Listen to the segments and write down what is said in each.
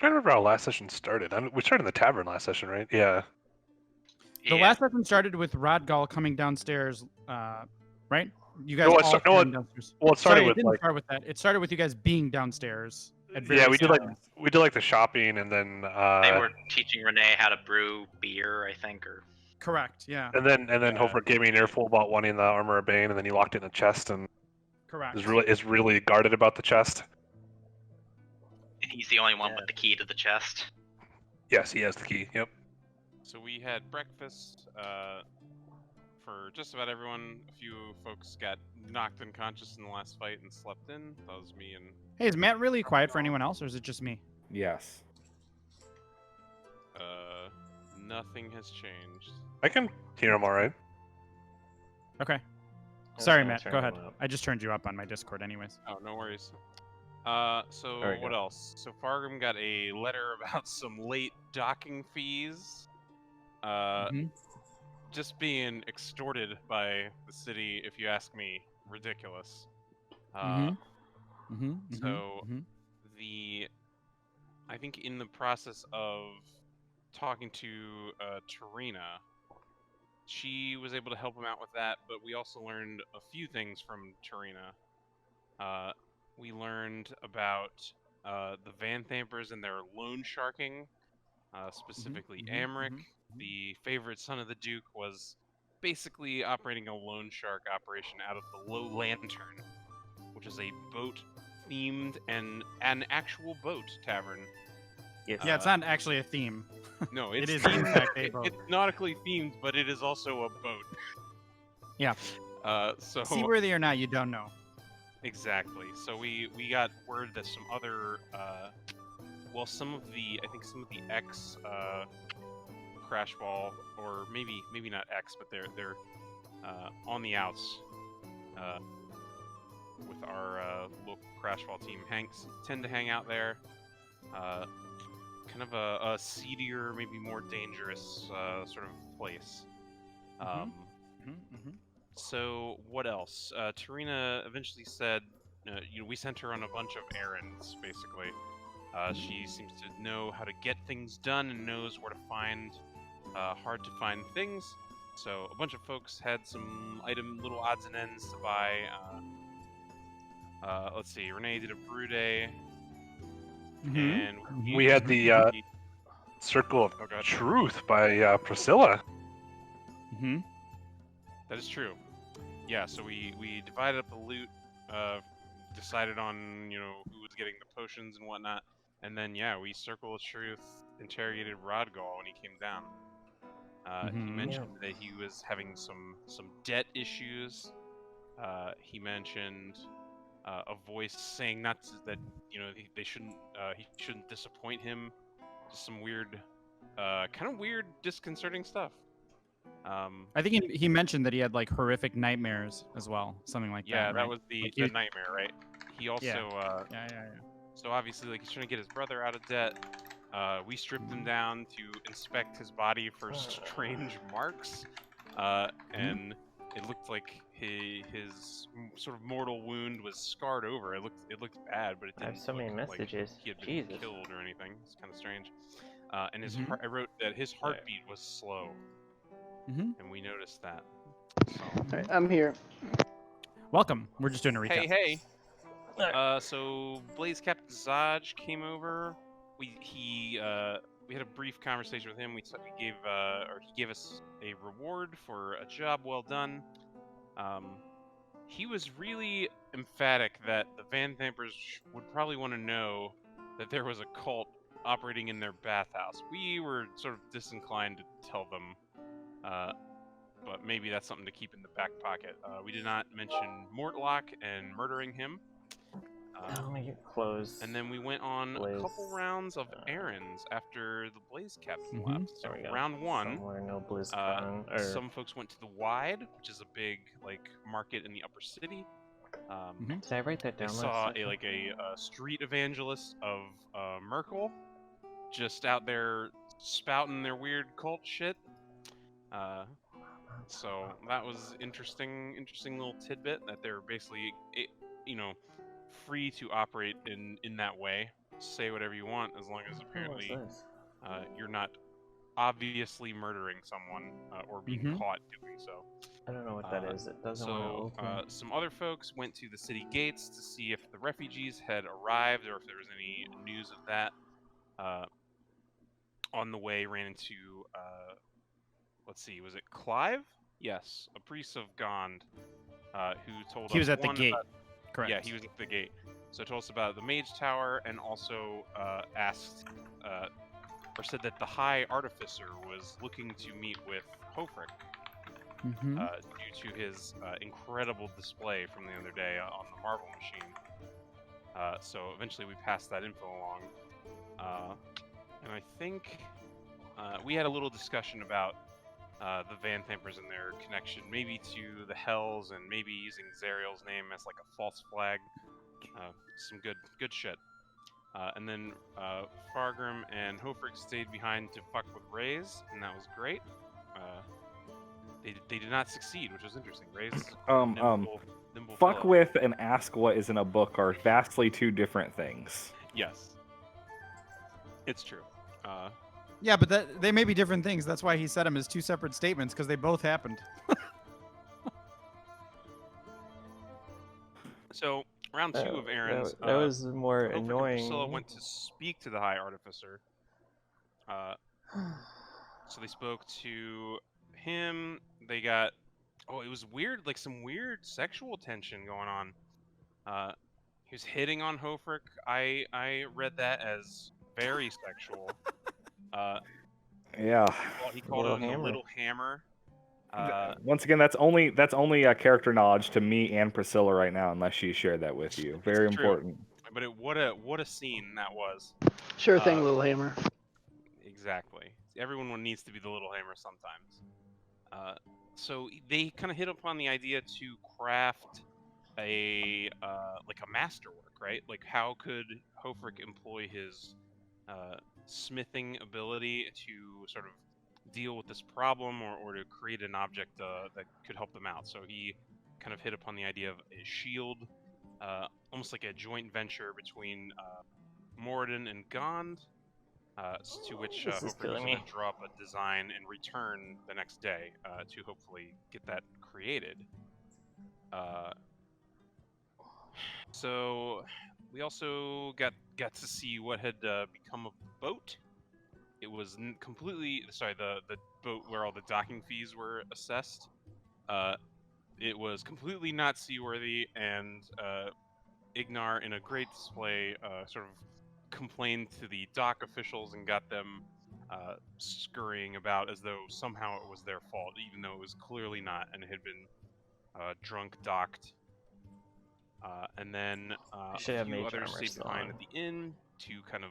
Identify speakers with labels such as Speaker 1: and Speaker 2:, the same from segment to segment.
Speaker 1: trying to remember how last session started. We started in the tavern last session, right? Yeah.
Speaker 2: The
Speaker 3: Yeah.
Speaker 2: last session started with Rodgal coming downstairs, right? You guys
Speaker 1: No,
Speaker 2: all came downstairs.
Speaker 1: Well, it started
Speaker 2: Sorry, it
Speaker 1: with
Speaker 2: didn't
Speaker 1: like
Speaker 2: start with that. It started with you guys being downstairs at
Speaker 1: yeah,
Speaker 2: various
Speaker 1: we did
Speaker 2: times.
Speaker 1: like the shopping, and then
Speaker 3: They were teaching Renee how to brew beer, I think, or
Speaker 2: Correct. Yeah.
Speaker 1: and then Hofer gave me an earful about wanting the armor of Bane, and then he locked it in the chest and
Speaker 2: Correct.
Speaker 1: is really guarded about the chest.
Speaker 3: he's the only one with the key to the chest.
Speaker 1: Yes, he has the key. Yep.
Speaker 4: So we had breakfast for just about everyone. A few folks got knocked unconscious in the last fight and slept in. That was me and...
Speaker 2: Hey, is Matt really quiet for anyone else, or is it just me?
Speaker 5: Yes.
Speaker 4: Nothing has changed.
Speaker 1: I can hear him all right.
Speaker 2: Okay.
Speaker 6: was
Speaker 2: Sorry,
Speaker 6: gonna
Speaker 2: Matt.
Speaker 6: turn
Speaker 2: Go
Speaker 6: him
Speaker 2: ahead.
Speaker 6: up.
Speaker 2: I just turned you up on my Discord anyways.
Speaker 4: Oh, no worries. So
Speaker 6: There we
Speaker 4: what
Speaker 6: go.
Speaker 4: else? So Fargrim got a letter about some late docking fees. Just being extorted by the city, if you ask me. Ridiculous. I think in the process of talking to Tarina, she was able to help him out with that, but we also learned a few things from Tarina. We learned about the Van Thampers and their loan sharking, specifically Amric, the favorite son of the Duke, was basically operating a loan shark operation out of the Low Lantern, which is a boat-themed and an actual boat tavern.
Speaker 6: Yes.
Speaker 2: Yeah, it's not actually a theme.
Speaker 4: No,
Speaker 2: It
Speaker 4: it's
Speaker 2: is,
Speaker 4: themed-
Speaker 2: in fact, a boat.
Speaker 4: It's nautically themed, but it is also a boat.
Speaker 2: Yeah.
Speaker 4: So
Speaker 2: Seaworthy or not, you don't know.
Speaker 4: exactly. So we got word that some other, some of the ex Crashball, or maybe not ex, but they're on the outs with our local Crashball team. Tend to hang out there. Kind of a seedier, maybe more dangerous sort of place. So what else? Tarina eventually said, we sent her on a bunch of errands, basically. She seems to know how to get things done and knows where to find hard to find things. So a bunch of folks had some little odds and ends to buy. Let's see, Renee did a brew day. And
Speaker 1: We had the Circle of Truth by Priscilla.
Speaker 4: That is true. Yeah, so we divided up the loot, decided on who was getting the potions and whatnot, and then we Circle of Truth interrogated Rodgal when he came down. He mentioned that he was having some debt issues. He mentioned a voice saying not to, that he shouldn't disappoint him. Just some weird, kind of weird, disconcerting stuff.
Speaker 2: I think he mentioned that he had like horrific nightmares as well, something like that.
Speaker 4: Yeah,
Speaker 2: right?
Speaker 4: that was the nightmare, right? He also,
Speaker 2: yeah.
Speaker 4: So obviously, like, he's trying to get his brother out of debt. We stripped him down to inspect his body for strange marks, and it looked like his sort of mortal wound was scarred over. It looked bad, but it didn't.
Speaker 6: I have so many
Speaker 4: look
Speaker 6: messages.
Speaker 4: Like he had been
Speaker 6: Jesus.
Speaker 4: killed or anything. It's kind of strange. And his I wrote that his heartbeat was slow, and we noticed that. So.
Speaker 7: Alright, I'm here.
Speaker 2: Welcome. We're just doing a recap.
Speaker 4: Hey. So Blaze Captain Zaj came over. We had a brief conversation with him. He gave us a reward for a job well done. He was really emphatic that the Van Thampers would probably want to know that there was a cult operating in their bathhouse. We were sort of disinclined to tell them, but maybe that's something to keep in the back pocket. We did not mention Mortlock and murdering him.
Speaker 6: Let me get close.
Speaker 4: And then we went on a couple rounds of errands after the Blaze Captain left. So round one, some folks went to the Wide, which is a big market in the upper city.
Speaker 6: Did I write that down?
Speaker 4: They saw a street evangelist of Merkel, just out there spouting their weird cult shit. So that was interesting little tidbit that they're basically, free to operate in that way. say whatever you want as long as
Speaker 6: What's
Speaker 4: apparently
Speaker 6: this?
Speaker 4: you're not obviously murdering someone or being caught doing so.
Speaker 6: I don't know what that is. It doesn't want to open.
Speaker 4: Some other folks went to the city gates to see if the refugees had arrived or if there was any news of that. On the way, ran into, let's see, was it Clive? Yes, a priest of Gond, who told us
Speaker 2: He was at the
Speaker 4: one
Speaker 2: gate.
Speaker 4: about-
Speaker 2: Correct.
Speaker 4: Yeah, he was at the gate. So told us about the Mage Tower and also asked, or said that the High Artificer was looking to meet with Hofric. Due to his incredible display from the other day on the marble machine. So eventually we passed that info along. And I think we had a little discussion about the Van Thampers and their connection, maybe to the Hells and maybe using Zariel's name as like a false flag. Some good shit. And then Fargrim and Hofric stayed behind to fuck with Rays, and that was great. They did not succeed, which was interesting. Rays, nimble
Speaker 5: fuck
Speaker 4: fellow.
Speaker 5: with and ask what is in a book are vastly two different things.
Speaker 4: Yes, it's true.
Speaker 2: Yeah, but they may be different things. That's why he said them as two separate statements, because they both happened.
Speaker 4: So round 2 of errands.
Speaker 6: That was more
Speaker 4: Hofric and
Speaker 6: annoying.
Speaker 4: Priscilla went to speak to the High Artificer. So they spoke to him. They got, it was weird, like some weird sexual tension going on. He was hitting on Hofric. I read that as very sexual.
Speaker 5: Yeah.
Speaker 4: He called
Speaker 6: Little
Speaker 4: him the
Speaker 6: hammer.
Speaker 4: Little Hammer.
Speaker 5: Once again, that's only a character knowledge to me and Priscilla right now, unless she shared that with you. Very
Speaker 4: It's true.
Speaker 5: important.
Speaker 4: But what a scene that was.
Speaker 7: Sure thing, Little Hammer.
Speaker 4: Exactly. Everyone needs to be the Little Hammer sometimes. So they kind of hit upon the idea to craft a masterwork, right? Like how could Hofric employ his smithing ability to sort of deal with this problem or to create an object that could help them out. So he kind of hit upon the idea of a shield, almost like a joint venture between Moradin and Gond, to which
Speaker 6: This is
Speaker 4: Hofric was
Speaker 6: killing
Speaker 4: going
Speaker 6: me.
Speaker 4: to drop a design and return the next day to hopefully get that created. So we also got to see what had become of the boat. It was completely the boat where all the docking fees were assessed. It was completely not seaworthy, and Ignar, in a great display, sort of complained to the dock officials and got them scurrying about as though somehow it was their fault, even though it was clearly not, and it had been drunk docked. And then a
Speaker 6: Should have
Speaker 4: few
Speaker 6: mage
Speaker 4: others
Speaker 6: armor
Speaker 4: stayed
Speaker 6: still
Speaker 4: behind
Speaker 6: on.
Speaker 4: at the inn to kind of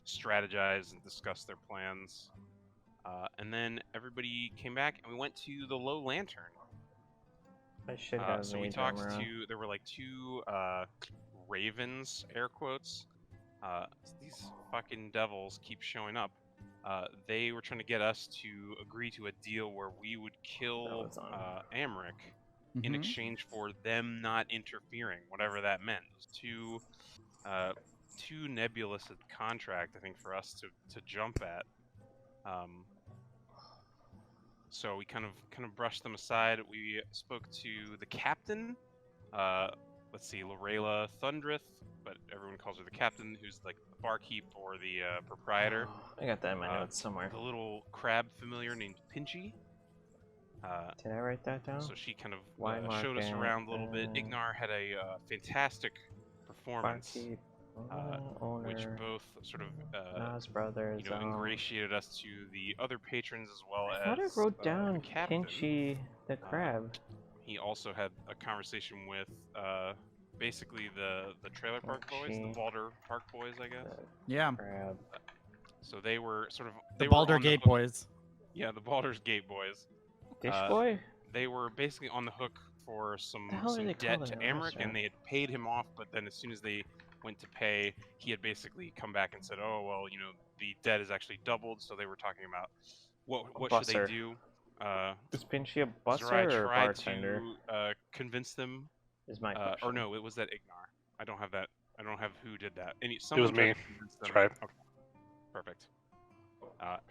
Speaker 4: strategize and discuss their plans. And then everybody came back, and we went to the Low Lantern.
Speaker 6: I should have
Speaker 4: So we
Speaker 6: mage
Speaker 4: talked
Speaker 6: armor on.
Speaker 4: to, there were like 2 ravens, air quotes. These fucking devils keep showing up. They were trying to get us to agree to a deal where we would kill
Speaker 6: was on.
Speaker 4: Amric in exchange for them not interfering, whatever that meant. It was too nebulous a contract, I think, for us to jump at. So we kind of brushed them aside. We spoke to the captain. Let's see, Lorela Thundrith, but everyone calls her the captain, who's like the barkeep or the proprietor.
Speaker 6: I got that in my notes somewhere.
Speaker 4: The little crab familiar named Pinchy.
Speaker 6: Did I write that down?
Speaker 4: So she kind of
Speaker 6: Wine
Speaker 4: showed us
Speaker 6: market,
Speaker 4: around a little bit. Ignar had a fantastic performance,
Speaker 6: Barkeep,
Speaker 4: which
Speaker 6: owner,
Speaker 4: both sort of
Speaker 6: Nas Brothers.
Speaker 4: ingratiated us to the other patrons as well
Speaker 6: I
Speaker 4: as
Speaker 6: thought I wrote
Speaker 4: the
Speaker 6: down
Speaker 4: captain.
Speaker 6: Pinchy the crab.
Speaker 4: He also had a conversation with basically the Trailer Park Boys, the
Speaker 6: Pinchy.
Speaker 4: Balder Park Boys, I guess.
Speaker 2: Yeah.
Speaker 6: Crab.
Speaker 4: So they were sort of
Speaker 2: The
Speaker 4: they were
Speaker 2: Balder
Speaker 4: on the
Speaker 2: Gate
Speaker 4: hook-
Speaker 2: Boys.
Speaker 4: Yeah, the Baldur's Gate Boys.
Speaker 6: Dish boy?
Speaker 4: They were basically on the hook for some
Speaker 6: The hell do they
Speaker 4: debt
Speaker 6: call
Speaker 4: to
Speaker 6: it in
Speaker 4: Amric,
Speaker 6: restaurant?
Speaker 4: and they had paid him off. But then, as soon as they went to pay, he had basically come back and said, "Oh well, the debt is actually doubled." So they were talking about what should
Speaker 6: Busser.
Speaker 4: they do.
Speaker 6: Is Pinchy a busser
Speaker 4: Zerai
Speaker 6: or a
Speaker 4: tried
Speaker 6: bartender?
Speaker 4: to convince them,
Speaker 6: Is my
Speaker 4: or
Speaker 6: question.
Speaker 4: no, it was that Ignar. I don't have that I don't have who did that.
Speaker 1: It was
Speaker 4: Someone tried
Speaker 1: me.
Speaker 4: to convince them-
Speaker 1: Tribe.
Speaker 4: Okay, perfect.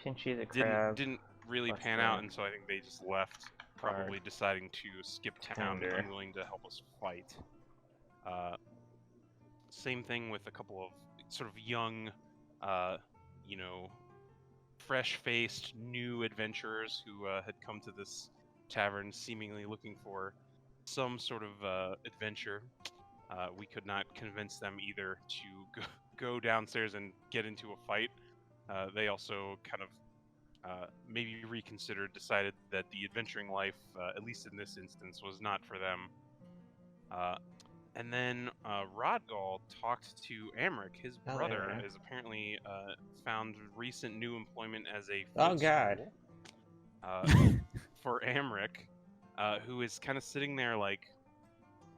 Speaker 6: Pinchy the crab.
Speaker 4: Didn't really
Speaker 6: What's
Speaker 4: pan out,
Speaker 6: that?
Speaker 4: and so I think they just left, probably deciding to skip town,
Speaker 6: Tender.
Speaker 4: unwilling to help us fight. Same thing with a couple of sort of young, you know, fresh-faced new adventurers who had come to this tavern seemingly looking for some sort of adventure. We could not convince them either to go downstairs and get into a fight. They also kind of maybe reconsidered, decided that the adventuring life, at least in this instance, was not for them. And then Rodgal talked to Amric. His
Speaker 6: Oh,
Speaker 4: brother
Speaker 6: yeah.
Speaker 4: is apparently found recent new employment as a
Speaker 6: Oh,
Speaker 4: footstool, for Amric, who is kind of sitting there like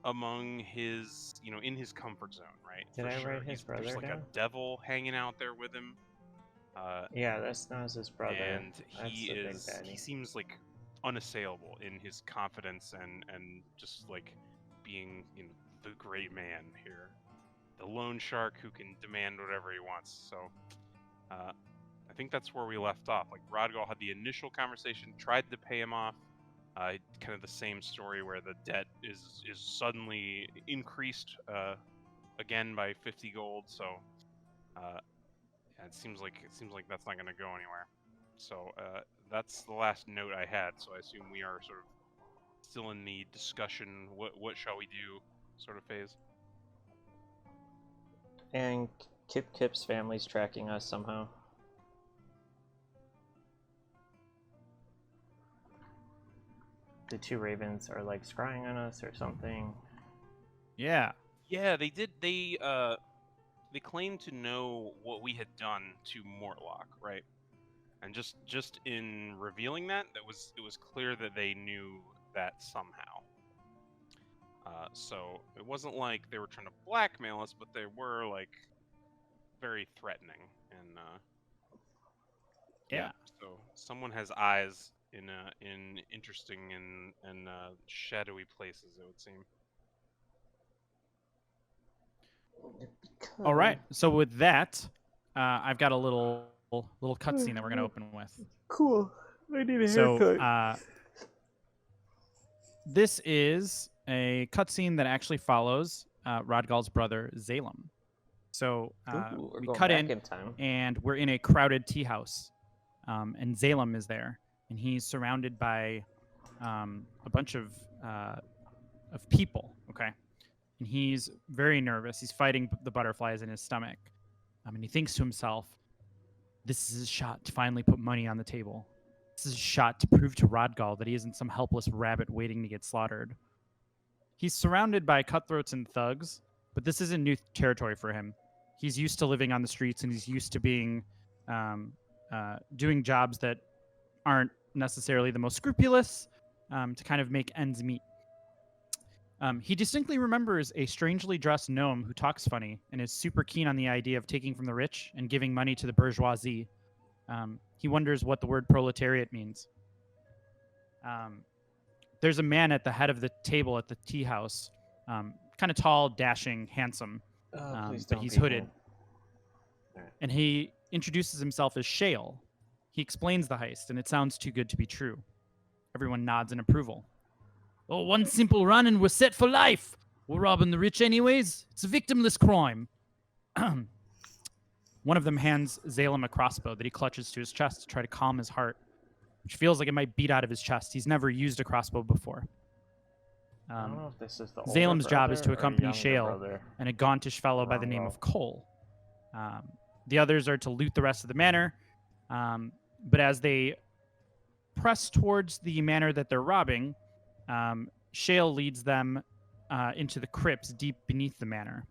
Speaker 4: among his, you know, in his comfort zone, right?
Speaker 6: Did I write his
Speaker 4: There's
Speaker 6: brother
Speaker 4: like
Speaker 6: down?
Speaker 4: a devil hanging out there with him.
Speaker 6: Yeah, that's not his brother.
Speaker 4: And
Speaker 6: That's
Speaker 4: he
Speaker 6: the big
Speaker 4: is
Speaker 6: baddie.
Speaker 4: he seems like unassailable in his confidence and just like being, you know, the great man here, the loan shark who can demand whatever he wants. So I think that's where we left off. Like Rodgal had the initial conversation, tried to pay him off, kind of the same story where the debt is suddenly increased again by 50 gold. So it seems like that's not going to go anywhere. So that's the last note I had. So I assume we are sort of still in the discussion. What shall we do? Sort of phase.
Speaker 6: And Kip's family's tracking us somehow. The two ravens are like scrying on us or something.
Speaker 2: Yeah.
Speaker 4: Yeah, they did. They claimed to know what we had done to Mortlock, right? And just in revealing that, it was clear that they knew that somehow. So it wasn't like they were trying to blackmail us, but they were like very threatening. And
Speaker 2: Yeah.
Speaker 4: so someone has eyes in interesting and shadowy places, it would seem.
Speaker 2: All right. So with that, I've got a little cutscene that we're gonna open with.
Speaker 6: Cool. I need a
Speaker 2: So this is a cutscene that actually follows Rodgal's brother Zalem. So
Speaker 6: Ooh, we're
Speaker 2: we
Speaker 6: going
Speaker 2: cut
Speaker 6: back
Speaker 2: in,
Speaker 6: time.
Speaker 2: and we're in a crowded tea house, and Zalem is there, and he's surrounded by a bunch of people. Okay, and he's very nervous. He's fighting the butterflies in his stomach, and he thinks to himself, "This is his shot to finally put money on the table. This is his shot to prove to Rodgal that he isn't some helpless rabbit waiting to get slaughtered." He's surrounded by cutthroats and thugs, but this isn't new territory for him. He's used to living on the streets, and he's used to being doing jobs that aren't necessarily the most scrupulous to kind of make ends meet. He distinctly remembers a strangely dressed gnome who talks funny and is super keen on the idea of taking from the rich and giving money to the bourgeoisie. He wonders what the word proletariat means. There's a man at the head of the table at the tea house, kind of tall, dashing, handsome,
Speaker 6: Please
Speaker 2: but
Speaker 6: don't
Speaker 2: he's
Speaker 6: be
Speaker 2: hooded.
Speaker 6: him. Alright.
Speaker 2: And he introduces himself as Shale. He explains the heist, and it sounds too good to be true. Everyone nods in approval. "Oh, one simple run and we're set for life. We're robbing the rich anyways. It's a victimless crime." One of them hands Zalem a crossbow that he clutches to his chest to try to calm his heart, which feels like it might beat out of his chest. He's never used a crossbow before.
Speaker 6: I don't know if this is the older
Speaker 2: Zalem's job is
Speaker 6: brother
Speaker 2: to
Speaker 6: or
Speaker 2: accompany
Speaker 6: younger
Speaker 2: Shale
Speaker 6: brother.
Speaker 2: and a gauntish fellow by the name of Cole. The others are to loot the rest of the manor, but as they press towards the manor that they're robbing, Shale leads them into the crypts deep beneath the manor.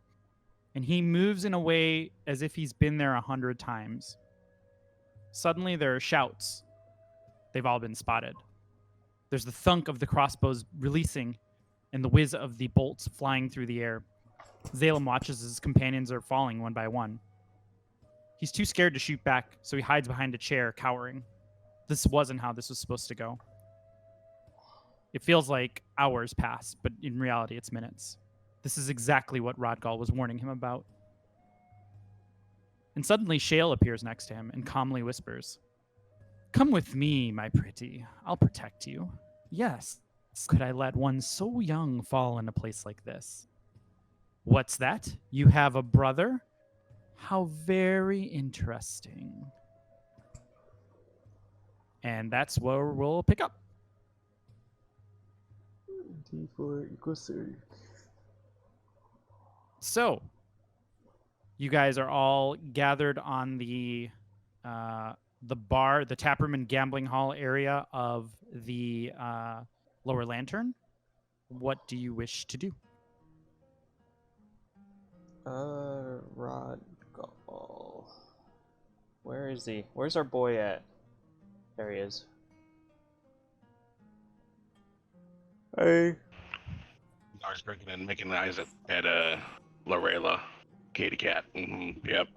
Speaker 2: And he moves in a way as if he's been there 100 times. Suddenly there are shouts. They've all been spotted. There's the thunk of the crossbows releasing and the whiz of the bolts flying through the air. Zalem watches as his companions are falling one by one. He's too scared to shoot back, so he hides behind a chair, cowering. This wasn't how this was supposed to go. It feels like hours pass, but in reality, it's minutes. This is exactly what Rodgal was warning him about. And suddenly Shale appears next to him and calmly whispers, "Come with me, my pretty. I'll protect you. Yes, could I let one so young fall in a place like this? What's that? You have a brother? How very interesting." And that's where we'll pick up.
Speaker 6: D4 equals 30.
Speaker 2: So, you guys are all gathered on the bar, the taproom and gambling hall area of the Lower Lantern. What do you wish to do?
Speaker 6: Rodgal. Where is he? Where's our boy at? There he is. Hey.
Speaker 7: I was drinking and making eyes at Lorela, Katie Cat. Yep.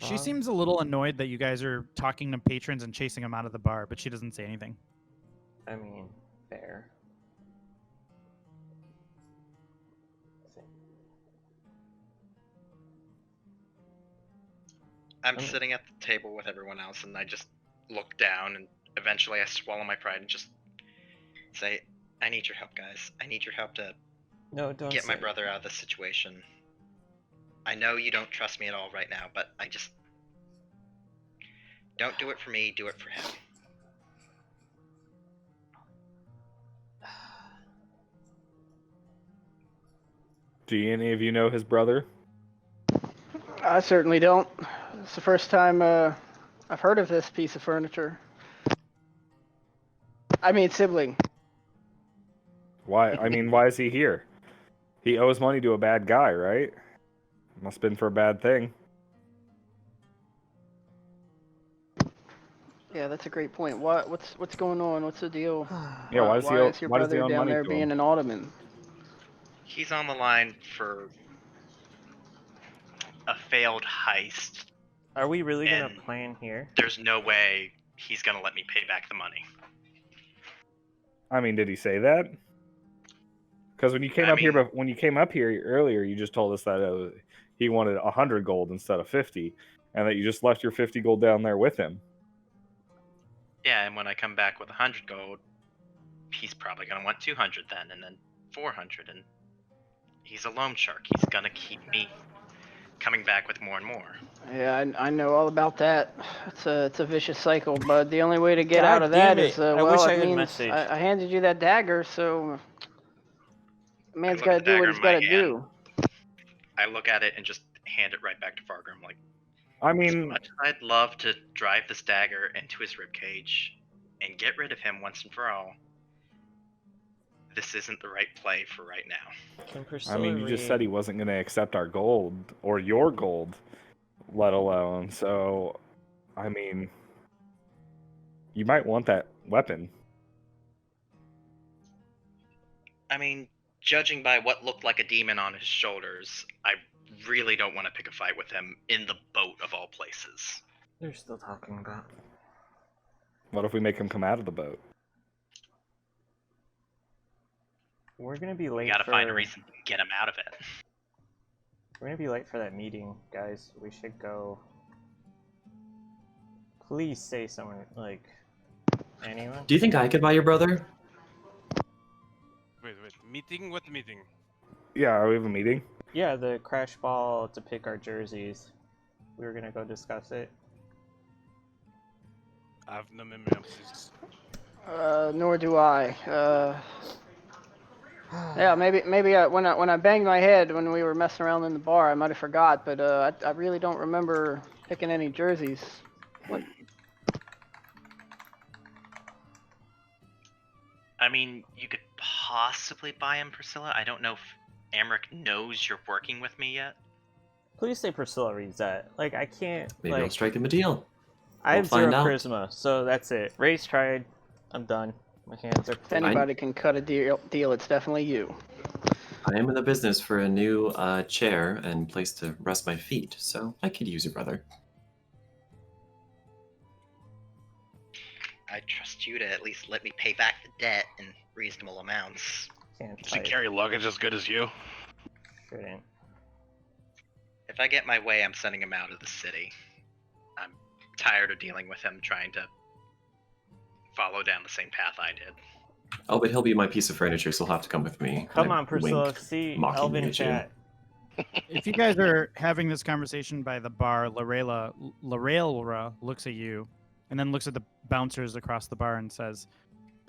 Speaker 2: She seems a little annoyed that you guys are talking to patrons and chasing them out of the bar, but she doesn't say anything.
Speaker 6: I mean, fair.
Speaker 3: I'm sitting at the table with everyone else, and I just look down, and eventually I swallow my pride and just say, "I need your help, guys. I need your help to
Speaker 6: Don't
Speaker 3: get my
Speaker 6: say
Speaker 3: brother out of this situation. I know you don't trust me at all right now, but I just... Don't do it for me, do it for him."
Speaker 5: Do any of you know his brother?
Speaker 8: I certainly don't. It's the first time I've heard of this piece of furniture. I mean, sibling.
Speaker 5: Why? I mean, why is he here? He owes money to a bad guy, right? Must have been for a bad thing.
Speaker 8: Yeah, that's a great point. What's going on? What's the deal?
Speaker 5: Yeah, why does he
Speaker 8: why
Speaker 5: owe-
Speaker 8: is your
Speaker 5: why does he
Speaker 8: brother
Speaker 5: owe
Speaker 8: down
Speaker 5: money
Speaker 8: there
Speaker 5: to
Speaker 8: being
Speaker 5: him?
Speaker 8: an alderman?
Speaker 3: He's on the line for a failed heist.
Speaker 6: Are we really gonna
Speaker 3: And-
Speaker 6: plan here?
Speaker 3: There's no way he's gonna let me pay back the money.
Speaker 5: I mean, did he say that? Because when you came up here earlier, you just told us that he wanted 100 gold instead of 50, and that you just left your 50 gold down there with him.
Speaker 3: Yeah, and when I come back with 100 gold, he's probably gonna want 200 then, and then 400, and he's a loan shark. He's gonna keep me coming back with more and more.
Speaker 8: Yeah, I know all about that. It's a vicious cycle, bud. The only way to get
Speaker 6: God
Speaker 8: out of that
Speaker 6: damn
Speaker 8: is,
Speaker 6: it. I
Speaker 8: well,
Speaker 6: wish I
Speaker 8: it
Speaker 6: had
Speaker 8: means
Speaker 6: messaged.
Speaker 8: I handed you that dagger, so a man's
Speaker 3: look
Speaker 8: got
Speaker 3: at
Speaker 8: to
Speaker 3: the
Speaker 8: do what
Speaker 3: dagger
Speaker 8: he's
Speaker 3: in
Speaker 8: got
Speaker 3: my
Speaker 8: to do.
Speaker 3: I look at it and just hand it right back to Fargrim. Like,
Speaker 5: I
Speaker 3: as
Speaker 5: mean,
Speaker 3: much as I'd love to drive this dagger into his ribcage and get rid of him once and for all, this isn't the right play for right now.
Speaker 6: Can Priscilla
Speaker 5: you just
Speaker 6: read-
Speaker 5: said he wasn't going to accept our gold, or your gold, let alone. So, I mean, you might want that weapon.
Speaker 3: I mean, judging by what looked like a demon on his shoulders, I really don't want to pick a fight with him in the boat of all places.
Speaker 6: They're still talking about.
Speaker 5: What if we make him come out of the boat?
Speaker 6: We're gonna be
Speaker 3: We
Speaker 6: late
Speaker 3: gotta
Speaker 6: for.
Speaker 3: find a reason to get him out of it.
Speaker 6: We're gonna be late for that meeting, guys. We should go. Please say someone like anyone.
Speaker 9: Do you think I could buy your brother?
Speaker 4: Wait. Meeting? What meeting?
Speaker 5: Yeah, we have a meeting.
Speaker 6: Yeah, the crash ball to pick our jerseys. We were gonna go discuss it.
Speaker 4: I have no memory of this.
Speaker 8: Nor do I. Yeah, maybe when I banged my head when we were messing around in the bar, I might have forgot, but I really don't remember picking any jerseys. What?
Speaker 3: I mean, you could possibly buy him, Priscilla. I don't know if Amric knows you're working with me yet.
Speaker 6: Please say Priscilla reads that. Like I can't.
Speaker 9: Maybe I'll
Speaker 6: like
Speaker 9: strike him a deal.
Speaker 6: I have
Speaker 9: we'll
Speaker 6: zero
Speaker 9: find out.
Speaker 6: charisma, so that's it. Ray's tried. I'm done. My hands are.
Speaker 8: If anybody can cut a deal, it's definitely you.
Speaker 9: I am in the business for a new chair and place to rest my feet, so I could use your brother.
Speaker 3: I trust you to at least let me pay back the debt in reasonable amounts.
Speaker 6: Can't
Speaker 7: Does he
Speaker 6: type.
Speaker 7: carry luggage as good as you?
Speaker 6: Couldn't.
Speaker 3: If I get my way, I'm sending him out of the city. I'm tired of dealing with him trying to follow down the same path I did.
Speaker 9: Oh, but he'll be my piece of furniture, so he'll have to come with me.
Speaker 6: Come
Speaker 9: And I
Speaker 6: on, Priscilla.
Speaker 9: wink.
Speaker 6: See
Speaker 9: mockingly
Speaker 6: Elvin
Speaker 9: at you.
Speaker 6: chat.
Speaker 2: If you guys are having this conversation by the bar, Lorela looks at you and then looks at the bouncers across the bar and says,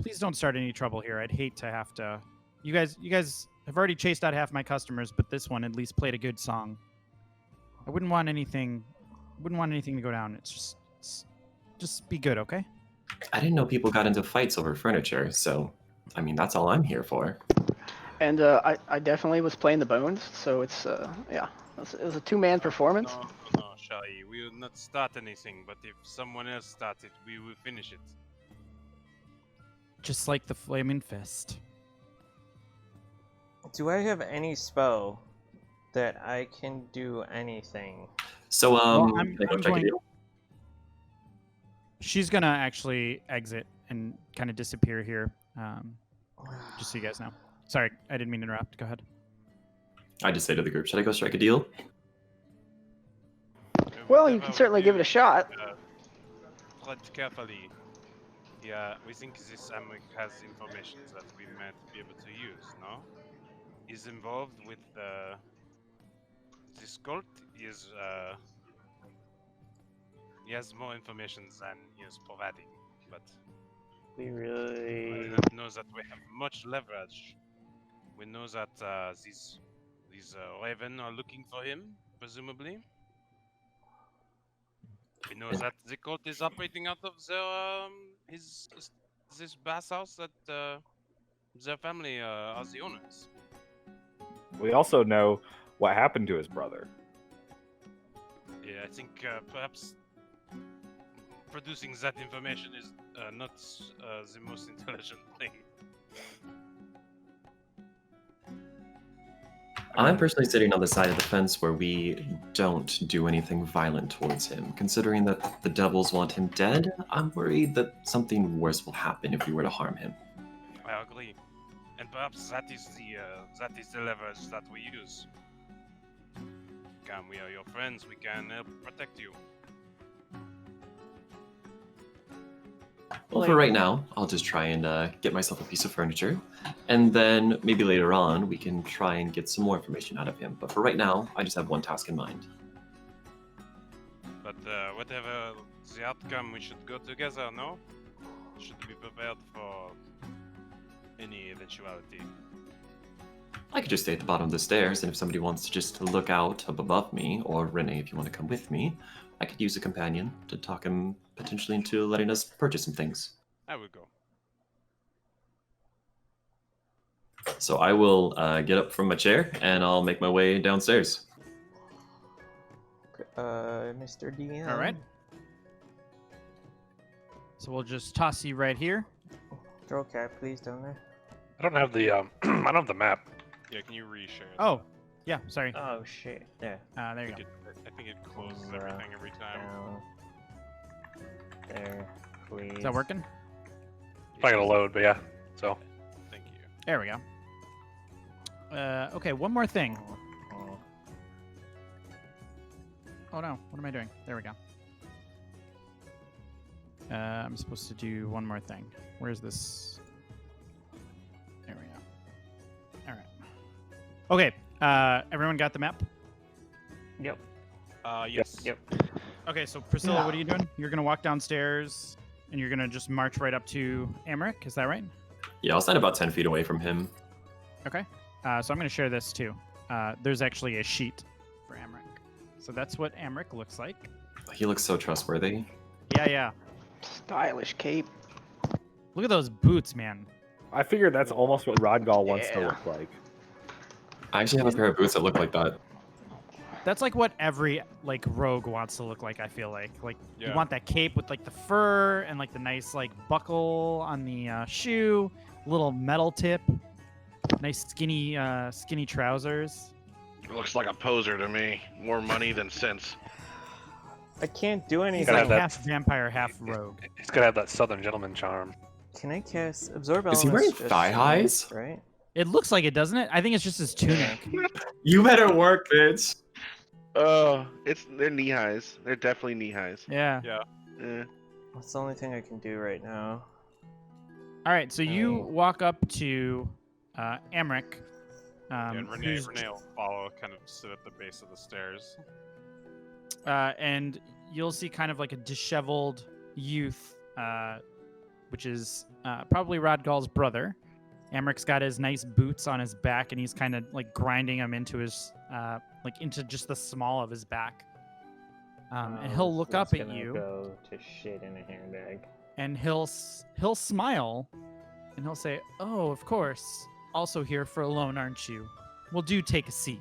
Speaker 2: "Please don't start any trouble here. I'd hate to have to. You guys have already chased out half my customers, but this one at least played a good song. I wouldn't want anything to go down. It's just be good, okay?"
Speaker 9: I didn't know people got into fights over furniture, so I mean that's all I'm here for.
Speaker 8: And I definitely was playing the bones, so it's yeah, it was a two-man performance.
Speaker 4: No, Shai, we will not start anything, but if someone else starts it, we will finish it.
Speaker 2: Just like the Flaming Fist.
Speaker 6: Do I have any spell that I can do anything?
Speaker 9: So
Speaker 2: Well,
Speaker 9: can I go check a deal?
Speaker 2: She's gonna actually exit and kind of disappear here, just so you guys know. Sorry, I didn't mean to interrupt. Go ahead.
Speaker 9: I just say to the group, should I go strike a deal?
Speaker 8: Well, you can certainly give it a shot.
Speaker 4: Tread carefully. Yeah, we think this Amric has information that we might be able to use, no? He's involved with this cult. He has more information than he is providing, but
Speaker 6: We
Speaker 4: I do
Speaker 6: really.
Speaker 4: not know that we have much leverage. We know that these Raven are looking for him, presumably. We know that the cult is operating out of their this bathhouse that their family are the owners.
Speaker 5: We also know what happened to his brother.
Speaker 4: Yeah, I think perhaps producing that information is not the most intelligent thing.
Speaker 9: I'm personally sitting on the side of the fence where we don't do anything violent towards him. Considering that the devils want him dead, I'm worried that something worse will happen if we were to harm him.
Speaker 4: I agree, and perhaps that is the leverage that we use. Come, we are your friends. We can help protect you.
Speaker 9: Well, for right now, I'll just try and get myself a piece of furniture, and then maybe later on we can try and get some more information out of him. But for right now, I just have one task in mind.
Speaker 4: But whatever the outcome, we should go together, no? Should be prepared for any eventuality.
Speaker 9: I could just stay at the bottom of the stairs, and if somebody wants to just look out up above me, or Renee, if you want to come with me, I could use a companion to talk him potentially into letting us purchase some things.
Speaker 4: I will go.
Speaker 9: So I will get up from my chair, and I'll make my way downstairs.
Speaker 6: Mr. DM.
Speaker 2: All right. So we'll just toss you right here.
Speaker 6: Draw cat, please, down there.
Speaker 1: I don't have the I don't have the map.
Speaker 4: Yeah, can you reshare?
Speaker 2: Oh, yeah. Sorry.
Speaker 6: Oh shit. There.
Speaker 2: There you
Speaker 4: I
Speaker 2: go.
Speaker 4: think it closes everything every time.
Speaker 6: Down. There, please.
Speaker 2: Is that working?
Speaker 1: It's not gonna load, but yeah. So
Speaker 4: Thank you.
Speaker 2: There we go. Okay, one more thing. Oh no, what am I doing? There we go. I'm supposed to do one more thing. Where's this? There we go. All right. Okay, everyone got the map?
Speaker 6: Yep.
Speaker 4: Yes.
Speaker 6: Yep.
Speaker 2: Okay, so Priscilla, what are you doing? You're gonna walk downstairs, and you're gonna just march right up to Amric. Is that right?
Speaker 9: Yeah, I'll stand about 10 feet away from him.
Speaker 2: Okay. So I'm gonna share this too. There's actually a sheet for Amric. So that's what Amric looks like.
Speaker 9: He looks so trustworthy.
Speaker 2: Yeah.
Speaker 8: Stylish cape.
Speaker 2: Look at those boots, man.
Speaker 5: I figured that's almost what Rodgal wants to
Speaker 8: Yeah.
Speaker 5: look like.
Speaker 9: I actually have a pair of boots that look like that.
Speaker 2: That's like what every rogue wants to look like. I feel like you
Speaker 4: Yeah.
Speaker 2: want that cape with like the fur and like the nice buckle on the shoe, little metal tip, nice skinny trousers.
Speaker 7: Looks like a poser to me. More money than sense.
Speaker 6: I can't do
Speaker 2: He's
Speaker 6: anything.
Speaker 2: like
Speaker 1: have that-
Speaker 2: half vampire, half rogue.
Speaker 1: He's gotta have that southern gentleman charm.
Speaker 6: Can I cast absorb
Speaker 9: Is he
Speaker 6: elements?
Speaker 9: wearing
Speaker 6: just
Speaker 9: thigh highs?
Speaker 6: once, Right.
Speaker 2: It looks like it, doesn't it? I think it's just his tunic.
Speaker 9: You better work, bitch.
Speaker 10: Oh, they're knee highs. They're definitely knee highs.
Speaker 2: Yeah.
Speaker 10: Eh.
Speaker 6: That's the only thing I can do right now.
Speaker 2: All right, so you
Speaker 6: Oh.
Speaker 2: walk up to Amric.
Speaker 4: And Renee
Speaker 2: who's-
Speaker 4: will follow, kind of sit at the base of the stairs.
Speaker 2: and you'll see kind of like a disheveled youth, which is probably Rodgal's brother. Amric's got his nice boots on his back, and he's kind of like grinding them into his, like into just the small of his back. And he'll look up at you,
Speaker 6: Go to shit in a handbag.
Speaker 2: and he'll smile, and he'll say, "Oh, of course. Also here for a loan, aren't you? Well, do take a seat."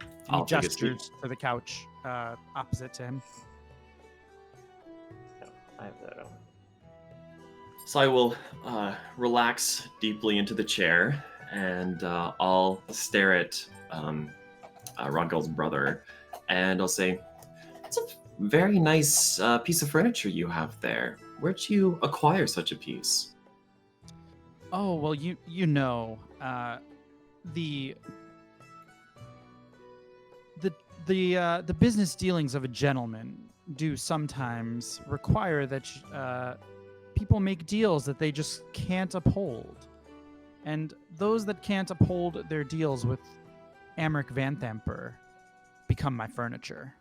Speaker 2: And he
Speaker 9: I'll take a seat.
Speaker 2: gestures to the couch opposite to him.
Speaker 6: No, I have that on.
Speaker 9: So I will relax deeply into the chair, and I'll stare at Rodgal's brother, and I'll say, "It's a very nice piece of furniture you have there. Where'd you acquire such a piece?"
Speaker 2: Oh, well, you know, the business dealings of a gentleman do sometimes require that people make deals that they just can't uphold. And those that can't uphold their deals with Amric Van Thamper become my furniture.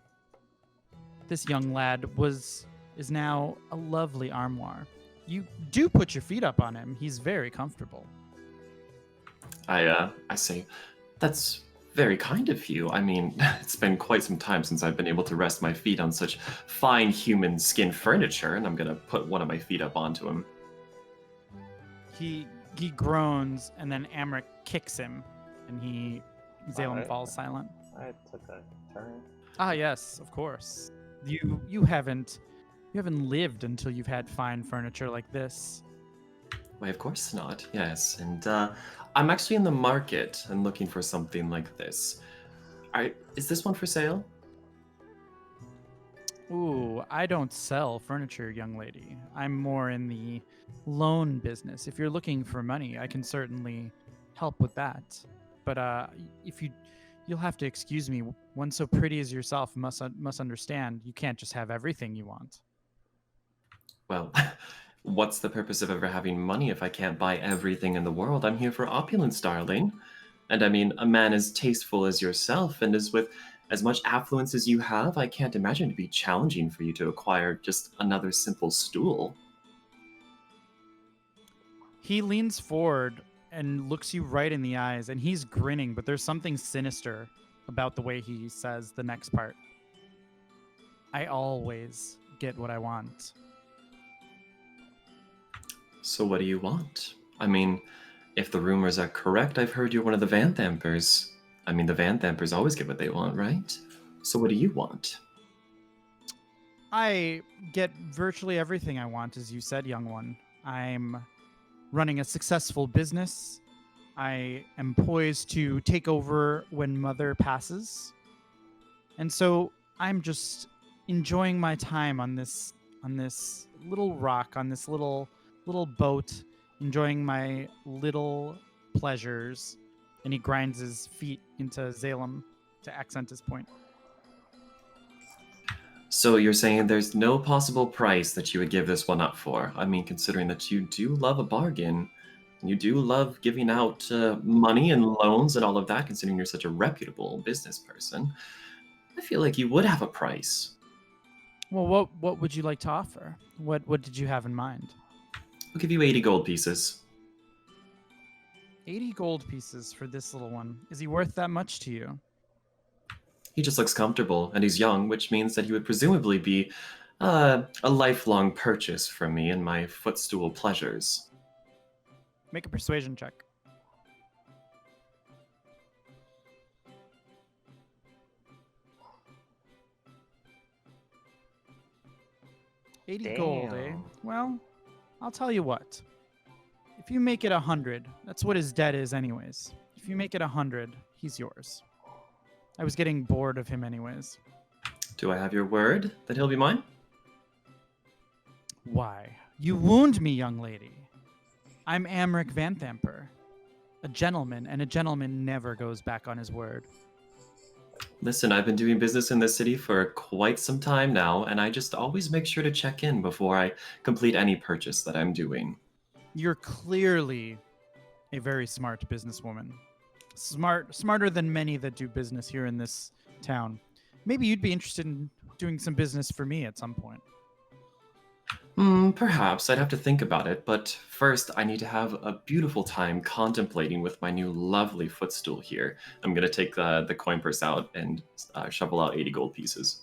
Speaker 2: This young lad is now a lovely armoire. You do put your feet up on him. He's very comfortable.
Speaker 9: I say, "That's very kind of you. I mean, it's been quite some time since I've been able to rest my feet on such fine human skin furniture, and I'm gonna put one of my feet up onto him."
Speaker 2: He groans, and then Amric kicks him, and Zalem
Speaker 6: Alright.
Speaker 2: falls silent.
Speaker 6: I took a turn.
Speaker 2: Ah, yes, of course. You haven't lived until you've had fine furniture like this.
Speaker 9: Why, of course not. Yes, and I'm actually in the market and looking for something like this. Is this one for sale?
Speaker 2: Ooh, I don't sell furniture, young lady. I'm more in the loan business. If you're looking for money, I can certainly help with that. But you'll have to excuse me. One so pretty as yourself must understand you can't just have everything you want.
Speaker 9: Well, what's the purpose of ever having money if I can't buy everything in the world? I'm here for opulence, darling. And I mean, a man as tasteful as yourself and as with as much affluence as you have, I can't imagine it'd be challenging for you to acquire just another simple stool.
Speaker 2: He leans forward and looks you right in the eyes, and he's grinning, but there's something sinister about the way he says the next part. I always get what I want.
Speaker 9: So what do you want? I mean, if the rumors are correct, I've heard you're one of the Van Thampers. I mean, the Van Thampers always get what they want, right? So what do you want?
Speaker 2: I get virtually everything I want, as you said, young one. I'm running a successful business. I am poised to take over when mother passes. And so I'm just enjoying my time on this little rock, on this little boat, enjoying my little pleasures. And he grinds his feet into Zalem to accent his point.
Speaker 9: So you're saying there's no possible price that you would give this one up for? I mean, considering that you do love a bargain, you do love giving out money and loans and all of that, considering you're such a reputable business person, I feel like you would have a price.
Speaker 2: Well, what would you like to offer? What did you have in mind?
Speaker 9: I'll give you 80 gold pieces.
Speaker 2: 80 gold pieces for this little one. Is he worth that much to you?
Speaker 9: He just looks comfortable, and he's young, which means that he would presumably be a lifelong purchase for me and my footstool pleasures.
Speaker 2: Make a persuasion check. $80 gold, eh?
Speaker 6: Damn.
Speaker 2: Well, I'll tell you what. If you make it 100, that's what his debt is anyways. If you make it 100, he's yours. I was getting bored of him anyways.
Speaker 9: Do I have your word that he'll be mine?
Speaker 2: Why, you wound me, young lady. I'm Amric Van Thamper, a gentleman, and a gentleman never goes back on his word.
Speaker 9: Listen, I've been doing business in this city for quite some time now, and I just always make sure to check in before I complete any purchase that I'm doing.
Speaker 2: You're clearly a very smart businesswoman. Smarter than many that do business here in this town. Maybe you'd be interested in doing some business for me at some point.
Speaker 9: Perhaps. I'd have to think about it, but first I need to have a beautiful time contemplating with my new lovely footstool here. I'm going to take the coin purse out and shovel out 80 gold pieces.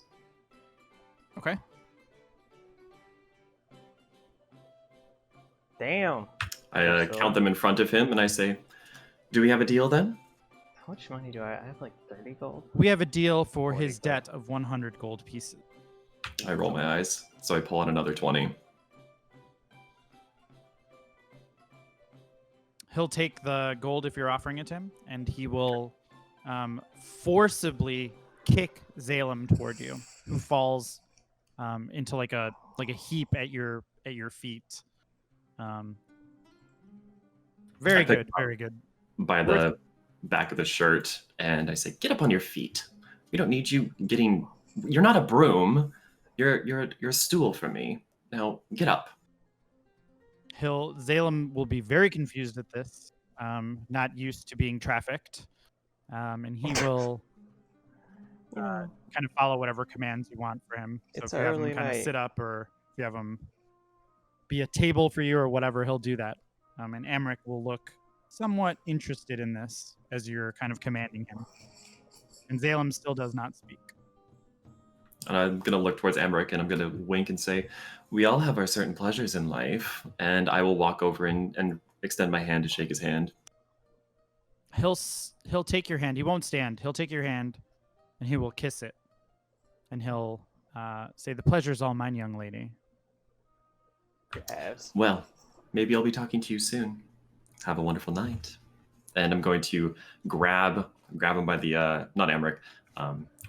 Speaker 2: Okay.
Speaker 6: Damn.
Speaker 9: I count them in front of him and I say, do we have a deal then?
Speaker 6: How much money do I have? Like 30 gold?
Speaker 2: We have a deal for
Speaker 6: 40
Speaker 2: his
Speaker 6: gold.
Speaker 2: debt of 100 gold pieces.
Speaker 9: I roll my eyes, so I pull out another 20.
Speaker 2: He'll take the gold if you're offering it to him, and he will forcibly kick Zalem toward you, who falls into like a heap at your feet. Very
Speaker 9: I pick
Speaker 2: good, very good.
Speaker 9: By the back of the shirt, and I say, get up on your feet. We don't need you getting... You're not a broom. You're a stool for me. Now, get up.
Speaker 2: Zalem will be very confused at this, not used to being trafficked, and he will kind of follow whatever commands you want for him. So
Speaker 6: It's
Speaker 2: if you have him
Speaker 6: early
Speaker 2: kind of
Speaker 6: night.
Speaker 2: sit up, or if you have him be a table for you or whatever, he'll do that. And Amric will look somewhat interested in this as you're kind of commanding him. And Zalem still does not speak.
Speaker 9: And I'm going to look towards Emmerich, and I'm going to wink and say, we all have our certain pleasures in life. And I will walk over and extend my hand to shake his hand.
Speaker 2: He'll take your hand. He won't stand. He'll take your hand, and he will kiss it. And he'll say, the pleasure's all mine, young lady.
Speaker 6: Yes.
Speaker 9: Well, maybe I'll be talking to you soon. Have a wonderful night. And I'm going to grab him by the, not Emmerich,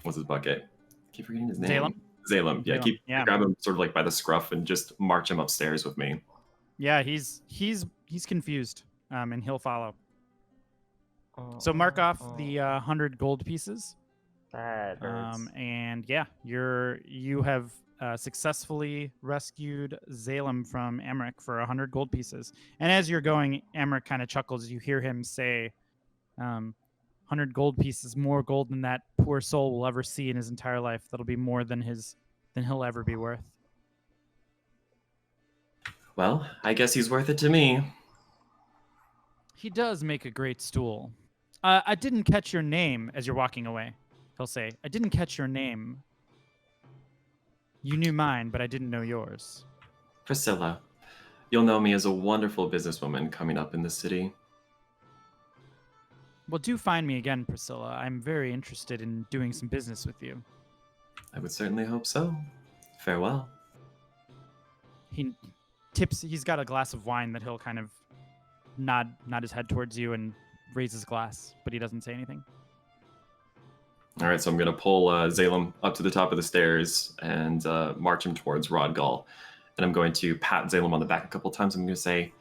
Speaker 9: what's his bucket? I keep forgetting his name. Zalem. Yeah,
Speaker 2: Zalem.
Speaker 9: grab him sort of like by the scruff and just march him upstairs with me.
Speaker 2: Yeah, he's confused, and he'll follow. So mark off the 100 gold pieces.
Speaker 6: That hurts.
Speaker 2: And yeah, you have successfully rescued Zalem from Amric for 100 gold pieces. And as you're going, Amric kind of chuckles. You hear him say, 100 gold pieces, more gold than that poor soul will ever see in his entire life. That'll be more than he'll ever be worth.
Speaker 9: Well, I guess he's worth it to me.
Speaker 2: He does make a great stool. I didn't catch your name as you're walking away. He'll say, I didn't catch your name. You knew mine, but I didn't know yours.
Speaker 9: Priscilla. You'll know me as a wonderful businesswoman coming up in the city.
Speaker 2: Well, do find me again, Priscilla. I'm very interested in doing some business with you.
Speaker 9: I would certainly hope so. Farewell.
Speaker 2: He's got a glass of wine that he'll kind of nod his head towards you and raise his glass, but he doesn't say anything.
Speaker 9: All right, so I'm going to pull Zalem up to the top of the stairs and march him towards Rodgal. And I'm going to pat Zalem on the back a couple times. I'm going to say,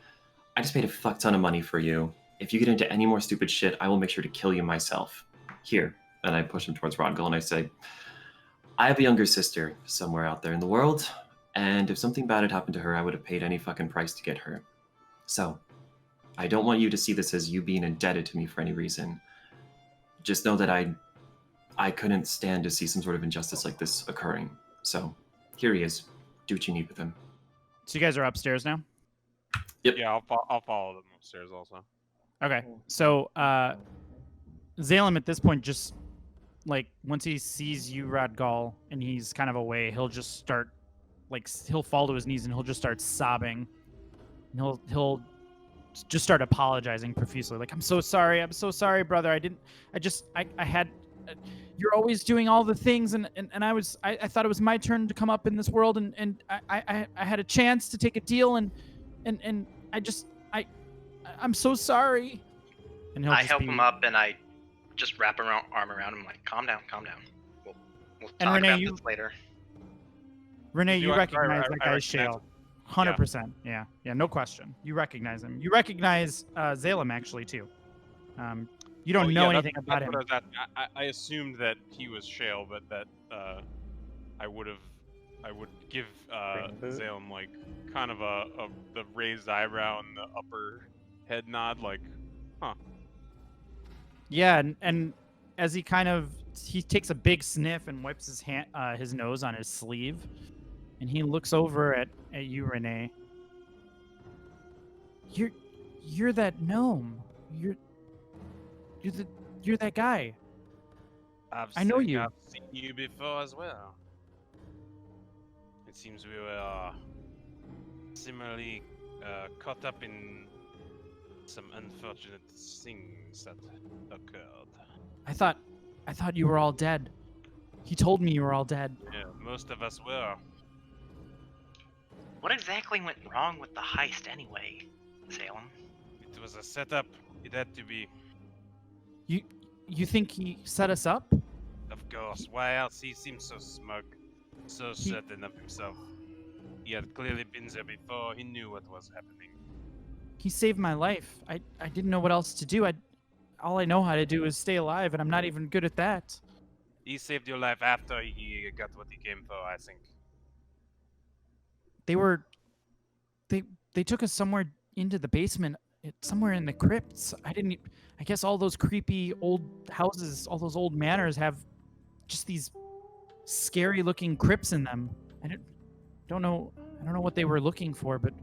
Speaker 9: I just paid a fuck ton of money for you. If you get into any more stupid shit, I will make sure to kill you myself. Here. And I push him towards Rodgal and I say, I have a younger sister somewhere out there in the world. And if something bad had happened to her, I would have paid any fucking price to get her. So, I don't want you to see this as you being indebted to me for any reason. Just know that I couldn't stand to see some sort of injustice like this occurring. So, here he is. Do what you need with him.
Speaker 2: So you guys are upstairs now?
Speaker 9: Yep.
Speaker 4: Yeah, I'll follow them upstairs also.
Speaker 2: Okay. So Zalem at this point just, like, once he sees you, Rodgal, and he's kind of away, he'll just start, like, he'll fall to his knees and he'll just start sobbing. And he'll just start apologizing profusely. Like, I'm so sorry, brother. I had... You're always doing all the things, and I thought it was my turn to come up in this world, and I had a chance to take a deal, and I'm so sorry. And
Speaker 3: I help him up, and I just wrap arm around him, like, calm down. We'll
Speaker 2: And
Speaker 3: talk
Speaker 2: Renee,
Speaker 3: about
Speaker 2: you-
Speaker 3: this later.
Speaker 2: Renee, you
Speaker 4: I
Speaker 2: recognize that guy's
Speaker 4: recognize
Speaker 2: Shale.
Speaker 4: him.
Speaker 2: 100%. Yeah, no question. You recognize him. You recognize Zalem actually too. You don't know anything about him.
Speaker 4: What I assumed that he was Shale, but that I would give
Speaker 6: Green boot?
Speaker 4: Zalem like kind of the raised eyebrow and the upper head nod, like, huh.
Speaker 2: Yeah, and as he takes a big sniff and wipes his nose on his sleeve, and he looks over at you, Renee. You're that gnome. You're that guy. I know you.
Speaker 4: I've seen you before as well. It seems we were similarly caught up in some unfortunate things that occurred.
Speaker 2: I thought you were all dead. He told me you were all dead.
Speaker 4: Yeah, most of us were.
Speaker 3: What exactly went wrong with the heist anyway, Salem?
Speaker 4: It was a setup. It had to be.
Speaker 2: You think he set us up?
Speaker 4: Of course. Why else? He seemed so smug, so certain of himself. He had clearly been there before. He knew what was happening.
Speaker 2: He saved my life. I didn't know what else to do. All I know how to do is stay alive, and I'm not even good at that.
Speaker 4: He saved your life after he got what he came for, I think.
Speaker 2: They took us somewhere into the basement, somewhere in the crypts. I guess all those creepy old houses, all those old manors have just these scary looking crypts in them. I don't know what they were looking for, but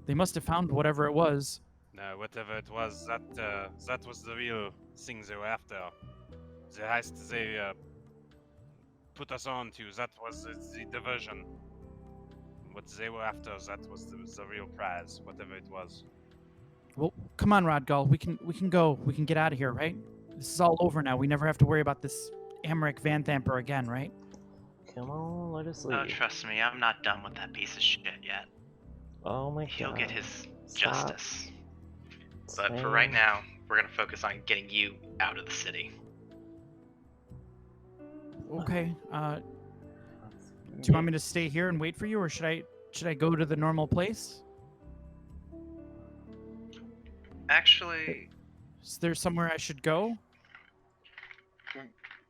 Speaker 2: they must have found whatever it was.
Speaker 4: No, whatever it was, that was the real thing they were after. The heist they put us on to, that was the diversion. What they were after, that was the real prize, whatever it was.
Speaker 2: Well, come on, Rodgal. We can go. We can get out of here, right? This is all over now. We never have to worry about this Amric Van Thamper again, right?
Speaker 6: Come on, let us leave.
Speaker 3: Oh, trust me, I'm not done with that piece of shit yet.
Speaker 6: Oh my god.
Speaker 3: He'll get his
Speaker 6: Stop
Speaker 3: justice. But for right
Speaker 6: saying-
Speaker 3: now, we're gonna focus on getting you out of the city.
Speaker 2: Okay. Do you want me to stay here and wait for you, or should I go to the normal place?
Speaker 3: Actually,
Speaker 2: Is there somewhere I should go?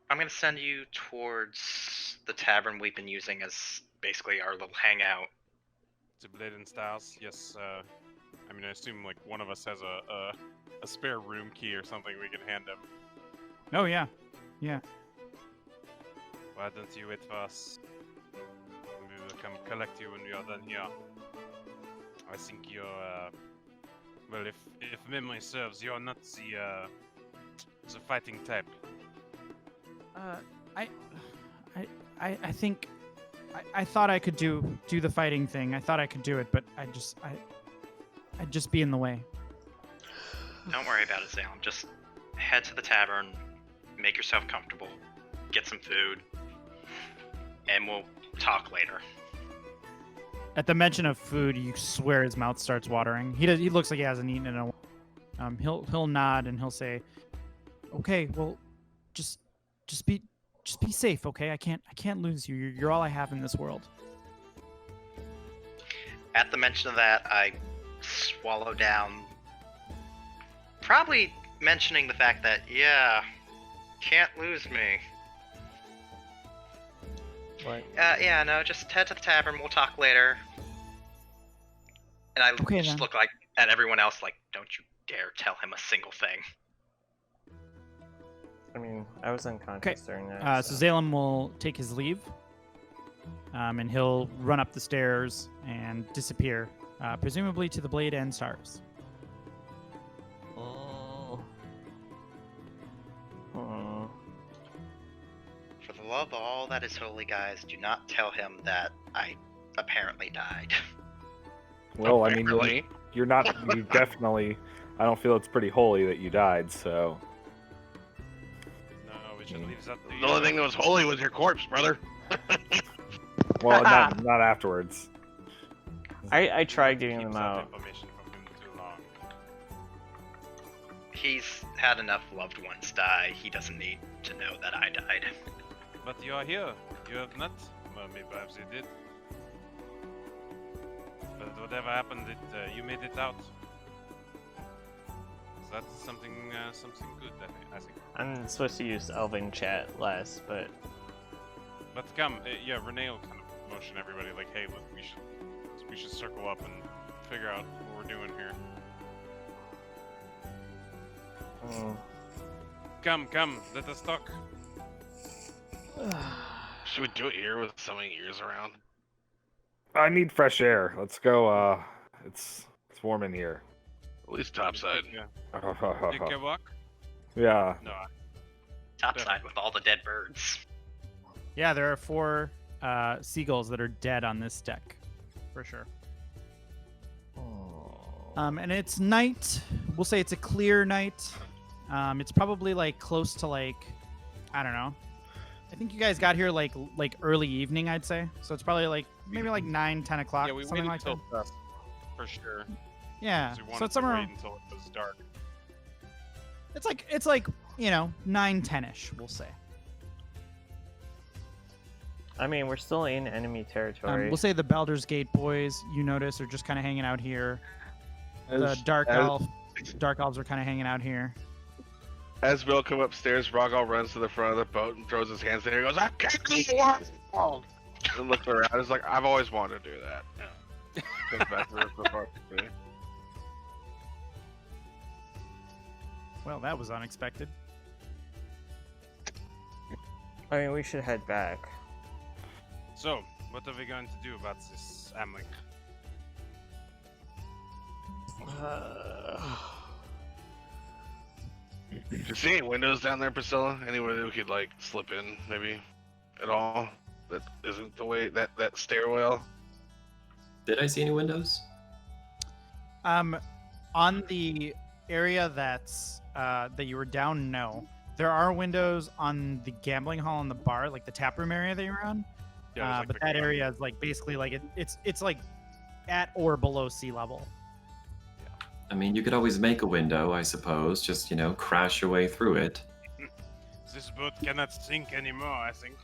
Speaker 3: I'm gonna send you towards the tavern we've been using as basically our little hangout.
Speaker 4: To Blade and Styles, yes. I mean, I assume like one of us has a spare room key or something we can hand him.
Speaker 2: Oh yeah.
Speaker 4: Why don't you wait for us? We will come collect you when we are done here. I think you're, well, if memory serves, you're not the fighting type.
Speaker 2: I think I thought I could do the fighting thing. I thought I could do it, but I'd just be in the way.
Speaker 3: Don't worry about it, Salem. Just head to the tavern, make yourself comfortable, get some food, and we'll talk later.
Speaker 2: At the mention of food, you swear his mouth starts watering. He looks like he hasn't eaten in a while. He'll nod and he'll say, "Okay, well, just be safe, okay? I can't lose you. You're all I have in this world."
Speaker 3: At the mention of that, I swallow down, probably mentioning the fact that, yeah, can't lose me.
Speaker 6: What?
Speaker 3: Yeah, no, just head to the tavern, we'll talk later. And I
Speaker 2: Okay,
Speaker 3: just
Speaker 2: then.
Speaker 3: look like at everyone else like, don't you dare tell him a single thing.
Speaker 6: I mean, I was unconscious during that.
Speaker 2: So Zalem will take his leave, and he'll run up the stairs and disappear, presumably to the Blade and Stars.
Speaker 6: Oh.
Speaker 3: For the love of all that is holy, guys, do not tell him that I apparently died.
Speaker 5: Well, I mean,
Speaker 10: Apparently.
Speaker 5: you're not. You definitely. I don't feel it's pretty holy that you died. So
Speaker 4: No, we should leave that to you.
Speaker 7: The only thing that was holy was your corpse, brother.
Speaker 5: well, not afterwards.
Speaker 6: I tried getting
Speaker 4: Keeps
Speaker 6: them
Speaker 4: that
Speaker 6: out.
Speaker 4: information from him too long.
Speaker 3: He's had enough loved ones die. He doesn't need to know that I died.
Speaker 4: But you are here. You have not. Well, maybe perhaps you did. But whatever happened, you made it out. So that's something good, I think.
Speaker 6: I'm supposed to use Elven chat less, but
Speaker 4: come, yeah, Renee will kind of motion everybody like, hey, look, we should circle up and figure out what we're doing here. Come, let us talk.
Speaker 7: Should we do it here with so many ears around?
Speaker 5: I need fresh air. Let's go. It's warm in here.
Speaker 7: At least topside.
Speaker 4: Yeah. Take a walk?
Speaker 5: Yeah.
Speaker 4: No.
Speaker 3: Topside with all the dead birds.
Speaker 2: Yeah, there are 4 seagulls that are dead on this deck, for sure. And it's night. We'll say it's a clear night. It's probably like close to like, I don't know. I think you guys got here like early evening, I'd say. So it's probably like maybe like 9-10 o'clock.
Speaker 4: Yeah, we
Speaker 2: something
Speaker 4: waited
Speaker 2: like
Speaker 4: until
Speaker 2: that.
Speaker 4: dusk, for sure.
Speaker 2: Yeah.
Speaker 4: 'Cause we
Speaker 2: So
Speaker 4: wanted
Speaker 2: it's
Speaker 4: to
Speaker 2: somewhere.
Speaker 4: wait until it was dark.
Speaker 2: It's like 9-10ish, we'll say.
Speaker 6: I mean, we're still in enemy territory.
Speaker 2: We'll say the Baldur's Gate boys, you notice, are just kind of hanging out here. The
Speaker 10: As-
Speaker 2: dark
Speaker 10: as-
Speaker 2: elves are kind of hanging out here.
Speaker 10: As we all come upstairs, Rogall runs to the front of the boat and throws his hands in the air and goes, I can't believe what? And looks around. It's like, I've always wanted to do that. Comes back to the part.
Speaker 2: Well, that was unexpected.
Speaker 6: I mean, we should head back.
Speaker 4: So, what are we going to do about this Amlik?
Speaker 10: Do you see any windows down there, Priscilla? Anywhere that we could like slip in, maybe at all? That isn't the way that stairwell.
Speaker 9: Did I see any windows?
Speaker 2: On the area that's that you were down, no. There are windows on the gambling hall and the bar, like the tap room area that you're on.
Speaker 4: Yeah,
Speaker 2: But that area is like basically like it's like at or below sea level.
Speaker 9: I mean, you could always make a window, I suppose. Just, crash your way through it.
Speaker 4: This boat cannot sink anymore, I think.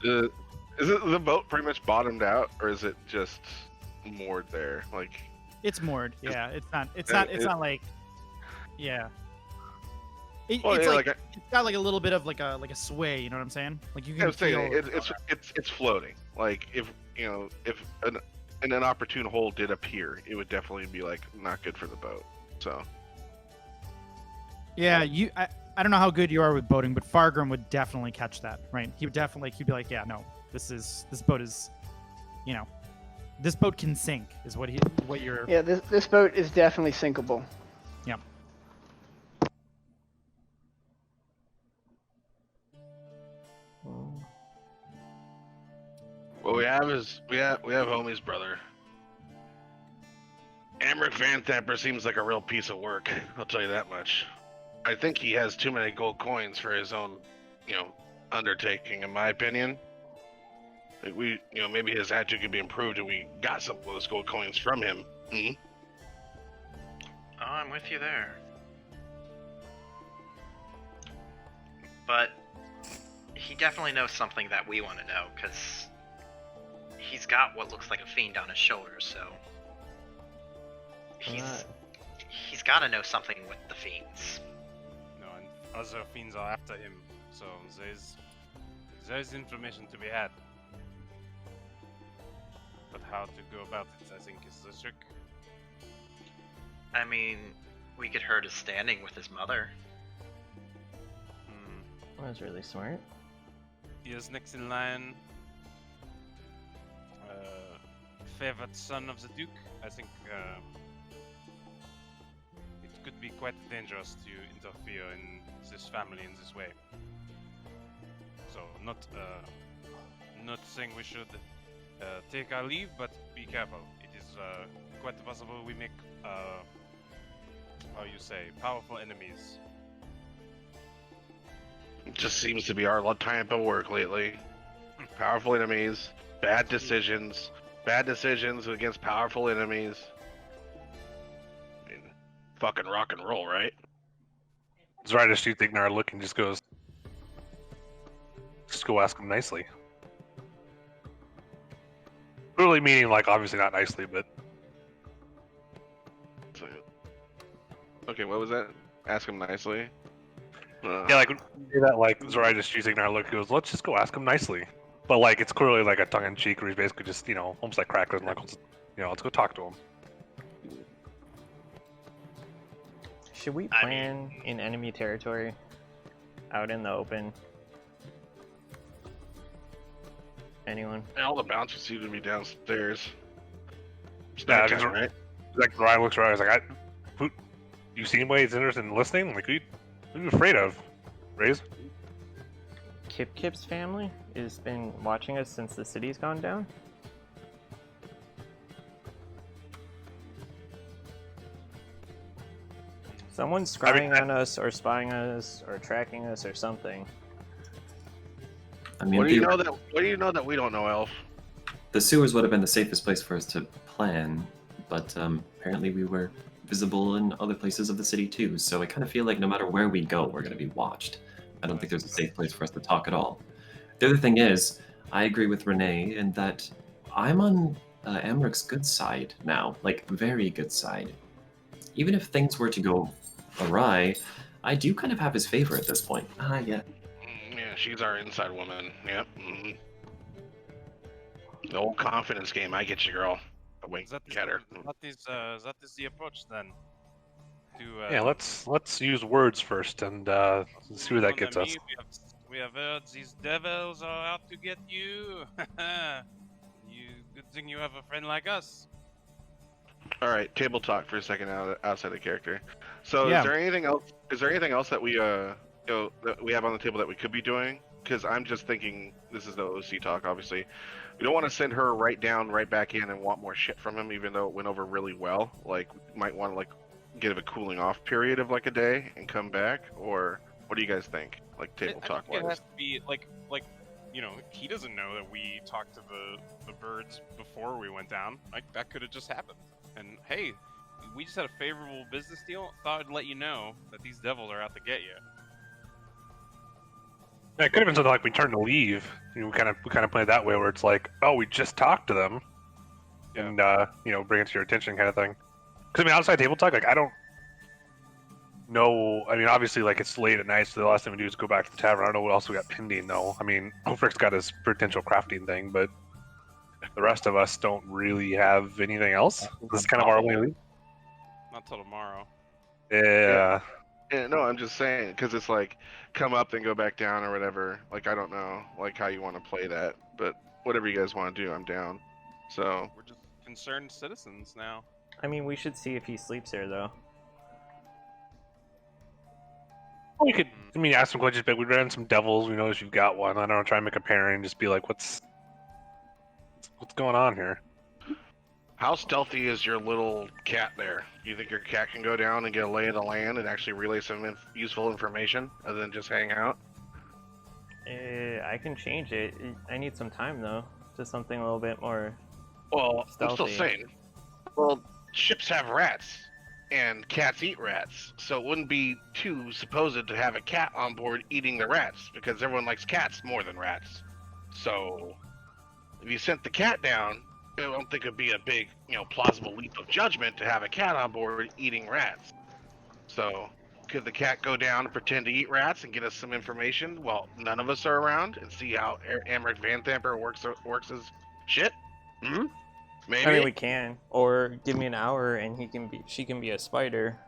Speaker 10: Is it the boat pretty much bottomed out, or is it just moored there? Like,
Speaker 2: It's moored. Yeah, it's not like, yeah.
Speaker 10: well,
Speaker 2: It's
Speaker 10: yeah,
Speaker 2: like,
Speaker 10: like
Speaker 2: it's got like a little bit of like a sway. You know what I'm saying? Like you
Speaker 10: I
Speaker 2: can
Speaker 10: was saying,
Speaker 2: feel.
Speaker 10: it's floating. Like if an opportune hole did appear, it would definitely be like not good for the boat. So
Speaker 2: Yeah, I don't know how good you are with boating, but Fargrim would definitely catch that, right? He'd be like, yeah, no, this boat is, this boat can sink, is what you're.
Speaker 8: Yeah, this boat is definitely sinkable.
Speaker 2: Yeah.
Speaker 10: what we have is we have homie's brother. Amric Van Thamper seems like a real piece of work. I'll tell you that much. I think he has too many gold coins for his own, undertaking. In my opinion, like maybe his attitude could be improved, and we got some of those gold coins from him. Hmm?
Speaker 3: Oh, I'm with you there. But he definitely knows something that we want to know, because he's got what looks like a fiend on his shoulders, so he's got to know something with the fiends.
Speaker 4: No, and other fiends are after him, so there's information to be had. But how to go about it, I think, is the trick.
Speaker 3: I mean, we could hurt his standing with his mother.
Speaker 6: That was really smart.
Speaker 4: He is next in line. Favorite son of the Duke. I think it could be quite dangerous to interfere in this family in this way. So not saying we should take our leave, but be careful. It is quite possible we make how you say, powerful enemies.
Speaker 10: It just seems to be our type of work lately. Powerful enemies, bad decisions against powerful enemies. I mean, fucking rock and roll, right?
Speaker 1: Zridus, you think Nar looking just goes, just go ask him nicely. Literally meaning, like, obviously not nicely, but
Speaker 10: Okay, what was that? Ask him nicely.
Speaker 1: yeah, like that, like Zorai just using our look. He goes, "Let's just go ask him nicely," but like it's clearly like a tongue-in-cheek, where he's basically just, you know, almost like crackers, like, let's go talk to him.
Speaker 6: Should we plan in enemy territory? Out in the open? Anyone?
Speaker 10: And all the bouncers seem to be downstairs. It's
Speaker 1: Yeah,
Speaker 10: nighttime, right?
Speaker 1: Like Zorai looks around, he's like, "You seen why he's interested in listening? Like, what are you afraid of, Raze?"
Speaker 6: Kip's family has been watching us since the city's gone down? Someone's scrying on us, or spying on us, or tracking us, or something.
Speaker 9: I mean,
Speaker 10: What do you know that we don't know, Elf?
Speaker 9: the sewers would have been the safest place for us to plan, but apparently we were visible in other places of the city too, so I kind of feel like no matter where we go, we're going to be watched. I don't think there's a safe place for us to talk at all. The other thing is, I agree with Renee in that I'm on Amric's good side now, like very good side. Even if things were to go awry, I do kind of have his favor at this point. Yeah.
Speaker 10: Yeah, she's our inside woman. Yep. The old confidence game. I get you, girl. Wink at her.
Speaker 4: Is that the approach then?
Speaker 1: Yeah, let's use words first and see where that gets us.
Speaker 4: We have heard these devils are out to get you. Good thing you have a friend like us.
Speaker 10: All right, table talk for a second outside the character. So,
Speaker 2: Yeah.
Speaker 10: is there anything else? Is there anything else that we that we have on the table that we could be doing? Because I'm just thinking this is the OC talk. Obviously, we don't want to send her right back in and want more shit from him, even though it went over really well. Like, we might want to like give a cooling off period of like a day and come back. Or what do you guys think? Like table talk
Speaker 4: It has
Speaker 10: wise.
Speaker 4: to be like he doesn't know that we talked to the birds before we went down. Like that could have just happened. And hey, we just had a favorable business deal. Thought I'd let you know that these devils are out to get you.
Speaker 1: Yeah, it could have been something like we turned to leave. You know, we kind of played it that way, where it's like, oh, we just talked to them, and bring it to your attention, kind of thing. Because I mean, outside table talk, like I don't know. I mean, obviously, like it's late at night, so the last thing we do is go back to the tavern. I don't know what else we got pending though. I mean, Ulfric's got his potential crafting thing, but the rest of us don't really have anything else. This is kind of our only lead.
Speaker 4: Not till tomorrow.
Speaker 1: Yeah.
Speaker 10: Yeah, no, I'm just saying because it's like come up then go back down or whatever. Like I don't know like how you want to play that, but whatever you guys want to do, I'm down. So
Speaker 4: We're just concerned citizens now.
Speaker 6: I mean, we should see if he sleeps here, though.
Speaker 1: We could, ask some questions, but we ran some devils. We notice you've got one. I don't know, try and make a pairing, just be like, what's going on here?
Speaker 10: how stealthy is your little cat there? You think your cat can go down and get a lay of the land and actually relay some useful information other than just hang out?
Speaker 6: I can change it. I need some time, though, to something a little bit more
Speaker 10: Well,
Speaker 6: stealthy.
Speaker 10: I'm still saying. Well, ships have rats, and cats eat rats, so it wouldn't be too supposed to have a cat on board eating the rats, because everyone likes cats more than rats. So, if you sent the cat down, I don't think it'd be a big, plausible leap of judgment to have a cat on board eating rats. So, could the cat go down and pretend to eat rats and get us some information while none of us are around, and see how Amric Van Thamper works his shit? Maybe.
Speaker 6: I mean, we can. Or give me an hour and she can be a spider.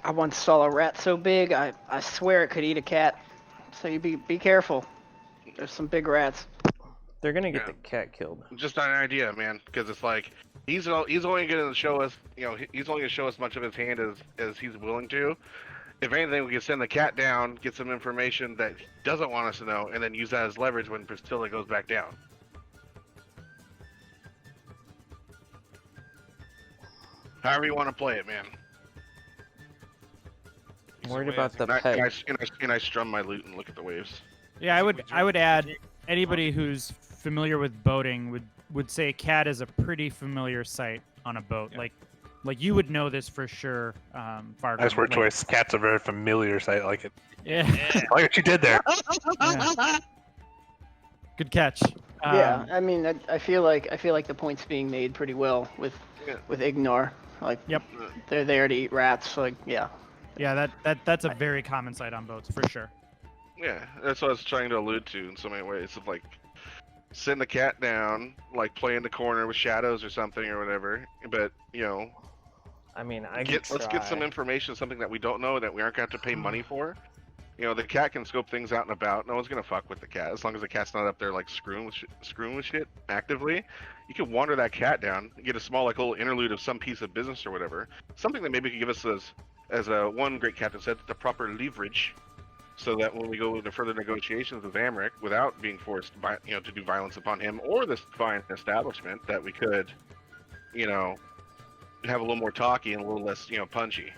Speaker 8: I once saw a rat so big, I swear it could eat a cat. So you be careful. There's some big rats.
Speaker 6: They're gonna get the cat killed.
Speaker 10: Just an idea, man, because it's like he's only going to show us, he's only going to show us much of his hand as he's willing to. If anything, we can send the cat down, get some information that he doesn't want us to know, and then use that as leverage when Priscilla goes back down. However you want to play it, man.
Speaker 6: I'm worried about the
Speaker 10: And
Speaker 6: pet.
Speaker 10: I strum my lute and look at the waves.
Speaker 2: Yeah, I would add anybody who's familiar with boating would say a cat is a pretty familiar sight on a boat.
Speaker 4: Yeah.
Speaker 2: Like Like you would know this for sure. Fargo.
Speaker 1: Nice word
Speaker 2: Like,
Speaker 1: choice. Cat's a very familiar sight. I like it.
Speaker 2: Yeah.
Speaker 1: I like what you did there.
Speaker 2: Yeah. Good catch.
Speaker 8: Yeah, I mean, I feel like the point's being made pretty well with ignore. Like,
Speaker 2: Yep.
Speaker 8: they're there to eat rats. Like, yeah.
Speaker 2: Yeah, that's a very common sight on boats for sure.
Speaker 10: Yeah, that's what I was trying to allude to in so many ways. Of like, sitting the cat down, like play in the corner with shadows or something or whatever. But
Speaker 6: I mean, let's
Speaker 10: get some information, something that we don't know that we aren't going to have to pay money for. The cat can scope things out and about. No one's gonna fuck with the cat as long as the cat's not up there like screwing with shit actively. You can wander that cat down, get a small like little interlude of some piece of business or whatever. Something that maybe could give us as one great captain said, the proper leverage, so that when we go into further negotiations with Amric, without being forced to do violence upon him or this fine establishment, that we could, have a little more talky and a little less, punchy.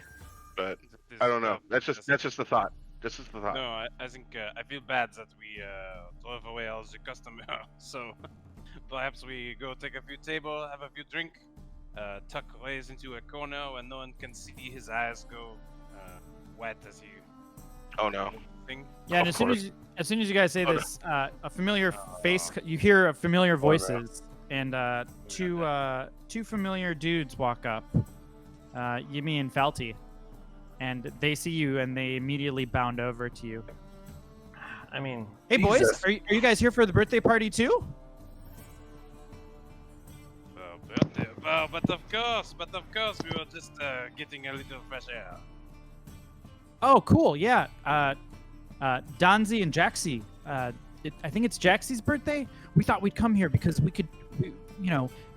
Speaker 10: But I don't know. That's just the thought. This is the thought.
Speaker 4: No, I think I feel bad that we drove away all the customer. So perhaps we go take a few table, have a few drink, tuck Reyes into a corner where no one can see his eyes go wet as he.
Speaker 10: Oh no.
Speaker 4: Thing.
Speaker 2: Yeah, and as soon as you guys say this, a familiar face, you hear familiar voices, and two familiar dudes walk up, Yimi and Falty. And they see you, and they immediately bound over to you.
Speaker 6: I mean,
Speaker 2: hey boys, are you guys here for the birthday party too?
Speaker 4: Birthday. Well, but of course, we were just getting a little fresh air.
Speaker 2: Oh, cool. Yeah. Donzi and Jaxie. I think it's Jaxie's birthday. We thought we'd come here because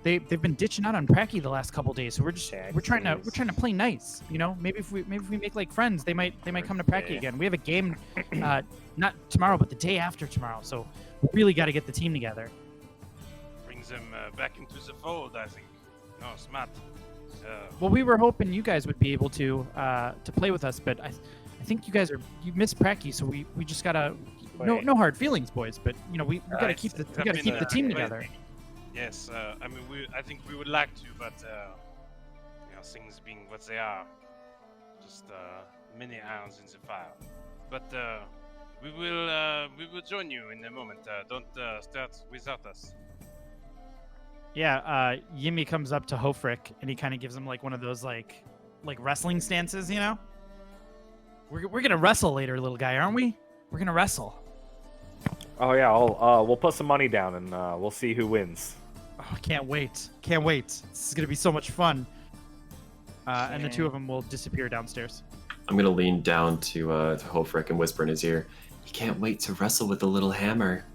Speaker 2: they've been ditching out on Pracky the last couple days, so we're trying to play nice. Maybe if we make like friends, they might come to Pracky again. We have a game, not tomorrow, but the day after tomorrow. So we really got to get the team together.
Speaker 4: Brings them back into the fold, I think. No, smart.
Speaker 2: Well, we were hoping you guys would be able to play with us, but I think you miss Pracky, so we just gotta no hard feelings, boys. But we gotta keep the team together.
Speaker 4: Yes, I think we would like to, but things being what they are, just many irons in the fire. But we will join you in a moment. Don't start without us.
Speaker 2: Yeah, Yimi comes up to Hofrick and he kind of gives him like one of those like wrestling stances, We're gonna wrestle later, little guy, aren't we? We're gonna wrestle.
Speaker 5: Oh yeah, we'll put some money down and we'll see who wins.
Speaker 2: Oh, I can't wait. This is gonna be so much fun. And the two of them will disappear downstairs.
Speaker 9: I'm gonna lean down to Hofrick and whisper in his ear, "You can't wait to wrestle with the little hammer."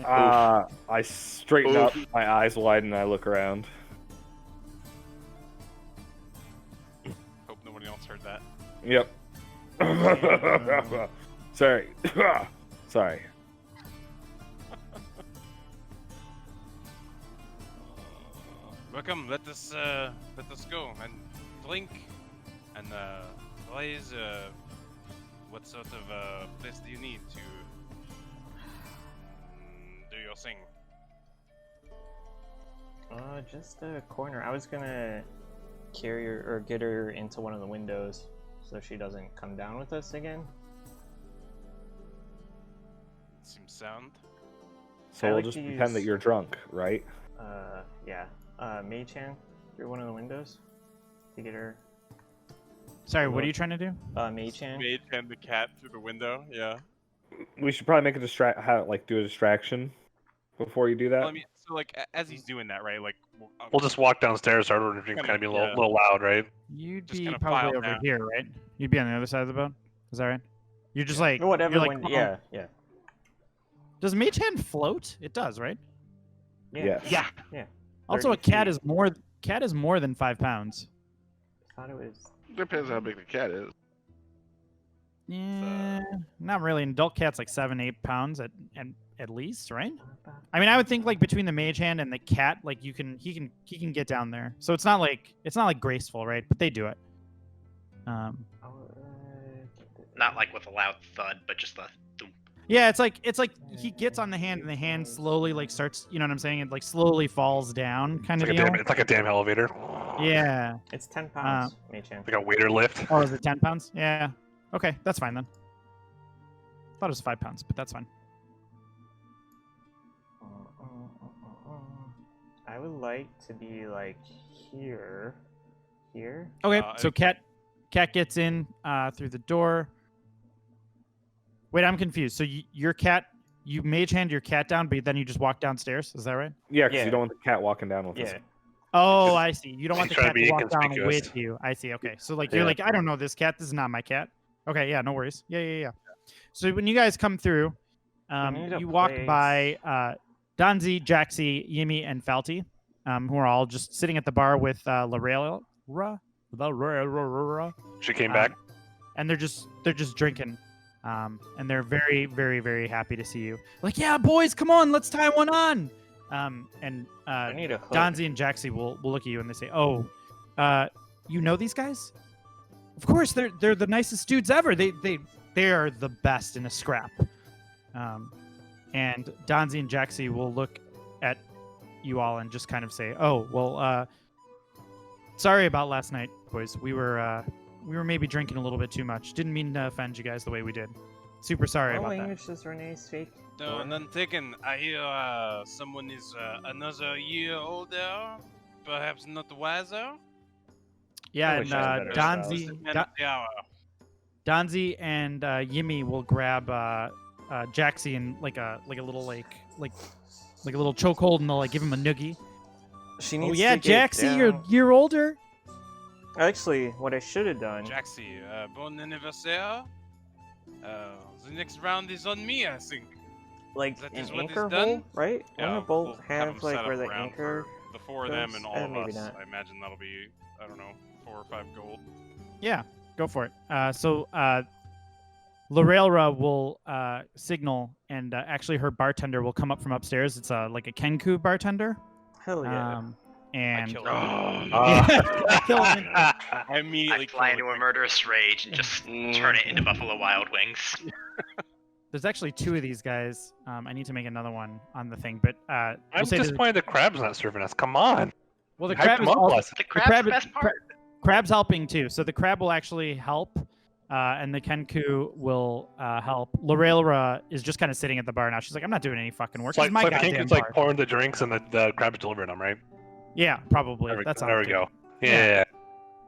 Speaker 5: I straighten up, my eyes widen, and I look around.
Speaker 4: Hope nobody else heard that.
Speaker 5: Yep. Sorry. Sorry.
Speaker 4: Welcome. Let us go and drink and Blaze. What sort of place do you need to do your thing?
Speaker 6: Just a corner. I was gonna carry her or get her into one of the windows so she doesn't come down with us again.
Speaker 4: Seems sound.
Speaker 5: So we'll just pretend that you're drunk, right?
Speaker 6: Yeah. Mei-chan through one of the windows to get her.
Speaker 2: Sorry, what are you trying to do?
Speaker 6: Mei-chan.
Speaker 4: Mei-chan the cat through the window. Yeah.
Speaker 5: We should probably make a do a distraction before you do that.
Speaker 4: Well, I mean, so like as he's doing that, right? Like
Speaker 1: we'll just walk downstairs. Our order kind of be a little loud, right?
Speaker 2: You'd
Speaker 4: Just
Speaker 2: be
Speaker 4: kinda
Speaker 2: probably
Speaker 4: file
Speaker 2: over
Speaker 4: down.
Speaker 2: here, right? You'd be on the other side of the boat. Is that right? You're just like
Speaker 6: Whatever.
Speaker 2: You're like,
Speaker 6: Yeah.
Speaker 2: Does Mei-chan float? It does, right?
Speaker 6: Yeah.
Speaker 10: Yeah.
Speaker 6: Yeah.
Speaker 2: Also, a
Speaker 6: 30
Speaker 2: cat
Speaker 6: feet.
Speaker 2: is more than 5 pounds.
Speaker 6: I thought it was.
Speaker 10: Depends how big the cat is.
Speaker 2: Yeah, not really. An adult cat's like 7-8 pounds at least, right? I mean, I would think like between the mage hand and the cat, like he can get down there. So it's not like graceful, right? But they do it.
Speaker 3: Not like with a loud thud, but just the thump.
Speaker 2: Yeah, it's like he gets on the hand and the hand slowly like starts, you know what I'm saying? It like slowly falls down kind
Speaker 1: It's
Speaker 2: of
Speaker 1: like,
Speaker 2: deal.
Speaker 1: it's like a damn elevator.
Speaker 2: Yeah.
Speaker 6: It's 10 pounds, Machan.
Speaker 1: Like a waiter lift.
Speaker 2: Oh, is it 10 pounds? Yeah. Okay, that's fine then. Thought it was 5 pounds, but that's fine.
Speaker 6: I would like to be like here. Here?
Speaker 2: Okay, so Cat gets in through the door. Wait, I'm confused. So your cat, you mage hand your cat down, but then you just walk downstairs. Is that right?
Speaker 5: Yeah, because
Speaker 6: Yeah.
Speaker 5: you don't want the cat walking down with us.
Speaker 6: Yeah.
Speaker 2: Oh, I see. You don't want the
Speaker 1: He's trying
Speaker 2: cat
Speaker 1: to be
Speaker 2: to walk down
Speaker 1: inconspicuous.
Speaker 2: with you. I see. Okay, so like you're
Speaker 5: Yeah.
Speaker 2: like, I don't know this cat. This is not my cat. Okay, yeah, no worries. Yeah. So when you guys come through,
Speaker 6: need a
Speaker 2: you walk
Speaker 6: place.
Speaker 2: by Donzi, Jaxie, Yimi, and Falty, who are all just sitting at the bar with Lorela.
Speaker 1: She came back.
Speaker 2: And they're just drinking. And they're very, very, very happy to see you. Like, yeah, boys, come on, let's tie one on. And
Speaker 6: I need a hook.
Speaker 2: Donzi and Jaxie will look at you and they say, "Oh, you know these guys? Of course, they're the nicest dudes ever. They are the best in a scrap." And Donzi and Jaxie will look at you all and just kind of say, "Oh, well, sorry about last night, boys. We were maybe drinking a little bit too much. Didn't mean to offend you guys the way we did. Super sorry
Speaker 6: What
Speaker 2: about that."
Speaker 6: language does Renee speak?
Speaker 4: No, none taken. I hear someone is another year older, perhaps not wiser.
Speaker 2: Yeah,
Speaker 6: I
Speaker 2: and
Speaker 6: wish I had better
Speaker 2: Donzi,
Speaker 4: Man of the hour.
Speaker 2: Donzi and Yimi will grab Jaxie and like a little like a little chokehold, and they'll like give him a noogie.
Speaker 6: She
Speaker 2: Oh
Speaker 6: needs
Speaker 2: yeah,
Speaker 6: to get
Speaker 2: Jaxie,
Speaker 6: down.
Speaker 2: you're older.
Speaker 6: Actually, what I should have done.
Speaker 4: Jaxie, bon anniversaire. The next round is on me, I think.
Speaker 6: Like
Speaker 4: That
Speaker 6: an
Speaker 4: is what is
Speaker 6: anchor
Speaker 4: done?
Speaker 6: hole, right?
Speaker 4: Yeah,
Speaker 6: Wouldn't a bolt
Speaker 4: we'll have
Speaker 6: have
Speaker 4: them
Speaker 6: like
Speaker 4: set
Speaker 6: where
Speaker 4: up
Speaker 6: the
Speaker 4: around
Speaker 6: anchor?
Speaker 4: for the four of them
Speaker 6: goes?
Speaker 4: and all of
Speaker 6: Maybe
Speaker 4: us.
Speaker 6: not.
Speaker 4: I imagine that'll be, I don't know, 4 or 5 gold.
Speaker 2: Yeah, go for it. So Lorelra will signal, and actually her bartender will come up from upstairs. It's like a Kenku bartender.
Speaker 6: Hell yeah.
Speaker 2: And
Speaker 4: killed
Speaker 2: yeah, kill him.
Speaker 4: I immediately
Speaker 3: I fly
Speaker 4: killed
Speaker 3: into
Speaker 4: the
Speaker 3: a murderous rage and just turn it into Buffalo Wild Wings.
Speaker 2: There's actually 2 of these guys. I need to make another one on the thing, but
Speaker 1: I'm
Speaker 2: we'll say
Speaker 1: disappointed the crab's not serving us. Come on.
Speaker 2: well, the
Speaker 1: Hype
Speaker 2: crab
Speaker 1: them
Speaker 2: is
Speaker 1: up
Speaker 2: also,
Speaker 1: less.
Speaker 3: The crab's the best part.
Speaker 2: crab's helping too. So the crab will actually help, and the Kenku will help. Lorelra is just kind of sitting at the bar now. She's like, I'm not doing any fucking work.
Speaker 1: It's like,
Speaker 2: It's my
Speaker 1: the
Speaker 2: goddamn
Speaker 1: Kinku's
Speaker 2: bar.
Speaker 1: like pouring the drinks and the crab's delivering them, right?
Speaker 2: Yeah, probably.
Speaker 1: There we,
Speaker 2: That sounds
Speaker 1: there we
Speaker 2: good.
Speaker 1: go.
Speaker 2: Yeah.
Speaker 1: Yeah.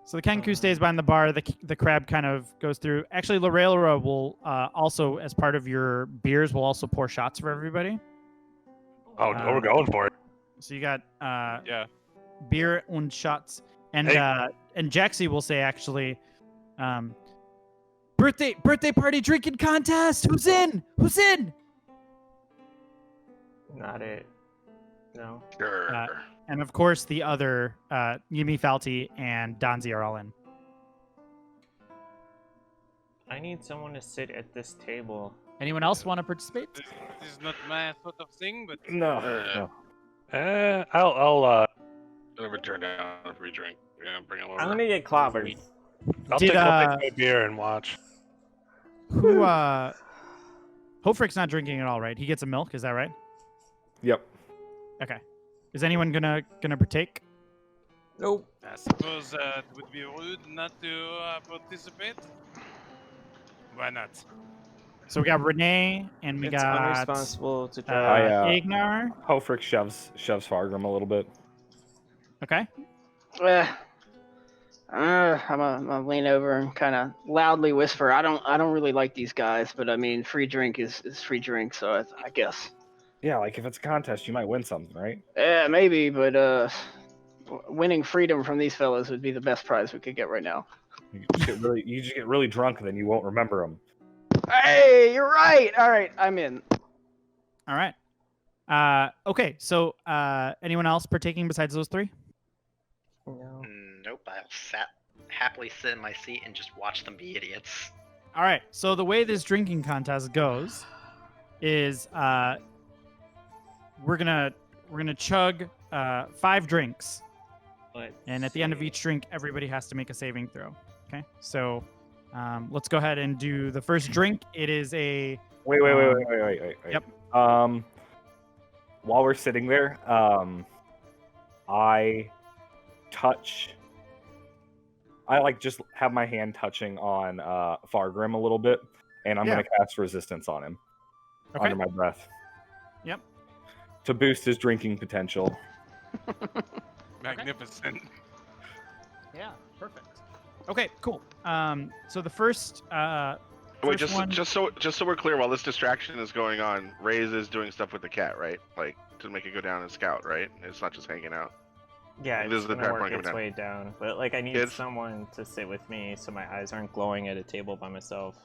Speaker 2: So the Kenku stays behind the bar. The crab kind of goes through. Actually, Lorelra will also, as part of your beers, will also pour shots for everybody.
Speaker 1: Oh, we're going for it.
Speaker 2: So you got
Speaker 4: Yeah.
Speaker 2: beer and shots, and
Speaker 1: Hey.
Speaker 2: And Jaxie will say actually, birthday party drinking contest. Who's in? Who's in?
Speaker 6: Not it. No.
Speaker 10: Sure.
Speaker 2: And of course, the other Yumi, Falty, and Donzi are all in.
Speaker 6: I need someone to sit at this table.
Speaker 2: Anyone else want to participate?
Speaker 4: This is not my sort of thing, but
Speaker 5: No.
Speaker 1: I'll
Speaker 10: Never turn down a free drink. Yeah, bring it over.
Speaker 6: I'm gonna get clobbered.
Speaker 1: I'll
Speaker 2: Did,
Speaker 1: take my beer and watch.
Speaker 2: Who? Hofrick's not drinking at all, right? He gets a milk. Is that right?
Speaker 5: Yep.
Speaker 2: Okay. Is anyone gonna partake?
Speaker 6: Nope.
Speaker 4: I suppose it would be rude not to participate. Why not?
Speaker 2: So we got Renee, and we
Speaker 6: It's
Speaker 2: got
Speaker 6: unresponsible to try.
Speaker 2: Ignar.
Speaker 5: Hofrick shoves Fargrim a little bit.
Speaker 2: Okay.
Speaker 8: I'm gonna lean over and kind of loudly whisper. I don't really like these guys, but I mean, free drink is free drink, so I guess.
Speaker 5: Yeah, like if it's a contest, you might win something, right?
Speaker 8: Yeah, maybe, but winning freedom from these fellas would be the best prize we could get right now.
Speaker 5: You just get really drunk, and then you won't remember them.
Speaker 8: Hey, you're right. All right, I'm in.
Speaker 2: All right. Okay. So anyone else partaking besides those 3?
Speaker 6: No.
Speaker 3: Nope, I'll happily sit in my seat and just watch them be idiots.
Speaker 2: All right. So the way this drinking contest goes is we're gonna chug 5 drinks, and at the end of each drink, everybody has to make a saving throw. Okay. So let's go ahead and do the first drink. It is a
Speaker 5: Wait.
Speaker 2: Yep.
Speaker 5: While we're sitting there, I like just have my hand touching on Fargrim a little bit, and I'm
Speaker 2: Yeah.
Speaker 5: gonna cast resistance on him
Speaker 2: Okay.
Speaker 5: under my breath.
Speaker 2: Yep.
Speaker 5: To boost his drinking potential.
Speaker 4: Magnificent.
Speaker 2: Yeah. Perfect. Okay. Cool. So the first.
Speaker 10: Wait,
Speaker 2: first one...
Speaker 10: just so we're clear, while this distraction is going on, Raze is doing stuff with the cat, right? Like to make it go down and scout, right? It's not just hanging out.
Speaker 6: Yeah,
Speaker 10: This
Speaker 6: it's
Speaker 10: is the
Speaker 6: gonna
Speaker 10: part
Speaker 6: work
Speaker 10: coming
Speaker 6: its
Speaker 10: down.
Speaker 6: way down. But like, I need
Speaker 10: Kids?
Speaker 6: someone to sit with me so my eyes aren't glowing at a table by myself.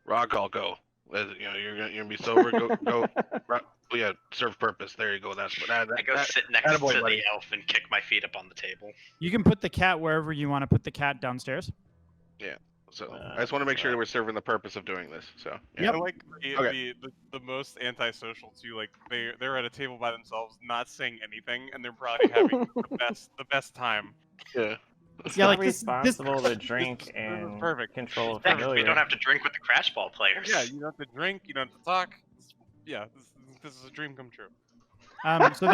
Speaker 10: Rock, I'll go. You know, you're gonna be sober. Go. Yeah, serve purpose. There you go. That's what.
Speaker 3: I go sit next
Speaker 10: attaboy,
Speaker 3: to
Speaker 10: buddy.
Speaker 3: the elf and kick my feet up on the table.
Speaker 2: You can put the cat wherever you want to put the cat downstairs.
Speaker 10: So I just want to make sure that we're serving the purpose of doing this. So yeah.
Speaker 2: Yep.
Speaker 4: I like
Speaker 10: Okay.
Speaker 4: the most antisocial too. Like they're at a table by themselves, not saying anything, and they're probably having the best time.
Speaker 10: Yeah.
Speaker 6: It's
Speaker 2: Yeah,
Speaker 6: not
Speaker 2: like this-
Speaker 6: responsible to
Speaker 4: this
Speaker 6: drink
Speaker 4: is
Speaker 6: and
Speaker 4: perfect.
Speaker 6: control a
Speaker 3: Yeah, 'cause we
Speaker 6: familiar.
Speaker 3: don't have to drink with the crash ball players.
Speaker 4: Yeah, you don't have to drink, you don't have to talk. Yeah, this is a dream come true.
Speaker 2: So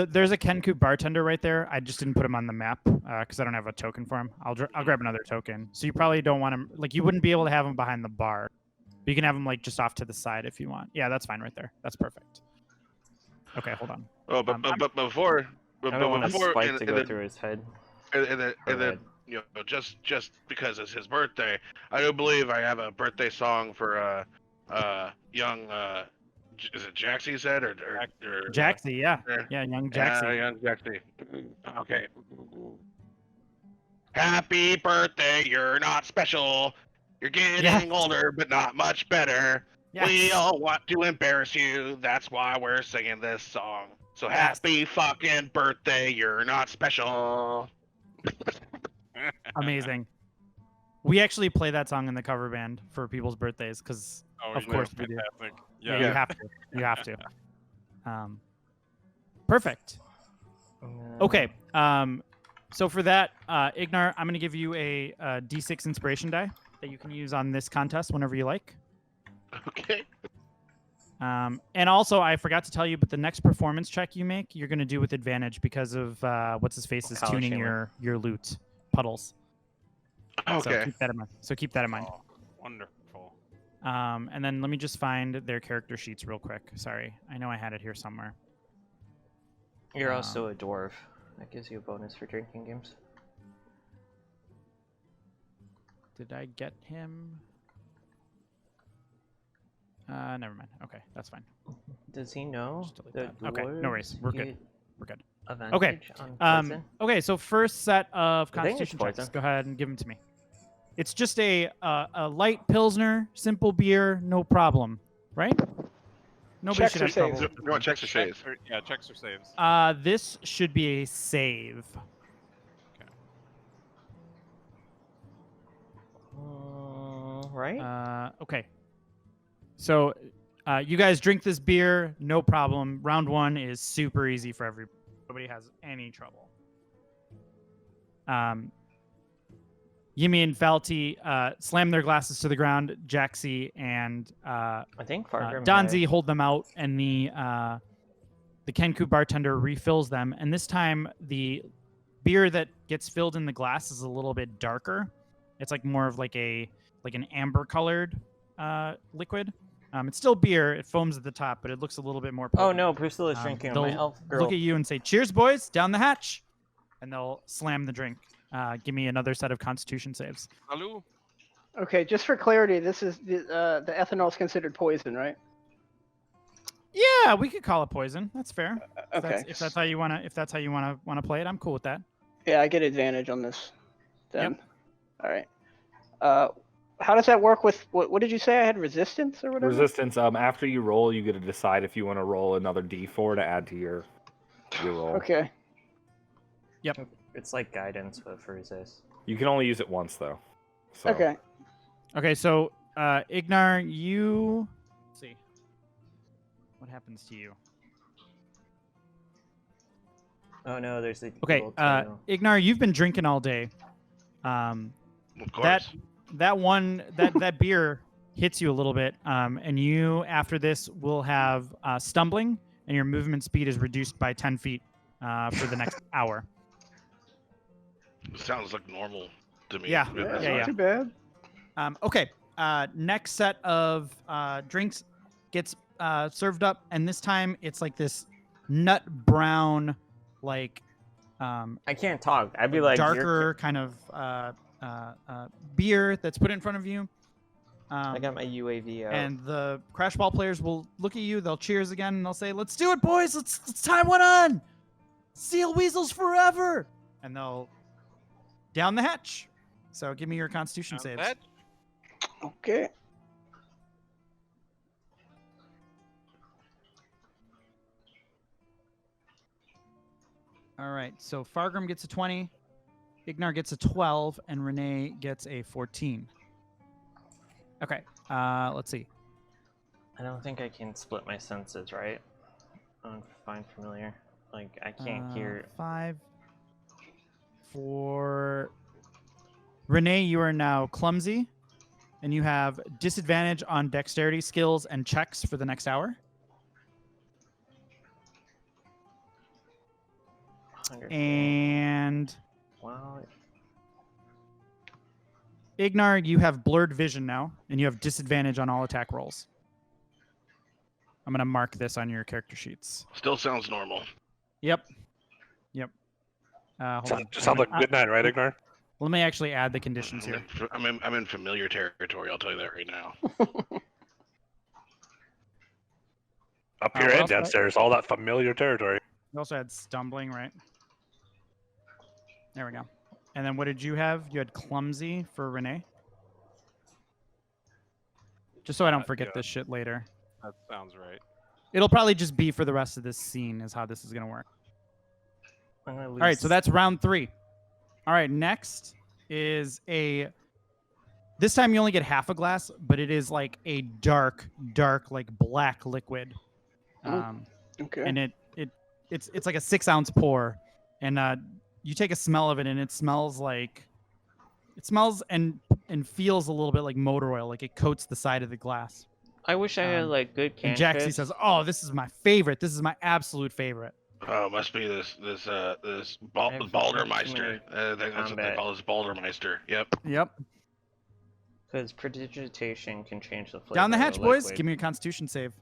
Speaker 2: there's a Kenku bartender right there. I just didn't put him on the map because I don't have a token for him. I'll grab another token. So you probably don't want him, like, you wouldn't be able to have him behind the bar. But you can have him like just off to the side if you want. Yeah, that's fine right there. That's perfect. Okay, hold on.
Speaker 10: Oh, but before,
Speaker 6: I don't want a spike to
Speaker 10: and
Speaker 6: go
Speaker 10: then-
Speaker 6: through his head.
Speaker 10: and then
Speaker 6: head.
Speaker 10: you know, just because it's his birthday, I do believe I have a birthday song for young is it Jaxie you said or
Speaker 2: Jaxie, yeah.
Speaker 10: Yeah.
Speaker 2: Yeah, young Jaxie.
Speaker 10: young Jaxie. Okay. Happy birthday, you're not special. You're getting older, but not much better. We
Speaker 2: Yes.
Speaker 10: all want to embarrass you. That's why we're singing this song. So
Speaker 2: Yes.
Speaker 10: happy fucking birthday, you're not special.
Speaker 2: Amazing. We actually play that song in the cover band for people's birthdays because
Speaker 4: Oh,
Speaker 2: Of
Speaker 4: you know,
Speaker 2: course we do.
Speaker 4: fantastic.
Speaker 2: you
Speaker 4: Yeah.
Speaker 2: have to. You have to. Perfect. Okay. So for that, Ignar, I'm going to give you a D6 inspiration die that you can use on this contest whenever you like.
Speaker 10: Okay.
Speaker 2: And also, I forgot to tell you, but the next performance check you make, you're going to do with advantage because of what's his face is
Speaker 6: College
Speaker 2: tuning
Speaker 6: humor.
Speaker 2: your loot puddles.
Speaker 10: Okay.
Speaker 2: So keep that in mind.
Speaker 4: Oh, wonderful.
Speaker 2: And then let me just find their character sheets real quick. Sorry, I know I had it here somewhere.
Speaker 6: You're also a dwarf. That gives you a bonus for drinking games.
Speaker 2: Did I get him? Never mind. Okay, that's fine.
Speaker 6: Does he know
Speaker 2: Just delete
Speaker 6: that
Speaker 2: that. Okay, no worries. We're good. We're good.
Speaker 6: Advantage on poison?
Speaker 2: Okay, so first set of
Speaker 6: I think it's
Speaker 2: Constitution checks.
Speaker 6: poison.
Speaker 2: Go ahead and give them to me. It's just a light Pilsner, simple beer, no problem, right? Nobody
Speaker 8: Checks
Speaker 2: should
Speaker 8: or
Speaker 2: have trouble.
Speaker 8: saves?
Speaker 10: You want checks or saves?
Speaker 4: Checks or saves.
Speaker 2: This should be a save.
Speaker 6: Right?
Speaker 2: Okay. So, you guys drink this beer, no problem. Round 1 is super easy for everybody. Nobody has any trouble. Yimi and Falty slam their glasses to the ground. Jaxie and
Speaker 6: I think Fargrim
Speaker 2: Donzi hold them out, and the Kenku bartender refills them. And this time, the beer that gets filled in the glass is a little bit darker. It's like more of like an amber-colored liquid. It's still beer. It foams at the top, but it looks a little bit more
Speaker 6: Oh
Speaker 2: potent.
Speaker 6: no, Priscilla's drinking. My
Speaker 2: they'll
Speaker 6: elf girl.
Speaker 2: look at you and say, "Cheers, boys! Down the hatch!" And they'll slam the drink. Give me another set of Constitution saves.
Speaker 4: Hello.
Speaker 8: Okay, just for clarity, this is the ethanol is considered poison, right?
Speaker 2: Yeah, we could call it poison. That's fair.
Speaker 8: Okay.
Speaker 2: If that's how you wanna play it, I'm cool with that.
Speaker 8: Yeah, I get advantage on this. Then. All right. How does that work with what did you say? I had resistance or whatever.
Speaker 5: Resistance. After you roll, you get to decide if you want to roll another D4 to add to your roll.
Speaker 8: Okay.
Speaker 2: Yep.
Speaker 6: It's like guidance, but for resist.
Speaker 5: You can only use it once though. So.
Speaker 8: Okay.
Speaker 2: Okay, so Ignar, you let's see. What happens to you?
Speaker 6: Oh no, there's the
Speaker 2: Okay,
Speaker 6: little tail.
Speaker 2: Ignar, you've been drinking all day.
Speaker 10: Of course.
Speaker 2: That beer hits you a little bit, and you after this will have stumbling, and your movement speed is reduced by 10 feet for the next hour.
Speaker 10: Sounds like normal to me.
Speaker 2: Yeah.
Speaker 8: That's
Speaker 2: Yeah,
Speaker 8: not
Speaker 2: yeah.
Speaker 8: too bad.
Speaker 2: Okay. Next set of drinks gets served up, and this time it's like this nut brown, like
Speaker 6: I can't talk. I'd be like
Speaker 2: darker kind of beer that's put in front of you.
Speaker 6: I got my UAV out.
Speaker 2: And the crash ball players will look at you. They'll cheers again, and they'll say, "Let's do it, boys! Let's time one on! Seal weasels forever!" And they'll down the hatch. So give me your Constitution saves.
Speaker 4: That
Speaker 8: Okay.
Speaker 2: All right. So Fargrim gets a 20, Ignar gets a 12, and Renee gets a 14. Okay. Let's see.
Speaker 6: I don't think I can split my senses, right? On find familiar. Like I can't hear.
Speaker 2: 5. For Renee, you are now clumsy, and you have disadvantage on dexterity skills and checks for the next hour. And
Speaker 6: Wow.
Speaker 2: Ignar, you have blurred vision now, and you have disadvantage on all attack rolls. I'm going to mark this on your character sheets.
Speaker 10: Still sounds normal.
Speaker 2: Yep. Hold on.
Speaker 1: Just sounds like good night, right, Ignar?
Speaker 2: Let me actually add the conditions here.
Speaker 10: I'm in familiar territory. I'll tell you that right now.
Speaker 1: Up
Speaker 2: what
Speaker 1: here and
Speaker 2: else, right?
Speaker 1: downstairs, all that familiar territory.
Speaker 2: You also had stumbling, right? There we go. And then what did you have? You had clumsy for Renee? Just so I don't forget
Speaker 4: yeah.
Speaker 2: this shit later.
Speaker 4: that sounds right.
Speaker 2: It'll probably just be for the rest of this scene is how this is going to work.
Speaker 6: I'm gonna
Speaker 2: All right, so
Speaker 6: lose-
Speaker 2: that's round 3. All right, next is this time you only get half a glass, but it is like a dark, like black liquid.
Speaker 8: Okay.
Speaker 2: And it's like a 6-ounce pour, and you take a smell of it, and it smells and feels a little bit like motor oil, like it coats the side of the glass.
Speaker 6: I wish I had like good
Speaker 2: And
Speaker 6: cantrips.
Speaker 2: Jaxie says, "Oh, this is my favorite. This is my absolute favorite."
Speaker 10: Oh, must be this Baldermeister. I think that's what they call this Baldermeister. Yep.
Speaker 2: Yep.
Speaker 6: Because prestidigitation can change the flavor.
Speaker 2: Down the
Speaker 6: of
Speaker 2: hatch, boys.
Speaker 6: liquid.
Speaker 2: Give me your Constitution save.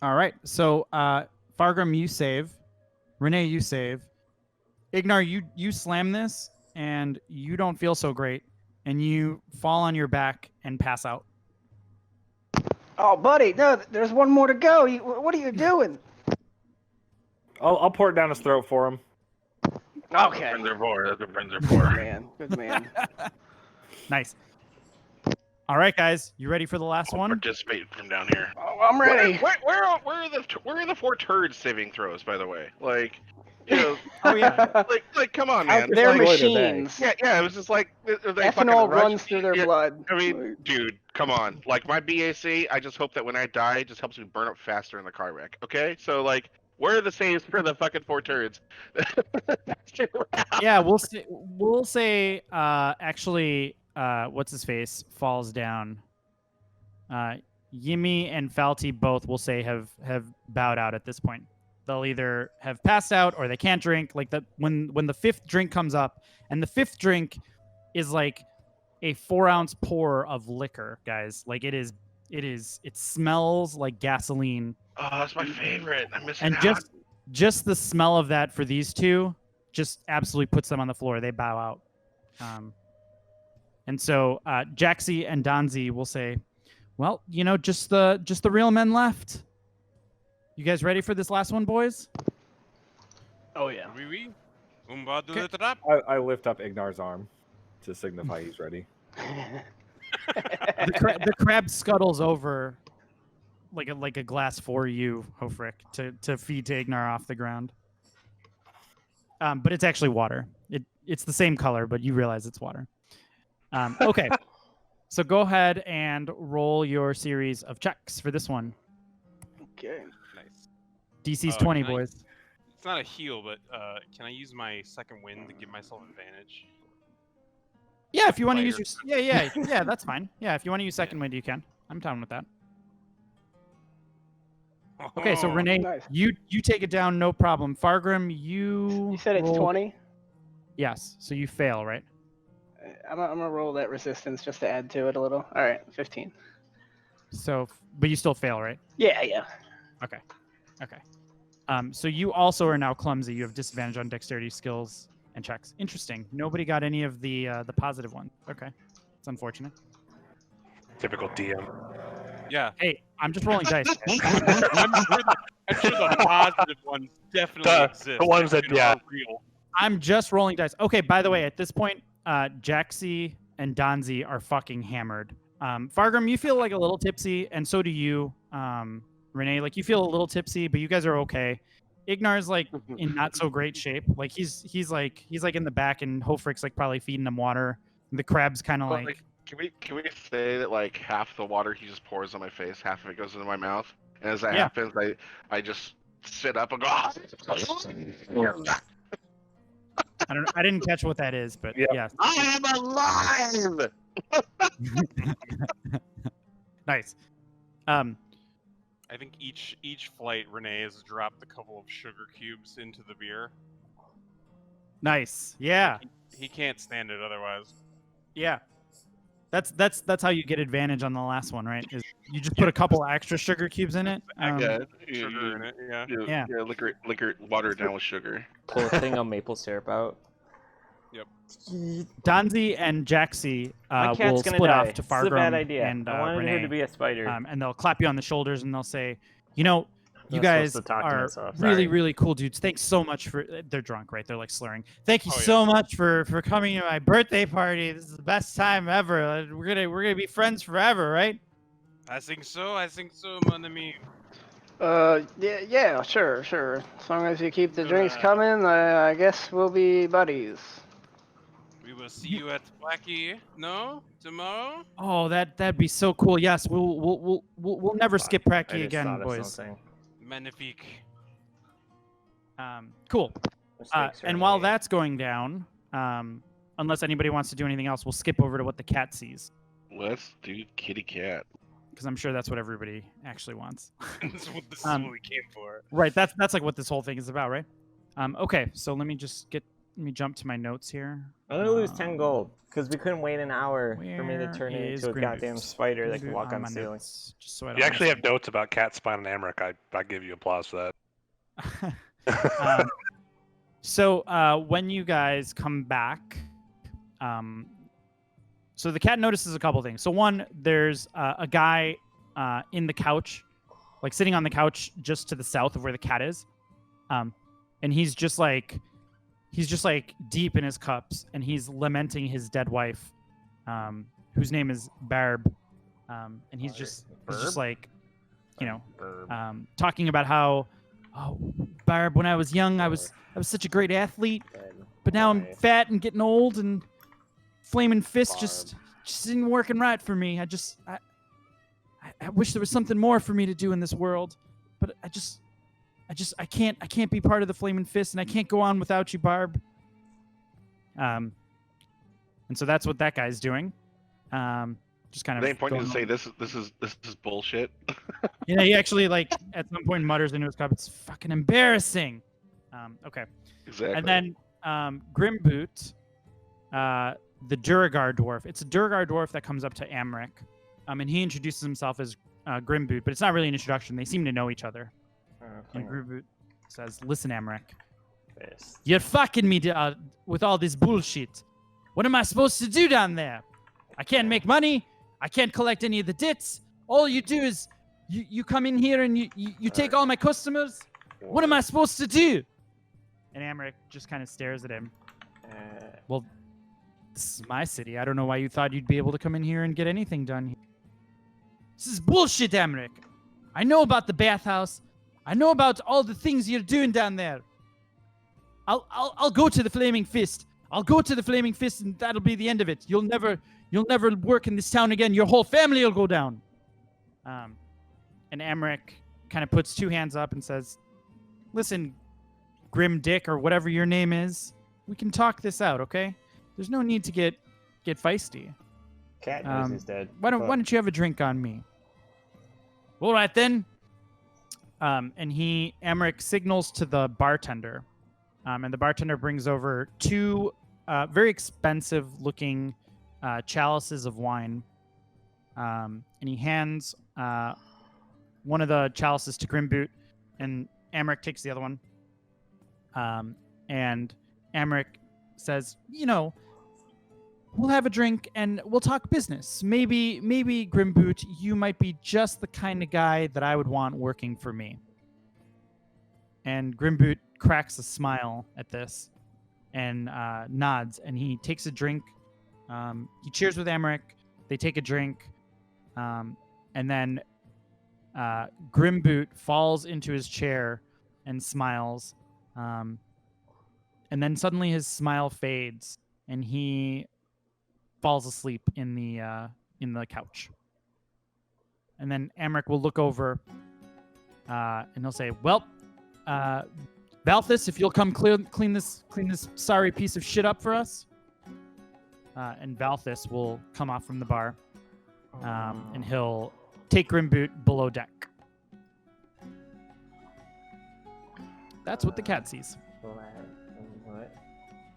Speaker 2: All right. So, Fargrim, you save. Renee, you save. Ignar, you slam this, and you don't feel so great, and you fall on your back and pass out.
Speaker 8: Oh, buddy, no, there's one more to go. What are you doing?
Speaker 5: I'll pour it down his throat for him.
Speaker 8: Okay.
Speaker 10: Friends are for. That's what friends are
Speaker 8: Good
Speaker 10: for.
Speaker 8: man. Good man.
Speaker 2: Nice. All right, guys, you ready for the last
Speaker 10: I'll
Speaker 2: one?
Speaker 10: participate from down here.
Speaker 8: Oh, I'm ready.
Speaker 10: Where are the 4 turd saving throws? By the way, like, you know,
Speaker 2: Oh yeah.
Speaker 10: like, come on, man.
Speaker 8: They're
Speaker 10: Like,
Speaker 8: machines.
Speaker 10: yeah. It was just like they fucking
Speaker 8: Ethanol
Speaker 10: rushed
Speaker 8: runs
Speaker 10: me.
Speaker 8: through their
Speaker 10: Yeah,
Speaker 8: blood.
Speaker 10: I mean, dude, come on. Like my BAC, I just hope that when I die, it just helps me burn up faster in the car wreck. Okay, so like, where are the saves for the fucking 4 turds?
Speaker 2: Yeah, we'll say actually what's his face falls down. Yimi and Falty both will say have bowed out at this point. They'll either have passed out or they can't drink. Like when the 5th drink comes up, and the 5th drink is like a 4-ounce pour of liquor, guys. Like it smells like gasoline.
Speaker 10: Oh, that's my favorite. I'm missing
Speaker 2: And
Speaker 10: out.
Speaker 2: just the smell of that for these two just absolutely puts them on the floor. They bow out. And so Jaxie and Donzi will say, "Well, just the real men left. You guys ready for this last one, boys?"
Speaker 8: Oh yeah.
Speaker 4: Oui, oui. On va de le trap.
Speaker 5: I lift up Ignar's arm to signify he's ready.
Speaker 2: The crab scuttles over like a glass for you, Hofrick, to feed to Ignar off the ground. But it's actually water. It's the same color, but you realize it's water. Okay. So go ahead and roll your series of checks for this one.
Speaker 8: Okay.
Speaker 4: Nice.
Speaker 2: DC's 20,
Speaker 4: can I-
Speaker 2: boys.
Speaker 4: It's not a heal, but can I use my second wind to give myself advantage?
Speaker 2: Yeah, if you want to use
Speaker 4: Fire.
Speaker 2: your yeah, that's fine. Yeah, if you want to use second wind, you can. I'm down with that. Okay, so
Speaker 4: Oh,
Speaker 2: Renee,
Speaker 8: Nice.
Speaker 2: you take it down, no problem. Fargrim, you.
Speaker 8: You said it's
Speaker 2: roll-
Speaker 8: 20.
Speaker 2: Yes, so you fail, right?
Speaker 8: I'm gonna roll that resistance just to add to it a little. All right, 15.
Speaker 2: So, but you still fail, right?
Speaker 8: Yeah.
Speaker 2: Okay. So you also are now clumsy. You have disadvantage on dexterity skills and checks. Interesting. Nobody got any of the positive ones. Okay, it's unfortunate.
Speaker 1: Typical DM.
Speaker 4: yeah.
Speaker 2: Hey, I'm just rolling dice.
Speaker 4: I'm sure the positive ones definitely exist.
Speaker 1: the ones that-
Speaker 4: and
Speaker 1: yeah.
Speaker 4: are real.
Speaker 2: I'm just rolling dice. Okay, by the way, at this point, Jaxie and Donzi are fucking hammered. Fargrim, you feel like a little tipsy, and so do you. Renee, like you feel a little tipsy, but you guys are okay. Ignar's like in not so great shape. Like he's like in the back, and Hofrick's like probably feeding him water. And the crab's kind of
Speaker 10: But,
Speaker 2: like
Speaker 10: can we say that like half the water he just pours on my face, half of it goes into my mouth, and as that
Speaker 2: Yeah.
Speaker 10: happens, I just sit up and go.
Speaker 2: I didn't catch what that is, but
Speaker 1: Yep.
Speaker 2: yes.
Speaker 10: I am alive.
Speaker 2: Nice.
Speaker 4: I think each flight, Renee has dropped a couple of sugar cubes into the beer.
Speaker 2: Nice. Yeah.
Speaker 4: He can't stand it otherwise.
Speaker 2: Yeah. That's how you get advantage on the last one, right? Is you just put a couple extra sugar cubes in it.
Speaker 10: Yeah,
Speaker 4: Sugar in it, yeah.
Speaker 2: Yeah.
Speaker 10: liquor, water it down with sugar.
Speaker 6: Pull a thing of maple syrup out.
Speaker 2: Donzi and Jaxie
Speaker 6: My
Speaker 2: will
Speaker 6: cat's gonna
Speaker 2: split
Speaker 6: die.
Speaker 2: off to
Speaker 6: This is a
Speaker 2: Fargrim
Speaker 6: bad idea.
Speaker 2: and
Speaker 6: I wanted
Speaker 2: Renee,
Speaker 6: her to be a spider.
Speaker 2: and they'll clap you on the shoulders and they'll say, you know, you
Speaker 6: I'm
Speaker 2: guys
Speaker 6: supposed to talk to
Speaker 2: are
Speaker 6: myself,
Speaker 2: really,
Speaker 6: sorry.
Speaker 2: really cool dudes. Thanks so much for. They're drunk, right? They're like slurring. Thank you
Speaker 4: Oh, yeah.
Speaker 2: so much for coming to my birthday party. This is the best time ever. We're gonna be friends forever, right?
Speaker 4: I think so, mon ami.
Speaker 8: Yeah, sure. As long as you keep the drinks coming, I guess we'll be buddies.
Speaker 4: We will see you at Wacky, no? Tomorrow?
Speaker 2: Oh, that'd be so cool. Yes, we'll never skip
Speaker 6: I
Speaker 2: Pracky
Speaker 6: just
Speaker 2: again,
Speaker 6: thought of
Speaker 2: boys.
Speaker 6: something.
Speaker 4: Magnifique.
Speaker 2: Cool.
Speaker 6: Mistakes are
Speaker 2: And while
Speaker 6: made.
Speaker 2: that's going down, unless anybody wants to do anything else, we'll skip over to what the cat sees,
Speaker 10: Let's do kitty cat.
Speaker 2: because I'm sure that's what everybody actually wants.
Speaker 4: This is what we came for.
Speaker 2: Right. That's like what this whole thing is about, right? Okay. So let me jump to my notes here.
Speaker 6: I'm gonna lose 10 gold because we couldn't wait an hour for me to
Speaker 2: Where
Speaker 6: turn
Speaker 2: is
Speaker 6: into a
Speaker 2: Green
Speaker 6: goddamn
Speaker 2: Boots?
Speaker 6: spider that
Speaker 2: Green
Speaker 6: can
Speaker 2: Boot
Speaker 6: walk on
Speaker 2: my
Speaker 6: the ceiling.
Speaker 2: notes, just so I
Speaker 1: You
Speaker 2: don't
Speaker 1: actually
Speaker 2: miss
Speaker 1: have notes about Cat Spine and Amric. I give you applause for
Speaker 2: it.
Speaker 1: that.
Speaker 2: So when you guys come back, so the cat notices a couple things. So one, there's a guy in the couch, like sitting on the couch just to the south of where the cat is, and he's just like deep in his cups, and he's lamenting his dead wife, whose name is Barb, and he's just like, you know, talking about how, oh, Barb, when I was young, I was such a great athlete, but now I'm fat and getting old, and Flaming Fist just isn't working right for me. I wish there was something more for me to do in this world, but I can't be part of the Flaming Fist, and I can't go on without you, Barb. And so that's what that guy's doing. Just kind of.
Speaker 10: At any point, you
Speaker 2: going
Speaker 10: say
Speaker 2: on.
Speaker 10: this is bullshit.
Speaker 2: Yeah, he actually like at some point mutters into his cup, "It's fucking embarrassing." Okay.
Speaker 10: Exactly.
Speaker 2: And then Grimboot, the Duragar dwarf. It's a Duragar dwarf that comes up to Amric, and he introduces himself as Grimboot, but it's not really an introduction. They seem to know each other. And Grimboot says, "Listen, Amric, you're fucking me with all this bullshit. What am I supposed to do down there? I can't make money. I can't collect any of the debts. All you do is you come in here and you take all my customers. What am I supposed to do?" And Amric just kind of stares at him. Well, this is my city. I don't know why you thought you'd be able to come in here and get anything done here. This is bullshit, Amric. I know about the bathhouse. I know about all the things you're doing down there. I'll go to the Flaming Fist. I'll go to the Flaming Fist, and that'll be the end of it. You'll never work in this town again. Your whole family will go down. And Amric kind of puts two hands up and says, listen, Grim Dick or whatever your name is, we can talk this out, okay? There's no need to get feisty.
Speaker 6: Cat knows he's dead.
Speaker 2: Why don't you have a drink on me? All right then. And Emmerich signals to the bartender, and the bartender brings over two very expensive-looking chalices of wine, and he hands one of the chalices to Grimboot, and Emmerich takes the other one. And Emmerich says, we'll have a drink and we'll talk business. Maybe Grimboot, you might be just the kind of guy that I would want working for me. And Grimboot cracks a smile at this and nods, and he takes a drink. He cheers with Emmerich. They take a drink, and then Grimboot falls into his chair and smiles. And then suddenly his smile fades, and he falls asleep in the couch. And then Emmerich will look over, and he'll say, "Well, Balthus, if you'll come clean this sorry piece of shit up for us." And Balthus will come off from the bar, and he'll take Grimboot below deck. That's what the cat sees.
Speaker 6: What?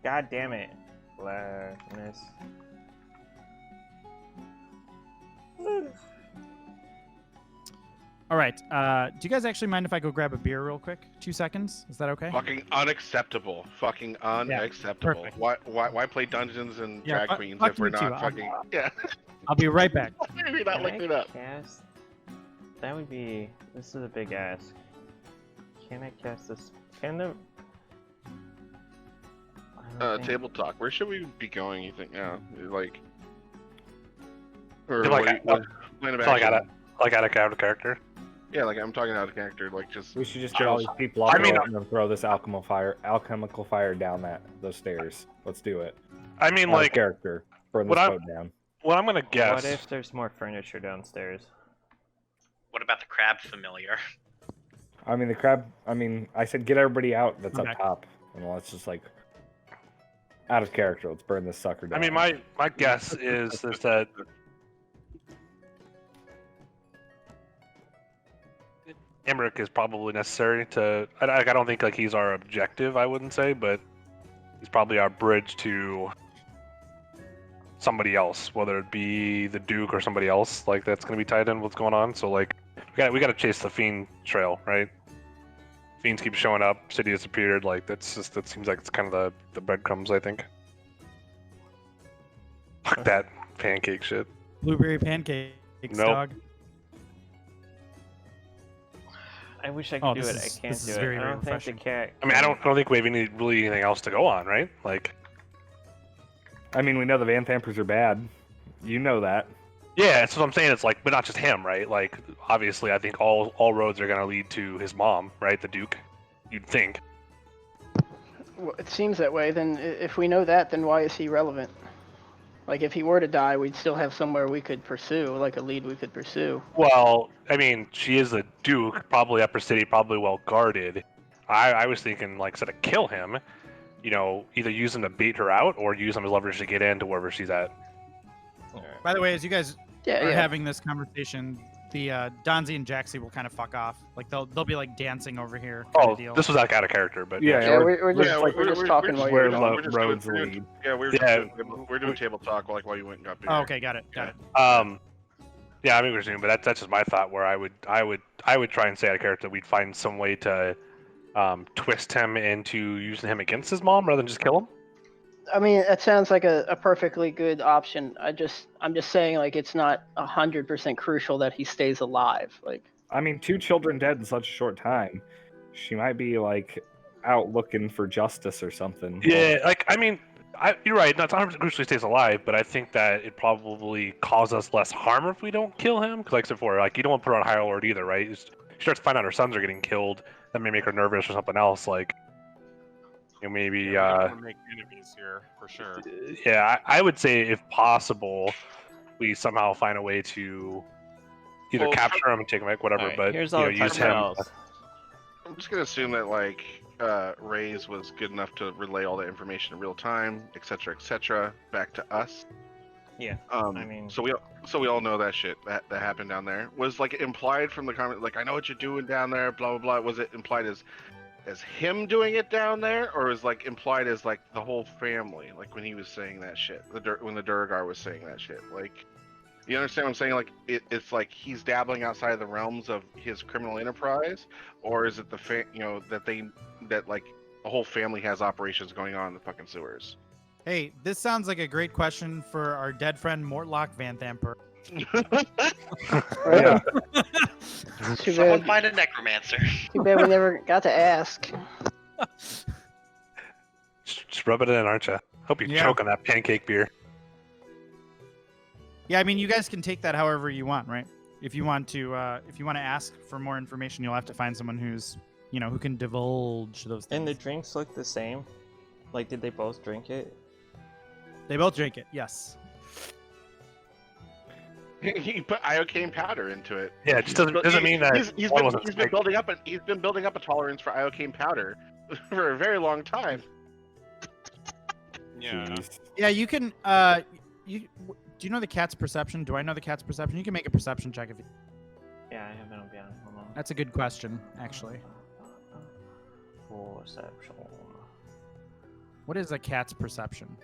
Speaker 6: God damn it. Blackness.
Speaker 2: All right. Do you guys actually mind if I go grab a beer real quick? 2 seconds? Is that okay?
Speaker 10: Fucking unacceptable. Fucking unacceptable.
Speaker 2: perfect.
Speaker 10: Why play Dungeons and Drag Queens
Speaker 2: fuck
Speaker 10: if we're
Speaker 2: you too.
Speaker 10: not fucking... Yeah.
Speaker 2: I'll be right back.
Speaker 10: Maybe not looking it up.
Speaker 6: Cast? That would be... This is a big ask. Can I cast this? Can the... I don't think-
Speaker 10: Table talk. Where should we be going, you think? Yeah, like... Or
Speaker 1: Like,
Speaker 10: plan of
Speaker 1: like
Speaker 10: action.
Speaker 1: out of character.
Speaker 10: Yeah, like I'm talking out of character, like just...
Speaker 5: We should just get all these people off and throw this alchemical fire down those stairs. Let's do it.
Speaker 1: I mean,
Speaker 5: Out of
Speaker 1: like,
Speaker 5: character. Burn this boat down.
Speaker 1: what I'm gonna guess.
Speaker 6: What if there's more furniture downstairs?
Speaker 3: What about the crab familiar?
Speaker 5: I mean, the crab. I said get everybody out that's
Speaker 2: Okay.
Speaker 5: up top, and let's just like out of character. Let's burn this sucker down.
Speaker 1: I mean, my guess is that Emmerich is probably necessary to. I don't think like he's our objective. I wouldn't say, but he's probably our bridge to somebody else, whether it be the Duke or somebody else. Like that's gonna be tied in with what's going on. So like we got to chase the Fiend trail, right? Fiends keep showing up. City disappeared. Like that seems like it's kind of the breadcrumbs. I think. Fuck that pancake shit.
Speaker 2: Blueberry pancakes,
Speaker 1: Nope.
Speaker 2: dog.
Speaker 6: I wish I
Speaker 2: Oh,
Speaker 6: could do it.
Speaker 2: this is-
Speaker 6: I can't
Speaker 2: this
Speaker 6: do
Speaker 2: is
Speaker 6: it.
Speaker 2: very,
Speaker 6: I
Speaker 2: very
Speaker 6: don't think the
Speaker 2: refreshing.
Speaker 6: cat...
Speaker 1: I mean, I don't think we have really anything else to go on, right? Like,
Speaker 5: I mean, we know the Van Thampers are bad. You know that.
Speaker 1: yeah, that's what I'm saying. It's like, but not just him, right? Like, obviously, I think all roads are gonna lead to his mom, right? The Duke. You'd think.
Speaker 8: Well, it seems that way. Then if we know that, then why is he relevant? Like, if he were to die, we'd still have somewhere we could pursue, like a lead we could pursue.
Speaker 1: Well, I mean, she is the Duke, probably upper city, probably well guarded. I was thinking, like, instead of kill him, either use him to bait her out or use him as leverage to get into wherever she's at.
Speaker 2: By the way, as you guys
Speaker 8: Yeah,
Speaker 2: are
Speaker 8: yeah.
Speaker 2: having this conversation, the Donzi and Jaxie will kind of fuck off. Like they'll be like dancing over here. Kind of deal.
Speaker 1: This was like out of character, but
Speaker 5: Yeah,
Speaker 8: Yeah, we're just,
Speaker 10: Yeah,
Speaker 8: we're just talking while
Speaker 5: where
Speaker 8: you're
Speaker 5: lo-
Speaker 8: gone.
Speaker 5: roads lead.
Speaker 10: Yeah, we were
Speaker 1: Yeah.
Speaker 10: we're doing table talk while you went and got beer.
Speaker 2: Oh, okay, got it.
Speaker 1: Yeah, I mean, we're assuming, but that's just my thought. Where I would try and say out of character that we'd find some way to twist him into using him against his mom rather than just kill him.
Speaker 8: I mean, that sounds like a perfectly good option. I'm just saying, like, it's not 100% crucial that he stays alive. Like,
Speaker 5: I mean, 2 children dead in such a short time. She might be like out looking for justice or something.
Speaker 1: Yeah, like I mean, you're right. Not 100% crucially stays alive, but I think that it probably cause us less harm if we don't kill him. Because like I said before, like you don't want to put her on high alert either, right? She starts to find out her sons are getting killed. That may make her nervous or something else. Like, maybe.
Speaker 4: We don't wanna make enemies here for sure.
Speaker 1: Yeah, I would say if possible, we somehow find a way to either
Speaker 10: Well,
Speaker 1: capture him and take him back, whatever.
Speaker 6: Alright,
Speaker 1: but
Speaker 6: here's all the
Speaker 1: use him.
Speaker 6: else.
Speaker 10: I'm just gonna assume that like Ray's was good enough to relay all the information in real time, etc., back to us.
Speaker 6: Yeah.
Speaker 10: I
Speaker 6: mean,
Speaker 10: so we all know that shit that happened down there. Was like implied from the comment, like I know what you're doing down there, blah blah blah. Was it implied as him doing it down there, or was like implied as like the whole family, like when he was saying that shit, when the Durgar was saying that shit, like, you understand what I'm saying? Like it's like he's dabbling outside of the realms of his criminal enterprise, or is it that like the whole family has operations going on in the fucking sewers?
Speaker 2: Hey, this sounds like a great question for our dead friend Mortlock Van Thamper.
Speaker 5: Yeah.
Speaker 8: Too
Speaker 3: Someone
Speaker 8: bad.
Speaker 3: find a necromancer.
Speaker 8: Too bad we never got to ask.
Speaker 1: Just rub it in, aren't you? Hope you
Speaker 2: Yeah.
Speaker 1: choke on that pancake beer.
Speaker 2: Yeah, I mean, you guys can take that however you want, right? If you want to ask for more information, you'll have to find someone who's, who can divulge those things.
Speaker 6: and the drinks look the same. Like, did they both drink it?
Speaker 2: They both drink it. Yes.
Speaker 10: He put iocane powder into it.
Speaker 1: Yeah, it just doesn't mean that
Speaker 10: he's
Speaker 1: one
Speaker 10: been,
Speaker 1: wasn't
Speaker 10: he's been
Speaker 1: fake.
Speaker 10: building up a tolerance for iocane powder for a very long time.
Speaker 4: Yeah.
Speaker 5: Jeez.
Speaker 2: Yeah, you can. Do you know the cat's perception? Do I know the cat's perception? You can make a perception check if you.
Speaker 6: Yeah, I have it on piano. Hold on.
Speaker 2: That's a good question, actually.
Speaker 6: Perception.
Speaker 2: What is a cat's perception?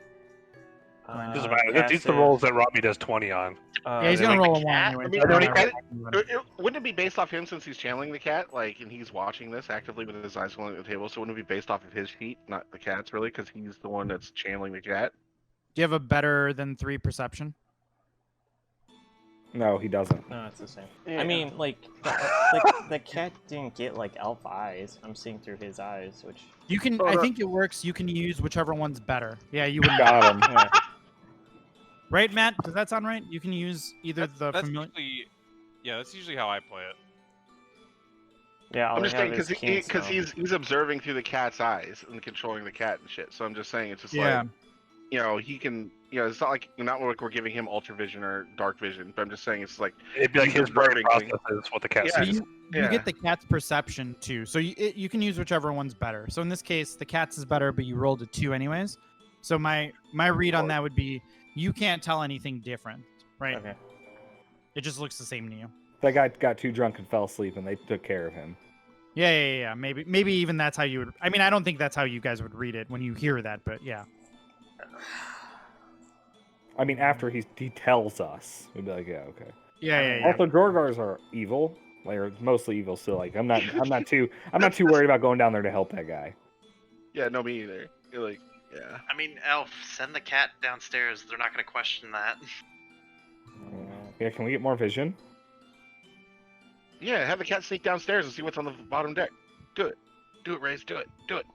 Speaker 1: Doesn't matter. These are the rolls that Robbie does 20 on.
Speaker 2: Yeah, he's
Speaker 3: they're
Speaker 2: gonna
Speaker 3: like
Speaker 2: roll
Speaker 3: the
Speaker 2: a one
Speaker 3: cat?
Speaker 2: anyway.
Speaker 10: I mean,
Speaker 2: so
Speaker 10: I mean,
Speaker 2: don't worry.
Speaker 10: Wouldn't it be based off him since he's channeling the cat, like, and he's watching this actively with his eyes going at the table? So wouldn't it be based off of his feet, not the cat's, really, because he's the one that's channeling the cat?
Speaker 2: Do you have a better than 3 perception?
Speaker 5: No, he doesn't.
Speaker 6: No, it's the same.
Speaker 8: Yeah.
Speaker 6: I mean, like the cat didn't get like elf eyes. I'm seeing through his eyes, which
Speaker 2: You can.
Speaker 10: Oh,
Speaker 2: I
Speaker 10: no.
Speaker 2: think it works. You can use whichever one's better. Yeah, you would.
Speaker 5: Got him.
Speaker 6: yeah.
Speaker 2: Right, Matt? Does that sound right? You can use either the
Speaker 4: That's
Speaker 2: familiar.
Speaker 4: usually, yeah, that's usually how I play it.
Speaker 6: Yeah, all
Speaker 10: I'm
Speaker 6: I
Speaker 10: just saying
Speaker 6: have is keen
Speaker 10: because
Speaker 6: smell.
Speaker 10: he's observing through the cat's eyes and controlling the cat and shit. So I'm just saying it's just
Speaker 2: Yeah.
Speaker 10: like, he can, it's not like we're giving him ultra vision or dark vision, but I'm just saying it's like
Speaker 1: It'd be like
Speaker 10: he's
Speaker 1: his brain
Speaker 10: observing things.
Speaker 1: processes what the cat
Speaker 10: Yeah.
Speaker 1: sees.
Speaker 2: You
Speaker 10: Yeah.
Speaker 2: get the cat's perception too, so you can use whichever one's better. So in this case, the cat's is better, but you rolled a 2 anyways. So my read on that would be you can't tell anything different, right?
Speaker 6: Okay.
Speaker 2: It just looks the same to you.
Speaker 5: That guy got too drunk and fell asleep, and they took care of him.
Speaker 2: Yeah. Maybe even that's how you would. I mean, I don't think that's how you guys would read it when you hear that, but yeah.
Speaker 5: I mean, after he tells us, we'd be like, yeah, okay.
Speaker 2: Yeah.
Speaker 5: Also, Gorgars are evil. They're mostly evil, so like, I'm not too worried about going down there to help that guy.
Speaker 10: Yeah, no, me either. You're like, yeah.
Speaker 3: I mean, Elf, send the cat downstairs. They're not going to question that.
Speaker 5: Yeah, can we get more vision?
Speaker 10: Yeah, have the cat sneak downstairs and see what's on the bottom deck. Do it. Do it, Raze. Do it. Do it.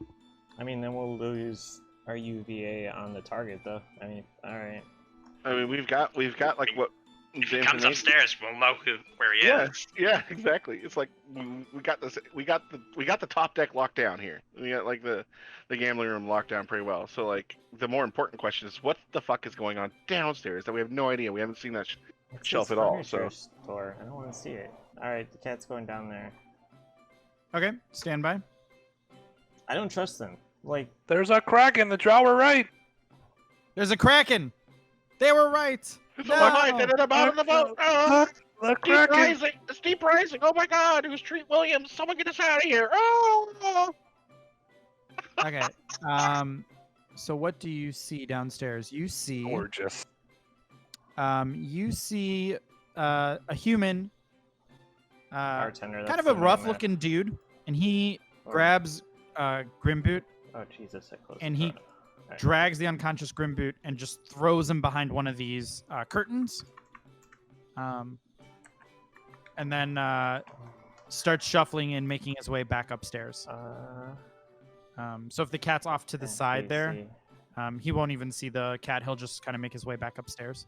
Speaker 6: I mean, then we'll lose our UVA on the target, though. I mean, all right.
Speaker 10: I mean, we've got like what
Speaker 3: If
Speaker 10: the
Speaker 3: he comes
Speaker 10: information-
Speaker 3: upstairs, we'll know where he
Speaker 10: Yeah,
Speaker 3: is.
Speaker 10: yeah, exactly. It's like we got this. We got the top deck locked down here. We got like the gambling room locked down pretty well. So like the more important question is what the fuck is going on downstairs that we have no idea. We haven't seen that
Speaker 6: It's
Speaker 10: shelf
Speaker 6: this
Speaker 10: at all. So
Speaker 6: furniture store. I don't want to see it. All right, the cat's going down there.
Speaker 2: Okay, stand by.
Speaker 6: I don't trust them. Like,
Speaker 1: There's a crack in the drawer, right?
Speaker 2: There's a kraken. They were right.
Speaker 10: it's
Speaker 2: No!
Speaker 10: alive and at the bottom of the boat. Oh,
Speaker 1: The
Speaker 10: deep
Speaker 1: kraken.
Speaker 10: rising. It's deep rising. Oh my God! It was Treat Williams. Someone get us out of here. Oh.
Speaker 2: Okay. So what do you see downstairs? You see.
Speaker 1: Gorgeous.
Speaker 2: You see a human.
Speaker 6: bartender.
Speaker 2: Kind
Speaker 6: that's
Speaker 2: of a
Speaker 6: the name,
Speaker 2: rough-looking dude, and he
Speaker 6: Or-
Speaker 2: grabs Grimboot,
Speaker 6: Oh Jesus! I closed.
Speaker 2: and
Speaker 6: the
Speaker 2: he
Speaker 6: door. Alright.
Speaker 2: drags the unconscious Grimboot and just throws him behind one of these curtains. And then starts shuffling and making his way back upstairs. So if the cat's off to the side there, he won't even see the cat. He'll just kind of make his way back upstairs.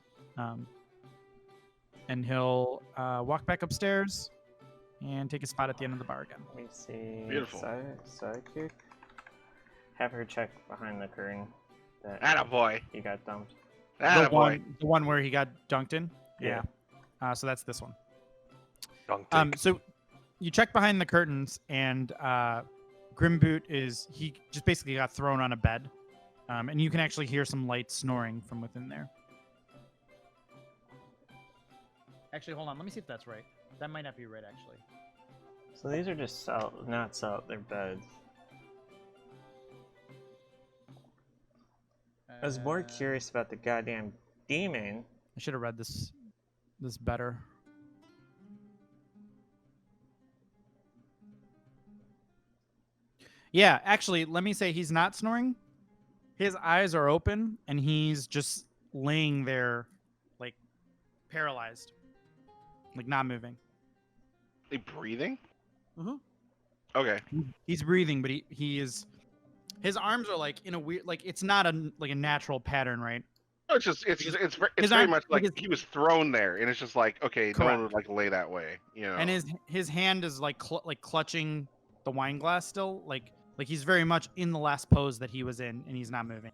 Speaker 2: And he'll walk back upstairs and take a spot at the end of the bar again.
Speaker 6: Let me see.
Speaker 10: Beautiful.
Speaker 6: Sidekick. Have her check behind the curtain. That
Speaker 10: Attaboy.
Speaker 6: he got dumped.
Speaker 10: Attaboy.
Speaker 2: The one where he got dunked in?
Speaker 6: Yeah.
Speaker 2: So that's this one.
Speaker 1: Dunk tank.
Speaker 2: So you check behind the curtains, and Grimboot he just basically got thrown on a bed, and you can actually hear some light snoring from within there. Actually, hold on. Let me see if that's right. That might not be right, actually.
Speaker 6: So these are just not they're beds. I was more curious about the goddamn demon.
Speaker 2: I should have read this better. Yeah, actually, let me say he's not snoring. His eyes are open, and he's just laying there, like, paralyzed. Like, not moving.
Speaker 10: Are you breathing?
Speaker 2: Mm-hmm.
Speaker 10: Okay.
Speaker 2: He's breathing, but he is... His arms are, like, in a weird... Like, it's not a natural pattern, right?
Speaker 10: No, it's very
Speaker 2: arm-
Speaker 10: much like
Speaker 2: his-
Speaker 10: he was thrown there, and it's just like, okay, no one
Speaker 2: Correct.
Speaker 10: would like lay that way, you know.
Speaker 2: And his hand is, like, clutching the wine glass still. Like he's very much in the last pose that he was in, and he's not moving.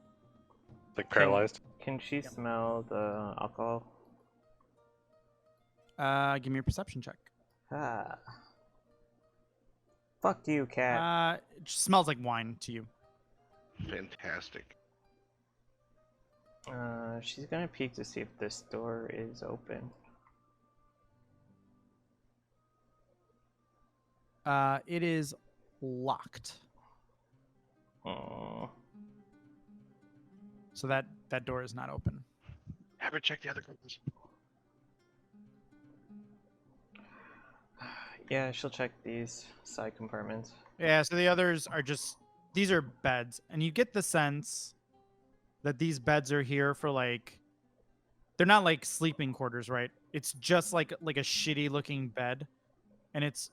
Speaker 1: Like paralyzed.
Speaker 6: Can she smell the alcohol?
Speaker 2: Give me a perception check.
Speaker 6: Ah. Fuck you, cat.
Speaker 2: It just smells like wine to you.
Speaker 10: Fantastic.
Speaker 6: She's gonna peek to see if this door is open.
Speaker 2: It is locked.
Speaker 6: Oh.
Speaker 2: So that door is not open.
Speaker 10: Have her check the other rooms.
Speaker 6: Yeah, she'll check these side compartments.
Speaker 2: Yeah, so the others are these are beds, and you get the sense that these beds are here for, like, they're not like sleeping quarters, right? It's just like a shitty looking bed, and it's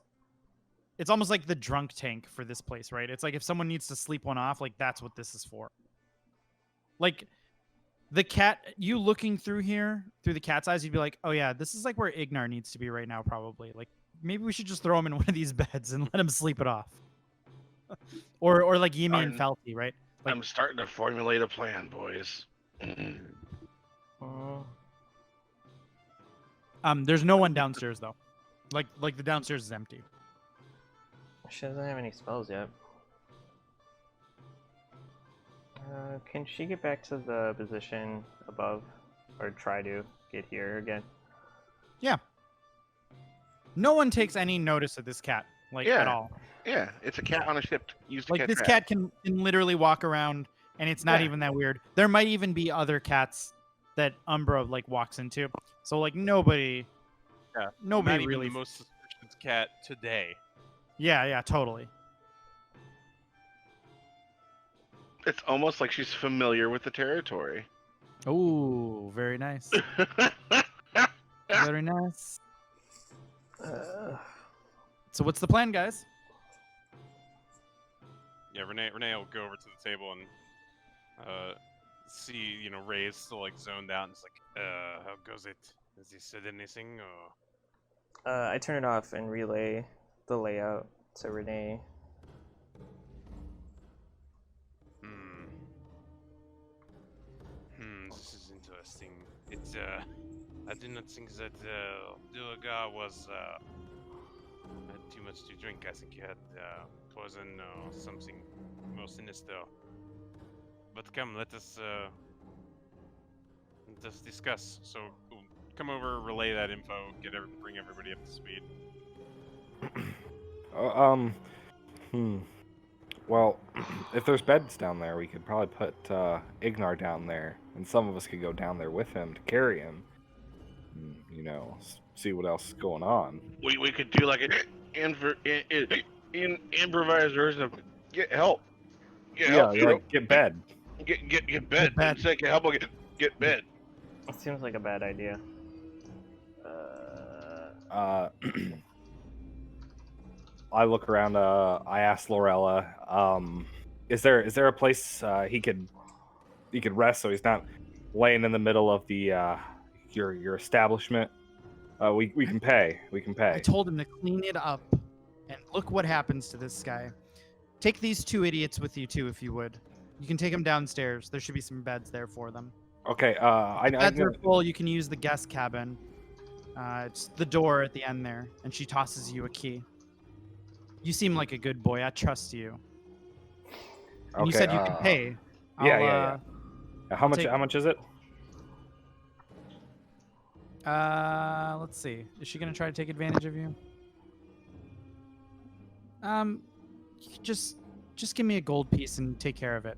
Speaker 2: almost like the drunk tank for this place, right? It's like if someone needs to sleep one off, like that's what this is for. Like the cat, you looking through the cat's eyes, you'd be like, oh yeah, this is like where Ignar needs to be right now, probably. Like maybe we should just throw him in one of these beds and let him sleep it off. or like Yimi and Felty, right? Like,
Speaker 10: I'm starting to formulate a plan, boys.
Speaker 2: There's no one downstairs though. Like the downstairs is empty.
Speaker 6: She doesn't have any spells yet. Can she get back to the position above, or try to get here again?
Speaker 2: Yeah. No one takes any notice of this cat, at all.
Speaker 10: Yeah, it's a cat on a ship. Used to
Speaker 2: Like
Speaker 10: catch
Speaker 2: this
Speaker 10: rats.
Speaker 2: cat can literally walk around, and it's not even that weird. There might even be other cats that Umbra walks into. So nobody, nobody
Speaker 4: Not
Speaker 2: really.
Speaker 4: even the most suspicious cat today.
Speaker 2: Yeah, totally.
Speaker 10: It's almost like she's familiar with the territory.
Speaker 2: Oh, very nice. Very nice. So what's the plan, guys?
Speaker 4: Yeah, Renee will go over to the table and see, Ray's still zoned out and it's like, how goes it? Has he said anything or?
Speaker 6: I turn it off and relay the layout to Renee.
Speaker 4: This is interesting. It's I did not think that Duragar was had too much to drink. I think he had poison or something more sinister. But come, let us discuss. So come over, relay that info, bring everybody up to speed.
Speaker 5: Well, if there's beds down there, we could probably put Ignar down there, and some of us could go down there with him to carry him. See what else is going on.
Speaker 10: We could do like an improvised version of get help.
Speaker 5: Get bed.
Speaker 10: Get bed. Get help. Get bed.
Speaker 6: It seems like a bad idea.
Speaker 5: I look around. I ask Lorella, is there a place he could rest so he's not laying in the middle of the your establishment? We can pay.
Speaker 2: I told him to clean it up, and look what happens to this guy. Take these two idiots with you too, if you would. You can take them downstairs. There should be some beds there for them.
Speaker 5: Okay.
Speaker 2: Beds are full. You can use the guest cabin. It's the door at the end there, and she tosses you a key. You seem like a good boy. I trust you. And you
Speaker 5: Okay,
Speaker 2: said you can pay.
Speaker 5: Yeah. How much?
Speaker 2: take-
Speaker 5: How much is it?
Speaker 2: Let's see. Is she gonna try to take advantage of you? You could just give me a gold piece and take care of it.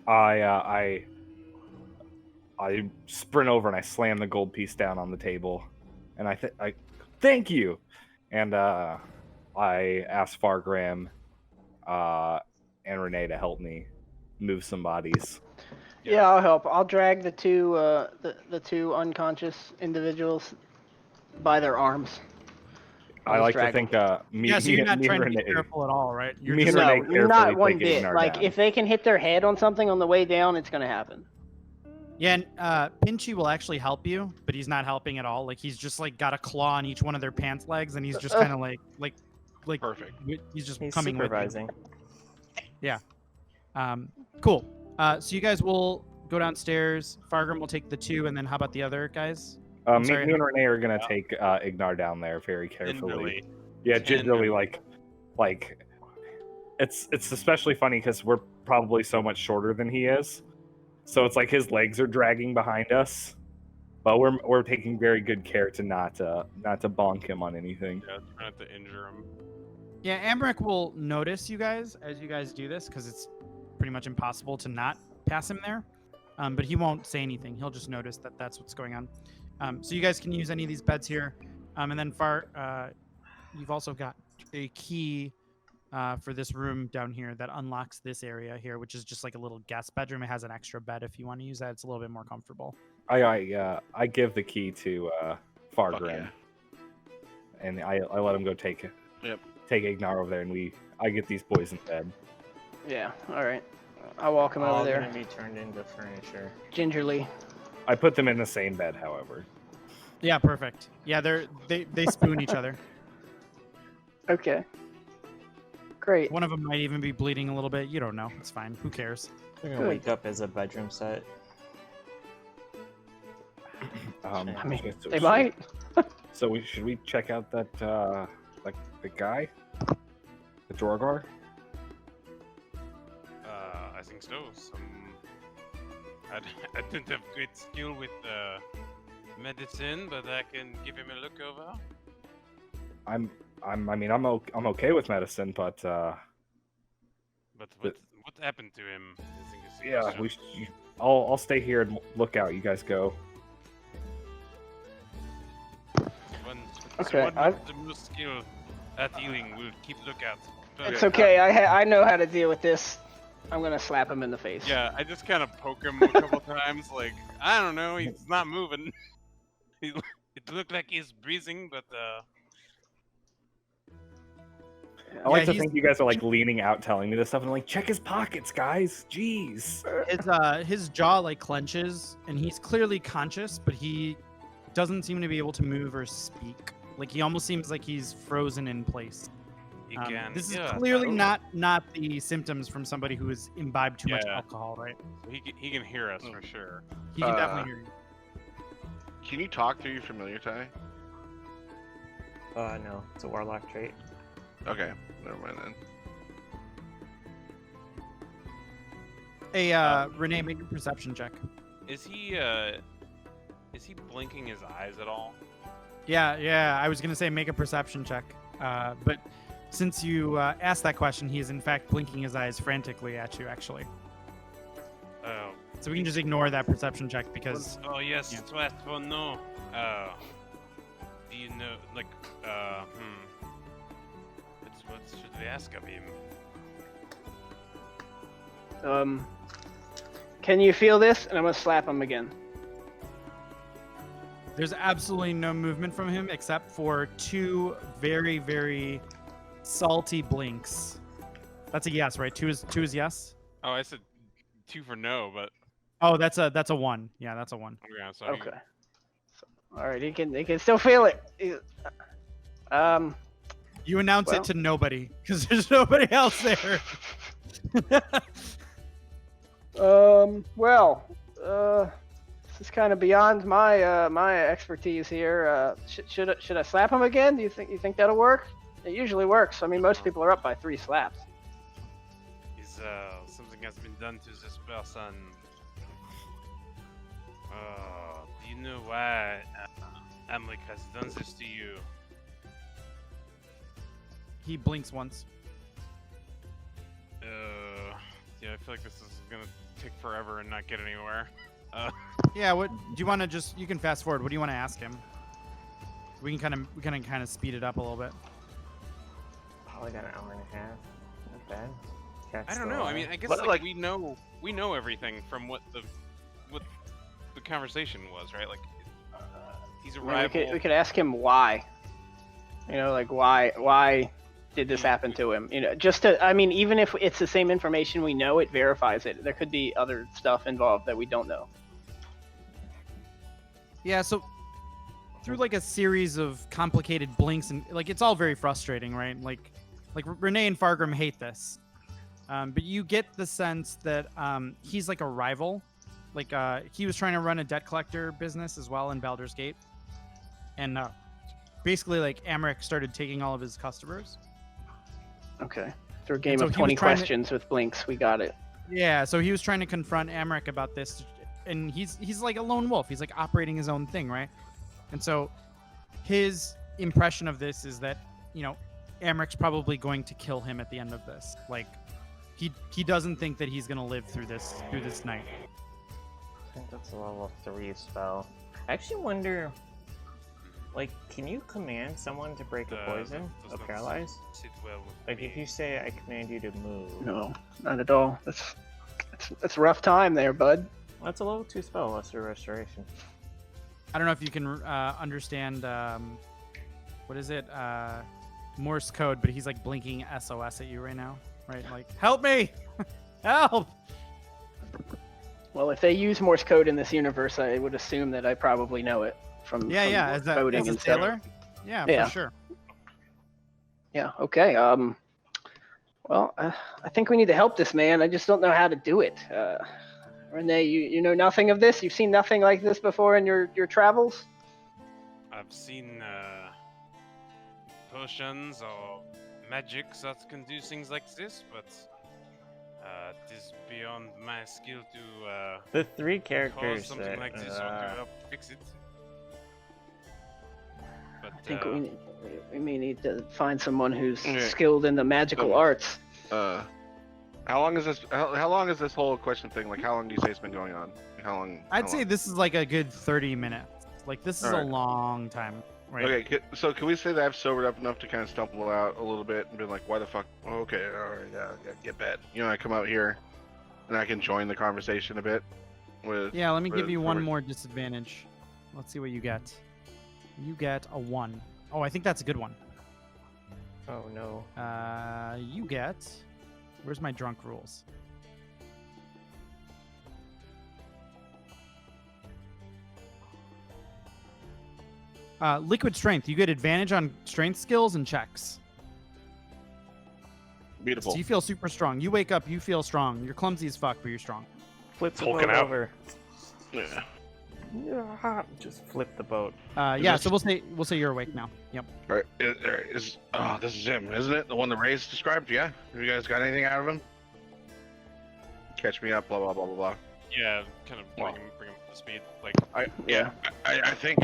Speaker 5: I sprint over and I slam the gold piece down on the table, and I thank you, and I ask Fargram, and Renee to help me move some bodies.
Speaker 8: Yeah, I'll help. I'll drag the two the two unconscious individuals by their arms.
Speaker 5: I like to
Speaker 8: drag
Speaker 5: think me,
Speaker 2: Yeah, so you're not
Speaker 5: me
Speaker 2: trying
Speaker 5: and
Speaker 2: to be
Speaker 5: Renee.
Speaker 2: careful at all, right? You're
Speaker 5: Me
Speaker 2: just
Speaker 5: and
Speaker 8: No,
Speaker 5: Renee carefully
Speaker 8: not one
Speaker 5: take
Speaker 8: bit.
Speaker 5: Ignar
Speaker 8: Like
Speaker 5: down.
Speaker 8: if they can hit their head on something on the way down, it's gonna happen.
Speaker 2: Yeah, and Pinchy will actually help you, but he's not helping at all. Like he's just like got a claw on each one of their pants legs, and he's just kind of like
Speaker 10: Perfect.
Speaker 2: he's just
Speaker 6: He's
Speaker 2: coming
Speaker 6: supervising.
Speaker 2: with you. Cool. So you guys will go downstairs. Fargrim will take the two, and then how about the other guys? I'm
Speaker 5: Me
Speaker 2: sorry.
Speaker 5: and Renee are gonna take Ignar down there very carefully.
Speaker 4: Tenderly.
Speaker 5: Yeah, gingerly, like it's especially funny because we're probably so much shorter than he is, so it's like his legs are dragging behind us, but we're taking very good care to not to bonk him on anything.
Speaker 4: Yeah, try not to injure him.
Speaker 2: Yeah, Ambrick will notice you guys as you guys do this because it's pretty much impossible to not pass him there. But he won't say anything. He'll just notice that that's what's going on. So you guys can use any of these beds here, and then you've also got a key for this room down here that unlocks this area here, which is just like a little guest bedroom. It has an extra bed if you want to use that. It's a little bit more comfortable.
Speaker 5: I give the key to
Speaker 10: Fuck
Speaker 5: Fargrim,
Speaker 10: yeah.
Speaker 5: and I let him go take Ignar over there, and I get these boys in bed.
Speaker 8: Yeah. All right. I'll walk him
Speaker 6: All
Speaker 8: over there
Speaker 6: gonna be turned into furniture.
Speaker 8: gingerly.
Speaker 5: I put them in the same bed, however.
Speaker 2: Yeah, perfect. Yeah, they spoon each other.
Speaker 8: Okay. Great.
Speaker 2: One of them might even be bleeding a little bit. You don't know. It's fine. Who cares?
Speaker 6: They're gonna wake up as a bedroom set.
Speaker 8: I mean,
Speaker 5: so-
Speaker 8: they might.
Speaker 5: So should we check out that like the guy, the Jorgar?
Speaker 4: I think so. I don't have great skill with medicine, but I can give him a look over.
Speaker 5: I'm okay with medicine, but
Speaker 4: But what happened to him? I think is the
Speaker 5: yeah,
Speaker 4: question.
Speaker 5: I'll stay here and look out. You guys go.
Speaker 8: Okay,
Speaker 4: Someone with the most skill at healing will keep lookout. But-
Speaker 8: It's okay. I know how to deal with this. I'm gonna slap him in the face.
Speaker 4: Yeah, I just kind of poke him a couple times, like, I don't know, he's not moving. It looked like he's breathing, but
Speaker 5: I like to
Speaker 2: he's-
Speaker 5: think you guys are like leaning out, telling me this stuff, and I'm like, check his pockets, guys. Jeez.
Speaker 2: His jaw like clenches, and he's clearly conscious, but he doesn't seem to be able to move or speak. Like he almost seems like he's frozen in place.
Speaker 4: he can.
Speaker 2: This is
Speaker 4: yeah,
Speaker 2: clearly
Speaker 4: so
Speaker 2: not the symptoms from somebody who has imbibed too much
Speaker 4: Yeah.
Speaker 2: alcohol, right?
Speaker 4: he can hear us for sure.
Speaker 2: He can definitely hear you.
Speaker 10: Can you talk through your familiar tie?
Speaker 6: No, it's a warlock trait.
Speaker 10: Okay, never mind then.
Speaker 2: Hey, Renee, make a perception check.
Speaker 4: Is he blinking his eyes at all?
Speaker 2: Yeah. I was gonna say make a perception check, but since you asked that question, he is in fact blinking his eyes frantically at you, actually.
Speaker 4: Oh.
Speaker 2: So we can just ignore that perception check because
Speaker 4: Oh yes,
Speaker 2: yeah.
Speaker 4: last one. No. Do you know, like, what should we ask of him?
Speaker 8: Can you feel this? And I'm gonna slap him again.
Speaker 2: there's absolutely no movement from him except for two very, very salty blinks. That's a yes, right? Two is yes.
Speaker 4: Oh, I said 2 for no, but
Speaker 2: Oh, that's a one. Yeah, that's a one.
Speaker 4: yeah, so
Speaker 8: Okay. So, all right, he can still feel it.
Speaker 2: You announce
Speaker 8: Well.
Speaker 2: it to nobody because there's nobody else there.
Speaker 8: is kind of beyond my my expertise here. Should I slap him again? Do you think that'll work? It usually works. I mean, most people are up by 3 slaps.
Speaker 4: Is something has been done to this person? Do you know why Amric has done this to you?
Speaker 2: He blinks once.
Speaker 4: Yeah, I feel like this is gonna take forever and not get anywhere.
Speaker 2: Yeah, what do you want to just? You can fast forward. What do you want to ask him? We can kind of speed it up a little bit.
Speaker 6: Probably got an hour and a half. Not bad. Cat's
Speaker 4: I don't
Speaker 6: still
Speaker 4: know. I
Speaker 6: alive.
Speaker 4: mean, I guess
Speaker 10: But,
Speaker 4: like we know everything from what the conversation was, right? Like he's a
Speaker 8: I mean,
Speaker 4: rival.
Speaker 8: we could ask him why. You know, like why did this happen to him? You know, just to, I mean, even if it's the same information we know, it verifies it. There could be other stuff involved that we don't know.
Speaker 2: Yeah, so through like a series of complicated blinks and like it's all very frustrating, right? Like Renee and Fargrim hate this, but you get the sense that he's like a rival. Like he was trying to run a debt collector business as well in Baldur's Gate, and basically like Amric started taking all of his customers.
Speaker 8: Okay. Through a game
Speaker 2: so
Speaker 8: of
Speaker 2: he was
Speaker 8: 20
Speaker 2: trying to-
Speaker 8: questions with blinks, we got it.
Speaker 2: Yeah, so he was trying to confront Amric about this, and he's like a lone wolf. He's like operating his own thing, right? And so his impression of this is that, you know, Amric's probably going to kill him at the end of this. Like he doesn't think that he's gonna live through this night.
Speaker 6: I think that's a level 3 spell. I actually wonder, like, can you command someone to break a poison
Speaker 4: does
Speaker 6: or
Speaker 4: not
Speaker 6: paralyze?
Speaker 4: sit well with
Speaker 6: Like,
Speaker 4: me.
Speaker 6: if you say, I command you to move.
Speaker 8: No, not at all. That's a rough time there, bud.
Speaker 6: Well, that's a level 2 spell, Lesser Restoration.
Speaker 2: I don't know if you can understand what is it, Morse code, but he's like blinking SOS at you right now, right? Like, help me, help!
Speaker 8: Well, if they use Morse code in this universe, I would assume that I probably know it from
Speaker 2: Yeah, as a
Speaker 8: coding and stuff.
Speaker 2: sailor, yeah,
Speaker 8: Yeah.
Speaker 2: for sure.
Speaker 8: Yeah. Okay. Well, I think we need to help this man. I just don't know how to do it. Renee, you know nothing of this? You've seen nothing like this before in your travels?
Speaker 4: I've seen potions or magics that can do things like this, but it is beyond my skill to
Speaker 6: The 3
Speaker 4: cause
Speaker 6: characters
Speaker 4: something
Speaker 6: that,
Speaker 4: like this or to help fix it. But
Speaker 8: I think we may need to find someone who's
Speaker 10: Okay.
Speaker 8: skilled in the magical arts.
Speaker 10: How long is this? How long is this whole question thing? Like, how long do you say it's been going on? How long?
Speaker 2: I'd
Speaker 10: how
Speaker 2: say
Speaker 10: long?
Speaker 2: this is like a good 30 minutes. Like this is
Speaker 10: Alright.
Speaker 2: a long time, right?
Speaker 10: Okay, so can we say that I've sobered up enough to kind of stumble out a little bit and been like, why the fuck? Oh, okay, all right, yeah, get bed. You know, I come out here and I can join the conversation a bit with.
Speaker 2: Yeah, let me give
Speaker 10: with-
Speaker 2: you one
Speaker 10: with-
Speaker 2: more disadvantage. Let's see what you get. You get a 1. Oh, I think that's a good one.
Speaker 6: Oh no.
Speaker 2: You get. Where's my drunk rules? Liquid strength. You get advantage on strength skills and checks.
Speaker 10: Beautiful.
Speaker 2: So you feel super strong. You wake up, you feel strong. You're clumsy as fuck, but you're strong.
Speaker 6: Flip the
Speaker 1: Hulking
Speaker 6: boat
Speaker 1: out.
Speaker 6: over.
Speaker 10: Yeah.
Speaker 6: Yeah. Just flip the boat.
Speaker 2: Yeah. So we'll say you're awake now. Yep.
Speaker 10: All right. This is him, isn't it? The one the Rays described? Yeah. Have you guys got anything out of him? Catch me up. Blah blah blah blah blah.
Speaker 4: yeah, kind of bring him up to speed. Like
Speaker 10: I think.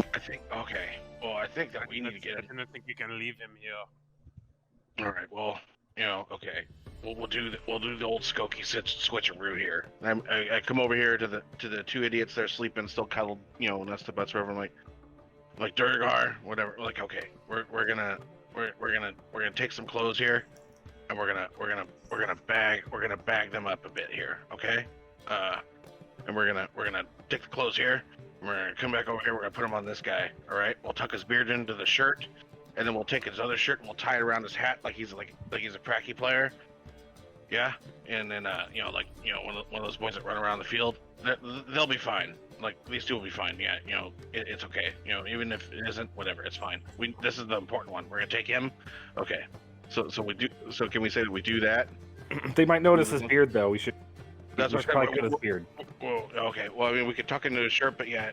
Speaker 10: Okay. Well, I think that we need to get.
Speaker 4: I don't think we can leave him here.
Speaker 10: All right. Well, you know, okay. We'll do the old Skokie switcheroo here. I come over here to the 2 idiots that are sleeping, still cuddled, you know, nuts to butts, wherever. I'm like Durgar, whatever. Like, okay, we're gonna take some clothes here, and we're gonna bag them up a bit here, okay? And we're gonna take the clothes here. And we're gonna come back over here. We're gonna put them on this guy. All right. We'll tuck his beard into the shirt, and then we'll take his other shirt and we'll tie it around his hat like he's a cracky player. Yeah, and then one of those boys that run around the field, they'll be fine. Like these two will be fine. Yeah, you know, it's okay. You know, even if it isn't, whatever, it's fine. This is the important one. We're gonna take him. Okay. So we do. So can we say that we do that?
Speaker 5: They might notice his beard though. We should
Speaker 10: That's
Speaker 5: We
Speaker 10: what
Speaker 5: should
Speaker 10: I'm
Speaker 5: probably
Speaker 10: saying.
Speaker 5: cut his beard.
Speaker 10: Well, okay. Well, I mean, we could tuck into his shirt, but yeah,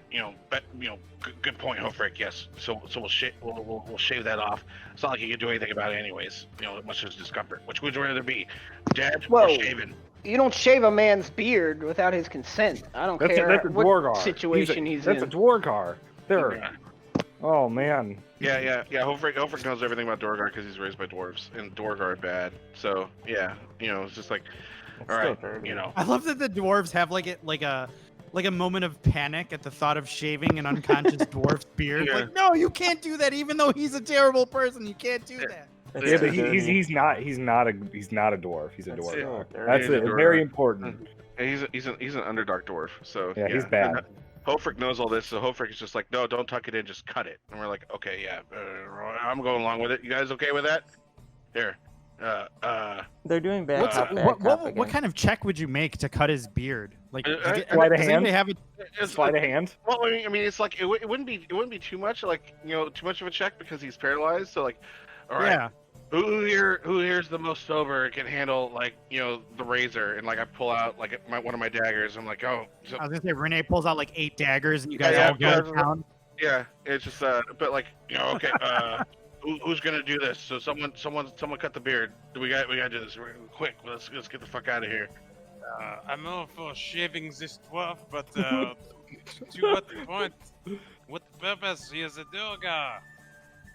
Speaker 10: good point, Hofrick. Yes. So we'll shave that off. It's not like you can do anything about it, anyways. Much as discomfort. Which would you rather be, dead or
Speaker 8: Whoa.
Speaker 10: shaven?
Speaker 8: You don't shave a man's beard without his consent. I don't care
Speaker 5: That's a
Speaker 8: what
Speaker 5: Dwargar.
Speaker 8: situation he's
Speaker 5: That's
Speaker 8: in.
Speaker 5: a Dwargar. There.
Speaker 10: Yeah.
Speaker 5: Oh man.
Speaker 10: Yeah. Hofrick knows everything about Dwargar because he's raised by dwarves, and Dwargar are bad. So yeah, it's just like,
Speaker 6: It's
Speaker 10: all right,
Speaker 6: still dirty.
Speaker 2: I love that the dwarves have like a moment of panic at the thought of shaving an unconscious dwarf's beard.
Speaker 10: Yeah.
Speaker 2: Like, no, you can't do that. Even though he's a terrible person, you can't do that.
Speaker 6: It's
Speaker 5: Yeah,
Speaker 6: still
Speaker 5: but
Speaker 6: dirty.
Speaker 5: he's not a dwarf. He's a
Speaker 6: That's
Speaker 5: dwarf.
Speaker 6: still dirty.
Speaker 5: That's
Speaker 10: He's a
Speaker 5: it.
Speaker 10: dwarf.
Speaker 5: Very important.
Speaker 10: And he's an Underdark dwarf. So
Speaker 5: Yeah, he's bad.
Speaker 10: Hofrick knows all this, so Hofrick is just like, no, don't tuck it in, just cut it. And we're like, okay, yeah, I'm going along with it. You guys okay with that? Here,
Speaker 6: They're doing bad
Speaker 2: What's,
Speaker 6: cop, bad
Speaker 2: what,
Speaker 6: cop
Speaker 2: what
Speaker 6: again.
Speaker 2: kind of check would you make to cut his beard? Like,
Speaker 5: Sleight of
Speaker 2: does
Speaker 5: hand?
Speaker 2: anybody have a
Speaker 10: it's
Speaker 5: Sleight of hand.
Speaker 10: Well, I mean, it's like it wouldn't be too much, like too much of a check because he's paralyzed. So like, all right,
Speaker 2: yeah?
Speaker 10: who here's the most sober can handle like the razor, and like I pull out like one of my daggers. I'm like, oh, so,
Speaker 2: I was gonna say Renee pulls out like 8 daggers and you guys
Speaker 10: Yeah,
Speaker 2: all go
Speaker 10: yeah.
Speaker 2: to town.
Speaker 10: yeah, it's just but like okay, who's gonna do this? So someone cut the beard. We gotta do this quick. Let's get the fuck out of here.
Speaker 4: I'm all for shaving this dwarf, but to what point? What purpose? He is a Durga.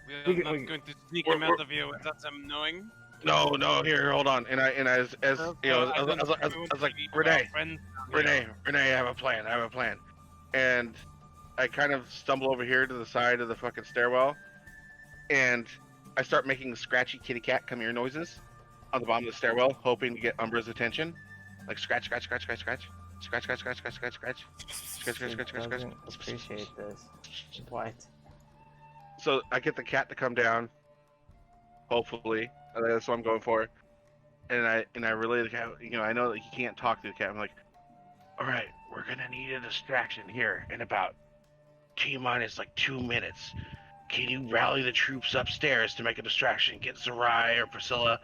Speaker 5: We
Speaker 4: We're
Speaker 5: can-
Speaker 4: not
Speaker 5: we-
Speaker 4: going to sneak him out of here without them knowing.
Speaker 10: No, here, hold on. And as I was like, Renee, I have a plan. And I kind of stumble over here to the side of the fucking stairwell, and I start making scratchy kitty cat come here noises on the bottom of the stairwell, hoping to get Umbra's attention. Like scratch, scratch, scratch, scratch, scratch, scratch, scratch, scratch, scratch, scratch, scratch, scratch, scratch, scratch, scratch, scratch.
Speaker 6: Doesn't appreciate this. What?
Speaker 10: So I get the cat to come down. Hopefully, that's what I'm going for. And I relay the cat. I know that he can't talk to the cat. I'm like, all right, we're gonna need a distraction here in about T-minus like 2 minutes. Can you rally the troops upstairs to make a distraction? Get Sarai or Priscilla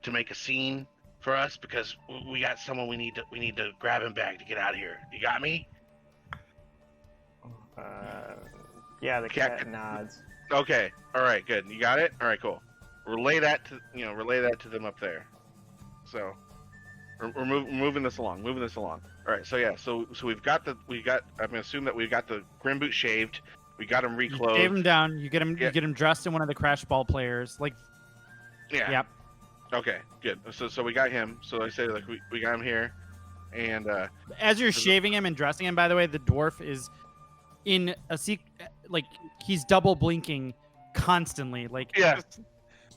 Speaker 10: to make a scene for us because we got someone we need to grab and bag to get out of here. You got me?
Speaker 6: Yeah, the
Speaker 10: Cat-
Speaker 6: cat nods.
Speaker 10: Okay. All right. Good. You got it. All right. Cool. Relay that to them up there. So we're moving this along. All right. So yeah. So we got. I'm gonna assume that we've got the Grim Boot shaved. We got him
Speaker 2: You
Speaker 10: reclothed.
Speaker 2: shave him down. You get him.
Speaker 10: Yeah.
Speaker 2: You get him dressed in one of the crash ball players. Like,
Speaker 10: Yeah.
Speaker 2: yep.
Speaker 10: Okay. Good. So we got him. So I say like we got him here, and
Speaker 2: As you're shaving him and dressing him, by the way, the dwarf is in a like he's double blinking constantly. Like,
Speaker 10: yeah.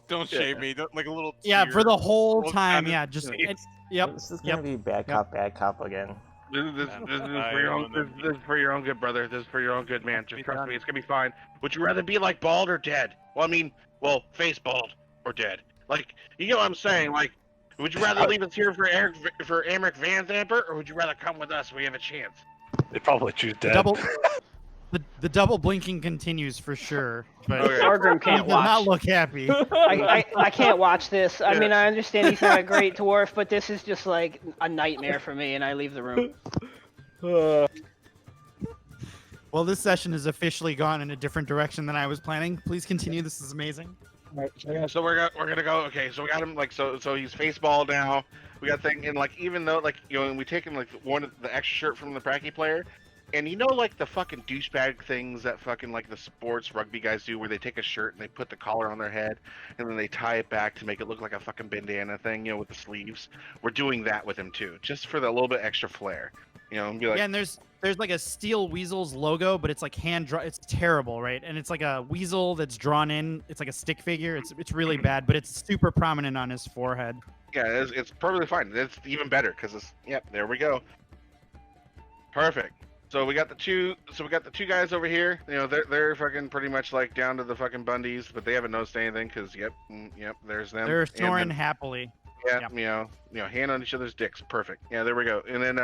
Speaker 4: Don't shave me. Don't, like a little.
Speaker 2: yeah,
Speaker 4: tear.
Speaker 2: for the whole
Speaker 4: Well,
Speaker 2: time.
Speaker 4: kind of-
Speaker 2: Yeah, just yep.
Speaker 6: This is gonna be bad cop again.
Speaker 10: This is for your own. This is for your own good, brother. This is for your own good, man. Just trust me, it's gonna be fine. Would you rather be like bald or dead? Well, I mean, face bald or dead. Like, you know what I'm saying? Like, would you rather leave us here for Amric Van Zamper, or would you rather come with us? We have a chance.
Speaker 1: They probably choose dead.
Speaker 2: The double blinking continues for sure, but
Speaker 10: Okay.
Speaker 8: Argrim
Speaker 2: he
Speaker 8: can't
Speaker 2: does not
Speaker 8: watch.
Speaker 2: look happy.
Speaker 8: I can't watch this. I
Speaker 10: Yeah.
Speaker 8: mean, I understand he's not a great dwarf, but this is just like a nightmare for me, and I leave the room.
Speaker 2: Well, this session has officially gone in a different direction than I was planning. Please continue. This is amazing.
Speaker 10: So we're gonna go. Okay, so we got him like so he's face bald now. We got thing and like even though like and we take him like the extra shirt from the Pracky player, and like the fucking douchebag things that fucking like the sports rugby guys do, where they take a shirt and they put the collar on their head and then they tie it back to make it look like a fucking bandana thing, with the sleeves. We're doing that with him too, just for the little bit extra flair, and be like,
Speaker 2: Yeah, and there's like a Steel Weasel's logo, but it's like hand drawn. It's terrible, right? And it's like a weasel that's drawn in. It's like a stick figure. It's really bad, but it's super prominent on his forehead.
Speaker 10: yeah, it's perfectly fine. It's even better because it's there we go. Perfect. So we got the two guys over here. They're fucking pretty much like down to the fucking Bundys, but they haven't noticed anything because yep, there's them.
Speaker 2: They're
Speaker 10: And
Speaker 2: snoring
Speaker 10: then-
Speaker 2: happily.
Speaker 10: Yeah, hand on each other's dicks. Perfect. Yeah, there we go. And then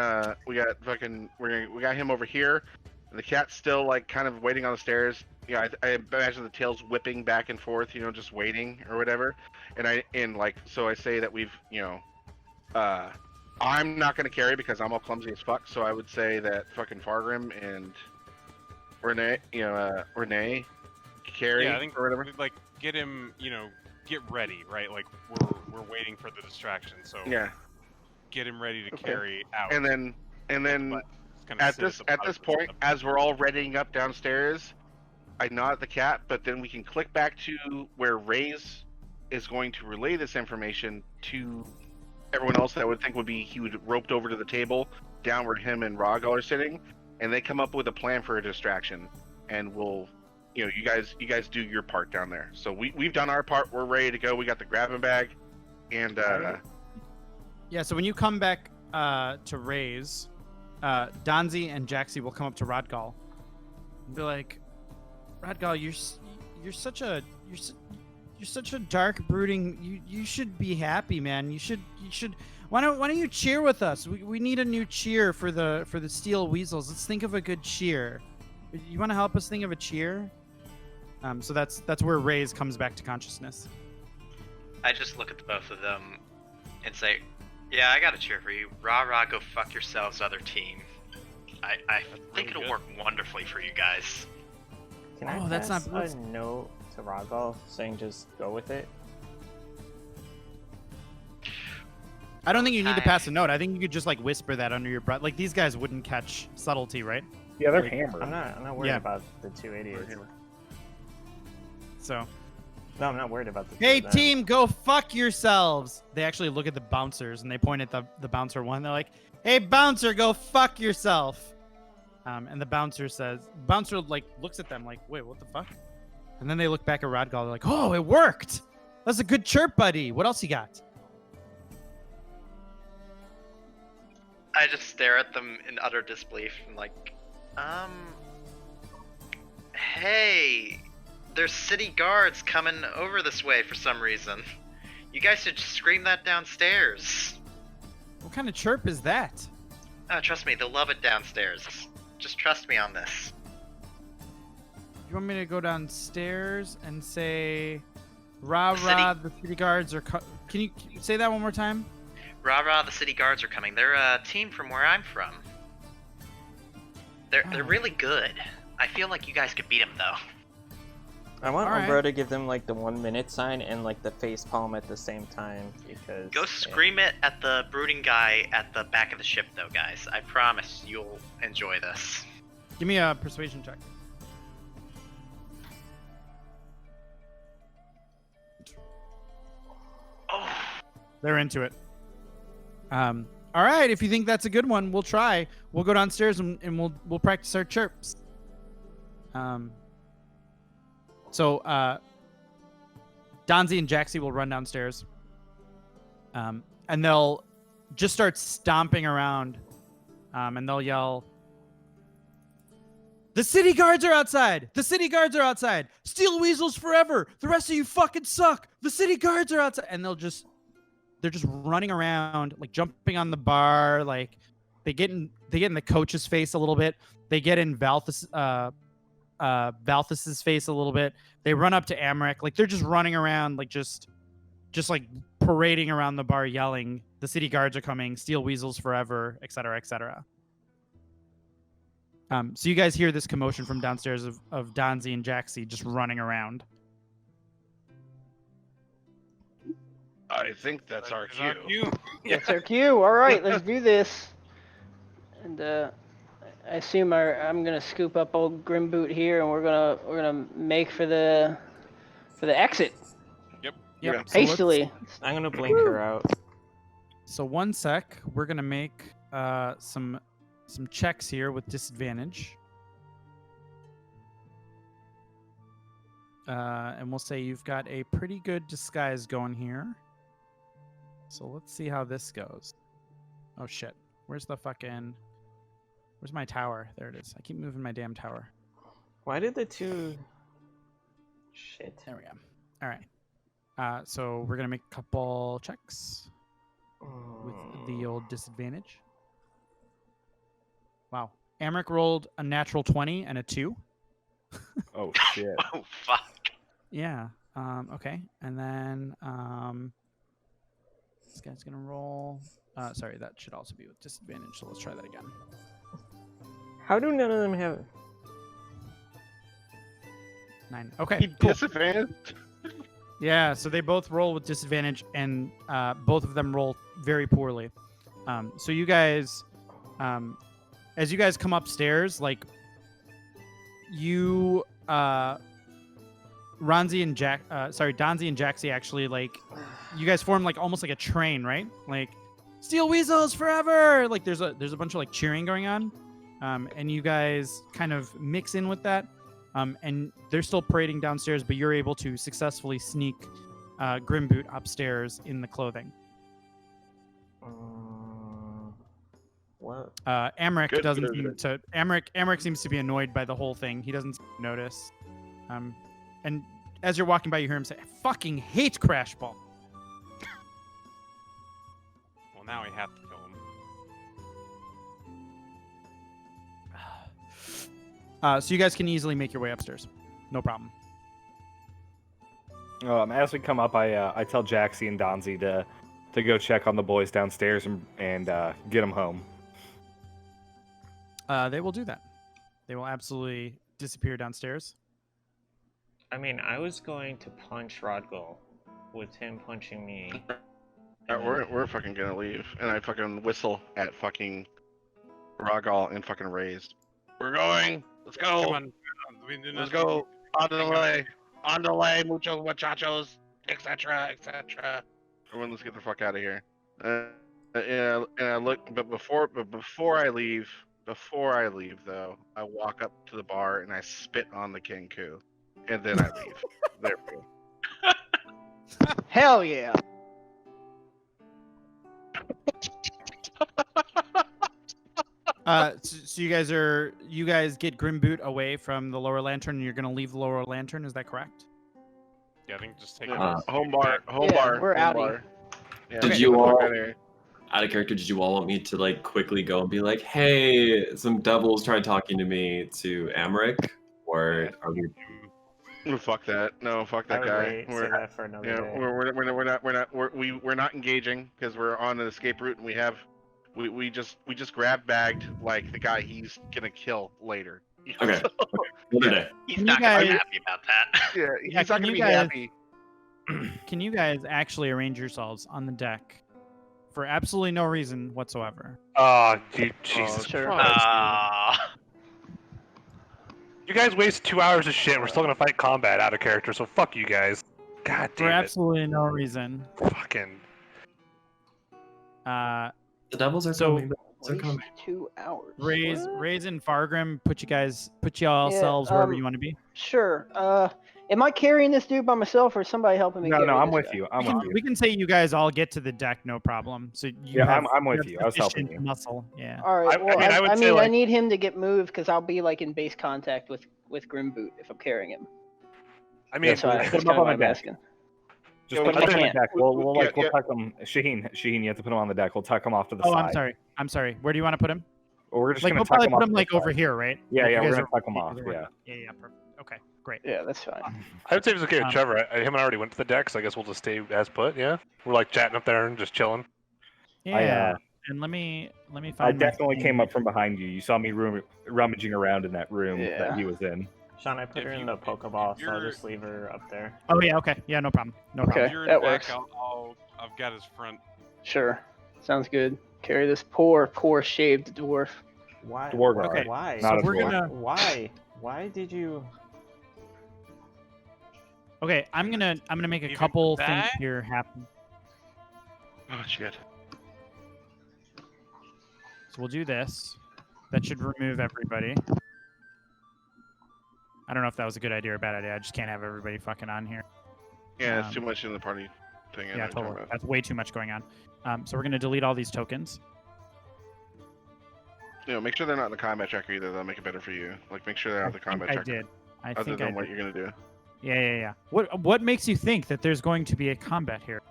Speaker 10: we got fucking we got him over here. And the cat's still like kind of waiting on the stairs. I imagine the tail's whipping back and forth, just waiting or whatever. So I say that we've I'm not gonna carry because I'm all clumsy as fuck. So I would say that fucking Fargrim and Renee carry
Speaker 4: Yeah, I think
Speaker 10: or whatever.
Speaker 4: like get him, get ready, right? Like we're waiting for the distraction, so
Speaker 10: Yeah,
Speaker 4: get him ready to
Speaker 10: Okay.
Speaker 4: carry out.
Speaker 10: and then
Speaker 4: But just kinda
Speaker 10: at
Speaker 4: sit
Speaker 10: this
Speaker 4: the
Speaker 10: at
Speaker 4: bottom
Speaker 10: this
Speaker 4: for
Speaker 10: point,
Speaker 4: stuff.
Speaker 10: as we're all readying up downstairs, I nod at the cat, but then we can click back to where Ray's is going to relay this information to everyone else that I would think would be he would roped over to the table down where him and Ragal are sitting, and they come up with a plan for a distraction, and we'll, you guys do your part down there. So we've done our part. We're ready to go. We got the grabbing bag, and
Speaker 2: Yeah, so when you come back to Ray's, Donzi and Jaxie will come up to Rodgal and be like, Rodgal, you're such a dark, brooding. You should be happy, man. You should. Why don't you cheer with us? We need a new cheer for the Steel Weasels. Let's think of a good cheer. You want to help us think of a cheer? So that's where Ray's comes back to consciousness.
Speaker 3: I just look at the both of them and say, "Yeah, I got to cheer for you. Rah rah, go fuck yourselves, other team. I think it'll
Speaker 4: good.
Speaker 3: work wonderfully for you guys."
Speaker 6: Can I
Speaker 2: Oh, that's
Speaker 6: pass
Speaker 2: not-
Speaker 6: a note to Ragal saying just go with it?
Speaker 2: I don't think you need to pass a note. I think you could just like whisper that under your breath. Like these guys wouldn't catch subtlety, right?
Speaker 5: Yeah, they're
Speaker 2: Like,
Speaker 5: hammered.
Speaker 6: I'm not worried
Speaker 2: Yeah.
Speaker 6: about the two idiots.
Speaker 2: So,
Speaker 6: No, I'm not worried about the two
Speaker 2: hey
Speaker 6: of them.
Speaker 2: team, go fuck yourselves. They actually look at the bouncers and they point at the bouncer one. They're like, hey bouncer, go fuck yourself. And the bouncer like looks at them like, wait, what the fuck? And then they look back at Rodgal. They're like, oh, it worked. That's a good chirp, buddy. What else you got?
Speaker 3: I just stare at them in utter disbelief and like, hey, there's city guards coming over this way for some reason. You guys should just scream that downstairs.
Speaker 2: What kind of chirp is that?
Speaker 3: Oh, trust me, they'll love it downstairs. Just trust me on this.
Speaker 2: You want me to go downstairs and say, rah rah, the city guards are Can you say that one more time?
Speaker 3: Rah rah, the city guards are coming. They're a team from where I'm from. They're really good. I feel like you guys could beat them though.
Speaker 6: I want
Speaker 2: Alright.
Speaker 6: Umbro to give them like the 1 minute sign and like the face palm at the same time because.
Speaker 3: Go scream it at the brooding guy at the back of the ship though, guys. I promise you'll enjoy this.
Speaker 2: Give me a persuasion check.
Speaker 3: Oh,
Speaker 2: They're into it. All right, if you think that's a good one, we'll try. We'll go downstairs and we'll practice our chirps. So Donzi and Jaxie will run downstairs. And they'll just start stomping around. And they'll yell, the city guards are outside! The city guards are outside! Steel Weasels forever! The rest of you fucking suck! The city guards are outside! And they're just running around, like jumping on the bar, like they get in the coach's face a little bit. They get in Valthus's face a little bit. They run up to Amric, like they're just running around, like just like parading around the bar, yelling, "The city guards are coming! Steel Weasels forever!" etc., etc. So you guys hear this commotion from downstairs of Donzi and Jaxie just running around.
Speaker 10: I think that's our
Speaker 4: Is our
Speaker 10: cue.
Speaker 4: cue.
Speaker 8: That's our cue. All right, let's do this. And I assume I'm gonna scoop up old Grimboot here, and we're gonna make for the exit
Speaker 2: Yep.
Speaker 10: Yeah.
Speaker 2: So let's-
Speaker 8: hastily.
Speaker 6: I'm gonna blink her out.
Speaker 2: So 1 sec, we're gonna make some checks here with disadvantage. And we'll say you've got a pretty good disguise going here. So let's see how this goes. Oh shit. Where's my tower? There it is. I keep moving my damn tower.
Speaker 6: Why did the two? Shit.
Speaker 2: There we go. All right. So we're gonna make a couple checks with the old disadvantage. Wow. Amric rolled a natural 20 and a 2.
Speaker 5: Oh shit.
Speaker 3: oh fuck.
Speaker 2: Yeah. Okay. And then This guy's gonna roll. Sorry, that should also be with disadvantage. So let's try that again.
Speaker 6: How do none of them have?
Speaker 2: 9. Okay, cool.
Speaker 10: Disadvantage.
Speaker 2: Yeah, so they both roll with disadvantage, and both of them roll very poorly. So you guys, as you guys come upstairs, like you, Donzi and Jaxie actually, like, you guys form like almost like a train, right? Like, Steel Weasels forever! Like there's a bunch of like cheering going on, and you guys kind of mix in with that. And they're still parading downstairs, but you're able to successfully sneak Grimboot upstairs in the clothing.
Speaker 6: What?
Speaker 2: Amric
Speaker 10: Good
Speaker 2: doesn't
Speaker 10: movement.
Speaker 2: seem to. Amric seems to be annoyed by the whole thing. He doesn't notice. And as you're walking by, you hear him say, "I fucking hate Crash Ball."
Speaker 4: Well, now we have to kill him.
Speaker 2: So you guys can easily make your way upstairs. No problem.
Speaker 5: As we come up, I tell Jaxie and Donzi to go check on the boys downstairs and get them home.
Speaker 2: They will do that. They will absolutely disappear downstairs.
Speaker 6: I mean, I was going to punch Rodgal with him punching me.
Speaker 10: We're fucking gonna leave, and I fucking whistle at fucking Rogal and fucking Raised. We're going. Let's go.
Speaker 4: Come on. We do
Speaker 10: Let's
Speaker 4: not
Speaker 10: go. On the way, muchos muchachos, etc., etc. Everyone, let's get the fuck out of here. And I look, but before I leave though, I walk up to the bar and I spit on the Kenku, and then I leave. There we go.
Speaker 8: Hell yeah.
Speaker 2: So you guys get Grimboot away from the lower lantern, and you're gonna leave the lower lantern. Is that correct?
Speaker 4: Yeah, I think just take
Speaker 10: Yeah.
Speaker 4: it.
Speaker 10: Home bar.
Speaker 8: We're
Speaker 10: home
Speaker 8: outie.
Speaker 10: bar. Yeah,
Speaker 9: Did
Speaker 10: get
Speaker 9: you
Speaker 10: the fuck
Speaker 9: all-
Speaker 10: outta here.
Speaker 9: Out of character, did you all want me to like quickly go and be like, "Hey, some devils tried talking to me," to Amric, or are we?
Speaker 10: Fuck that. No, fuck
Speaker 6: I
Speaker 10: that
Speaker 6: would
Speaker 10: guy.
Speaker 6: wait, save that for another day.
Speaker 10: We're not engaging because we're on an escape route, and we just grab bagged like the guy he's gonna kill later.
Speaker 9: Okay, another day.
Speaker 3: He's
Speaker 2: Can
Speaker 3: not
Speaker 2: you
Speaker 3: gonna be
Speaker 2: guys-
Speaker 3: happy about that.
Speaker 10: Yeah,
Speaker 2: Yeah,
Speaker 10: he's not
Speaker 2: can
Speaker 10: gonna
Speaker 2: you
Speaker 10: be
Speaker 2: guys-
Speaker 10: happy.
Speaker 2: Can you guys actually arrange yourselves on the deck for absolutely no reason whatsoever?
Speaker 1: Oh, Jesus
Speaker 8: sure.
Speaker 1: Christ. You guys waste 2 hours of shit. We're still gonna fight combat out of character, so fuck you guys. God
Speaker 2: For
Speaker 1: damn it.
Speaker 2: absolutely no reason.
Speaker 1: Fucking.
Speaker 2: Uh,
Speaker 9: The devils are
Speaker 2: So-
Speaker 9: coming. They're
Speaker 8: Waste
Speaker 9: coming.
Speaker 8: 2 hours.
Speaker 2: Raise and Fargrim, put y'all
Speaker 8: Yeah,
Speaker 2: selves wherever you want to be.
Speaker 8: Sure. Am I carrying this dude by myself, or is somebody helping me?
Speaker 5: No,
Speaker 8: carry
Speaker 5: I'm
Speaker 8: this
Speaker 5: with
Speaker 8: guy?
Speaker 5: you. I'm
Speaker 2: We
Speaker 5: with
Speaker 2: can,
Speaker 5: you.
Speaker 2: we can say you guys all get to the deck, no problem. So you
Speaker 5: Yeah,
Speaker 2: have,
Speaker 5: I'm with
Speaker 2: have
Speaker 5: you. I was helping
Speaker 2: sufficient
Speaker 5: you.
Speaker 2: muscle. Yeah.
Speaker 8: All right.
Speaker 1: I
Speaker 8: Well,
Speaker 1: mean, I would say,
Speaker 8: I
Speaker 1: like-
Speaker 8: need him to get moved because I'll be like in base contact with Grimboot if I'm carrying him.
Speaker 1: I mean,
Speaker 8: So
Speaker 5: put him
Speaker 8: that's
Speaker 5: up
Speaker 8: kind of
Speaker 5: on
Speaker 8: why
Speaker 5: the
Speaker 8: I'm
Speaker 5: deck.
Speaker 8: asking.
Speaker 5: Just
Speaker 10: Yeah,
Speaker 5: put
Speaker 10: we
Speaker 5: him on
Speaker 8: can't.
Speaker 5: the deck. We'll
Speaker 10: Yeah.
Speaker 5: tuck him. Shaheen, you have to put him on the deck. We'll tuck him off to the
Speaker 2: Oh,
Speaker 5: side.
Speaker 2: I'm sorry. Where do you want to put him?
Speaker 5: Or we're just
Speaker 2: Like
Speaker 5: gonna
Speaker 2: we'll
Speaker 5: tuck
Speaker 2: probably
Speaker 5: him
Speaker 2: put
Speaker 5: off
Speaker 2: him
Speaker 5: to the
Speaker 2: like over
Speaker 5: side.
Speaker 2: here, right?
Speaker 5: Yeah,
Speaker 2: Like,
Speaker 5: yeah,
Speaker 2: you
Speaker 5: we're
Speaker 2: guys
Speaker 5: gonna
Speaker 2: are-
Speaker 5: tuck him off. Yeah.
Speaker 2: Yeah, perfect. Okay, great.
Speaker 8: Yeah, that's fine.
Speaker 1: I would say it's okay with
Speaker 2: Um,
Speaker 1: Trevor. Him and I already went to the deck, so I guess we'll just stay as put. Yeah, we're like chatting up there and just chilling.
Speaker 2: Yeah. And let me find.
Speaker 5: I
Speaker 2: my
Speaker 5: definitely
Speaker 2: thing.
Speaker 5: came up from behind you. You saw me rummaging around in that room
Speaker 8: Yeah.
Speaker 5: that he was in.
Speaker 6: Sean, I put
Speaker 4: If
Speaker 6: her in
Speaker 4: you-
Speaker 6: the Pokeball,
Speaker 4: if
Speaker 6: so I'll
Speaker 4: you're-
Speaker 6: just leave her up there.
Speaker 2: Oh yeah. Okay. Yeah. No problem. No
Speaker 8: Okay.
Speaker 2: problem.
Speaker 4: If you're in
Speaker 8: that
Speaker 4: the back,
Speaker 8: works.
Speaker 4: I've got his front.
Speaker 8: Sure. Sounds good. Carry this poor shaved dwarf.
Speaker 6: Why?
Speaker 5: Dwargar.
Speaker 2: Okay,
Speaker 6: Why?
Speaker 5: Not
Speaker 2: So
Speaker 5: a
Speaker 2: we're
Speaker 5: dwarf.
Speaker 2: gonna.
Speaker 6: Why did you?
Speaker 2: Okay. I'm gonna make a
Speaker 4: Even
Speaker 2: couple things
Speaker 4: that?
Speaker 2: here happen.
Speaker 10: Oh shit.
Speaker 2: So we'll do this. That should remove everybody. I don't know if that was a good idea or a bad idea. I just can't have everybody fucking on here.
Speaker 10: Yeah, it's
Speaker 2: Um,
Speaker 10: too much in the party thing. I know
Speaker 2: Yeah,
Speaker 10: what you're talking
Speaker 2: totally.
Speaker 10: about.
Speaker 2: That's way too much going on. So we're gonna delete all these tokens.
Speaker 10: Make sure they're not in the combat tracker either. That'll make it better for you. Like, make sure they're not the
Speaker 2: I
Speaker 10: combat
Speaker 2: think I
Speaker 10: tracker.
Speaker 2: did. I
Speaker 10: Other
Speaker 2: think
Speaker 10: than
Speaker 2: I
Speaker 10: what
Speaker 2: did.
Speaker 10: you're gonna do.
Speaker 2: Yeah. What makes you think that there's going to be a combat here,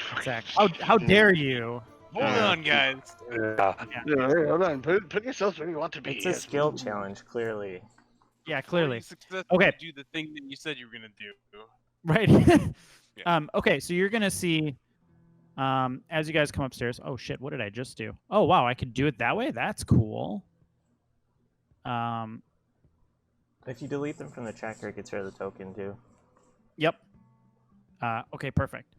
Speaker 10: Fucking
Speaker 2: Zach? How dare you?
Speaker 4: Hold on, guys.
Speaker 1: Yeah.
Speaker 10: Yeah, hey, hold on. Put yourselves where you want to be.
Speaker 6: It's a skill challenge, clearly.
Speaker 2: Yeah,
Speaker 4: Before you
Speaker 2: clearly.
Speaker 4: successfully
Speaker 2: Okay.
Speaker 4: Do the thing that you said you were gonna do.
Speaker 2: Right.
Speaker 4: Yeah.
Speaker 2: Okay, so you're gonna see As you guys come upstairs, oh shit, what did I just do? Oh wow, I could do it that way. That's cool.
Speaker 6: If you delete them from the tracker, it gets rid of the token too.
Speaker 2: Yep. Okay, perfect.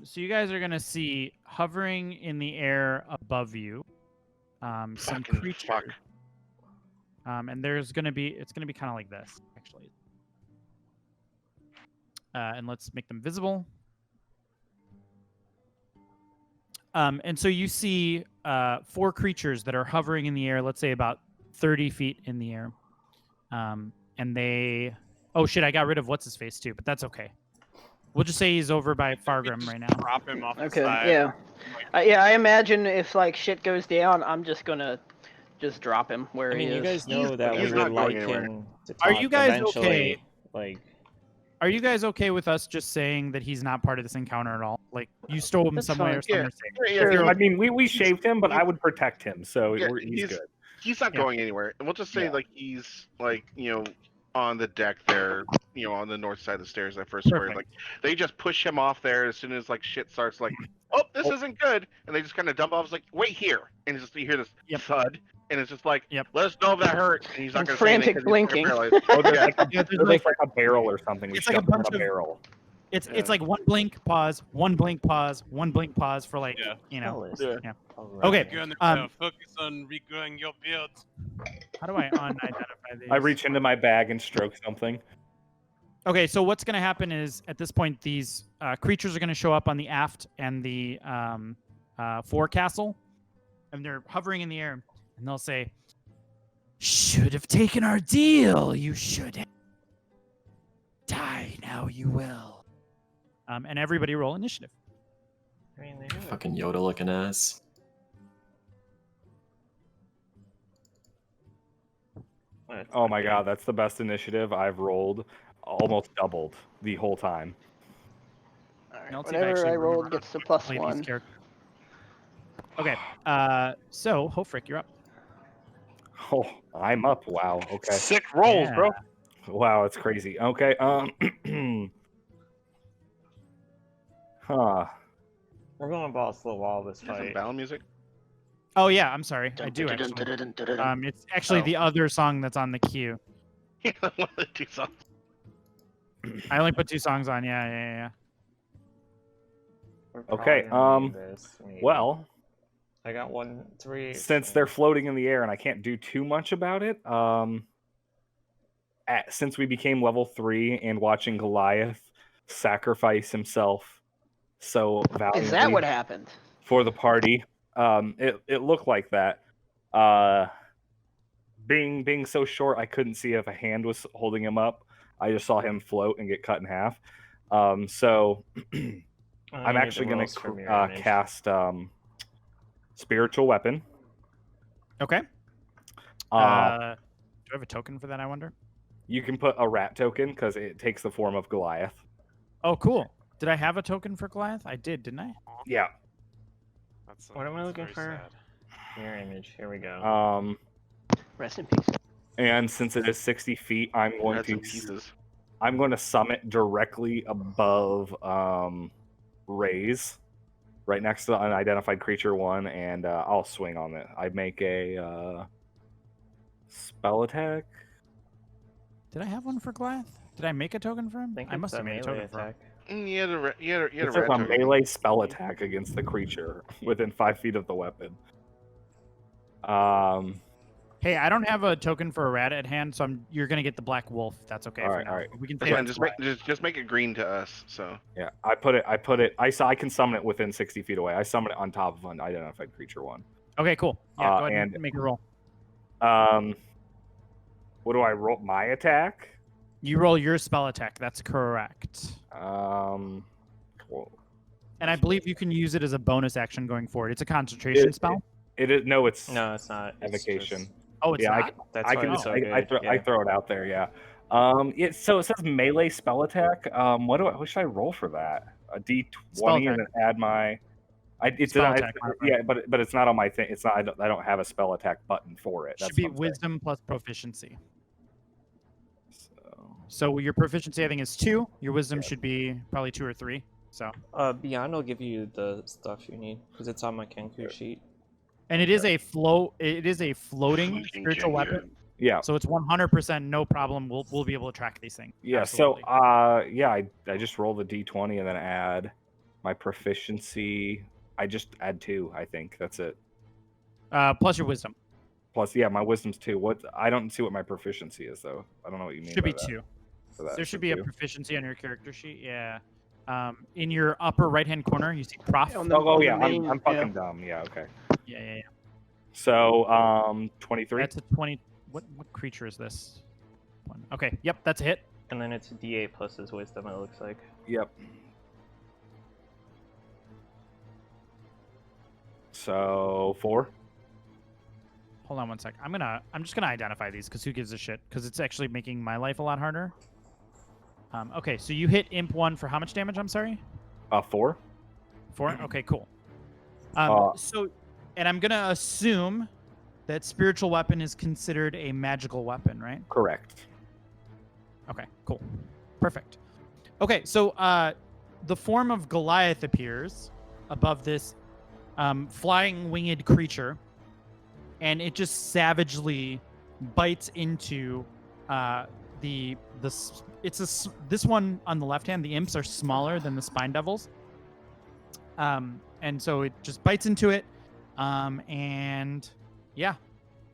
Speaker 2: So you guys are gonna see hovering in the air above you, some
Speaker 10: Fucking
Speaker 2: creatures.
Speaker 10: fuck.
Speaker 2: And it's gonna be kind of like this, actually. And let's make them visible. And so you see 4 creatures that are hovering in the air, let's say about 30 feet in the air. And they... Oh, shit, I got rid of what's-his-face, too, but that's okay. We'll just say he's over by Fargrim right now.
Speaker 4: Drop him off the
Speaker 8: Okay,
Speaker 4: side.
Speaker 8: yeah. Yeah, I imagine if, like, shit goes down, I'm just gonna just drop him where
Speaker 6: I mean,
Speaker 8: he
Speaker 6: you
Speaker 8: is.
Speaker 6: guys know that
Speaker 10: he's
Speaker 6: we
Speaker 10: not
Speaker 6: would
Speaker 10: going
Speaker 6: like
Speaker 10: anywhere.
Speaker 6: him to
Speaker 2: Are
Speaker 6: talk
Speaker 2: you guys
Speaker 6: eventually.
Speaker 2: okay?
Speaker 6: Like,
Speaker 2: Are you guys okay with us just saying that he's not part of this encounter at all? Like, you stole him
Speaker 8: That's
Speaker 2: some way
Speaker 8: fine.
Speaker 2: or something.
Speaker 10: Yeah.
Speaker 2: or something.
Speaker 10: Yeah,
Speaker 8: Sure.
Speaker 5: I mean, we shaved him, but I would protect him, so
Speaker 10: Yeah,
Speaker 5: he's good.
Speaker 10: He's not
Speaker 2: Yeah.
Speaker 10: going anywhere. And we'll just say
Speaker 5: Yeah.
Speaker 10: like he's like, on the deck there, on the north side of the stairs, that first story.
Speaker 2: Perfect.
Speaker 10: Like they just push him off there as soon as like shit starts like, oh, this isn't good, and they just kind of dump off. It's like, wait here, and it's just you hear this
Speaker 2: Yep.
Speaker 10: thud, and it's just like,
Speaker 2: Yep.
Speaker 10: let us know if that hurts, and he's not
Speaker 8: And
Speaker 10: going to say anything
Speaker 8: frantic
Speaker 10: 'cause he's fucking
Speaker 8: blinking.
Speaker 10: paralyzed.
Speaker 5: Oh, there's
Speaker 10: Yeah.
Speaker 5: like a,
Speaker 2: Yeah, there's
Speaker 5: there's
Speaker 2: like-
Speaker 5: like a barrel or something. We
Speaker 2: it's like a
Speaker 5: shoved him in
Speaker 2: bunch of-
Speaker 5: barrel.
Speaker 2: It's like one blink, pause, one blink, pause, one blink, pause for like,
Speaker 4: Yeah.
Speaker 10: Yeah.
Speaker 2: Yeah.
Speaker 6: alright.
Speaker 2: Okay.
Speaker 4: You're on the focus on regrowing your beard.
Speaker 2: How do I unidentify these?
Speaker 5: I reach into my bag and stroke something.
Speaker 2: Okay, so what's going to happen is at this point, these creatures are going to show up on the aft and the forecastle, and they're hovering in the air, and they'll say, "Should have taken our deal. You should have. Die now. You will." And everybody roll initiative.
Speaker 6: I mean, they do it.
Speaker 9: Fucking Yoda looking ass.
Speaker 6: What?
Speaker 5: Oh my god, that's the best initiative I've rolled. Almost doubled the whole time.
Speaker 8: All right,
Speaker 2: And let's see if
Speaker 8: whatever
Speaker 2: actually
Speaker 8: I rolled
Speaker 2: remember
Speaker 8: gets the
Speaker 2: how to
Speaker 8: plus
Speaker 2: play these
Speaker 8: 1.
Speaker 2: characters. Okay, so Hofrick, you're up.
Speaker 5: Oh, I'm up. Wow. Okay.
Speaker 1: Sick rolls,
Speaker 2: Yeah.
Speaker 1: bro.
Speaker 5: Wow, it's crazy. Okay. Huh.
Speaker 6: We're going balls to the wall this
Speaker 10: Is there some
Speaker 6: fight.
Speaker 10: battle music?
Speaker 2: Oh yeah, I'm sorry, I do actually. It's actually
Speaker 10: Oh.
Speaker 2: the other song that's on the queue.
Speaker 10: One of the two songs.
Speaker 2: I only put 2 songs on. Yeah.
Speaker 6: We're
Speaker 5: Okay,
Speaker 6: probably gonna need this.
Speaker 5: Well,
Speaker 6: I got 1, 3.
Speaker 5: since they're floating in the air and I can't do too much about it, since we became level 3 and watching Goliath sacrifice himself so valiantly
Speaker 8: Is that what happened?
Speaker 5: for the party, it looked like that. Being so short, I couldn't see if a hand was holding him up. I just saw him float and get cut in half. So I'm actually going to cast Spiritual Weapon.
Speaker 2: Okay. Do I have a token for that? I wonder.
Speaker 5: You can put a rat token because it takes the form of Goliath.
Speaker 2: Oh, cool. Did I have a token for Goliath? I did, didn't I?
Speaker 5: Yeah.
Speaker 6: What am I looking
Speaker 4: very
Speaker 6: for?
Speaker 4: sad.
Speaker 6: Mirror image. Here we go.
Speaker 8: Rest in peace.
Speaker 5: And since it is 60 feet, I'm going
Speaker 10: Had some
Speaker 5: to
Speaker 10: pieces.
Speaker 5: summit directly above Ray's, right next to unidentified creature 1, and I'll swing on it. I make a spell attack.
Speaker 2: Did I have one for Goliath? Did I make a token for him?
Speaker 6: I think
Speaker 2: I must
Speaker 6: it's
Speaker 2: have
Speaker 6: a
Speaker 2: made a
Speaker 6: melee
Speaker 2: token for him.
Speaker 6: attack.
Speaker 10: You had a
Speaker 5: It's
Speaker 10: rat
Speaker 5: a
Speaker 10: token.
Speaker 5: melee spell attack against the creature within 5 feet of the weapon.
Speaker 2: Hey, I don't have a token for a rat at hand, so you're gonna get the black wolf. That's okay.
Speaker 5: All
Speaker 2: for
Speaker 5: right,
Speaker 2: now.
Speaker 5: all right.
Speaker 2: We can
Speaker 10: That's
Speaker 2: say
Speaker 10: fine.
Speaker 2: that's
Speaker 10: Just make it green to us. So
Speaker 5: Yeah, I put it. I can summon it within 60 feet away. I summon it on top of unidentified creature 1.
Speaker 2: okay. Cool. Yeah, go ahead
Speaker 5: and-
Speaker 2: and make a roll.
Speaker 5: What do I roll? My attack?
Speaker 2: You roll your spell attack. That's correct.
Speaker 5: Cool.
Speaker 2: And I believe you can use it as a bonus action going forward. It's a concentration spell.
Speaker 5: It is no, it's
Speaker 6: No, it's not. It's
Speaker 5: evocation.
Speaker 6: just-
Speaker 2: Oh, it's
Speaker 5: yeah,
Speaker 2: not.
Speaker 6: That's
Speaker 5: I
Speaker 6: why
Speaker 5: can.
Speaker 6: it's so
Speaker 5: I
Speaker 6: good.
Speaker 5: throw,
Speaker 6: yeah.
Speaker 5: I throw it out there. Yeah. So it says melee spell attack. What should I roll for that? A D20
Speaker 2: Spell
Speaker 5: and then add my. It's
Speaker 2: Spell
Speaker 5: not,
Speaker 2: attack,
Speaker 5: yeah, but it's not on my thing. It's not. I don't have a spell attack button for it.
Speaker 2: Should
Speaker 5: That's
Speaker 2: be
Speaker 5: what I'm saying.
Speaker 2: wisdom plus proficiency.
Speaker 5: So,
Speaker 2: So your proficiency, I think, is 2. Your wisdom
Speaker 5: Yeah.
Speaker 2: should be probably 2 or 3. So,
Speaker 6: Beyond will give you the stuff you need because it's on my Kenku sheet.
Speaker 2: and it is a floating
Speaker 10: Fucking
Speaker 2: spiritual
Speaker 10: Kenku.
Speaker 2: weapon.
Speaker 5: Yeah.
Speaker 2: So it's 100% no problem. We'll be able to track these things.
Speaker 5: Yeah.
Speaker 2: Absolutely.
Speaker 5: So yeah, I just roll the d20 and then add my proficiency. I just add 2. I think that's it.
Speaker 2: Plus your wisdom
Speaker 5: Plus, yeah, my wisdom's 2. What? I don't see what my proficiency is though. I don't know what you mean.
Speaker 2: should
Speaker 5: by
Speaker 2: be
Speaker 5: that.
Speaker 2: 2.
Speaker 5: For that.
Speaker 2: There
Speaker 5: So
Speaker 2: should be a
Speaker 5: 2.
Speaker 2: proficiency on your character sheet. Yeah. In your upper right-hand corner, you see prof.
Speaker 8: On the-
Speaker 5: Oh yeah,
Speaker 8: on the main-
Speaker 5: I'm fucking dumb. Yeah. Okay.
Speaker 2: Yeah.
Speaker 5: So 23.
Speaker 2: That's a 20. What creature is this? One. Okay. Yep, that's a hit.
Speaker 6: And then it's D8 plus his wisdom, it looks like.
Speaker 5: Yep. So 4.
Speaker 2: Hold on one sec. I'm just gonna identify these because who gives a shit? Because it's actually making my life a lot harder. Okay, so you hit Imp 1 for how much damage? I'm sorry.
Speaker 5: 4.
Speaker 2: 4. Okay, cool.
Speaker 5: Uh,
Speaker 2: So, and I'm gonna assume that spiritual weapon is considered a magical weapon, right?
Speaker 5: Correct.
Speaker 2: Okay, cool. Perfect. Okay, so the form of Goliath appears above this flying winged creature, and it just savagely bites into this one on the left hand. The imps are smaller than the spine devils, and so it just bites into it, and yeah,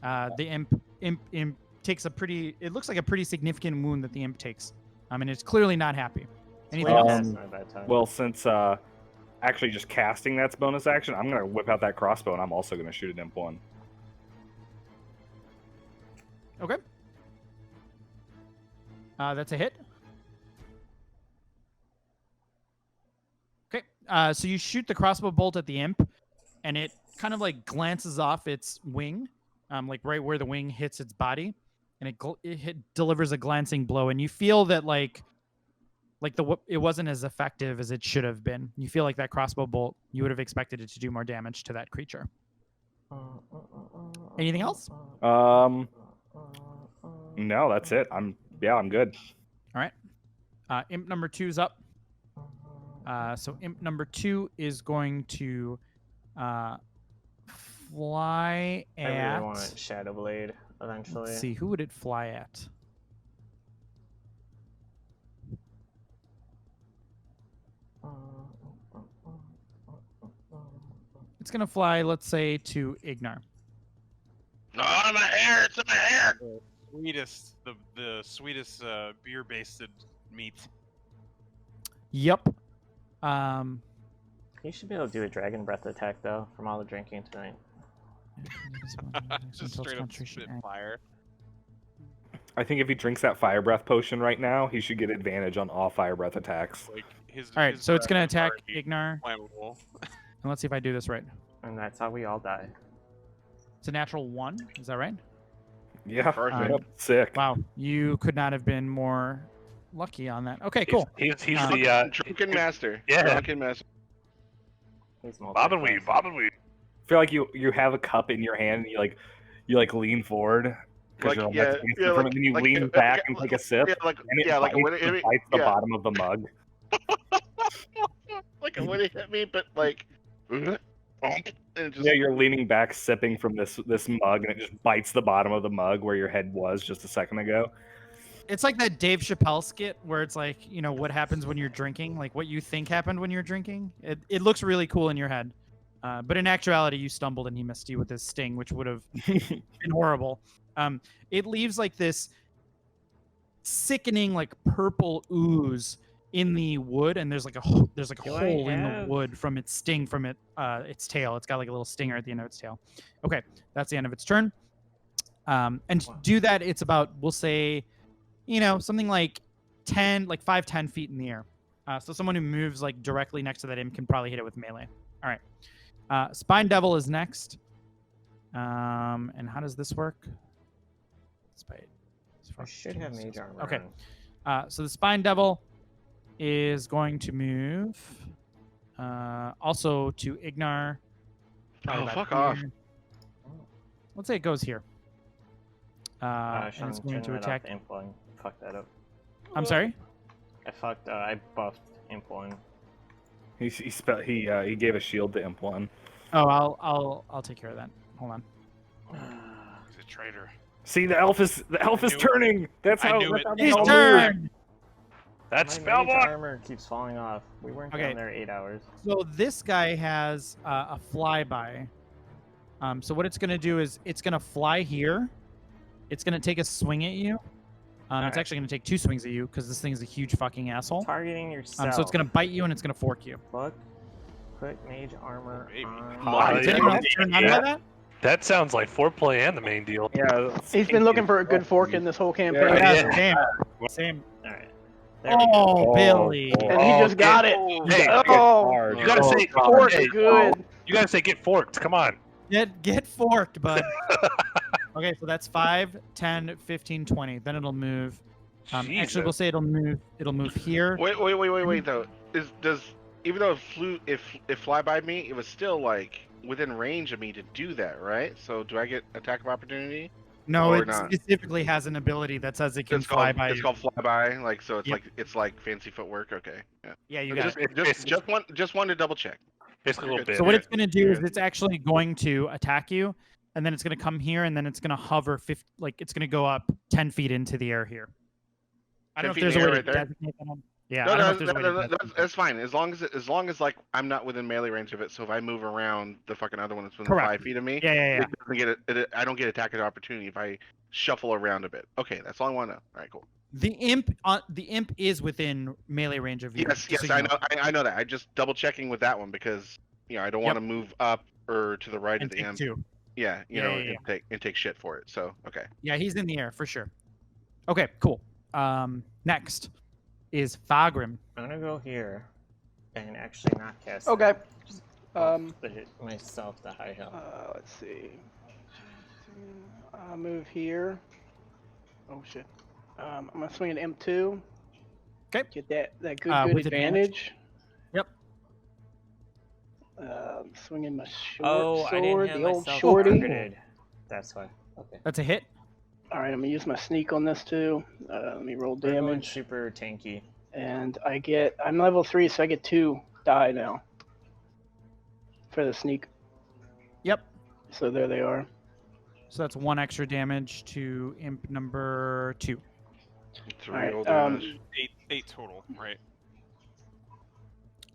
Speaker 2: the imp takes a pretty. It looks like a pretty significant wound that the imp takes. And it's clearly not happy. Anything
Speaker 6: Wait,
Speaker 2: else?
Speaker 6: that's not a bad time.
Speaker 5: Well, since actually just casting that's bonus action, I'm gonna whip out that crossbow and I'm also gonna shoot at Imp 1.
Speaker 2: Okay. That's a hit. Okay. So you shoot the crossbow bolt at the imp, and it kind of like glances off its wing, like right where the wing hits its body, and it delivers a glancing blow, and you feel that it wasn't as effective as it should have been. You feel like that crossbow bolt, you would have expected it to do more damage to that creature. Anything else?
Speaker 5: No, that's it. I'm good.
Speaker 2: All right. Imp number 2's up. So imp number 2 is going to fly
Speaker 6: I
Speaker 2: at.
Speaker 6: really want Shadow Blade eventually.
Speaker 2: Let's see, who would it fly at? It's gonna fly, let's say, to Ignar.
Speaker 10: Oh, my hair! It's in my hair!
Speaker 4: The sweetest beer-basted meat.
Speaker 2: Yep.
Speaker 6: You should be able to do a Dragon Breath attack though, from all the drinking tonight.
Speaker 4: Just straight up spit fire.
Speaker 5: I think if he drinks that fire breath potion right now, he should get advantage on all fire breath attacks.
Speaker 4: Like
Speaker 2: All right, so it's gonna
Speaker 4: breath is
Speaker 2: attack
Speaker 4: already
Speaker 2: Ignar,
Speaker 4: flammable.
Speaker 2: and let's see if I do this right.
Speaker 6: And that's how we all die.
Speaker 2: It's a natural 1. Is that right?
Speaker 5: Yeah,
Speaker 10: Perfect.
Speaker 5: yep, sick.
Speaker 2: Wow, you could not have been more lucky on that. Okay, cool.
Speaker 1: He's
Speaker 2: Um,
Speaker 1: the
Speaker 10: Drunken Master.
Speaker 1: Yeah.
Speaker 10: Drunken Master.
Speaker 6: He's
Speaker 1: bob and weave.
Speaker 5: I feel like you have a cup in your hand and you lean forward. 'Cause
Speaker 10: Like,
Speaker 5: you're
Speaker 10: yeah,
Speaker 5: that's
Speaker 10: yeah,
Speaker 5: from
Speaker 10: like-
Speaker 5: it, then you
Speaker 10: like-
Speaker 5: lean
Speaker 10: like-
Speaker 5: back and take a sip.
Speaker 10: Yeah, like
Speaker 5: And it
Speaker 10: yeah, like
Speaker 5: bites,
Speaker 10: when it
Speaker 5: bites the
Speaker 10: yeah.
Speaker 5: bottom of the mug.
Speaker 10: Like when it hit me, but like, and it just
Speaker 5: Yeah, you're leaning back, sipping from this mug, and it just bites the bottom of the mug where your head was just a second ago.
Speaker 2: It's like that Dave Chappelle skit where it's like, what happens when you're drinking, like what you think happened when you're drinking. It looks really cool in your head. But in actuality, you stumbled and he missed you with his sting, which would have been horrible. It leaves like this sickening, like purple ooze in the wood, and there's like a hole in the wood from its sting from its tail. It's got like a little stinger at the end of its tail. Okay, that's the end of its turn. And to do that, it's about, we'll say, something like 5-10 feet in the air. So someone who moves like directly next to that imp can probably hit it with melee. All right. Spine Devil is next. And how does this work?
Speaker 6: I should have mage armor.
Speaker 2: Okay.
Speaker 6: on.
Speaker 2: So the Spine Devil is going to move also to Ignar. probably
Speaker 10: Oh,
Speaker 2: about
Speaker 10: fuck off.
Speaker 2: here. Let's say it goes here. And
Speaker 6: Sean,
Speaker 2: it's going
Speaker 6: turn
Speaker 2: to
Speaker 6: that off
Speaker 2: attack.
Speaker 6: Imp 1. Fuck that up.
Speaker 2: I'm sorry?
Speaker 6: I buffed Imp 1.
Speaker 5: He gave a shield to Imp 1.
Speaker 2: Oh, I'll take care of that. Hold on.
Speaker 4: He's a traitor.
Speaker 5: See, the elf is turning. That's
Speaker 4: I
Speaker 5: how.
Speaker 4: knew
Speaker 5: That's
Speaker 4: it.
Speaker 5: how they
Speaker 2: His
Speaker 5: all
Speaker 2: turn.
Speaker 1: That's
Speaker 6: My mage
Speaker 1: spellbook.
Speaker 6: armor keeps falling off. We weren't
Speaker 2: Okay.
Speaker 6: down there 8 hours.
Speaker 2: So this guy has a flyby. So what it's gonna do is it's gonna fly here. It's gonna take a swing at you. It's actually gonna take 2 swings at you because this thing is a huge fucking asshole.
Speaker 6: Targeting yourself.
Speaker 2: So it's gonna bite you and it's gonna fork you.
Speaker 6: Fuck. Put mage armor
Speaker 4: Baby.
Speaker 6: on.
Speaker 2: Is anyone else turned on by that?
Speaker 1: That sounds like foreplay and the main deal.
Speaker 5: Yeah.
Speaker 8: He's been looking for a good fork in this whole campaign,
Speaker 5: Yeah.
Speaker 2: Same. Same.
Speaker 6: All right. There we go.
Speaker 2: Oh,
Speaker 5: Oh,
Speaker 2: Billy.
Speaker 5: oh.
Speaker 8: and he just got it.
Speaker 1: Hey,
Speaker 8: Oh,
Speaker 5: Hard.
Speaker 1: you gotta
Speaker 5: Oh,
Speaker 1: say
Speaker 5: God.
Speaker 8: fork
Speaker 1: hey,
Speaker 8: good.
Speaker 1: You gotta say get forked. Come on.
Speaker 2: Get forked, bud. Okay, so that's 5, 10, 15, 20. Then it'll move. Actually, we'll
Speaker 1: Jesus.
Speaker 2: say it'll move here.
Speaker 10: Wait though. Even though it fly by me, it was still like within range of me to do that, right? So do I get attack of opportunity?
Speaker 2: No,
Speaker 10: or
Speaker 2: it
Speaker 10: not.
Speaker 2: specifically has an ability that says it can fly by
Speaker 10: It's
Speaker 2: you.
Speaker 10: called flyby, like so. It's
Speaker 2: Yep.
Speaker 10: like fancy footwork. Okay, yeah.
Speaker 2: Yeah, you got it.
Speaker 10: Just one to double check.
Speaker 1: Basically a little bit.
Speaker 2: So what it's going to do is
Speaker 10: Yeah.
Speaker 2: it's actually going to attack you, and then it's going to come here, and then it's going to hover, it's going to go up 10 feet into the air here. I don't know
Speaker 10: 10
Speaker 2: if there's
Speaker 10: feet
Speaker 2: a
Speaker 10: in
Speaker 2: way
Speaker 10: the
Speaker 2: to
Speaker 10: air right
Speaker 2: designate that. Yeah,
Speaker 10: No,
Speaker 2: I don't know
Speaker 10: no,
Speaker 2: if there's a way to designate
Speaker 10: that's fine. As long as like I'm not within melee range of it. So if I move around the fucking other one that's within
Speaker 2: Correct.
Speaker 10: 5 feet of me,
Speaker 2: Yeah.
Speaker 10: it doesn't get I don't get attack of opportunity if I shuffle around a bit. Okay, that's all I want to know. All right, cool.
Speaker 2: The imp is within melee range of you.
Speaker 10: Yes,
Speaker 2: just so
Speaker 10: I
Speaker 2: you
Speaker 10: know. I know that. I just double checking with that one because I don't want to move up or to the right
Speaker 2: And
Speaker 10: of the
Speaker 2: take
Speaker 10: imp.
Speaker 2: 2.
Speaker 10: Yeah,
Speaker 2: Yeah.
Speaker 10: and take shit for it. So okay.
Speaker 2: Yeah, he's in the air for sure. Okay, cool. Next is Fagrim.
Speaker 6: I'm gonna go here and actually not cast.
Speaker 8: Okay.
Speaker 6: it. Just
Speaker 8: Um,
Speaker 6: hit myself the high hill.
Speaker 8: Let's see. I'll move here. Oh shit. I'm gonna swing an M2.
Speaker 2: Okay.
Speaker 8: Get that good
Speaker 2: With
Speaker 8: advantage.
Speaker 2: Yep.
Speaker 8: Swinging my short
Speaker 6: Oh, I didn't
Speaker 8: sword,
Speaker 6: have
Speaker 8: the old
Speaker 6: myself
Speaker 8: shorty.
Speaker 6: targeted. That's why. Okay.
Speaker 2: That's a hit.
Speaker 8: All right, I'm gonna use my sneak on this too. Let me roll
Speaker 6: We're going
Speaker 8: damage,
Speaker 6: super tanky.
Speaker 8: and I'm level 3, so I get 2 die now for the sneak.
Speaker 2: Yep.
Speaker 8: So there they are.
Speaker 2: So that's 1 extra damage to imp number 2.
Speaker 10: Three
Speaker 8: Alright,
Speaker 10: roll damage.
Speaker 4: 8 total, right?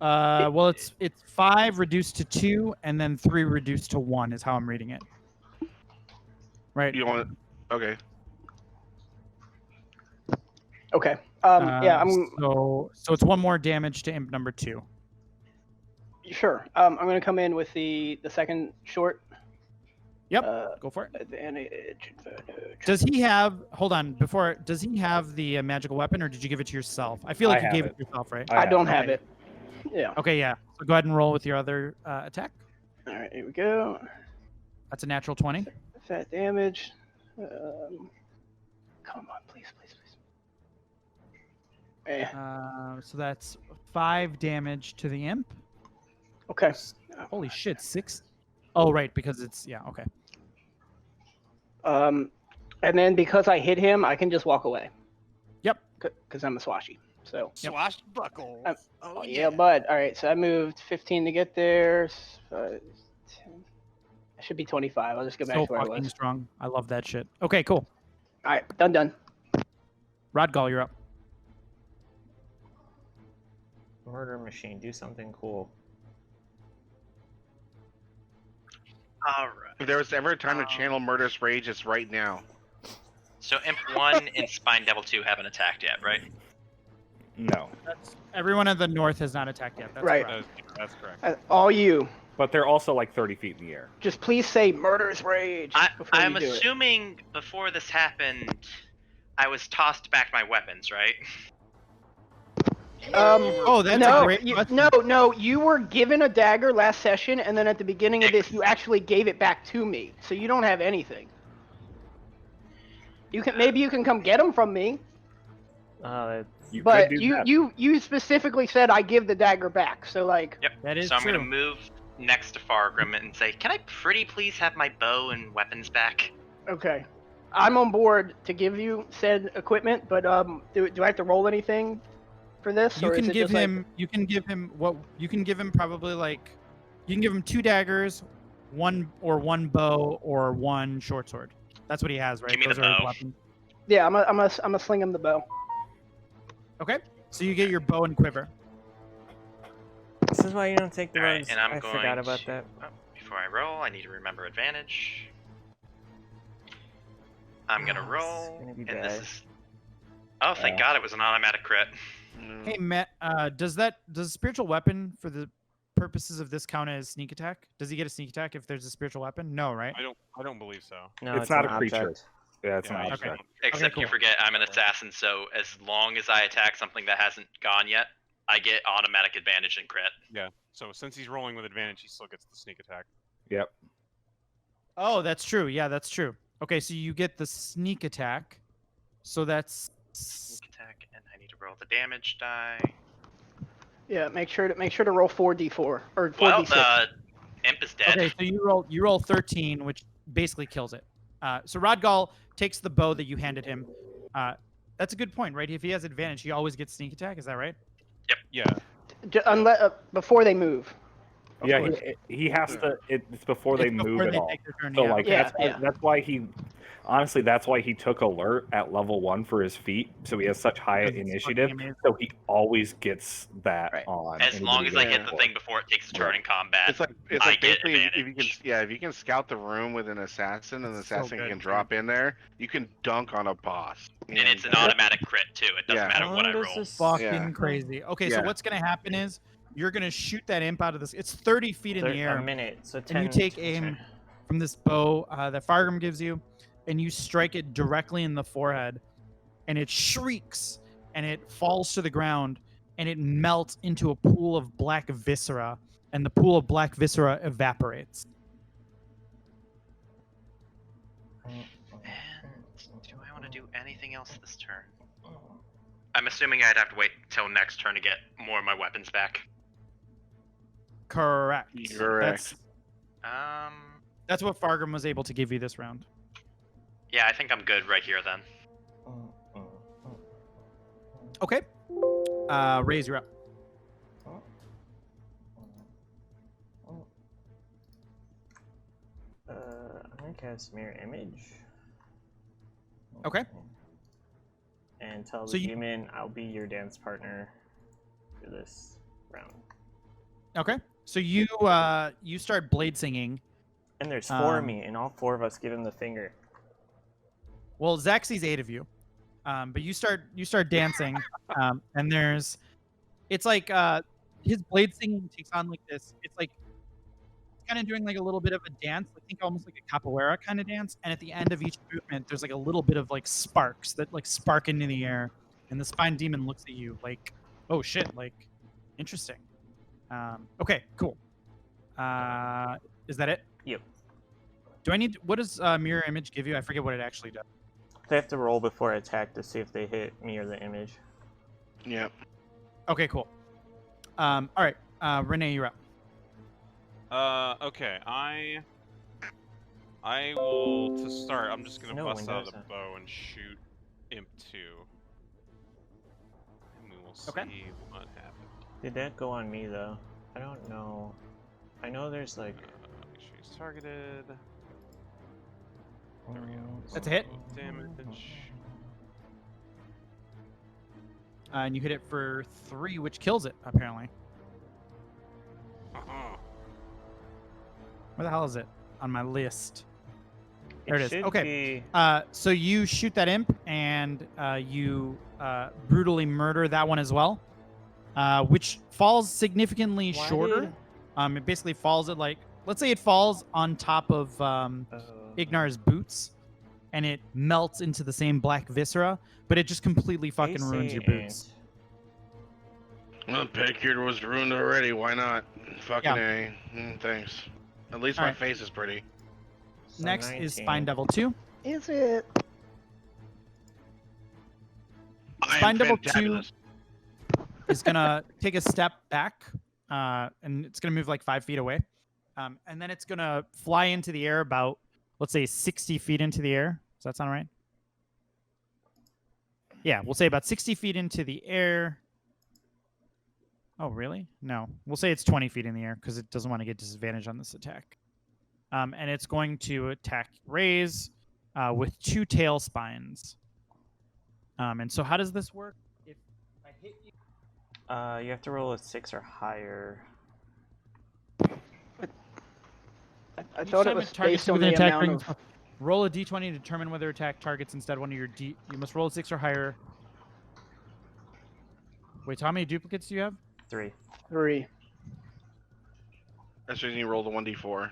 Speaker 2: Well, it's 5 reduced to 2, and then 3 reduced to 1 is how I'm reading it. Right.
Speaker 10: You want? Okay.
Speaker 8: Okay. Yeah,
Speaker 2: So it's 1 more damage to imp number 2.
Speaker 8: sure. I'm gonna come in with the second short.
Speaker 2: Yep. Go for it.
Speaker 8: Advantage.
Speaker 2: Does he have? Hold on. Does he have the magical weapon, or did you give it to yourself? I feel like
Speaker 5: I
Speaker 2: you gave
Speaker 5: have
Speaker 2: it to yourself, right?
Speaker 8: I don't have
Speaker 2: Okay.
Speaker 8: it. Yeah.
Speaker 2: Okay, yeah. So go ahead and roll with your other attack.
Speaker 8: All right, here we go.
Speaker 2: That's a natural 20.
Speaker 8: Fat damage. Come on, please.
Speaker 2: So that's 5 damage to the imp.
Speaker 8: Okay.
Speaker 2: Holy shit, 6. Oh, right, because it's okay.
Speaker 8: And then because I hit him, I can just walk away.
Speaker 2: Yep.
Speaker 8: Because I'm a swashy. So.
Speaker 4: Swashbuckle.
Speaker 8: Oh yeah, bud. All right, so I moved 15 to get there. 10. I should be 25. I'll just go back
Speaker 2: So
Speaker 8: to where I
Speaker 2: fucking
Speaker 8: was.
Speaker 2: strong. I love that shit. Okay, cool.
Speaker 8: All right, done.
Speaker 2: Rodgall, you're up.
Speaker 6: Murder machine, do something cool.
Speaker 3: All right.
Speaker 10: If there was ever a time to channel murderous rage, it's right now.
Speaker 3: So Imp 1 and Spine Devil 2 haven't attacked yet, right?
Speaker 5: No,
Speaker 2: Everyone in the north has not attacked yet. That's
Speaker 8: Right.
Speaker 2: correct.
Speaker 4: That's correct.
Speaker 8: All you.
Speaker 5: but they're also like 30 feet in the air.
Speaker 8: Just please say murderous rage before
Speaker 3: I'm
Speaker 8: you do it.
Speaker 3: assuming before this happened, I was tossed back my weapons, right?
Speaker 2: Oh, that's
Speaker 8: no,
Speaker 2: a great question.
Speaker 8: no, you were given a dagger last session, and then at the beginning of this, you actually gave it back to me, so you don't have anything. Maybe you can come get them from me,
Speaker 5: You
Speaker 8: but
Speaker 5: could do that.
Speaker 8: you specifically said I give the dagger back, so like.
Speaker 3: Yep.
Speaker 2: That is
Speaker 3: so I'm
Speaker 2: true.
Speaker 3: gonna move next to Fargrim and say, "Can I pretty please have my bow and weapons back?"
Speaker 8: Okay, I'm on board to give you said equipment, but do I have to roll anything? for this,
Speaker 2: You
Speaker 8: or
Speaker 2: can
Speaker 8: is it
Speaker 2: give
Speaker 8: just
Speaker 2: him. You can give him what? You can give him probably like. You can give him 2 daggers, one bow, or 1 short sword. That's what he has, right?
Speaker 3: Give me the
Speaker 2: Those are his
Speaker 3: bow.
Speaker 2: weapons.
Speaker 8: Yeah, I'm gonna sling him the bow.
Speaker 2: Okay. So you get your bow and quiver.
Speaker 6: This is why you don't take the
Speaker 3: Alright,
Speaker 6: roads.
Speaker 3: and I'm
Speaker 6: I
Speaker 3: going
Speaker 6: forgot about
Speaker 3: to,
Speaker 6: that.
Speaker 3: oh, before I roll, I need to remember advantage. I'm gonna
Speaker 6: Oh, it's
Speaker 3: roll,
Speaker 6: gonna be
Speaker 3: and this
Speaker 6: bad.
Speaker 3: is. Oh, thank God, it was an automatic crit.
Speaker 2: Hey Matt, does spiritual weapon for the purposes of this count as sneak attack? Does he get a sneak attack if there's a spiritual weapon? No, right?
Speaker 4: I don't believe so.
Speaker 6: No,
Speaker 5: It's not
Speaker 6: an
Speaker 5: a creature.
Speaker 6: object.
Speaker 5: Yeah, it's
Speaker 4: Yeah,
Speaker 5: an
Speaker 4: you
Speaker 5: object.
Speaker 4: don't-
Speaker 3: Except
Speaker 2: cool.
Speaker 3: you forget I'm an assassin, so as long as I attack something that hasn't gone yet, I get automatic advantage and crit.
Speaker 4: Yeah. So since he's rolling with advantage, he still gets the sneak attack.
Speaker 5: Yep.
Speaker 2: Oh, that's true. Yeah, that's true. Okay, so you get the sneak attack. So that's
Speaker 3: Sneak attack, and I need to roll the damage die.
Speaker 8: Yeah, make sure to roll 4d4 or 4d6.
Speaker 3: Well, the imp is dead.
Speaker 2: okay. So you roll 13, which basically kills it. So Rodgal takes the bow that you handed him. That's a good point, right? If he has advantage, he always gets sneak attack. Is that right?
Speaker 4: Yeah.
Speaker 8: Before they move.
Speaker 5: Yeah, he has to. It's before they
Speaker 2: It's
Speaker 5: move
Speaker 2: before
Speaker 5: at
Speaker 2: they
Speaker 5: all.
Speaker 2: take their turn,
Speaker 5: So
Speaker 2: yeah.
Speaker 5: like
Speaker 8: Yeah,
Speaker 5: that's why he. Honestly, that's why he took alert at level 1 for his feat. So he has such high
Speaker 2: Because it's
Speaker 5: initiative.
Speaker 2: fucking amazing.
Speaker 5: So he always gets that
Speaker 8: Right.
Speaker 5: on.
Speaker 3: As long as I
Speaker 5: anybody
Speaker 3: get the
Speaker 5: before.
Speaker 3: thing before it takes a turn in combat,
Speaker 10: It's like
Speaker 3: I get
Speaker 10: basically if you
Speaker 3: advantage.
Speaker 10: can if you can scout the room with an assassin and the
Speaker 2: That's so
Speaker 10: assassin
Speaker 2: good,
Speaker 10: can
Speaker 2: dude.
Speaker 10: drop in there, you can dunk on a boss.
Speaker 3: and it's an automatic crit too. It doesn't
Speaker 10: Yeah.
Speaker 3: matter
Speaker 6: How
Speaker 3: what I
Speaker 6: long does
Speaker 3: roll.
Speaker 6: this-
Speaker 2: Fucking
Speaker 10: Yeah.
Speaker 2: crazy. Okay, so
Speaker 10: Yeah.
Speaker 2: what's gonna happen is you're gonna shoot that imp out of this. It's 30 feet in the air.
Speaker 6: A minute, so 10.
Speaker 2: And you take aim from this bow that Fargrim gives you, and you strike it directly in the forehead, and it shrieks, and it falls to the ground, and it melts into a pool of black viscera, and the pool of black viscera evaporates.
Speaker 3: And do I want to do anything else this turn? I'm assuming I'd have to wait till next turn to get more of my weapons back.
Speaker 2: Correct.
Speaker 10: Correct.
Speaker 2: That's what Fargrim was able to give you this round.
Speaker 3: Yeah, I think I'm good right here then.
Speaker 2: Okay. Raise, you're up.
Speaker 6: I'm gonna cast Mirror Image.
Speaker 2: Okay.
Speaker 6: And tell
Speaker 2: So
Speaker 6: the
Speaker 2: you-
Speaker 6: demon I'll be your dance partner for this round.
Speaker 2: Okay. So you start blade singing.
Speaker 6: And there's 4 of
Speaker 2: Um,
Speaker 6: me, and all 4 of us give him the finger.
Speaker 2: Well, Zach sees 8 of you, but you start dancing, and it's like his blade singing takes on like this. It's like kind of doing like a little bit of a dance, I think almost like a capoeira kind of dance. And at the end of each movement, there's like a little bit of like sparks that like spark into the air, and the spine demon looks at you like, "Oh shit!" Like, interesting. Okay, cool. Is that it?
Speaker 6: Yep.
Speaker 2: Do I need? What does mirror image give you? I forget what it actually does.
Speaker 6: They have to roll before attack to see if they hit me or the image.
Speaker 10: Yep.
Speaker 2: Okay, cool. All right, Renee, you're up.
Speaker 4: Okay. I will to start. I'm just gonna
Speaker 6: No
Speaker 4: bust out
Speaker 6: windows,
Speaker 4: the
Speaker 6: huh?
Speaker 4: bow and shoot Imp 2, and we will see
Speaker 2: Okay.
Speaker 4: what happens.
Speaker 6: Did that go on me though? I don't know. I know there's like.
Speaker 4: Make sure he's targeted. There we go.
Speaker 2: That's a hit.
Speaker 4: Damage.
Speaker 2: And you hit it for 3, which kills it, apparently. Where the hell is it on my list? There it is.
Speaker 6: should
Speaker 2: Okay.
Speaker 6: be-
Speaker 2: So you shoot that imp, and you brutally murder that one as well, which falls significantly
Speaker 6: Why
Speaker 2: shorter.
Speaker 6: did-
Speaker 2: It basically falls at like, let's say it falls on top of Ignar's boots, and it melts into the same black viscera, but it just completely fucking ruins your boots.
Speaker 10: Well, pedicure was ruined already. Why not? Fucking
Speaker 2: Yeah.
Speaker 10: A. Thanks. At least
Speaker 2: All
Speaker 10: my
Speaker 2: right.
Speaker 10: face is pretty.
Speaker 6: So
Speaker 2: Next is
Speaker 6: 19.
Speaker 2: Spine Devil 2.
Speaker 8: Is it?
Speaker 10: I am
Speaker 2: Spine Devil 2
Speaker 10: fantabulous.
Speaker 2: is gonna take a step back, and it's gonna move like 5 feet away, and then it's gonna fly into the air about, let's say, 60 feet into the air. Does that sound right? Yeah, we'll say about 60 feet into the air, Oh, really? No. We'll say it's 20 feet in the air because it doesn't want to get disadvantage on this attack. And it's going to attack Rays with 2 tail spines. And so how does this work? If I hit you...
Speaker 6: You have to roll a 6 or higher.
Speaker 8: I thought it
Speaker 2: time
Speaker 8: was
Speaker 2: targets
Speaker 8: based
Speaker 2: you
Speaker 8: on
Speaker 2: with an
Speaker 8: the
Speaker 2: attack
Speaker 8: amount
Speaker 2: during-
Speaker 8: of.
Speaker 2: Roll a d20 to determine whether attack targets instead one of your d. You must roll a 6 or higher. Wait, so how many duplicates do you have?
Speaker 6: 3.
Speaker 8: 3.
Speaker 10: That's when you roll the 1d4.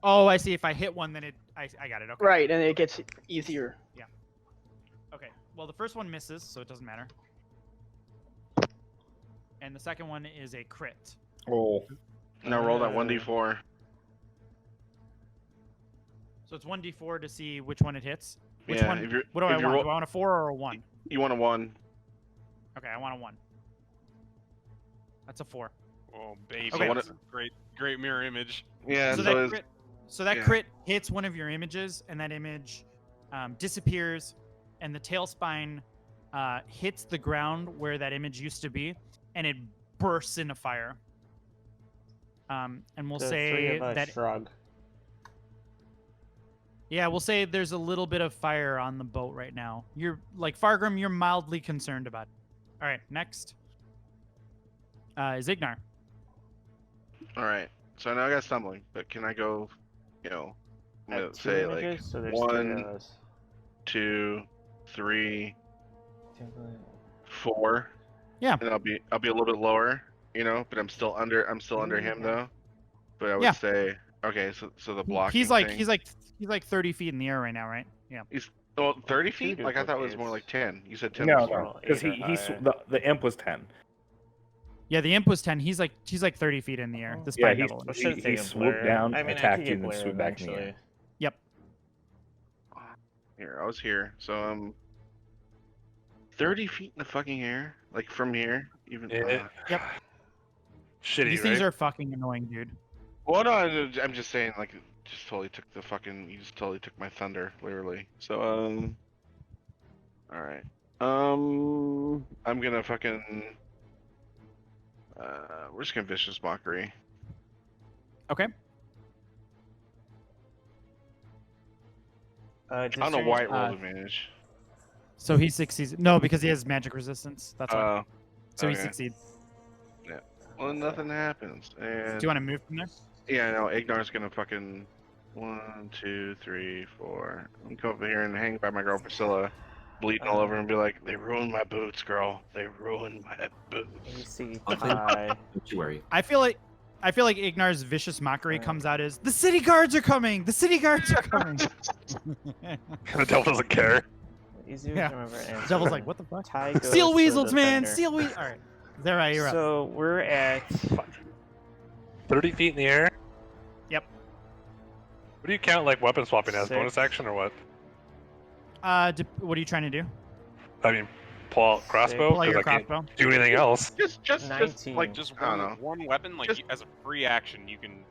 Speaker 2: Oh, I see. If I hit one, then I got it. Okay.
Speaker 8: Right, and it gets easier.
Speaker 2: Okay. Well, the first one misses, so it doesn't matter. And the second one is a crit.
Speaker 5: Oh,
Speaker 10: Now roll that 1d4.
Speaker 2: So it's 1d4 to see which one it hits. Which
Speaker 10: Yeah,
Speaker 2: one?
Speaker 10: if you're-
Speaker 2: What do I
Speaker 10: if you
Speaker 2: want?
Speaker 10: roll-
Speaker 2: Do I want a 4 or a 1?
Speaker 10: You want a 1.
Speaker 2: Okay, I want a 1. That's a 4.
Speaker 4: Oh, baby.
Speaker 2: Okay.
Speaker 4: That's a great mirror image.
Speaker 10: Yeah,
Speaker 2: So
Speaker 10: so,
Speaker 2: that
Speaker 10: it's,
Speaker 2: crit, so that
Speaker 10: yeah.
Speaker 2: crit hits one of your images, and that image disappears, and the tail spine hits the ground where that image used to be, and it bursts into fire. And we'll
Speaker 6: The 3
Speaker 2: say
Speaker 6: of us
Speaker 2: that
Speaker 6: shrug.
Speaker 2: yeah, we'll say there's a little bit of fire on the boat right now. You're like Fargrim, you're mildly concerned about it. All right, next is Ignar.
Speaker 10: all right. So now I got stumbling, but can I go? You know, I'm
Speaker 6: At
Speaker 10: gonna
Speaker 6: 2
Speaker 10: say like
Speaker 6: images, so there's 3
Speaker 10: 1,
Speaker 6: of us.
Speaker 10: 2, 3,
Speaker 6: Can't believe-
Speaker 10: 4.
Speaker 2: Yeah.
Speaker 10: And I'll be a little bit lower, you know, but I'm still under him though. But I would
Speaker 2: Yeah.
Speaker 10: say okay, so the blocking.
Speaker 2: He's like
Speaker 10: thing,
Speaker 2: he's like 30 feet in the air right now, right? Yeah.
Speaker 10: oh, 30 feet? Like I thought it was more like
Speaker 6: duplicates.
Speaker 10: 10. You said 10
Speaker 5: no,
Speaker 10: before.
Speaker 5: no, because
Speaker 6: Eight or
Speaker 5: the imp was 10.
Speaker 2: Yeah, the imp was 10. He's like 30 feet in the air. The
Speaker 5: Yeah,
Speaker 2: spine
Speaker 5: he,
Speaker 2: devil.
Speaker 6: I should
Speaker 5: he
Speaker 6: take a
Speaker 5: swooped
Speaker 6: blur.
Speaker 5: down,
Speaker 6: I mean, I
Speaker 5: attacked
Speaker 6: could
Speaker 5: you,
Speaker 6: get
Speaker 5: and then
Speaker 6: blur
Speaker 5: swooped back in the air.
Speaker 6: eventually.
Speaker 10: Here, I was here. So 30 feet in the fucking air, like from here, even.
Speaker 1: Yep. Shitty,
Speaker 2: These
Speaker 1: right?
Speaker 2: things are fucking annoying, dude.
Speaker 10: Well, no, I'm just saying, like, it just totally took the fucking. You just totally took my thunder, literally. So all right. I'm gonna fucking. We're just gonna vicious mockery.
Speaker 2: Okay.
Speaker 10: I don't know why it rolled advantage.
Speaker 2: So he succeeds. No, because he has magic resistance. That's why. So he
Speaker 10: okay.
Speaker 2: succeeds.
Speaker 10: Well, nothing happens. And
Speaker 2: Do you want to move from there?
Speaker 10: yeah, no, Ignar's gonna fucking 1, 2, 3, 4. I'm gonna come over here and hang by my girl Priscilla, bleeding all over, and be like, "They ruined my boots, girl. They ruined my boots."
Speaker 6: AC
Speaker 9: Okay.
Speaker 6: high.
Speaker 9: Don't you worry.
Speaker 2: I feel like Ignar's vicious mockery comes out as the city guards are coming. The city guards are coming.
Speaker 1: The devil doesn't care.
Speaker 6: Easy
Speaker 2: Yeah.
Speaker 6: to remember.
Speaker 2: The devil's like, what the fuck?
Speaker 6: Tie goes
Speaker 2: Seal
Speaker 6: to
Speaker 2: weasels,
Speaker 6: the
Speaker 2: man.
Speaker 6: defender.
Speaker 2: Seal weasels. All right. There, right. You're up.
Speaker 6: So we're at
Speaker 1: 30 feet in the air.
Speaker 2: Yep.
Speaker 1: What do you count like weapon swapping as?
Speaker 6: 6.
Speaker 1: Bonus action or what?
Speaker 2: What are you trying to do?
Speaker 1: I mean, pull out crossbow
Speaker 2: Pull out
Speaker 1: because
Speaker 2: your
Speaker 1: I can't
Speaker 2: crossbow.
Speaker 1: do anything else.
Speaker 10: Just
Speaker 6: 19.
Speaker 10: like
Speaker 4: Just
Speaker 10: I don't know.
Speaker 4: one weapon, like
Speaker 10: Just-
Speaker 4: as a free action, you can.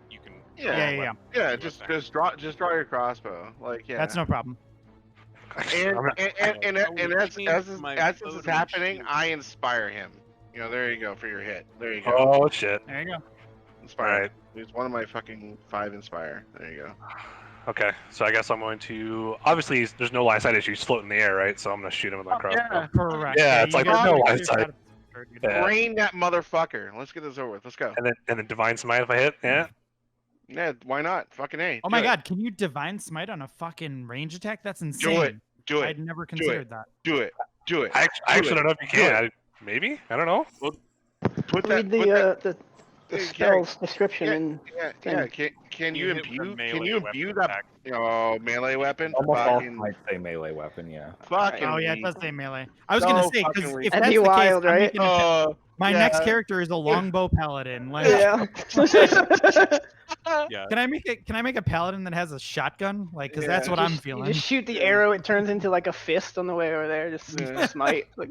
Speaker 10: Yeah,
Speaker 2: Yeah.
Speaker 10: just draw your crossbow. Like yeah.
Speaker 2: That's no problem.
Speaker 10: And
Speaker 1: I'm not-
Speaker 10: and as
Speaker 4: My
Speaker 10: this
Speaker 4: bow
Speaker 10: is
Speaker 4: to
Speaker 10: happening,
Speaker 4: shoot.
Speaker 10: I inspire him. You know, there you go for your hit. There you go.
Speaker 1: Oh shit!
Speaker 2: There you go.
Speaker 10: Inspire.
Speaker 1: Alright.
Speaker 10: He's one of my fucking 5 inspire. There you go.
Speaker 1: Okay, so I guess I'm going to. Obviously, there's no line of sight issue. He's floating in the air, right? So I'm gonna shoot him with my crossbow.
Speaker 10: Yeah.
Speaker 2: Correct.
Speaker 1: Yeah, it's
Speaker 2: you
Speaker 1: like
Speaker 2: get
Speaker 10: there's
Speaker 2: your
Speaker 10: no
Speaker 2: shot
Speaker 1: line sight.
Speaker 2: at the start, dude.
Speaker 1: Yeah.
Speaker 10: Brain that motherfucker. Let's get this over with. Let's go.
Speaker 1: And then divine smite if I hit. Yeah.
Speaker 10: Yeah, why not? Fucking A.
Speaker 2: Oh my
Speaker 10: Do it.
Speaker 2: god, can you divine smite on a fucking range attack? That's insane.
Speaker 10: Do it. Do it.
Speaker 2: I'd never considered that.
Speaker 10: Do it. Do it.
Speaker 1: I actually don't know if you
Speaker 10: Do
Speaker 1: can. Maybe. I don't know.
Speaker 10: Put that.
Speaker 8: Read
Speaker 10: put that-
Speaker 8: the
Speaker 10: Yeah,
Speaker 8: spell's description
Speaker 10: yeah,
Speaker 8: in.
Speaker 10: yeah. Can you
Speaker 4: hit with a
Speaker 10: imbue? Can
Speaker 4: melee
Speaker 10: you
Speaker 4: weapon
Speaker 10: imbue that?
Speaker 4: attack.
Speaker 10: Melee weapon.
Speaker 5: Almost all
Speaker 10: Fucking-
Speaker 5: might say melee weapon, yeah.
Speaker 10: Fucking.
Speaker 2: Oh yeah, it
Speaker 10: weak.
Speaker 2: does say melee. I was gonna
Speaker 10: So
Speaker 2: say because
Speaker 10: fucking
Speaker 2: if
Speaker 8: That'd
Speaker 2: that's
Speaker 8: be
Speaker 2: the
Speaker 8: wild,
Speaker 2: case, I'm
Speaker 8: right?
Speaker 2: making a my
Speaker 10: yeah.
Speaker 2: next character is a longbow paladin. Like,
Speaker 8: Yeah.
Speaker 4: Yeah.
Speaker 2: can I make a paladin that has a shotgun? Like, because that's
Speaker 10: Yeah.
Speaker 2: what I'm
Speaker 8: You
Speaker 2: feeling.
Speaker 8: just shoot the arrow, it turns into like a fist on the way over there. Just
Speaker 10: Yeah.
Speaker 8: smite. Like,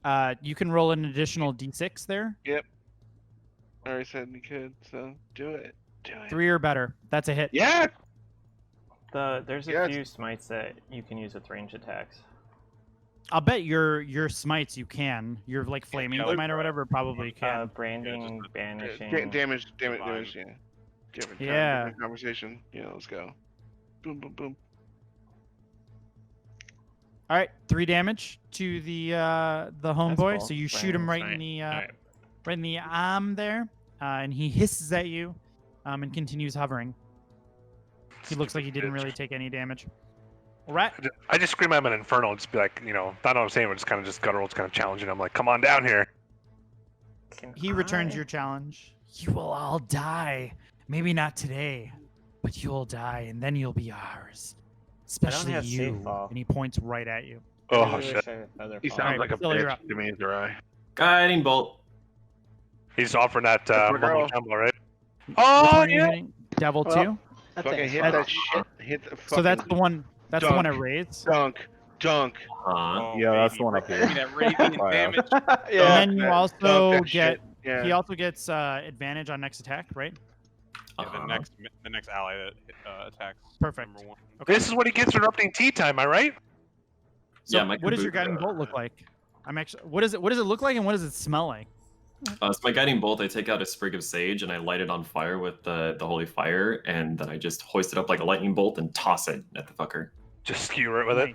Speaker 10: Yeah.
Speaker 2: You can roll an additional d6 there,
Speaker 10: I already said you could, so do it. Do it.
Speaker 2: 3 or better. That's a hit. I'll bet your smites you can. Your like flaming
Speaker 4: Yeah,
Speaker 2: smite or whatever probably can.
Speaker 6: Branding,
Speaker 4: just-
Speaker 6: banishing.
Speaker 10: Damage,
Speaker 4: Divine.
Speaker 10: yeah. Different time,
Speaker 2: Yeah.
Speaker 10: different conversation. Yeah, let's go. Boom, boom, boom.
Speaker 2: All right, 3 damage to the homeboy.
Speaker 6: cool.
Speaker 2: So you shoot him right in the right in the arm there, and he hisses at you, and continues hovering. He looks like he didn't really take any damage. All right.
Speaker 1: I just scream at him in Infernal and just be like, not what I'm saying, but just kind of just guttural, just kind of challenging him, like, come on down here.
Speaker 2: He returns your challenge. You will all die. Maybe not today, but you'll die, and then you'll be ours. Especially
Speaker 6: have
Speaker 2: you.
Speaker 6: safe fall.
Speaker 2: And he points right at you.
Speaker 1: Oh, shit.
Speaker 10: He sounds like a
Speaker 2: Phil, you're
Speaker 10: bitch
Speaker 2: up.
Speaker 10: to me, Zerai.
Speaker 9: Guiding bolt.
Speaker 1: He's offering that
Speaker 10: Good
Speaker 1: mumbo
Speaker 10: girl.
Speaker 1: jumbo, right?
Speaker 2: Which
Speaker 1: Oh,
Speaker 2: one are you
Speaker 1: yeah.
Speaker 2: hitting? Devil
Speaker 8: Well,
Speaker 2: 2?
Speaker 8: That's
Speaker 10: Fucking
Speaker 8: a
Speaker 10: hit
Speaker 8: hit.
Speaker 10: that shit. Hit the fucking
Speaker 2: So that's the one. That's the one I
Speaker 10: dunk.
Speaker 2: raised.
Speaker 10: dunk.
Speaker 4: Oh,
Speaker 5: Yeah, that's
Speaker 4: baby,
Speaker 5: the one up
Speaker 4: give
Speaker 5: here.
Speaker 4: me that radiant
Speaker 5: Oh, yeah.
Speaker 4: damage.
Speaker 8: Yeah.
Speaker 2: And then you
Speaker 10: that-
Speaker 2: also
Speaker 10: dunk that
Speaker 2: get.
Speaker 10: shit. Yeah.
Speaker 2: He also gets advantage on next attack, right?
Speaker 4: Yeah, the next ally that attacks.
Speaker 2: Perfect.
Speaker 4: Number 1.
Speaker 1: This is what he gets for interrupting tea time, am I right?
Speaker 2: So
Speaker 9: Yeah, my
Speaker 2: what does your
Speaker 9: kaboot-
Speaker 2: guiding bolt look like? I'm actually. What does it look like, and what does it smell like?
Speaker 9: So my guiding bolt, I take out a sprig of sage and I light it on fire with the holy fire, and then I just hoist it up like a lightning bolt and toss it at the fucker.
Speaker 1: Just skewer it with it.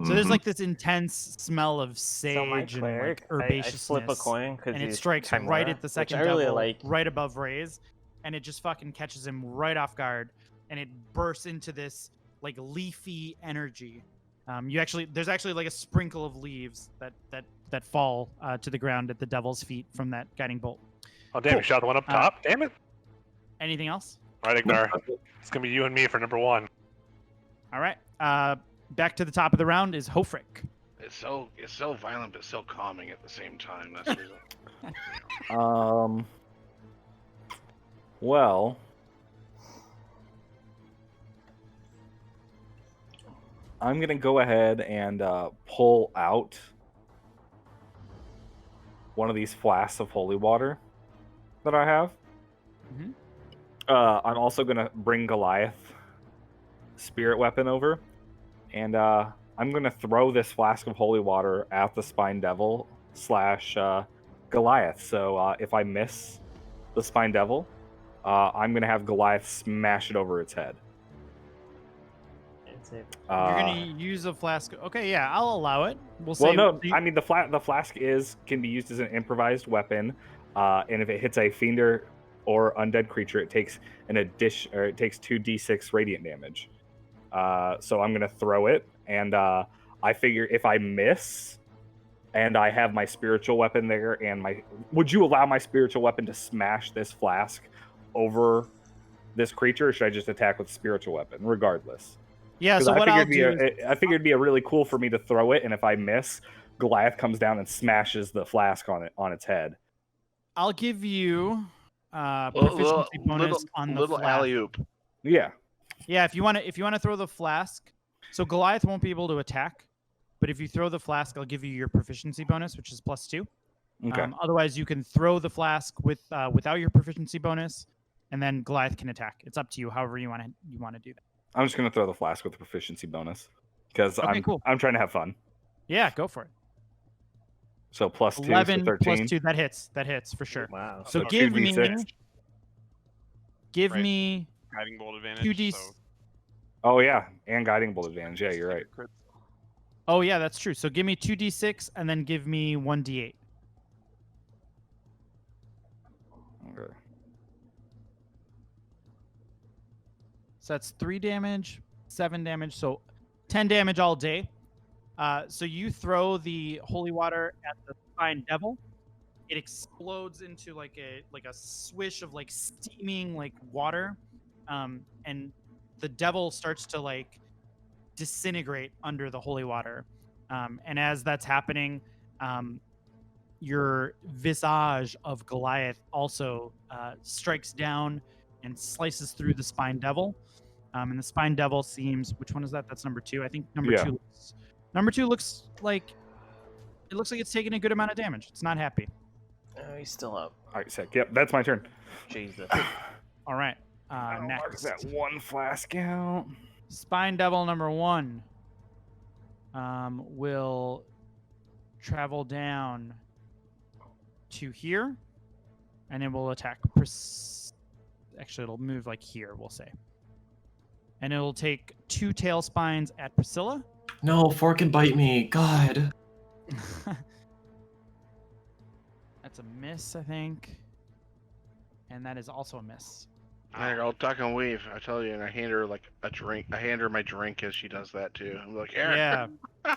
Speaker 2: So there's
Speaker 9: Mhm.
Speaker 2: like this intense smell of
Speaker 6: So my
Speaker 2: sage and
Speaker 6: cleric,
Speaker 2: like
Speaker 6: I flip a
Speaker 2: herbaceousness,
Speaker 6: coin because
Speaker 2: and it strikes right at the second
Speaker 6: I really
Speaker 2: devil,
Speaker 6: like.
Speaker 2: right above Ray's, and it just fucking catches him right off guard, and it bursts into this like leafy energy. There's actually like a sprinkle of leaves that fall to the ground at the devil's feet from that guiding bolt.
Speaker 1: Oh, damn,
Speaker 2: Cool.
Speaker 1: you shot the one up top? Damn it.
Speaker 2: Anything else?
Speaker 1: All right, Ignar. It's going to be you and me for number 1.
Speaker 2: All right. Back to the top of the round is Hofrick.
Speaker 10: It's so violent but so calming at the same time. That's the reason.
Speaker 5: Well, I'm gonna go ahead and pull out one of these flasks of holy water that I have.
Speaker 2: Mhm.
Speaker 5: I'm also gonna bring Goliath spirit weapon over, and I'm gonna throw this flask of holy water at the spine devil / Goliath. So if I miss the spine devil, I'm gonna have Goliath smash it over its head.
Speaker 6: It's it.
Speaker 2: You're gonna use a flask. Okay, yeah, I'll allow it. We'll say.
Speaker 5: Well, no, I mean the flask can be used as an improvised weapon, and if it hits a fiend or undead creature, it takes it takes 2d6 radiant damage. So I'm gonna throw it, and I figure if I miss, and I have my spiritual weapon there, and would you allow my spiritual weapon to smash this flask over this creature, or should I just attack with spiritual weapon regardless?
Speaker 2: Yeah. So what I'll do?
Speaker 5: I figured it'd be a really cool for me to throw it, and if I miss, Goliath comes down and smashes the flask on its head.
Speaker 2: I'll give you proficiency bonus on the
Speaker 10: little
Speaker 2: flask.
Speaker 10: alley oop.
Speaker 5: Yeah.
Speaker 2: Yeah, if you want to throw the flask, so Goliath won't be able to attack, but if you throw the flask, I'll give you your proficiency bonus, which is +2.
Speaker 5: Okay.
Speaker 2: Otherwise, you can throw the flask without your proficiency bonus, and then Goliath can attack. It's up to you, however you want to do that.
Speaker 5: I'm just gonna throw the flask with the proficiency bonus because
Speaker 2: Okay, cool.
Speaker 5: I'm trying to have fun.
Speaker 2: Yeah, go for it.
Speaker 5: So +2,
Speaker 2: 11
Speaker 5: so 13.
Speaker 2: +2, that hits for sure.
Speaker 6: Wow.
Speaker 2: So
Speaker 5: So
Speaker 2: give me
Speaker 5: 2d6.
Speaker 2: me
Speaker 4: Guiding bolt advantage.
Speaker 2: 2d.
Speaker 4: So
Speaker 5: Oh yeah, and guiding bolt advantage. Yeah, you're right.
Speaker 4: crit.
Speaker 2: Oh yeah, that's true. So give me 2d6 and then give me 1d8.
Speaker 5: Okay.
Speaker 2: So that's 3 damage, 7 damage, so 10 damage all day. So you throw the holy water at the spine devil. It explodes into like a swish of like steaming like water, and the devil starts to like disintegrate under the holy water. And as that's happening, your visage of Goliath also strikes down and slices through the spine devil. And the spine devil seems, which one is that? That's number 2. I think number
Speaker 5: Yeah.
Speaker 2: 2. Number 2 looks like it's taking a good amount of damage. It's not happy.
Speaker 6: Oh, he's still up.
Speaker 5: All right, sick. Yep, that's my turn.
Speaker 6: Jesus.
Speaker 2: All right.
Speaker 5: I'll mark
Speaker 2: Next,
Speaker 5: that one flask out.
Speaker 2: spine devil number 1. will travel down to here, and it will attack. Actually, it'll move like here, we'll say. And it'll take 2 tail spines at Priscilla.
Speaker 9: No, fork and bite me. God.
Speaker 2: That's a miss, I think. And that is also a miss.
Speaker 10: I'll talk and weave. I tell you, and I hand her like a drink. I hand her my drink as she does that too. I'm like, Aaron.
Speaker 2: Yeah.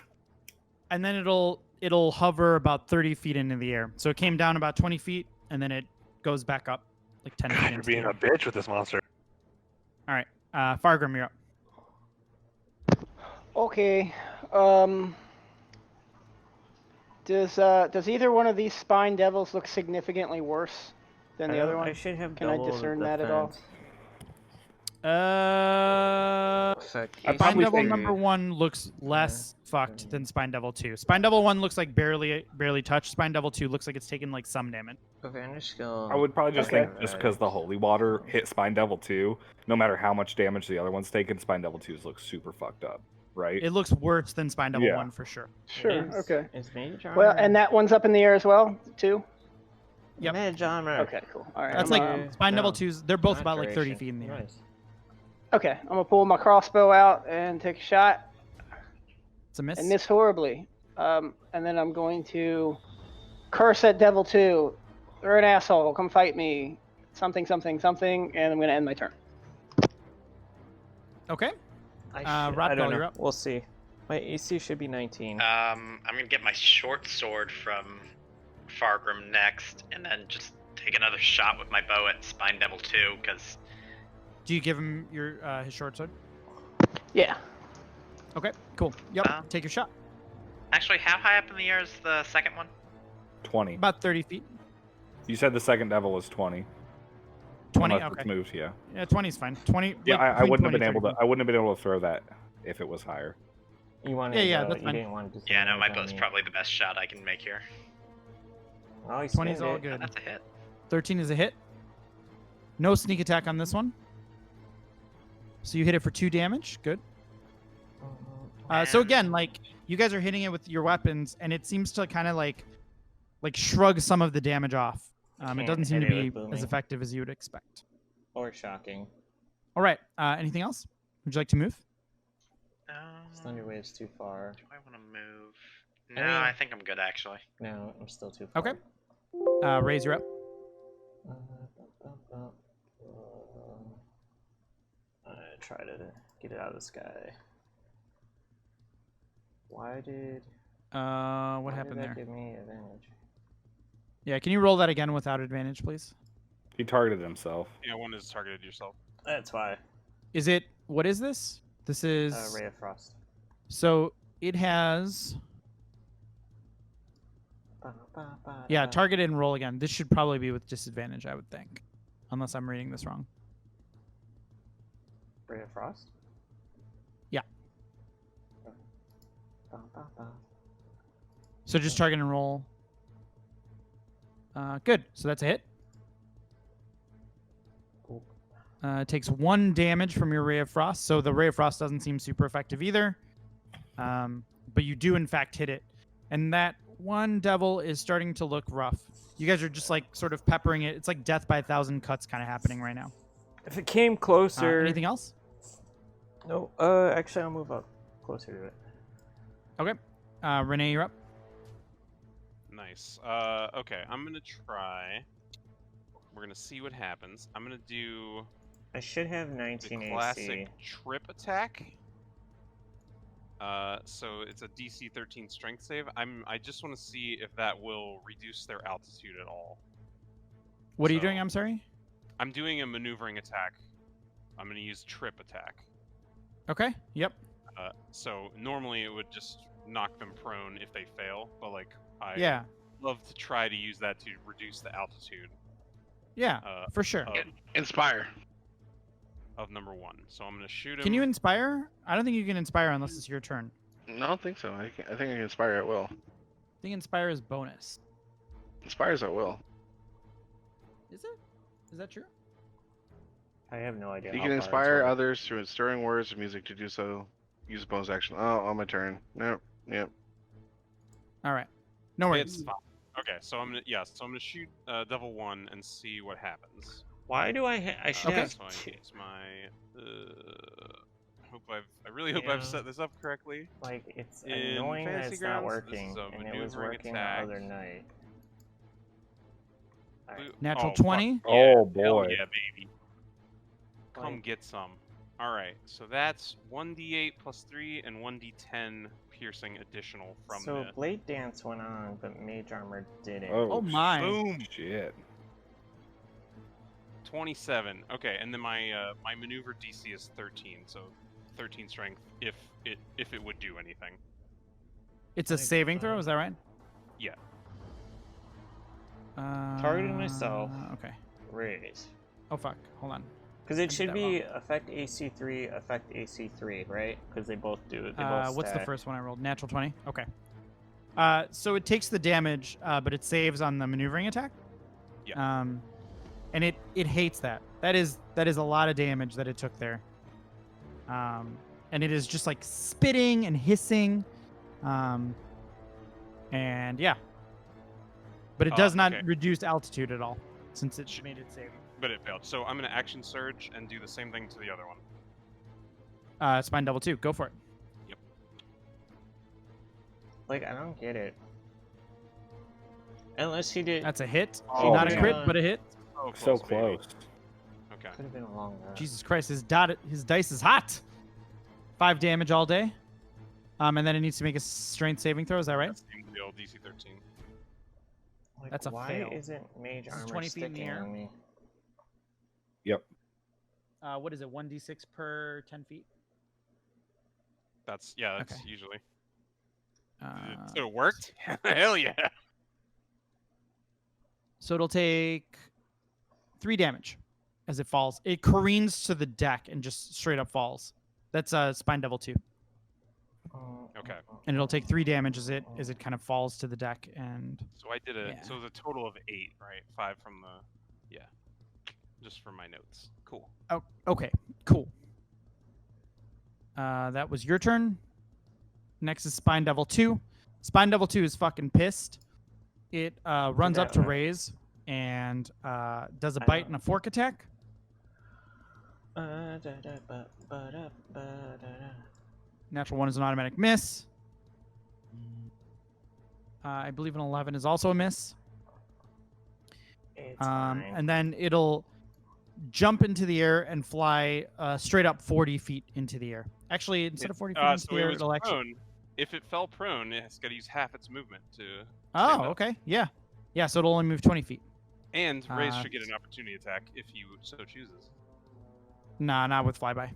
Speaker 2: And then it'll hover about 30 feet into the air. So it came down about 20 feet, and then it goes back up like 10 feet.
Speaker 1: You're
Speaker 2: into
Speaker 1: being
Speaker 2: the
Speaker 1: a bitch with this monster.
Speaker 2: All right, Fargrim, you're up.
Speaker 8: Okay. Does either one of these spine devils look significantly worse than the other one?
Speaker 6: I should have
Speaker 8: Can I
Speaker 6: double
Speaker 8: discern
Speaker 6: the
Speaker 8: that at all?
Speaker 6: defense.
Speaker 2: Spine Devil
Speaker 8: think-
Speaker 2: number 1 looks less fucked than Spine Devil 2. Spine Devil 1 looks like barely touched. Spine Devil 2 looks like it's taken like some damage.
Speaker 6: Advantage skill.
Speaker 5: I would probably just
Speaker 8: Okay.
Speaker 5: think just because the holy water hit Spine Devil 2, no matter how much damage the other one's taken, Spine Devil 2's looks super fucked up, right?
Speaker 2: It looks worse than Spine Devil
Speaker 5: Yeah.
Speaker 2: 1 for sure.
Speaker 8: Sure. Okay.
Speaker 6: Is mage armor?
Speaker 8: Well, and that one's up in the air as well, too.
Speaker 2: Yep.
Speaker 6: Mage armor.
Speaker 8: Okay. Cool. All right.
Speaker 2: That's
Speaker 8: I'm,
Speaker 2: like Spine Devil 2's. They're both about like 30
Speaker 6: Conjuration.
Speaker 2: feet in the air.
Speaker 6: Nice.
Speaker 8: okay. I'm gonna pull my crossbow out and take a shot
Speaker 2: It's a miss.
Speaker 8: and miss horribly. And then I'm going to curse at Devil 2. You're an asshole. Come fight me. Something, something, something, and I'm gonna end my turn.
Speaker 2: Okay.
Speaker 6: I
Speaker 2: Rodko,
Speaker 6: don't know.
Speaker 2: you're up.
Speaker 6: We'll see. My AC should be 19.
Speaker 3: I'm gonna get my short sword from Fargrim next, and then just take another shot with my bow at Spine Devil 2, because
Speaker 2: Do you give him your his short sword?
Speaker 8: Yeah.
Speaker 2: Okay. Cool. Yep.
Speaker 3: Um,
Speaker 2: Take your shot.
Speaker 3: actually, how high up in the air is the second one?
Speaker 5: 20.
Speaker 2: About 30 feet.
Speaker 5: You said the second devil was 20.
Speaker 2: 20.
Speaker 5: Unless
Speaker 2: Okay.
Speaker 5: it's moved, yeah.
Speaker 2: Yeah, 20 is fine. 20.
Speaker 5: Yeah,
Speaker 2: like,
Speaker 5: I
Speaker 2: between
Speaker 5: wouldn't have
Speaker 2: 20
Speaker 5: been able to.
Speaker 2: 30
Speaker 5: I wouldn't have been able to throw that if it was higher.
Speaker 6: You wanted,
Speaker 2: yeah, that's
Speaker 6: you
Speaker 2: fine.
Speaker 6: didn't want to
Speaker 3: Yeah, no, my
Speaker 6: disadvantage on
Speaker 3: bow's
Speaker 6: me.
Speaker 3: probably the best shot I can make here.
Speaker 6: Oh, he
Speaker 2: 20 is
Speaker 6: spent
Speaker 2: all
Speaker 6: it.
Speaker 2: good.
Speaker 3: That's a hit.
Speaker 2: 13 is a hit. No sneak attack on this one. So you hit it for 2 damage. Good. So again, like you guys are hitting it with your weapons, and it seems to kind of like shrug some of the damage off. It
Speaker 6: Can't
Speaker 2: doesn't seem to
Speaker 6: hit it
Speaker 2: be
Speaker 6: with booming.
Speaker 2: as effective as you would expect.
Speaker 6: Or shocking.
Speaker 2: All right. Anything else? Would you like to move?
Speaker 6: Thunder Wave's too far.
Speaker 3: Do I want to move? No,
Speaker 6: I mean-
Speaker 3: I think I'm good actually.
Speaker 6: No, I'm still too far.
Speaker 2: Okay. Raise your up.
Speaker 6: Try to get it out of the sky. Why did?
Speaker 2: What
Speaker 6: why
Speaker 2: happened
Speaker 6: did
Speaker 2: there?
Speaker 6: that give me advantage?
Speaker 2: Yeah. Can you roll that again without advantage, please?
Speaker 5: He targeted himself.
Speaker 4: Yeah, one is targeted yourself.
Speaker 6: That's why.
Speaker 2: Is it? What is this? This is.
Speaker 6: Ray of Frost.
Speaker 2: So it has. Yeah, target it and roll again. This should probably be with disadvantage, I would think, unless I'm reading this wrong.
Speaker 6: Ray of Frost.
Speaker 2: Yeah. So just target and roll. Good. So that's a hit. It takes 1 damage from your Ray of Frost. So the Ray of Frost doesn't seem super effective either. But you do, in fact, hit it. And that one devil is starting to look rough. You guys are just like sort of peppering it. It's like death by 1,000 cuts kind of happening right now.
Speaker 6: If it came closer.
Speaker 2: Anything else?
Speaker 6: No. Actually, I'll move up closer to it.
Speaker 2: Okay. Renee, you're up.
Speaker 4: Nice. Okay, I'm gonna try. We're gonna see what happens. I'm gonna do
Speaker 6: I should have
Speaker 4: the
Speaker 6: 19
Speaker 4: classic
Speaker 6: AC.
Speaker 4: trip attack. So it's a DC 13 strength save. I just want to see if that will reduce their altitude at all.
Speaker 2: What are you
Speaker 4: So-
Speaker 2: doing? I'm sorry.
Speaker 4: I'm doing a maneuvering attack. I'm gonna use trip attack.
Speaker 2: Okay. Yep.
Speaker 4: So normally it would just knock them prone if they fail, but like I
Speaker 2: Yeah.
Speaker 4: love to try to use that to reduce the altitude
Speaker 2: Yeah. For sure.
Speaker 10: Inspire.
Speaker 4: Of number 1. So I'm gonna shoot him.
Speaker 2: Can you inspire? I don't think you can inspire unless it's your turn.
Speaker 10: No, I don't think so. I think I can inspire at will.
Speaker 2: I think inspire is bonus.
Speaker 10: Inspires at will.
Speaker 2: Is it? Is that true?
Speaker 6: I have no idea.
Speaker 10: You
Speaker 6: how
Speaker 10: can
Speaker 6: far it's
Speaker 10: inspire
Speaker 6: over.
Speaker 10: others through stirring words of music to do so. Use a bonus action. Oh, on my turn. No. Yep.
Speaker 2: All right. No worries.
Speaker 4: It's fine. Okay, so I'm gonna shoot Devil 1 and see what happens.
Speaker 6: Why do I should
Speaker 2: Okay.
Speaker 6: have
Speaker 4: So I
Speaker 6: two.
Speaker 4: use my. I really hope I've
Speaker 6: Yeah.
Speaker 4: set this up correctly.
Speaker 6: Like, it's
Speaker 4: In
Speaker 6: annoying that
Speaker 4: Fantasy
Speaker 6: it's not
Speaker 4: Grounds, this
Speaker 6: working,
Speaker 4: is a
Speaker 6: and it was
Speaker 4: maneuvering
Speaker 6: working
Speaker 4: attack.
Speaker 6: the other night. Alright.
Speaker 2: Natural
Speaker 4: fuck.
Speaker 2: 20.
Speaker 5: Oh,
Speaker 4: Hell
Speaker 5: boy.
Speaker 4: yeah, baby. Come
Speaker 6: Like-
Speaker 4: get some. All right, so that's 1d8 plus 3 and 1d10 piercing additional from
Speaker 6: So
Speaker 4: the.
Speaker 6: Blade Dance went on, but Mage Armor didn't.
Speaker 2: Oh my.
Speaker 4: Boom.
Speaker 5: Shit.
Speaker 4: 27. Okay, and then my my maneuver DC is 13, so 13 strength if it would do anything.
Speaker 2: It's a saving throw. Is that right?
Speaker 4: Yeah.
Speaker 6: Targeting myself.
Speaker 2: Okay.
Speaker 6: Raise.
Speaker 2: Oh fuck. Hold on.
Speaker 6: Because it
Speaker 2: did
Speaker 6: should
Speaker 2: that
Speaker 6: be affect AC3, affect AC3, right? Because they both do. They both
Speaker 2: What's the
Speaker 6: stack.
Speaker 2: first one I rolled? Natural 20. Okay. So it takes the damage, but it saves on the maneuvering attack.
Speaker 4: Yeah.
Speaker 2: And it hates that. That is a lot of damage that it took there. And it is just like spitting and hissing. And yeah. But it does not
Speaker 4: okay.
Speaker 2: reduce altitude at all, since it made it save.
Speaker 4: But it failed. So I'm gonna action surge and do the same thing to the other one.
Speaker 2: Spine double 2. Go for it.
Speaker 6: Like, I don't get it. Unless he did.
Speaker 2: That's a hit.
Speaker 5: Oh,
Speaker 2: Not a
Speaker 5: man.
Speaker 2: crit, but a hit.
Speaker 5: So
Speaker 4: baby.
Speaker 5: close.
Speaker 4: Okay.
Speaker 6: Could have been a long run.
Speaker 2: Jesus Christ, his dice is hot. 5 damage all day. And then it needs to make a strength saving throw. Is that right?
Speaker 4: That's the old DC 13.
Speaker 6: Like,
Speaker 2: That's a
Speaker 6: why
Speaker 2: fail.
Speaker 6: isn't Mage
Speaker 2: This is
Speaker 6: Armor
Speaker 2: 20 feet in the
Speaker 6: sticking
Speaker 2: air.
Speaker 6: on me?
Speaker 5: Yep.
Speaker 2: What is it? 1d6 per 10 feet.
Speaker 4: That's
Speaker 2: Okay.
Speaker 4: usually.
Speaker 2: Uh,
Speaker 4: So it worked. Hell yeah.
Speaker 2: So it'll take 3 damage as it falls. It careens to the deck and just straight up falls. That's spine devil 2,
Speaker 4: Okay.
Speaker 2: and it'll take 3 damage as it kind of falls to the deck. And
Speaker 4: So I did
Speaker 2: Yeah.
Speaker 4: So it was a total of 8, right? 5 from the. Yeah. Just for my notes. Cool.
Speaker 2: oh, okay, cool. That was your turn. Next is spine devil 2. Spine devil 2 is fucking pissed. It runs up to raise and does a bite and a fork attack. Natural 1 is an automatic miss. I believe an 11 is also a miss.
Speaker 6: It's fine.
Speaker 2: And then it'll jump into the air and fly straight up 40 feet into the air. Actually, instead of 40 feet into
Speaker 4: So
Speaker 2: the
Speaker 4: it
Speaker 2: air,
Speaker 4: was
Speaker 2: it'll actually...
Speaker 4: prone. If it fell prone, it's got to use half its movement to.
Speaker 2: Oh,
Speaker 4: stand up.
Speaker 2: okay. Yeah. Yeah, so it'll only move 20 feet.
Speaker 4: And Raze should get an opportunity attack if he so chooses.
Speaker 2: Nah, not with flyby.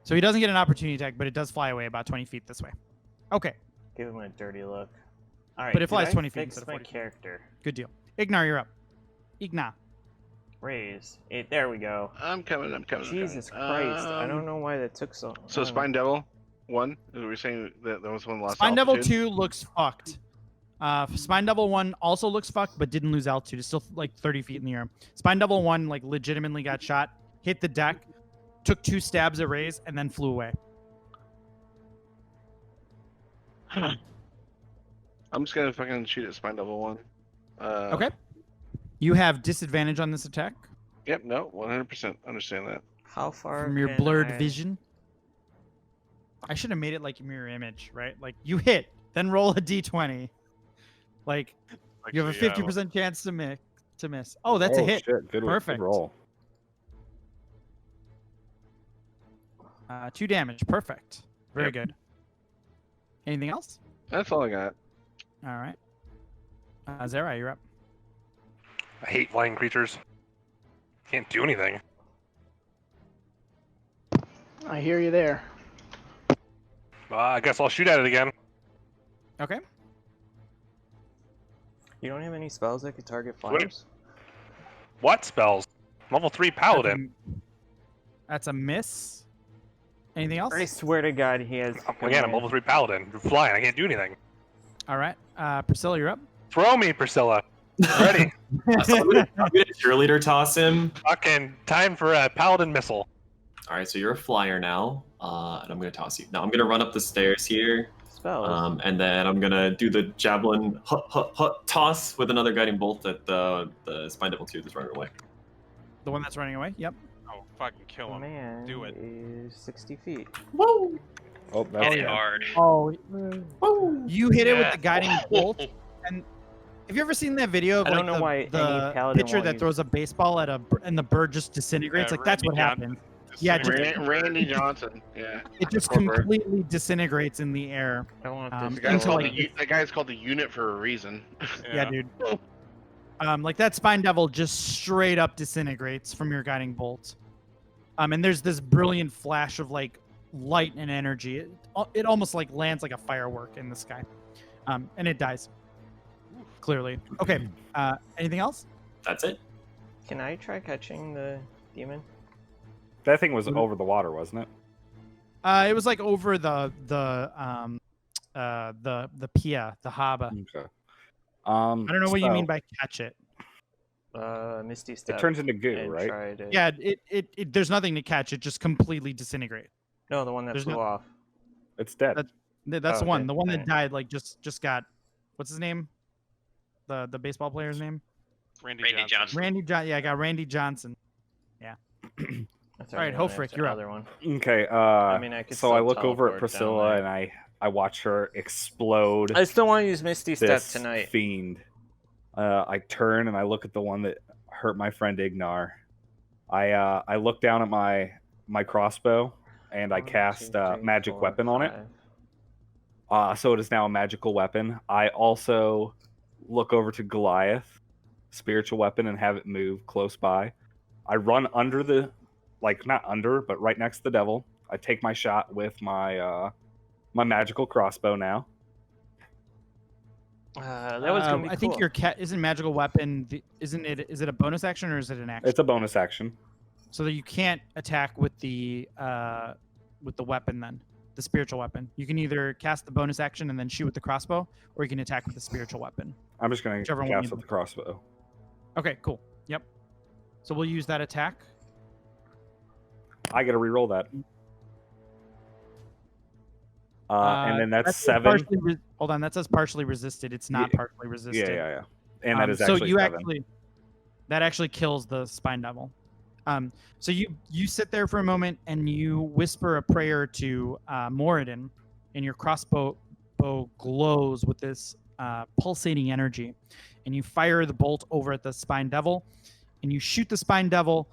Speaker 2: So he doesn't get an opportunity attack, but it does fly away about 20 feet this way. Okay,
Speaker 6: Give him a dirty look. All right.
Speaker 2: But it
Speaker 6: did
Speaker 2: flies
Speaker 6: I
Speaker 2: 20 feet
Speaker 6: fix
Speaker 2: instead of
Speaker 6: my
Speaker 2: 40 feet.
Speaker 6: character.
Speaker 2: good deal. Ignar, you're up. Ignar.
Speaker 6: Raise. There we go.
Speaker 10: I'm coming.
Speaker 6: Jesus Christ! I don't know why that took so.
Speaker 10: So Spine Devil 1. Is what we're saying that was one lost.
Speaker 2: Spine Devil
Speaker 10: altitude?
Speaker 2: 2 looks fucked. Spine Devil 1 also looks fucked, but didn't lose altitude. It's still like 30 feet in the air. Spine Devil 1 like legitimately got shot, hit the deck, took 2 stabs at Raze, and then flew away.
Speaker 10: I'm just gonna fucking shoot at Spine Devil 1.
Speaker 2: Okay. You have disadvantage on this attack
Speaker 10: Yep. No. 100%. Understand that.
Speaker 6: How far
Speaker 2: from your
Speaker 6: can
Speaker 2: blurred
Speaker 6: I-
Speaker 2: vision. I should have made it like mirror image, right? Like you hit, then roll a d20. Like you have a
Speaker 4: Actually,
Speaker 2: 50% chance to miss. Oh, that's a hit.
Speaker 5: Shit. Good,
Speaker 2: Perfect.
Speaker 5: Good roll.
Speaker 2: 2 damage. Perfect. Very
Speaker 10: Yep.
Speaker 2: good. Anything else?
Speaker 10: That's all I got.
Speaker 2: All right. Zera, you're up.
Speaker 1: I hate flying creatures. Can't do anything.
Speaker 8: I hear you there.
Speaker 1: I guess I'll shoot at it again.
Speaker 2: Okay.
Speaker 6: You don't have any spells that could target
Speaker 1: What?
Speaker 6: flyers?
Speaker 1: What spells? Level 3 paladin.
Speaker 2: That's a miss. Anything else?
Speaker 6: I swear to God, he has.
Speaker 1: Again, I'm level 3 paladin. You're flying. I can't do anything.
Speaker 2: All right. Priscilla, you're up.
Speaker 1: Throw me, Priscilla. Ready.
Speaker 9: So I'm gonna cheerleader toss him.
Speaker 1: Fucking time for a paladin missile.
Speaker 9: All right, so you're a flyer now, and I'm gonna toss you. Now I'm gonna run up the stairs here,
Speaker 6: Spells.
Speaker 9: and then I'm gonna do the javelin toss with another guiding bolt at the spine devil 2 that's running away.
Speaker 2: The one that's running away. Yep.
Speaker 4: Oh, fucking kill him.
Speaker 6: Man
Speaker 4: Do it.
Speaker 6: is 60 feet.
Speaker 9: Whoa!
Speaker 5: Oh, that's
Speaker 3: Hit it
Speaker 5: good.
Speaker 3: hard.
Speaker 2: Oh, you hit it with
Speaker 3: Yeah.
Speaker 2: the guiding bolt. And have you ever seen that video of
Speaker 6: I don't
Speaker 2: like
Speaker 6: know why any
Speaker 2: the
Speaker 6: paladin
Speaker 2: pitcher
Speaker 6: won't
Speaker 2: that
Speaker 6: use-
Speaker 2: throws a baseball at and the bird just disintegrates?
Speaker 4: Yeah,
Speaker 2: Like that's what
Speaker 4: Randy
Speaker 2: happened. Yeah, just-
Speaker 10: Randy Johnson. Yeah.
Speaker 2: It just
Speaker 10: Poor bird.
Speaker 2: completely disintegrates in the air.
Speaker 6: I want
Speaker 2: Um,
Speaker 6: this
Speaker 10: The guy's
Speaker 2: Until,
Speaker 10: called
Speaker 2: like,
Speaker 10: the guy's called the unit for a reason.
Speaker 2: Yeah, dude. Like that spine devil just straight up disintegrates from your guiding bolt. And there's this brilliant flash of like light and energy. It almost like lands like a firework in the sky. And it dies. Clearly. Okay. Anything else?
Speaker 9: That's it.
Speaker 6: Can I try catching the demon?
Speaker 5: That thing was over the water, wasn't it?
Speaker 2: It was like over the pia, the haba.
Speaker 5: Okay.
Speaker 2: I don't know what you
Speaker 5: so
Speaker 2: mean by catch it.
Speaker 6: Misty Step.
Speaker 5: It turns into goo,
Speaker 6: and
Speaker 5: right?
Speaker 6: try to...
Speaker 2: Yeah, it there's nothing to catch. It just completely disintegrate.
Speaker 6: No, the one that
Speaker 2: There's
Speaker 6: flew
Speaker 2: no-
Speaker 6: off.
Speaker 5: It's dead.
Speaker 2: That's
Speaker 6: Oh,
Speaker 2: the one.
Speaker 6: okay.
Speaker 2: The one that
Speaker 6: Alright.
Speaker 2: died like just got what's his name? The baseball player's name?
Speaker 4: Randy
Speaker 3: Randy
Speaker 4: Johnson.
Speaker 3: Johnson.
Speaker 2: I got Randy Johnson.
Speaker 6: That's
Speaker 2: All right,
Speaker 6: the one
Speaker 2: Hofrick,
Speaker 6: after
Speaker 2: you're up.
Speaker 6: other one.
Speaker 5: Okay.
Speaker 6: mean, I could
Speaker 5: So I
Speaker 6: still
Speaker 5: look over at
Speaker 6: teleport down
Speaker 5: Priscilla
Speaker 6: there.
Speaker 5: and I watch her explode.
Speaker 6: I still want to use Misty Step
Speaker 5: This
Speaker 6: tonight.
Speaker 5: fiend. I turn and I look at the one that hurt my friend Ignar. I look down at my crossbow and I
Speaker 6: 1,
Speaker 5: cast
Speaker 6: 2, 3,
Speaker 5: magic
Speaker 6: 4,
Speaker 5: weapon on it.
Speaker 6: 5.
Speaker 5: So it is now a magical weapon. I also look over to Goliath, spiritual weapon, and have it move close by. I run under the, like not under, but right next to the devil. I take my shot with my my magical crossbow now.
Speaker 6: That was gonna be
Speaker 2: I think
Speaker 6: cool.
Speaker 2: your cat isn't magical weapon. Isn't it? Is it a bonus action or is it an action?
Speaker 5: It's a bonus action.
Speaker 2: So that you can't attack with the weapon then, the spiritual weapon. You can either cast the bonus action and then shoot with the crossbow, or you can attack with the spiritual weapon.
Speaker 5: I'm just gonna
Speaker 2: Whichever one
Speaker 5: cast
Speaker 2: you
Speaker 5: with the crossbow.
Speaker 2: Okay, cool. Yep. So we'll use that attack.
Speaker 5: I gotta re-roll that. And then that's
Speaker 2: says
Speaker 5: 7.
Speaker 2: hold on, that says partially resisted. It's not
Speaker 5: Yeah.
Speaker 2: partially resisted.
Speaker 5: Yeah. And that is
Speaker 2: so
Speaker 5: actually
Speaker 2: you
Speaker 5: 7.
Speaker 2: that actually kills the spine devil. So you sit there for a moment and you whisper a prayer to Moradin, and your crossbow glows with this pulsating energy, and you fire the bolt over at the spine devil, and you shoot the spine devil,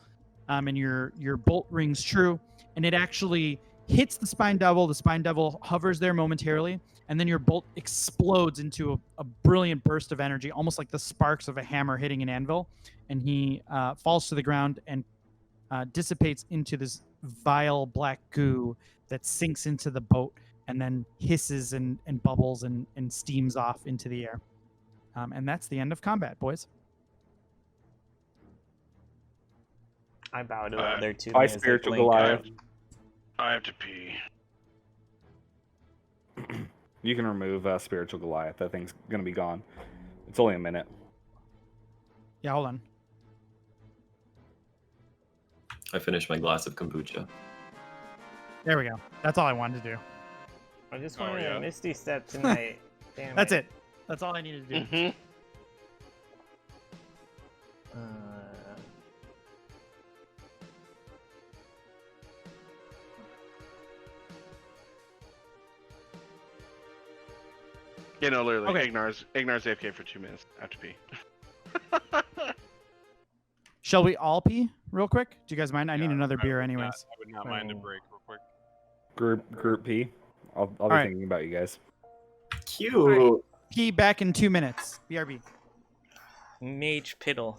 Speaker 2: and your bolt rings true, and it actually hits the spine devil. The spine devil hovers there momentarily, and then your bolt explodes into a brilliant burst of energy, almost like the sparks of a hammer hitting an anvil, and he falls to the ground and dissipates into this vile black goo that sinks into the boat and then hisses and bubbles and steams off into the air. And that's the end of combat, boys.
Speaker 6: I bow to the other two.
Speaker 5: By
Speaker 6: as they
Speaker 5: spiritual
Speaker 6: blink
Speaker 5: Goliath.
Speaker 6: out.
Speaker 10: I have to pee.
Speaker 5: You can remove spiritual Goliath. That thing's gonna be gone. It's only a minute.
Speaker 2: Yeah, hold on.
Speaker 9: I finished my glass of kombucha.
Speaker 2: There we go. That's all I wanted to do.
Speaker 6: I just
Speaker 4: Oh,
Speaker 6: wanted
Speaker 4: yeah.
Speaker 6: a Misty Step tonight. Damn
Speaker 2: That's it. That's all I needed to do.
Speaker 10: Mm-hmm. You know, literally,
Speaker 2: Okay.
Speaker 10: Ignar's AFK for 2 minutes. I have to pee.
Speaker 2: Shall we all pee real quick? Do you guys mind? I need
Speaker 4: Yeah,
Speaker 2: another beer
Speaker 4: I
Speaker 2: anyways.
Speaker 4: would not mind a
Speaker 6: Oh.
Speaker 4: break real quick.
Speaker 5: Group P. I'll be
Speaker 2: Alright.
Speaker 5: thinking about you guys.
Speaker 9: Cute.
Speaker 2: Pee back in 2 minutes. BRB.
Speaker 6: Mage Piddle.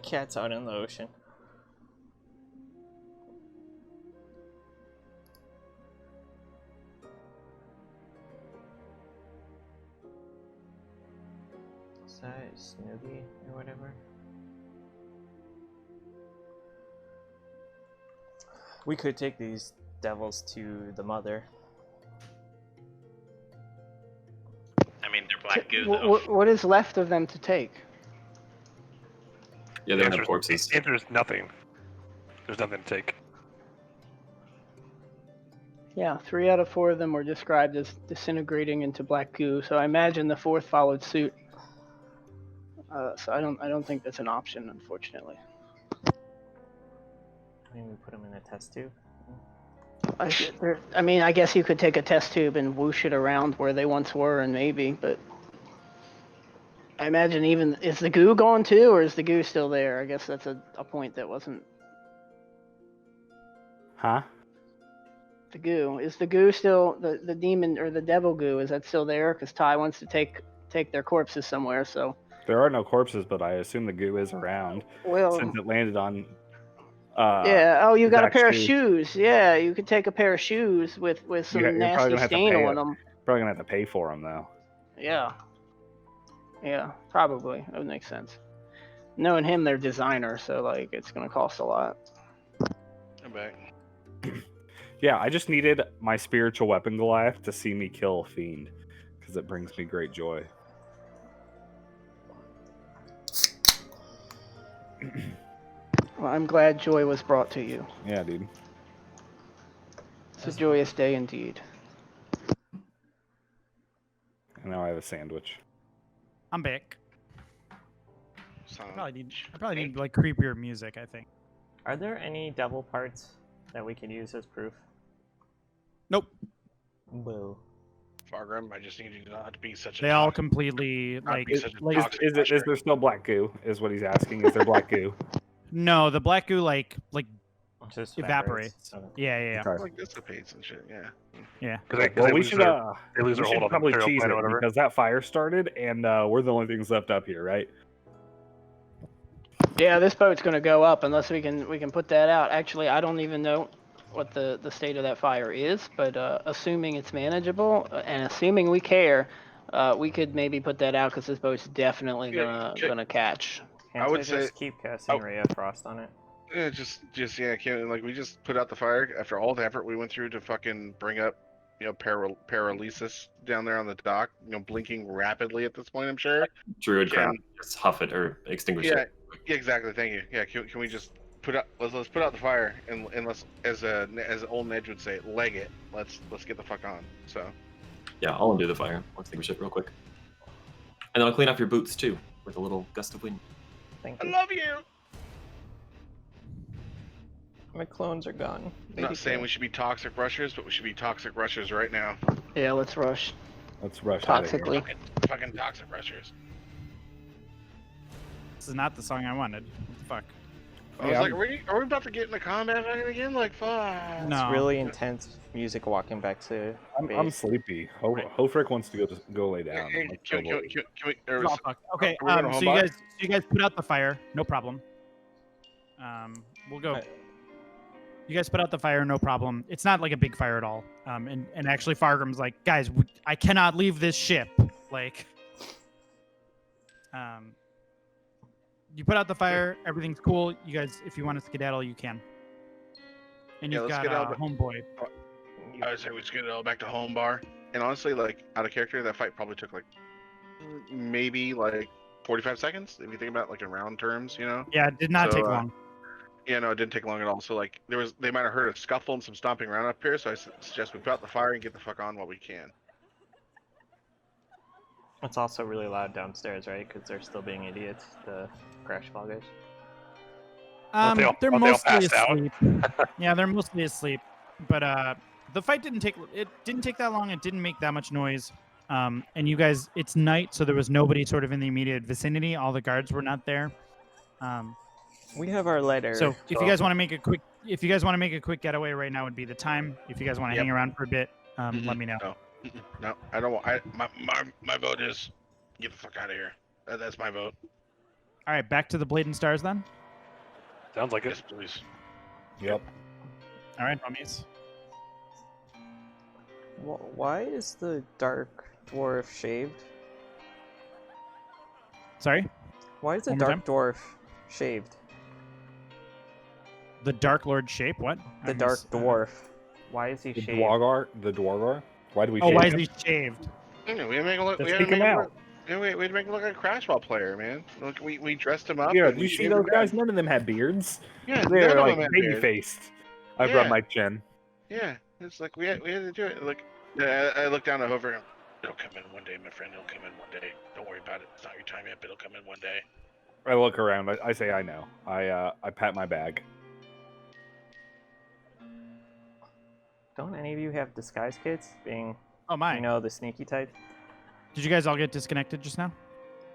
Speaker 6: Cat's out in the ocean. Is that Snoopy or whatever? We could take these devils to the mother.
Speaker 3: I mean, they're black goo, though.
Speaker 8: What is left of them to take?
Speaker 9: Yeah, they don't have corpses.
Speaker 1: The answer is nothing. There's nothing to take.
Speaker 8: Yeah, 3 out of 4 of them were described as disintegrating into black goo, so I imagine the 4th followed suit. So I don't think that's an option, unfortunately.
Speaker 6: I mean, we put them in a test tube.
Speaker 8: I mean, I guess you could take a test tube and whoosh it around where they once were, and maybe, but I imagine is the goo gone too, or is the goo still there? I guess that's a point that wasn't.
Speaker 5: Huh?
Speaker 8: The goo, is the goo still the demon or the devil goo? Is that still there? Because Ty wants to take their corpses somewhere. So
Speaker 5: There are no corpses, but I assume the goo is around
Speaker 8: well,
Speaker 5: since it landed on.
Speaker 8: yeah. Oh, you got a
Speaker 5: Zach's
Speaker 8: pair of
Speaker 5: shoes.
Speaker 8: shoes. Yeah, you could take a pair of shoes with some
Speaker 5: You're probably
Speaker 8: nasty
Speaker 5: gonna have to
Speaker 8: stain
Speaker 5: pay
Speaker 8: on
Speaker 5: it.
Speaker 8: them.
Speaker 5: Probably gonna have to pay for them though.
Speaker 8: Yeah. Yeah, probably. That would make sense. Knowing him, they're designer, so like it's gonna cost a lot.
Speaker 10: I'm back.
Speaker 5: Yeah, I just needed my spiritual weapon Goliath to see me kill a fiend, because it brings me great joy.
Speaker 8: Well, I'm glad joy was brought to you.
Speaker 5: Yeah, dude.
Speaker 8: It's a joyous day indeed.
Speaker 5: And now I have a sandwich.
Speaker 2: I'm back.
Speaker 10: Sound
Speaker 2: I probably need like creepier music, I think.
Speaker 6: Are there any devil parts that we could use as proof?
Speaker 2: Nope.
Speaker 6: Boo.
Speaker 10: Fargrim, I just need you not to be such a.
Speaker 2: They all completely
Speaker 10: not
Speaker 2: like
Speaker 10: be such a
Speaker 2: like
Speaker 10: toxic
Speaker 5: Is there still black goo? Is what he's asking. Is there black goo?
Speaker 2: no, the black goo like
Speaker 6: Just
Speaker 2: evaporates.
Speaker 6: Okay.
Speaker 2: Yeah.
Speaker 5: Okay.
Speaker 10: like dissipates and shit. Yeah.
Speaker 2: Yeah.
Speaker 1: Because
Speaker 5: Well,
Speaker 1: they
Speaker 5: we
Speaker 1: lose
Speaker 5: should
Speaker 1: their, they lose
Speaker 5: we
Speaker 1: their
Speaker 5: should
Speaker 1: hold on the
Speaker 5: probably
Speaker 1: material
Speaker 5: cheese
Speaker 1: plane
Speaker 5: it
Speaker 1: or whatever.
Speaker 5: because that fire started, and we're the only things left up here, right?
Speaker 8: Yeah, this boat's gonna go up unless we can put that out. Actually, I don't even know what the state of that fire is, but assuming it's manageable and assuming we care, we could maybe put that out because this boat's definitely gonna catch.
Speaker 6: Can't
Speaker 10: I would
Speaker 6: just
Speaker 10: say-
Speaker 6: keep casting Ray of Frost on it.
Speaker 10: Yeah, can't like we just put out the fire after all the effort we went through to fucking bring up, paralysis down there on the dock, blinking rapidly at this point. I'm sure.
Speaker 9: Druid
Speaker 10: Yeah.
Speaker 9: crown, just huff it or extinguish
Speaker 10: Yeah,
Speaker 9: it.
Speaker 10: yeah, exactly. Thank you. Yeah, can we just let's put out the fire and let's as old Nedge would say, leg it. Let's get the fuck on. So.
Speaker 9: Yeah, I'll undo the fire. I'll extinguish it real quick. And then I'll clean off your boots too, with a little gust of wind.
Speaker 6: Thank
Speaker 10: I
Speaker 6: you.
Speaker 10: love you.
Speaker 6: My clones are gone.
Speaker 10: I'm not saying we should be toxic rushers, but we should be toxic rushers right now.
Speaker 8: Yeah, let's rush.
Speaker 5: Let's rush out of here.
Speaker 8: Toxically.
Speaker 10: Fucking toxic rushers.
Speaker 2: This is not the song I wanted. What the fuck?
Speaker 10: I was
Speaker 5: Yeah,
Speaker 10: like, are we about to get into combat again? Like, fuck.
Speaker 2: No.
Speaker 6: It's really intense music walking back to
Speaker 5: I'm
Speaker 6: base.
Speaker 5: sleepy. Hofrick wants to go lay down.
Speaker 10: Can we?
Speaker 2: Oh, fuck. Okay,
Speaker 10: Are we gonna
Speaker 2: so
Speaker 10: hold
Speaker 2: you guys put out the fire, no problem. We'll go.
Speaker 6: Right.
Speaker 2: You guys put out the fire, no problem. It's not like a big fire at all. And actually Fargrim's like, guys, I cannot leave this ship. Like, you put out the fire, everything's cool. You guys, if you want to skedaddle, you can. And
Speaker 10: Yeah,
Speaker 2: you've
Speaker 10: let's
Speaker 2: got
Speaker 10: skedaddle, but-
Speaker 2: homeboy.
Speaker 10: I would say we just get it all back to home bar. And honestly, like, out of character, that fight probably took maybe 45 seconds if you think about it, like in round terms,
Speaker 2: Yeah, it did not
Speaker 10: So,
Speaker 2: take long.
Speaker 10: Yeah, no, it didn't take long at all. So like, they might have heard a scuffle and some stomping around up here. So I suggest we put out the fire and get the fuck on while we can.
Speaker 6: It's also really loud downstairs, right? Because they're still being idiots, the crash fall guys.
Speaker 1: Aren't they all-
Speaker 2: They're
Speaker 1: aren't they all
Speaker 2: mostly
Speaker 1: passed out?
Speaker 2: asleep. Yeah, they're mostly asleep. But the fight didn't take that long. It didn't make that much noise. And you guys, it's night, so there was nobody sort of in the immediate vicinity. All the guards were not there.
Speaker 6: We have our letter.
Speaker 2: So if you guys want to make a quick getaway right now would be the time. If you guys want to hang around for a bit, let me know.
Speaker 10: No, I don't want. My vote is get the fuck out of here. That's my vote.
Speaker 2: All right, back to the Blade and Stars then.
Speaker 1: Sounds like it.
Speaker 10: Yes, please.
Speaker 5: Yep.
Speaker 2: All right, homies.
Speaker 6: Why is the dark dwarf shaved?
Speaker 2: Sorry,
Speaker 6: Why is the
Speaker 2: One more
Speaker 6: dark dwarf shaved?
Speaker 2: the Dark Lord shape. What?
Speaker 6: The
Speaker 2: I
Speaker 6: dark
Speaker 2: missed-
Speaker 6: dwarf. Why is he
Speaker 5: The
Speaker 6: shaved?
Speaker 5: Dwargar? Why do we
Speaker 2: Oh,
Speaker 5: shave
Speaker 2: why is
Speaker 5: him?
Speaker 2: he shaved?
Speaker 10: Yeah, we had to make him look.
Speaker 5: Let's
Speaker 10: We had to
Speaker 5: speak him
Speaker 10: make him
Speaker 5: out.
Speaker 10: look. Yeah, we had to make him look like a Crashball player, man. Look, we dressed him up.
Speaker 5: Yeah,
Speaker 10: and
Speaker 5: do
Speaker 10: we
Speaker 5: you see
Speaker 10: shaved
Speaker 5: those
Speaker 10: him
Speaker 5: guys?
Speaker 10: down.
Speaker 5: None of them had beards.
Speaker 10: Yeah,
Speaker 5: They're
Speaker 10: none of
Speaker 5: like
Speaker 10: them had
Speaker 5: baby
Speaker 10: beards.
Speaker 5: faced. I've
Speaker 10: Yeah.
Speaker 5: rubbed my chin.
Speaker 10: Yeah, it's like we had to do it. Like, I looked down at Hover. And, it'll come in one day, my friend. It'll come in one day. Don't worry about it. It's not your time yet, but it'll come in one day.
Speaker 5: I look around. I say I know. I pat my bag.
Speaker 6: Don't any of you have disguise kits? Being,
Speaker 2: Oh my!
Speaker 6: you know, the sneaky type?
Speaker 2: Did you guys all get disconnected just now?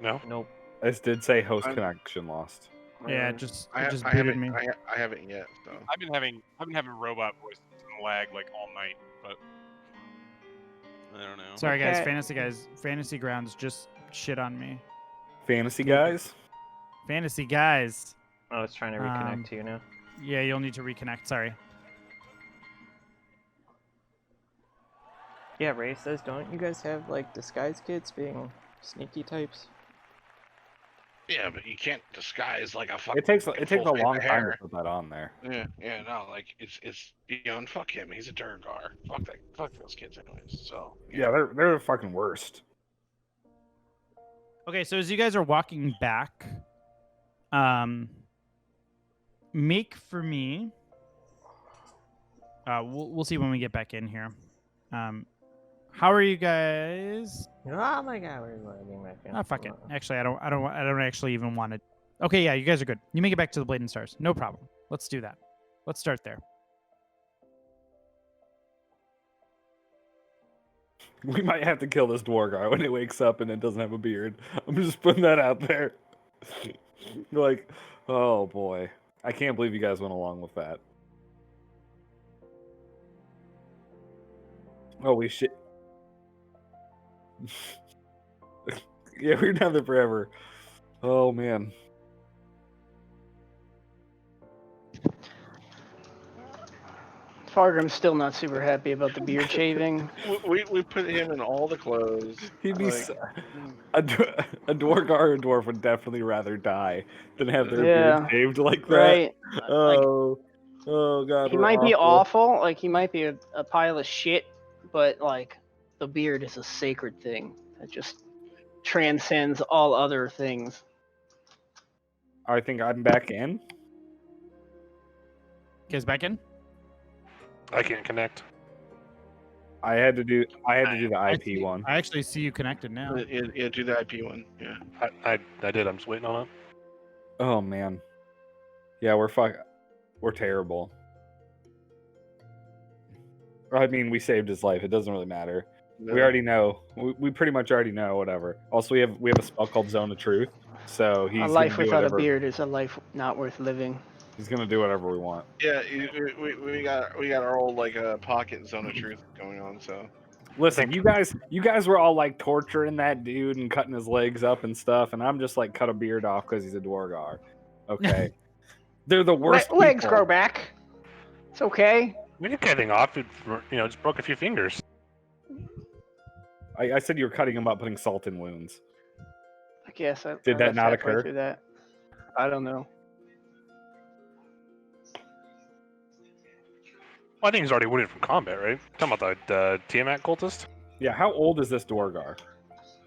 Speaker 1: No.
Speaker 6: Nope.
Speaker 5: This did say host
Speaker 10: I'm-
Speaker 5: connection lost.
Speaker 2: Yeah,
Speaker 10: Uh,
Speaker 2: it just
Speaker 10: I
Speaker 2: booted
Speaker 10: haven't.
Speaker 2: me.
Speaker 10: I haven't yet. So.
Speaker 4: I've been having robot voices and lag like all night, but I don't know.
Speaker 2: Sorry guys,
Speaker 6: Okay.
Speaker 2: Fantasy Grounds just shit on me.
Speaker 5: Fantasy guys?
Speaker 2: Fantasy guys.
Speaker 6: I was trying to reconnect
Speaker 2: Um,
Speaker 6: to you now.
Speaker 2: Yeah, you'll need to reconnect. Sorry.
Speaker 6: Yeah, Ray says, don't you guys have, like, disguise kits being sneaky types?
Speaker 10: Yeah, but you can't disguise like a fucking.
Speaker 5: It takes a
Speaker 10: full face
Speaker 5: long
Speaker 10: of
Speaker 5: time
Speaker 10: hair.
Speaker 5: to put that on there.
Speaker 10: Yeah, no, like it's beyond. Fuck him. He's a Durgar. Fuck those kids, anyways. So
Speaker 5: Yeah, they're the fucking worst.
Speaker 2: Okay, so as you guys are walking back, make for me. We'll see when we get back in here. How are you guys?
Speaker 6: Oh my god, we're lagging back in.
Speaker 2: Oh fuck it. Actually, I don't actually even want to. Okay, yeah, you guys are good. You make it back to the Blade and Stars. No problem. Let's do that. Let's start there.
Speaker 5: We might have to kill this Dwargar when it wakes up and it doesn't have a beard. I'm just putting that out there. Like, oh boy. I can't believe you guys went along with that. Holy shit. Yeah, we're down there forever. Oh man.
Speaker 8: Fargrim's still not super happy about the beard shaving.
Speaker 10: we put him in all the clothes.
Speaker 5: He'd be
Speaker 10: like,
Speaker 5: a Dwargar or a dwarf would definitely rather die than have their
Speaker 8: Yeah.
Speaker 5: beard shaved like that.
Speaker 8: Right.
Speaker 5: Oh, oh god.
Speaker 8: He
Speaker 5: we're
Speaker 8: might be
Speaker 5: awful.
Speaker 8: awful, like he might be a pile of shit, but like the beard is a sacred thing that just transcends all other things.
Speaker 5: I think I'm back in.
Speaker 2: You guys back in?
Speaker 1: I can't connect.
Speaker 5: I had to do the IP one.
Speaker 2: I actually see you connected now.
Speaker 10: yeah, do the IP one. Yeah.
Speaker 1: I did. I'm just waiting on it.
Speaker 5: Oh man. Yeah, we're terrible. I mean, we saved his life. It doesn't really matter. We already know. We pretty much already know. Whatever. Also, we have a spell called Zone of Truth. So he's
Speaker 8: A life
Speaker 5: gonna do
Speaker 8: without
Speaker 5: whatever,
Speaker 8: a beard is a life not worth living.
Speaker 5: He's gonna do whatever we want.
Speaker 10: Yeah, we got our old like pocket Zone of Truth going on. So
Speaker 5: Listen, you guys were all like torturing that dude and cutting his legs up and stuff, and I'm just like cut a beard off because he's a Dwargar. Okay, they're the worst.
Speaker 8: Legs
Speaker 5: people.
Speaker 8: grow back. It's okay.
Speaker 1: We didn't cut anything off. It, just broke a few fingers.
Speaker 5: I said you were cutting him up, putting salt in wounds.
Speaker 8: I guess.
Speaker 5: Did that not
Speaker 8: halfway
Speaker 5: occur?
Speaker 8: through that. I don't know.
Speaker 1: Well, I think he's already wounded from combat, right? Talking about the Tiamat cultist.
Speaker 5: Yeah, how old is this Dwargar?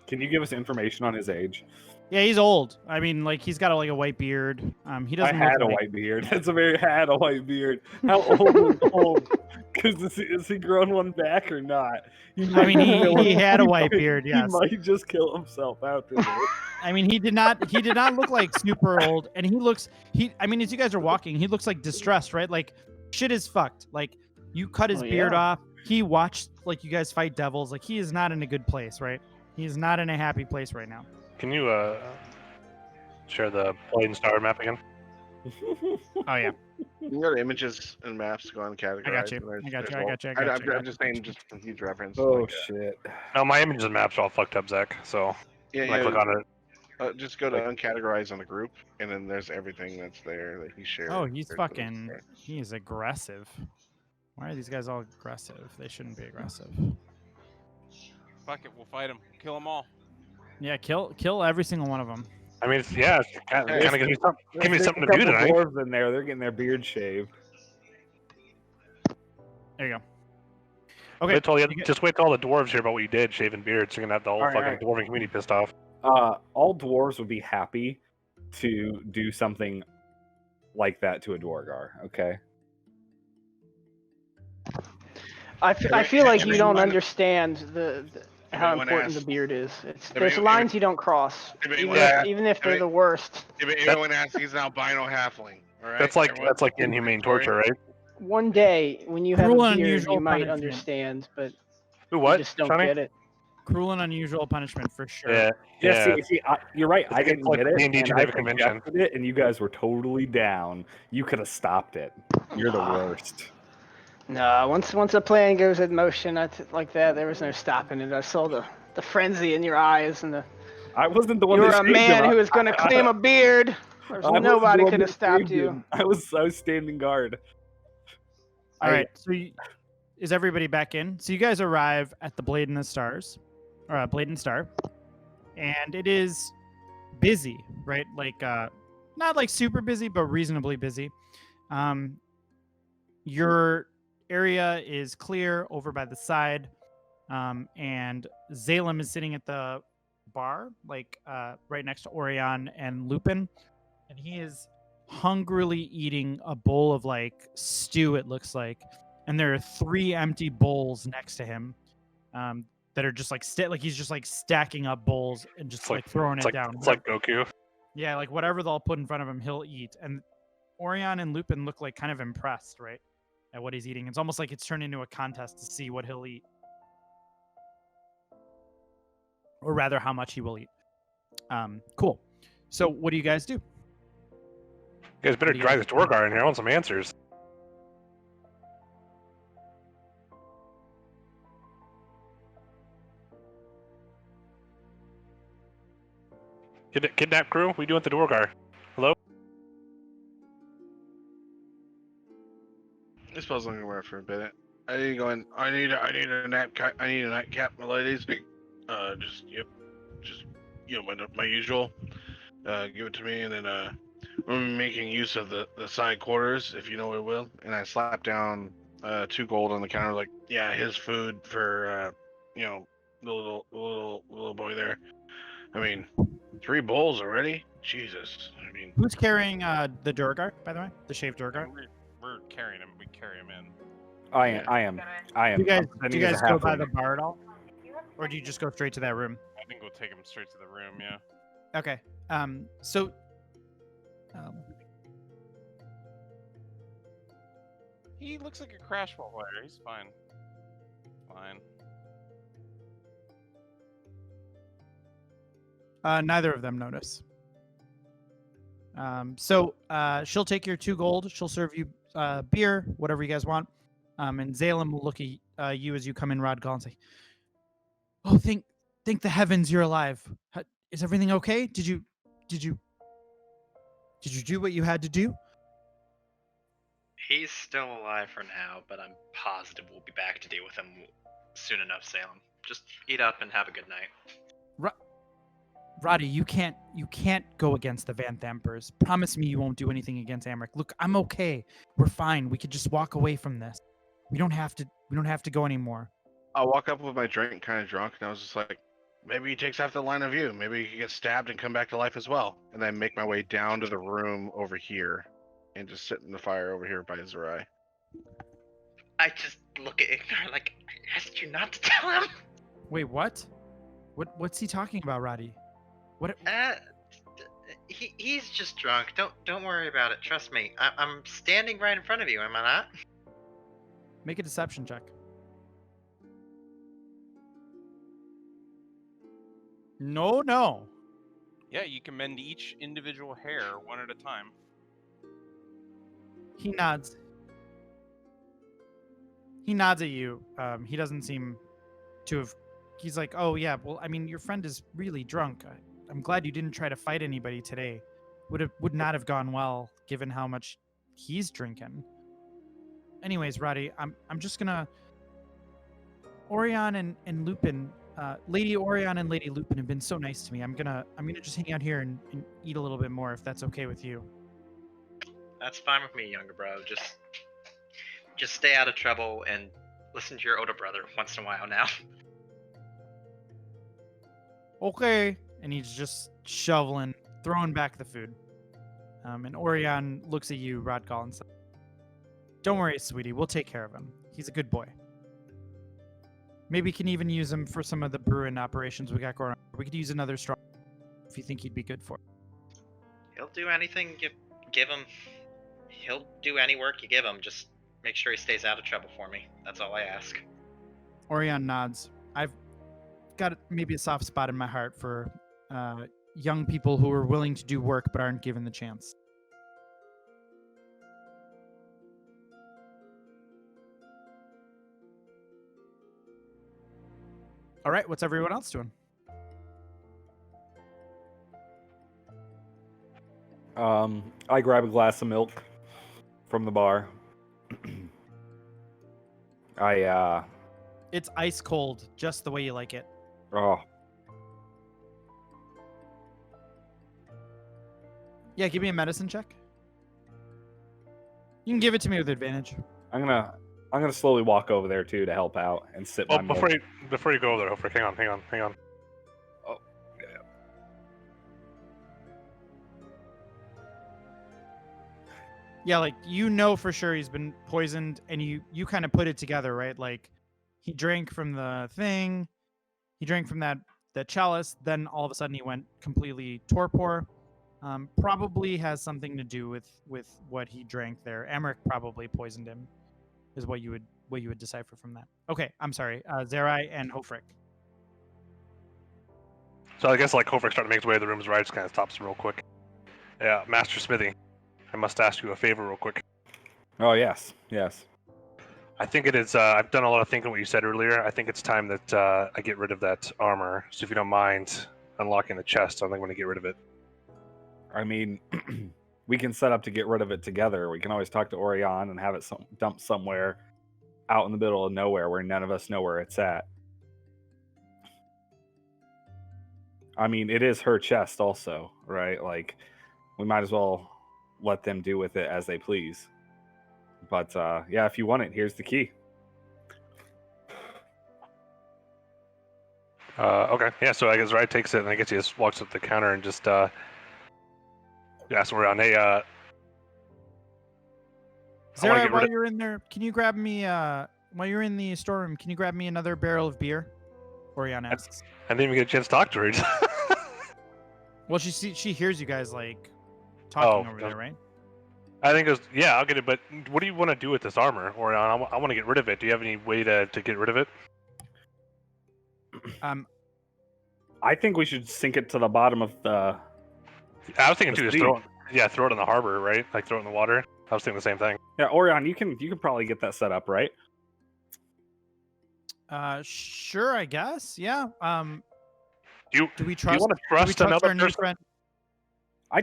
Speaker 5: Can you give us information on his age?
Speaker 2: Yeah, he's old. I mean, like he's got a white beard. He doesn't.
Speaker 5: I had a
Speaker 2: look like-
Speaker 5: white beard. That's a very had a white beard. How old is old? Because is he grown one back or not?
Speaker 2: I mean, he had a white beard. Yes.
Speaker 5: He might just kill himself after this.
Speaker 2: I mean, he did not look like super old, and he looks. I mean, as you guys are walking, he looks like distressed, right? Like shit is fucked. Like you cut his beard off. He watched like you guys fight devils. Like he is not in a good place, right? He is not in a happy place right now.
Speaker 1: Can you share the Blade and Star map again?
Speaker 2: Oh yeah,
Speaker 10: you can go to images and maps, go on category.
Speaker 2: I got you.
Speaker 10: I'm just saying, just for future reference.
Speaker 5: Oh
Speaker 10: like,
Speaker 5: shit!
Speaker 1: No, my images and maps are all fucked up, Zach. So
Speaker 10: yeah,
Speaker 1: when I click on it,
Speaker 10: Just go to uncategorize on the group, and then there's everything that's there that he shared.
Speaker 2: Oh, he's fucking. He is aggressive. Why are these guys all aggressive? They shouldn't be aggressive.
Speaker 4: Fuck it, we'll fight them. Kill them all.
Speaker 2: Yeah, kill every single one of them.
Speaker 1: I mean, it's kind of give me something to do
Speaker 5: There's a couple
Speaker 1: tonight.
Speaker 5: dwarves in there. They're getting their beard shaved.
Speaker 2: There you go. Okay.
Speaker 1: Just wait till all the dwarves hear about what you did, shaving beards. You're gonna have the whole
Speaker 5: All right,
Speaker 1: fucking dwarven community pissed off.
Speaker 5: All dwarves would be happy to do something like that to a Dwargar. Okay.
Speaker 8: I feel like you don't
Speaker 10: Everyone-
Speaker 8: understand how
Speaker 10: Everyone
Speaker 8: important
Speaker 10: asks-
Speaker 8: the beard is. There's
Speaker 10: Everyone-
Speaker 8: lines you don't cross,
Speaker 10: Everyone asks-
Speaker 8: even if they're the worst.
Speaker 10: If anyone asks, he's an albino halfling. All right.
Speaker 1: That's like
Speaker 10: Everyone-
Speaker 1: inhumane torture, right?
Speaker 8: One day, when you have
Speaker 2: Cruel
Speaker 8: a
Speaker 2: and
Speaker 8: beard,
Speaker 2: unusual
Speaker 8: you might
Speaker 2: punishment.
Speaker 8: understand, but
Speaker 1: Who
Speaker 8: you
Speaker 1: what?
Speaker 8: just don't
Speaker 1: Sonny?
Speaker 8: get it.
Speaker 2: Cruel and unusual punishment for sure.
Speaker 1: Yeah.
Speaker 5: Yeah. See, you're right. I
Speaker 1: It's
Speaker 5: didn't
Speaker 1: like
Speaker 5: get it.
Speaker 1: D&D
Speaker 5: And I
Speaker 1: Geneva Convention.
Speaker 5: suggested it, and you guys were totally down. You could have stopped it. You're the worst.
Speaker 8: No, once a plan goes in motion like that, there was no stopping it. I saw the frenzy in your eyes, and
Speaker 5: I wasn't the one.
Speaker 8: you were
Speaker 5: that
Speaker 8: a
Speaker 5: shaved
Speaker 8: man
Speaker 5: him.
Speaker 8: who was going to claim a beard. There's
Speaker 5: I wasn't
Speaker 8: nobody
Speaker 5: the one
Speaker 8: could have
Speaker 5: that
Speaker 8: stopped
Speaker 5: shaved
Speaker 8: you.
Speaker 5: him. I was standing guard.
Speaker 2: All right. So is everybody back in? So you guys arrive at the Blade and the Stars, or Blade and Star, and it is busy, right? Like not like super busy, but reasonably busy. Your area is clear over by the side, and Zalem is sitting at the bar, like right next to Orion and Lupin, and he is hungrily eating a bowl of like stew, it looks like, and there are 3 empty bowls next to him that are just like he's just like stacking up bowls and just like throwing it down.
Speaker 1: It's like Goku.
Speaker 2: Yeah, like whatever they'll put in front of him, he'll eat. And Orion and Lupin look like kind of impressed, right, at what he's eating. It's almost like it's turned into a contest to see what he'll eat, or rather, how much he will eat. Cool. So, what do you guys do?
Speaker 1: You guys better
Speaker 2: do you
Speaker 1: drive
Speaker 2: guys
Speaker 1: this Dwargar in here. I want some answers. Kidnap crew? What are you doing with the Dwargar? Hello?
Speaker 10: This spell's only work for a bit. I need a nightcap. I need a nightcap, my ladies. Just my usual. Give it to me, and then we're making use of the side quarters, if you know it will. And I slap down 2 gold on the counter, like, yeah, his food for the little boy there. I mean, 3 bowls already? Jesus. I mean,
Speaker 2: Who's carrying the Durgar, by the way? The shaved Durgar?
Speaker 4: We're carrying him. We carry him in.
Speaker 5: I am.
Speaker 2: Do you guys,
Speaker 5: I'm
Speaker 2: do you
Speaker 5: sending
Speaker 2: guys
Speaker 5: as a
Speaker 2: go by
Speaker 5: halfling.
Speaker 2: the bar at all? Or do you just go straight to that room?
Speaker 4: I think we'll take him straight to the room. Yeah.
Speaker 2: Okay. So
Speaker 4: He looks like a crash ball player. He's fine. Fine.
Speaker 2: neither of them notice. So she'll take your 2 gold. She'll serve you beer, whatever you guys want. And Zalem will look at you as you come in, Rodgal, and say, "Oh, thank the heavens you're alive. Is everything okay? Did you do what you had to do?"
Speaker 3: He's still alive for now, but I'm positive we'll be back to deal with him soon enough, Salem. Just eat up and have a good night.
Speaker 2: Roddy, you can't go against the Van Thampers. Promise me you won't do anything against Amric. Look, I'm okay. We're fine. We could just walk away from this. We don't have to go anymore.
Speaker 10: I walk up with my drink, kind of drunk, and I was just like, maybe he takes after the line of view. Maybe he can get stabbed and come back to life as well. And then make my way down to the room over here, and just sit in the fire over here by Zerai.
Speaker 3: I just look at Ignar like, I asked you not to tell him.
Speaker 2: Wait, what? What's he talking about, Roddy? What?
Speaker 3: He's just drunk. Don't worry about it. Trust me. I'm standing right in front of you. Am I not?
Speaker 2: Make a deception check. No.
Speaker 4: Yeah, you can mend each individual hair one at a time.
Speaker 2: He nods. He nods at you. He doesn't seem to have. He's like, "Oh yeah, well, I mean, your friend is really drunk. I'm glad you didn't try to fight anybody today. Would not have gone well given how much he's drinking. Anyways, Roddy, I'm just gonna Orion and Lupin, Lady Orion and Lady Lupin have been so nice to me. I'm gonna just hang out here and eat a little bit more if that's okay with you.
Speaker 3: That's fine with me, younger bro. Just stay out of trouble and listen to your older brother once in a while now.
Speaker 2: Okay. And he's just throwing back the food. And Orion looks at you, Rodgal, and says, "Don't worry, sweetie. We'll take care of him. He's a good boy. Maybe we can even use him for some of the brewing operations we got going on. We could use another straw if you think he'd be good for it."
Speaker 3: He'll do anything you give him. He'll do any work you give him. Just make sure he stays out of trouble for me. That's all I ask.
Speaker 2: Orion nods. I've got maybe a soft spot in my heart for young people who are willing to do work but aren't given the chance. All right, what's everyone else doing?
Speaker 5: I grab a glass of milk from the bar.
Speaker 2: It's ice cold, just the way you like it.
Speaker 5: Oh,
Speaker 2: Yeah, give me a medicine check. You can give it to me with advantage.
Speaker 5: I'm gonna slowly walk over there too to help out and sip
Speaker 1: Well,
Speaker 5: my milk.
Speaker 1: before you go over there, Hofrick, hang on.
Speaker 5: Oh,
Speaker 2: Yeah, like you know for sure he's been poisoned, and you kind of put it together, right? Like he drank from the thing, he drank from that chalice, then all of a sudden he went completely torpor. Probably has something to do with what he drank there. Emmerich probably poisoned him, is what you would decipher from that. Okay, I'm sorry, Zerai and Hofrick.
Speaker 1: So I guess like Hofrick's starting to make his way to the rooms, right? Just kind of stops him real quick. Yeah, Master Smithy, I must ask you a favor real quick.
Speaker 5: Oh yes.
Speaker 1: I think it is. I've done a lot of thinking what you said earlier. I think it's time that I get rid of that armor. So if you don't mind unlocking the chest, I think I'm going to get rid of it.
Speaker 5: I mean, we can set up to get rid of it together. We can always talk to Orion and have it dumped somewhere out in the middle of nowhere where none of us know where it's at. I mean, it is her chest also, right? Like, we might as well let them do with it as they please. But yeah, if you want it, here's the key.
Speaker 1: Okay, yeah. So I guess Ryan takes it, and I guess he just walks up to the counter and just asks Orion, "Hey,
Speaker 2: Zerai, while you're in there, can you grab me while you're in the storeroom? Can you grab me another barrel of beer?" Orion asks.
Speaker 1: I didn't even get a chance to talk to her."
Speaker 2: Well, she hears you guys like talking over there, right?
Speaker 1: I think it's yeah. I'll get it. But what do you want to do with this armor, Orion? I want to get rid of it. Do you have any way to get rid of it?
Speaker 5: I think we should sink it to the bottom of the.
Speaker 1: I was thinking too, just
Speaker 5: sea.
Speaker 1: throw it in the harbor, right? Like throw it in the water. I was thinking the same thing.
Speaker 5: Yeah, Orion, you can probably get that set up, right?
Speaker 2: Sure, I guess. Yeah.
Speaker 1: Do
Speaker 2: we trust?
Speaker 1: You want to
Speaker 2: do we
Speaker 1: trust
Speaker 2: trust
Speaker 1: another
Speaker 2: our new
Speaker 1: person?
Speaker 2: friend?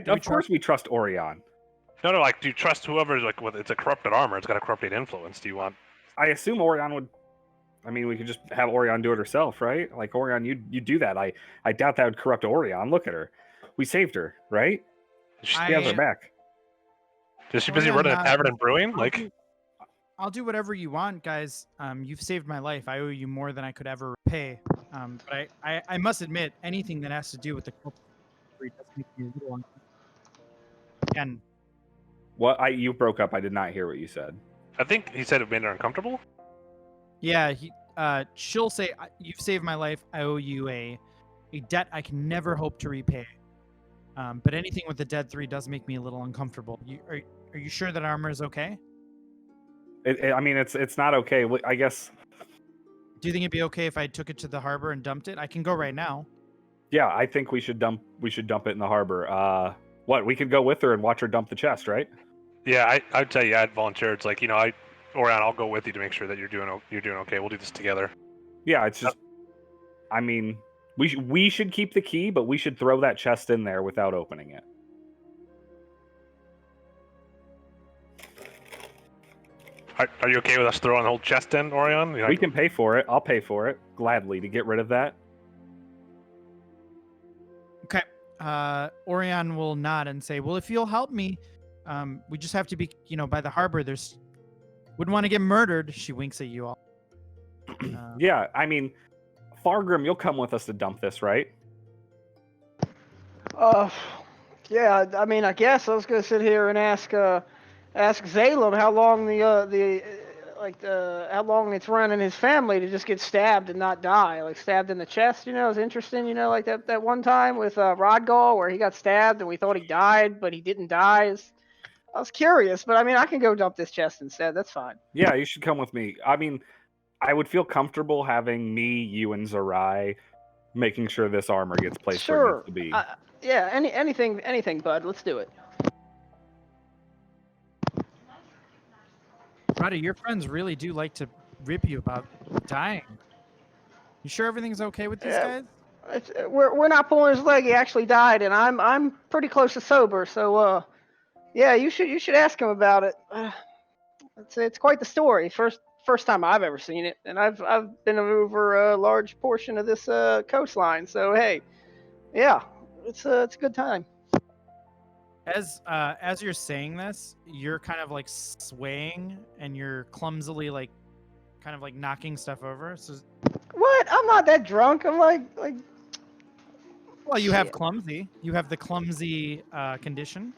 Speaker 5: Of course we trust Orion.
Speaker 1: No. Like, do you trust whoever's like with it's a corrupted armor? It's got a corrupted influence. Do you want?
Speaker 5: I assume Orion would. I mean, we could just have Orion do it herself, right? Like Orion, you do that. I doubt that would corrupt Orion. Look at her. We saved her, right? She has her back.
Speaker 1: Is she busy running a tavern and brewing?
Speaker 2: I'll do whatever you want, guys. You've saved my life. I owe you more than I could ever repay. But I must admit, anything that has to do with the corporate does make me a little uncomfortable. And
Speaker 5: What? You broke up. I did not hear what you said.
Speaker 1: I think he said it made her uncomfortable.
Speaker 2: yeah, she'll say, "You've saved my life. I owe you a debt I can never hope to repay." But anything with the Dead 3 does make me a little uncomfortable. Are you sure that armor is okay?
Speaker 5: I mean, it's not okay. I guess.
Speaker 2: Do you think it'd be okay if I took it to the harbor and dumped it? I can go right now.
Speaker 5: Yeah, I think we should dump it in the harbor. What? We could go with her and watch her dump the chest, right?
Speaker 1: Yeah, I'd tell you, I'd volunteer. It's like Orion, I'll go with you to make sure that you're doing okay. We'll do this together.
Speaker 5: Yeah, it's just. I mean, We should keep the key, but we should throw that chest in there without opening it.
Speaker 1: Are you okay with us throwing the whole chest in, Orion?
Speaker 5: We can pay for it. I'll pay for it gladly to get rid of that.
Speaker 2: Okay. Orion will nod and say, "Well, if you'll help me, we just have to be, by the harbor. Wouldn't want to get murdered." She winks at you all.
Speaker 5: Yeah, I mean, Fargrim, you'll come with us to dump this, right?
Speaker 8: Yeah. I mean, I guess I was gonna sit here and ask Zalem how long how long it's run in his family to just get stabbed and not die, like stabbed in the chest. Is interesting. Like that one time with Rodgall where he got stabbed and we thought he died, but he didn't die. I was curious, but I mean, I can go dump this chest instead. That's fine.
Speaker 5: Yeah, you should come with me. I mean, I would feel comfortable having me, you, and Zerai making sure this armor gets placed where it needs to be.
Speaker 8: Yeah, anything, bud. Let's do it.
Speaker 2: Roddy, your friends really do like to rip you about dying. You sure everything's okay with these guys?
Speaker 8: We're not pulling his leg. He actually died, and I'm pretty close to sober. So yeah, you should ask him about it. It's quite the story. First time I've ever seen it, and I've been over a large portion of this coastline. So hey, yeah, it's a good time.
Speaker 2: As you're saying this, you're kind of like swaying and you're clumsily kind of knocking stuff over. So
Speaker 8: what? I'm not that drunk. I'm like.
Speaker 2: Well, you have clumsy. You have the clumsy condition.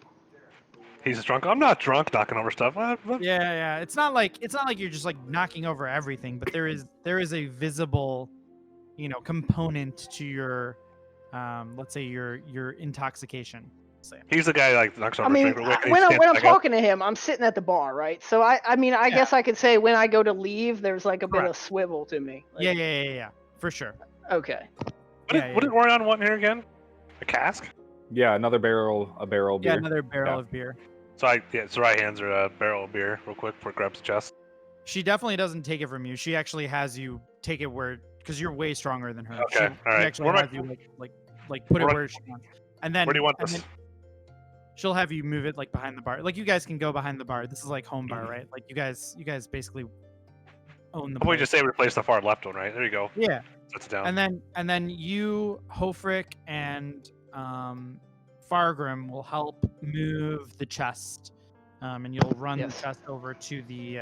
Speaker 1: He's drunk. I'm not drunk, knocking over stuff.
Speaker 2: Yeah. It's not like you're just knocking over everything, but there is a visible, component to your, let's say your intoxication.
Speaker 1: He's the guy knocks over.
Speaker 8: I mean, when I'm talking to him, I'm sitting at the bar, right? So I mean, I guess I could say when I go to leave, there's a bit of swivel to me.
Speaker 2: Yeah, for sure.
Speaker 8: Okay.
Speaker 1: What did Orion want here again? A cask?
Speaker 5: Yeah, a barrel of beer.
Speaker 2: Yeah, another barrel of beer.
Speaker 1: So I hands her a barrel of beer real quick before it grabs the chest.
Speaker 2: She definitely doesn't take it from you. She actually has you take it because you're way stronger than her.
Speaker 1: Okay, all right.
Speaker 2: She actually has you put it where she wants. And then
Speaker 1: where do you want this?
Speaker 2: She'll have you move it behind the bar. You guys can go behind the bar. This is home bar, right? You guys basically own the.
Speaker 1: We just say replace the far left one, right? There you go.
Speaker 2: Yeah.
Speaker 1: Sits down.
Speaker 2: And then you, Hofrick, and Fargrim will help move the chest, and you'll run the chest over to the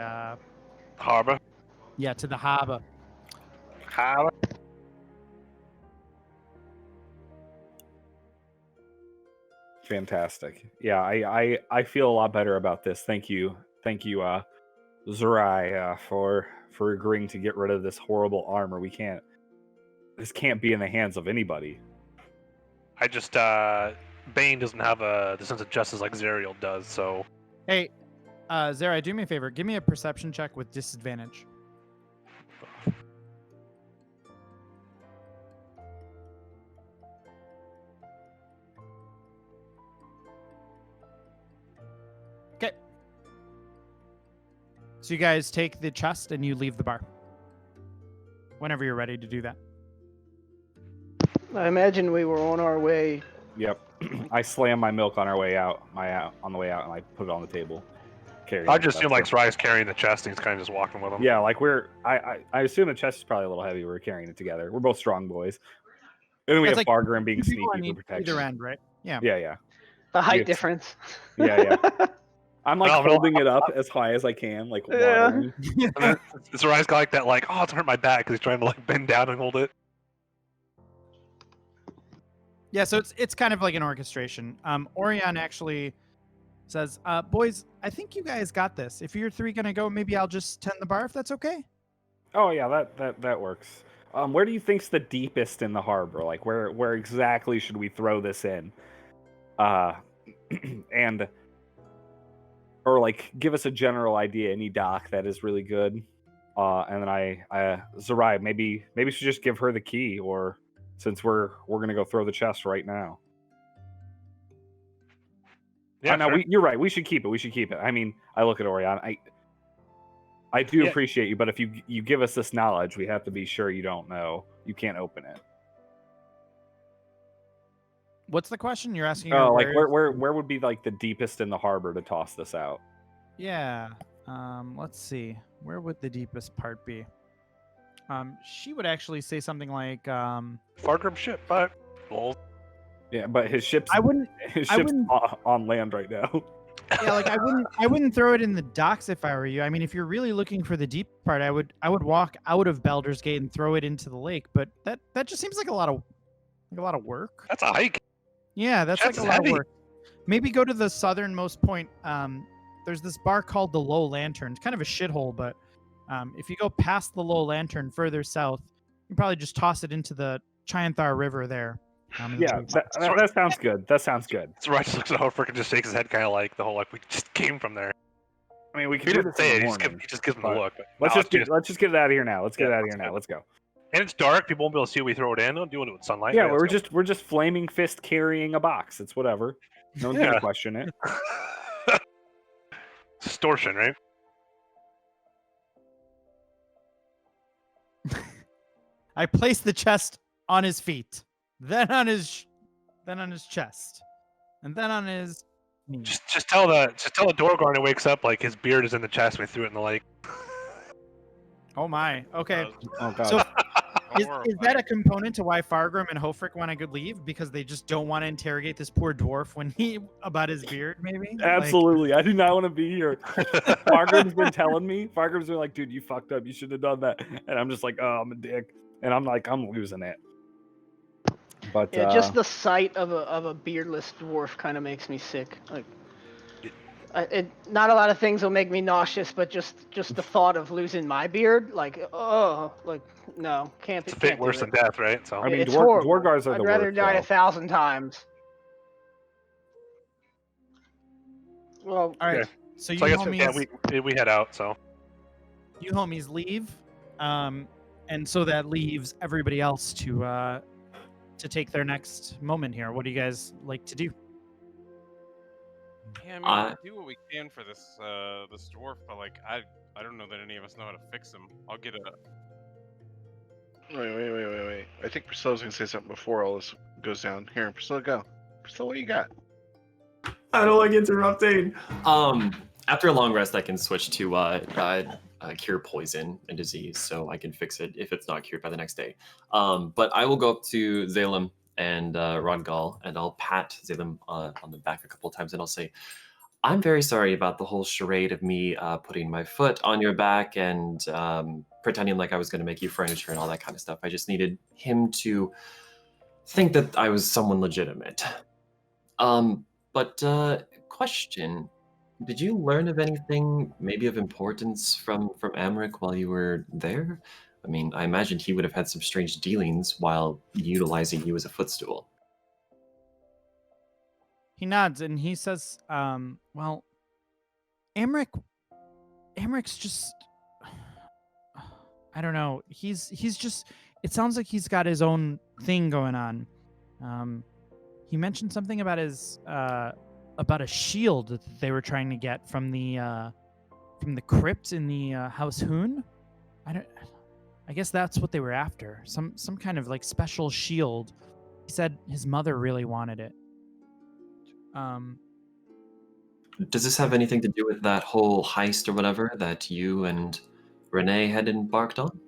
Speaker 1: harbor.
Speaker 2: Yeah, to the harbor.
Speaker 1: Harbor.
Speaker 5: Fantastic. Yeah, I feel a lot better about this. Thank you, Zerai, for agreeing to get rid of this horrible armor. This can't be in the hands of anybody.
Speaker 1: I just Bane doesn't have the sense of justice like Zariel does, so.
Speaker 2: Hey, Zerai, do me a favor. Give me a perception check with disadvantage. Okay. So you guys take the chest and you leave the bar. Whenever you're ready to do that.
Speaker 8: I imagine we were on our way.
Speaker 5: Yep. I slam my milk on our way out. On the way out, and I put it on the table.
Speaker 1: I just assume Zerai's carrying the chest, and he's kind of just walking with him.
Speaker 5: Yeah, I assume the chest is probably a little heavy. We're carrying it together. We're both strong boys. And then we have Fargrim being sneaky for protection.
Speaker 2: Either end, right? Yeah.
Speaker 5: Yeah.
Speaker 8: The height difference.
Speaker 5: Yeah. I'm holding it up as high as I can, watering.
Speaker 1: And then Zerai's got that oh, it's hurt my back because he's trying to bend down and hold it.
Speaker 2: Yeah, so it's kind of like an orchestration. Orion actually says, boys, I think you guys got this. If you're three gonna go, maybe I'll just tend the bar if that's okay.
Speaker 5: Oh yeah, that works. Where do you think's the deepest in the harbor? Where exactly should we throw this in? And give us a general idea. Any dock that is really good. And then Zerai, maybe we should just give her the key, or since we're gonna go throw the chest right now.
Speaker 1: Yeah,
Speaker 5: no,
Speaker 1: sure.
Speaker 5: you're right. We should keep it. I mean, I look at Orion. I do appreciate you, but if you give us this knowledge, we have to be sure you don't know. You can't open it.
Speaker 2: What's the question you're asking?
Speaker 5: Oh, like where would be like the deepest in the harbor to toss this out?
Speaker 2: Yeah. Let's see. Where would the deepest part be? She would actually say something like,
Speaker 1: Fargrim ship, but lol.
Speaker 5: Yeah, but his ship's
Speaker 2: I wouldn't
Speaker 5: on land right now.
Speaker 2: yeah, like I wouldn't throw it in the docks if I were you. I mean, if you're really looking for the deep part, I would walk out of Baldur's Gate and throw it into the lake, but that just seems like a lot of work.
Speaker 1: That's a hike.
Speaker 2: Yeah, that's like a lot of work. Maybe go to the southernmost point. There's this bar called the Low Lantern. It's kind of a shithole, but if you go past the Low Lantern further south, you can probably just toss it into the Chianthar River there.
Speaker 5: Yeah, that sounds good. That sounds good.
Speaker 1: So Raj looks at Hofer and just shakes his head, kind of like the whole like we just came from there.
Speaker 5: I mean, we
Speaker 1: He
Speaker 5: can do
Speaker 1: didn't
Speaker 5: this
Speaker 1: say
Speaker 5: in
Speaker 1: it.
Speaker 5: the
Speaker 1: He
Speaker 5: morning.
Speaker 1: just gives him a look. But
Speaker 5: Let's
Speaker 1: no,
Speaker 5: just get it out of here now. Let's get it out of
Speaker 1: let's
Speaker 5: here now.
Speaker 1: go.
Speaker 5: Let's go.
Speaker 1: And it's dark. People won't be able to see what we throw it in. Don't do it with sunlight.
Speaker 5: Yeah,
Speaker 1: Let's
Speaker 5: we're just flaming fist carrying a box. It's whatever. No one's gonna question it.
Speaker 1: Extortion, right?
Speaker 2: I placed the chest on his feet, then on his chest, and then on his knees.
Speaker 1: Just tell the Dorgar when he wakes up like his beard is in the chest. We threw it in the lake.
Speaker 2: Oh my. Okay.
Speaker 5: Oh god.
Speaker 2: So is that a component to why Fargrim and Hofric want to leave? Because they just don't want to interrogate this poor dwarf about his beard, maybe?
Speaker 5: Absolutely. I do not want to be here. Fargrim's been telling me. Fargrim's been like, dude, you fucked up. You shouldn't have done that. And I'm just like, oh, I'm a dick. And I'm like, I'm losing it. But
Speaker 8: Yeah, just the sight of a beardless dwarf kind of makes me sick. Like, not a lot of things will make me nauseous, but just the thought of losing my beard, like, oh, like, no, can't be.
Speaker 1: It's a bit worse than death, right? So
Speaker 5: I mean,
Speaker 8: it's horrible.
Speaker 5: Dwargars are
Speaker 8: I'd
Speaker 5: the
Speaker 8: rather
Speaker 5: worst,
Speaker 8: die
Speaker 5: though.
Speaker 8: 1,000 times. Well,
Speaker 2: All right.
Speaker 1: Okay.
Speaker 2: So you
Speaker 1: I guess
Speaker 2: homies,
Speaker 1: we head out. So
Speaker 2: you homies leave, and so that leaves everybody else to take their next moment here. What do you guys like to do?
Speaker 4: Yeah, I mean, we do what we can for this this dwarf, but like I don't know that any of us know how to fix him. I'll get a.
Speaker 10: Wait. I think Priscilla's gonna say something before all this goes down. Here, Priscilla, go. Priscilla, what do you got?
Speaker 9: I don't like interrupting. After a long rest, I can switch to cure poison and disease, so I can fix it if it's not cured by the next day. But I will go up to Zalem and Rodgal, and I'll pat Zalem on the back a couple of times, and I'll say, I'm very sorry about the whole charade of me putting my foot on your back and pretending like I was going to make you furniture and all that kind of stuff. I just needed him to think that I was someone legitimate. But question, did you learn of anything maybe of importance from Amric while you were there? I mean, I imagine he would have had some strange dealings while utilizing you as a footstool.
Speaker 2: He nods and he says, well, Amric's just, I don't know. He's just, it sounds like he's got his own thing going on. He mentioned something about about a shield that they were trying to get from the crypt in the House Hoon. I guess that's what they were after. Some kind of like special shield. He said his mother really wanted it.
Speaker 9: Does this have anything to do with that whole heist or whatever that you and Renee had embarked on?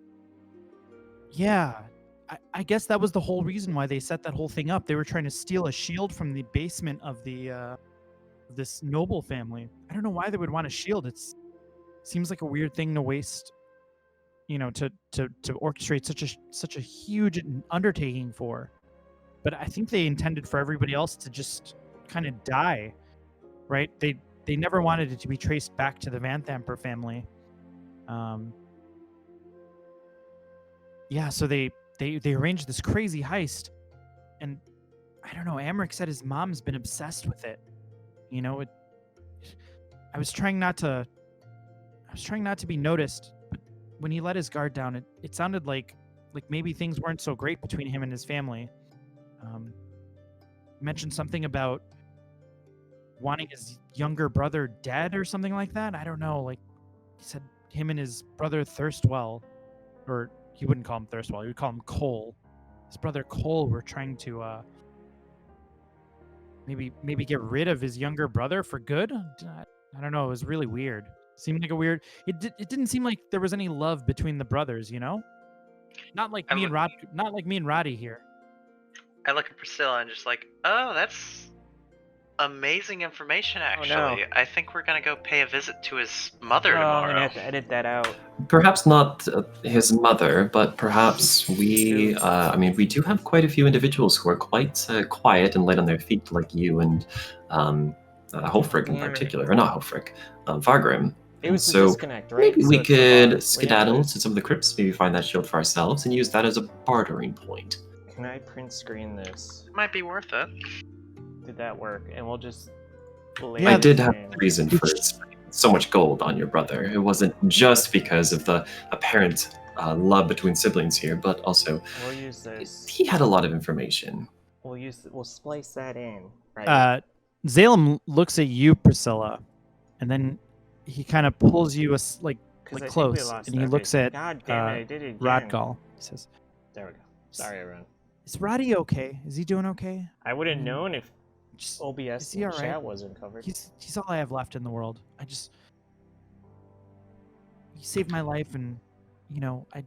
Speaker 2: Yeah. I guess that was the whole reason why they set that whole thing up. They were trying to steal a shield from the basement of this noble family. I don't know why they would want a shield. It seems like a weird thing to waste, to orchestrate such a huge undertaking for. But I think they intended for everybody else to just kind of die, right? They never wanted it to be traced back to the Van Thamper family. Yeah, so they arranged this crazy heist, and I don't know, Amric said his mom's been obsessed with it. I was trying not to be noticed, but when he let his guard down, it sounded like maybe things weren't so great between him and his family. Mentioned something about wanting his younger brother dead or something like that. I don't know, like he said him and his brother Thirstwell, or he wouldn't call him Thirstwell, he would call him Cole. His brother Cole were trying to maybe get rid of his younger brother for good. I don't know. It was really weird. Seemed like a weird. It didn't seem like there was any love between the brothers. You know, not like me and Roddy here.
Speaker 3: I look at Priscilla and just like, oh, that's amazing information, actually.
Speaker 6: no.
Speaker 3: I think we're gonna go pay a visit to his mother
Speaker 6: I'm
Speaker 3: tomorrow.
Speaker 6: gonna have to edit that out.
Speaker 9: Perhaps not his mother, but perhaps we. I mean, we do have quite a few individuals who are quite quiet and light on their feet, like you and Hofrig in particular, or not Hofrig, Vargrim.
Speaker 6: It was
Speaker 9: so
Speaker 6: a disconnect, right?
Speaker 9: maybe
Speaker 6: So
Speaker 9: we
Speaker 6: it's the bar.
Speaker 9: could skedaddle
Speaker 6: have
Speaker 9: to some of the crypts, maybe find that shield for ourselves, and use that as a bartering point.
Speaker 6: Can I print screen this?
Speaker 3: Might be worth it.
Speaker 6: Did that work? And we'll just.
Speaker 9: I did have a reason for spending so much gold on your brother. It wasn't just because of the apparent love between siblings here, but also
Speaker 6: We'll use this.
Speaker 9: he had a lot of information.
Speaker 6: We'll splice that in. Right.
Speaker 2: Zalem looks at you, Priscilla, and then he kind of pulls you
Speaker 6: I think we
Speaker 2: close,
Speaker 6: lost
Speaker 2: and he
Speaker 6: that
Speaker 2: looks
Speaker 6: bit.
Speaker 2: at
Speaker 6: God damn it! I did it again.
Speaker 2: Rodgal. He says,
Speaker 6: There we go. Sorry, everyone.
Speaker 2: "Is Roddy okay? Is he doing okay?
Speaker 6: I would have known if
Speaker 2: Just,
Speaker 6: OBS
Speaker 2: is he
Speaker 6: and
Speaker 2: all
Speaker 6: chat
Speaker 2: right?
Speaker 6: wasn't covered.
Speaker 2: He's all I have left in the world. He saved my life, and you know, I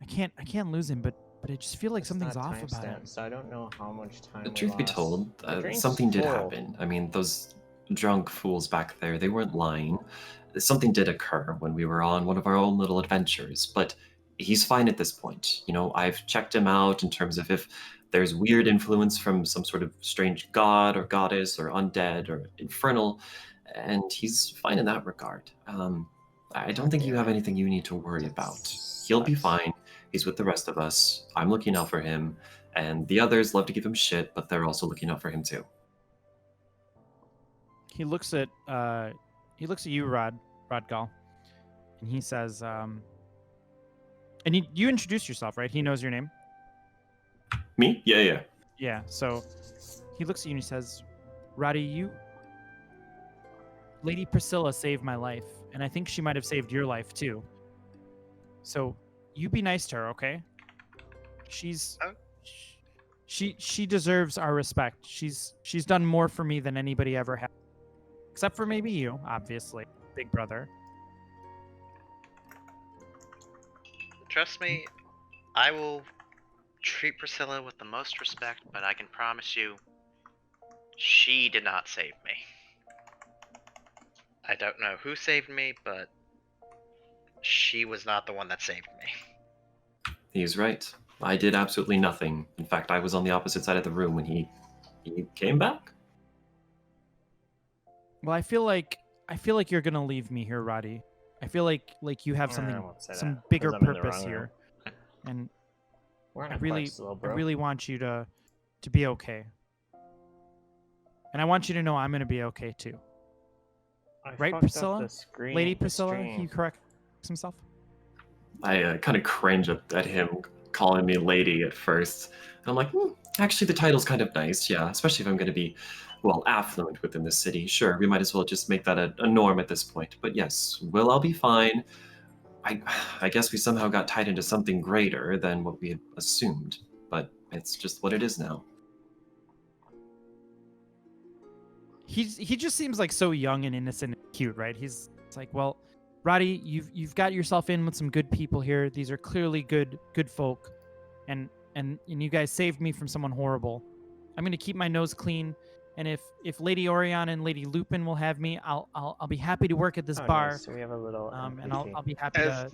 Speaker 2: can't lose him, but I just feel like
Speaker 6: It's
Speaker 2: something's
Speaker 6: not
Speaker 2: off about him."
Speaker 6: timestamped, so I don't know how much time.
Speaker 9: The
Speaker 6: we
Speaker 9: truth be
Speaker 6: lost.
Speaker 9: told,
Speaker 6: The drink's
Speaker 9: something did
Speaker 6: full.
Speaker 9: happen. I mean, those drunk fools back there, they weren't lying. Something did occur when we were on one of our own little adventures, but he's fine at this point. You know, I've checked him out in terms of if there's weird influence from some sort of strange god or goddess or undead or infernal, and he's fine in that regard. I don't think you have anything you need to worry about. He'll be fine. He's with the rest of us. I'm looking out for him, and the others love to give him shit, but they're also looking out for him too.
Speaker 2: He looks at you, Rodgal, and he says, and you introduced yourself, right? He knows your name.
Speaker 9: Me? Yeah.
Speaker 2: Yeah. So he looks at you and he says, "Roddy, Lady Priscilla saved my life, and I think she might have saved your life too. So you be nice to her, okay? She deserves our respect. She's done more for me than anybody ever has, except for maybe you, obviously, big brother."
Speaker 3: Trust me, I will treat Priscilla with the most respect, but I can promise you, she did not save me. I don't know who saved me, but she was not the one that saved me.
Speaker 9: He's right. I did absolutely nothing. In fact, I was on the opposite side of the room when he came back.
Speaker 2: Well, I feel like you're gonna leave me here, Roddy. I feel like you have
Speaker 6: I
Speaker 2: something,
Speaker 6: won't say
Speaker 2: some
Speaker 6: that,
Speaker 2: bigger
Speaker 6: 'cause I'm in the
Speaker 2: purpose
Speaker 6: wrong
Speaker 2: here, and
Speaker 6: We're on
Speaker 2: I
Speaker 6: a
Speaker 2: really
Speaker 6: quest, little bro.
Speaker 2: want you to be okay, and I want you to know I'm gonna be okay too.
Speaker 6: I
Speaker 2: Right,
Speaker 6: fucked up
Speaker 2: Priscilla?
Speaker 6: the screen,
Speaker 2: Lady
Speaker 6: the
Speaker 2: Priscilla,
Speaker 6: stream.
Speaker 2: he corrects himself.
Speaker 9: I kind of cringe at him calling me lady at first. And I'm like, actually, the title's kind of nice, yeah, especially if I'm going to be, well, affluent within the city. Sure, we might as well just make that a norm at this point. But yes, will I'll be fine. I guess we somehow got tied into something greater than what we had assumed, but it's just what it is now.
Speaker 2: He just seems like so young and innocent and cute, right? It's like, well, Roddy, you've got yourself in with some good people here. These are clearly good folk, and you guys saved me from someone horrible. I'm gonna keep my nose clean, and if Lady Orion and Lady Lupin will have me, I'll be happy to work at this
Speaker 6: Oh,
Speaker 2: bar.
Speaker 6: nice. So we have a little.
Speaker 2: And I'll
Speaker 6: NPC.
Speaker 2: be happy to.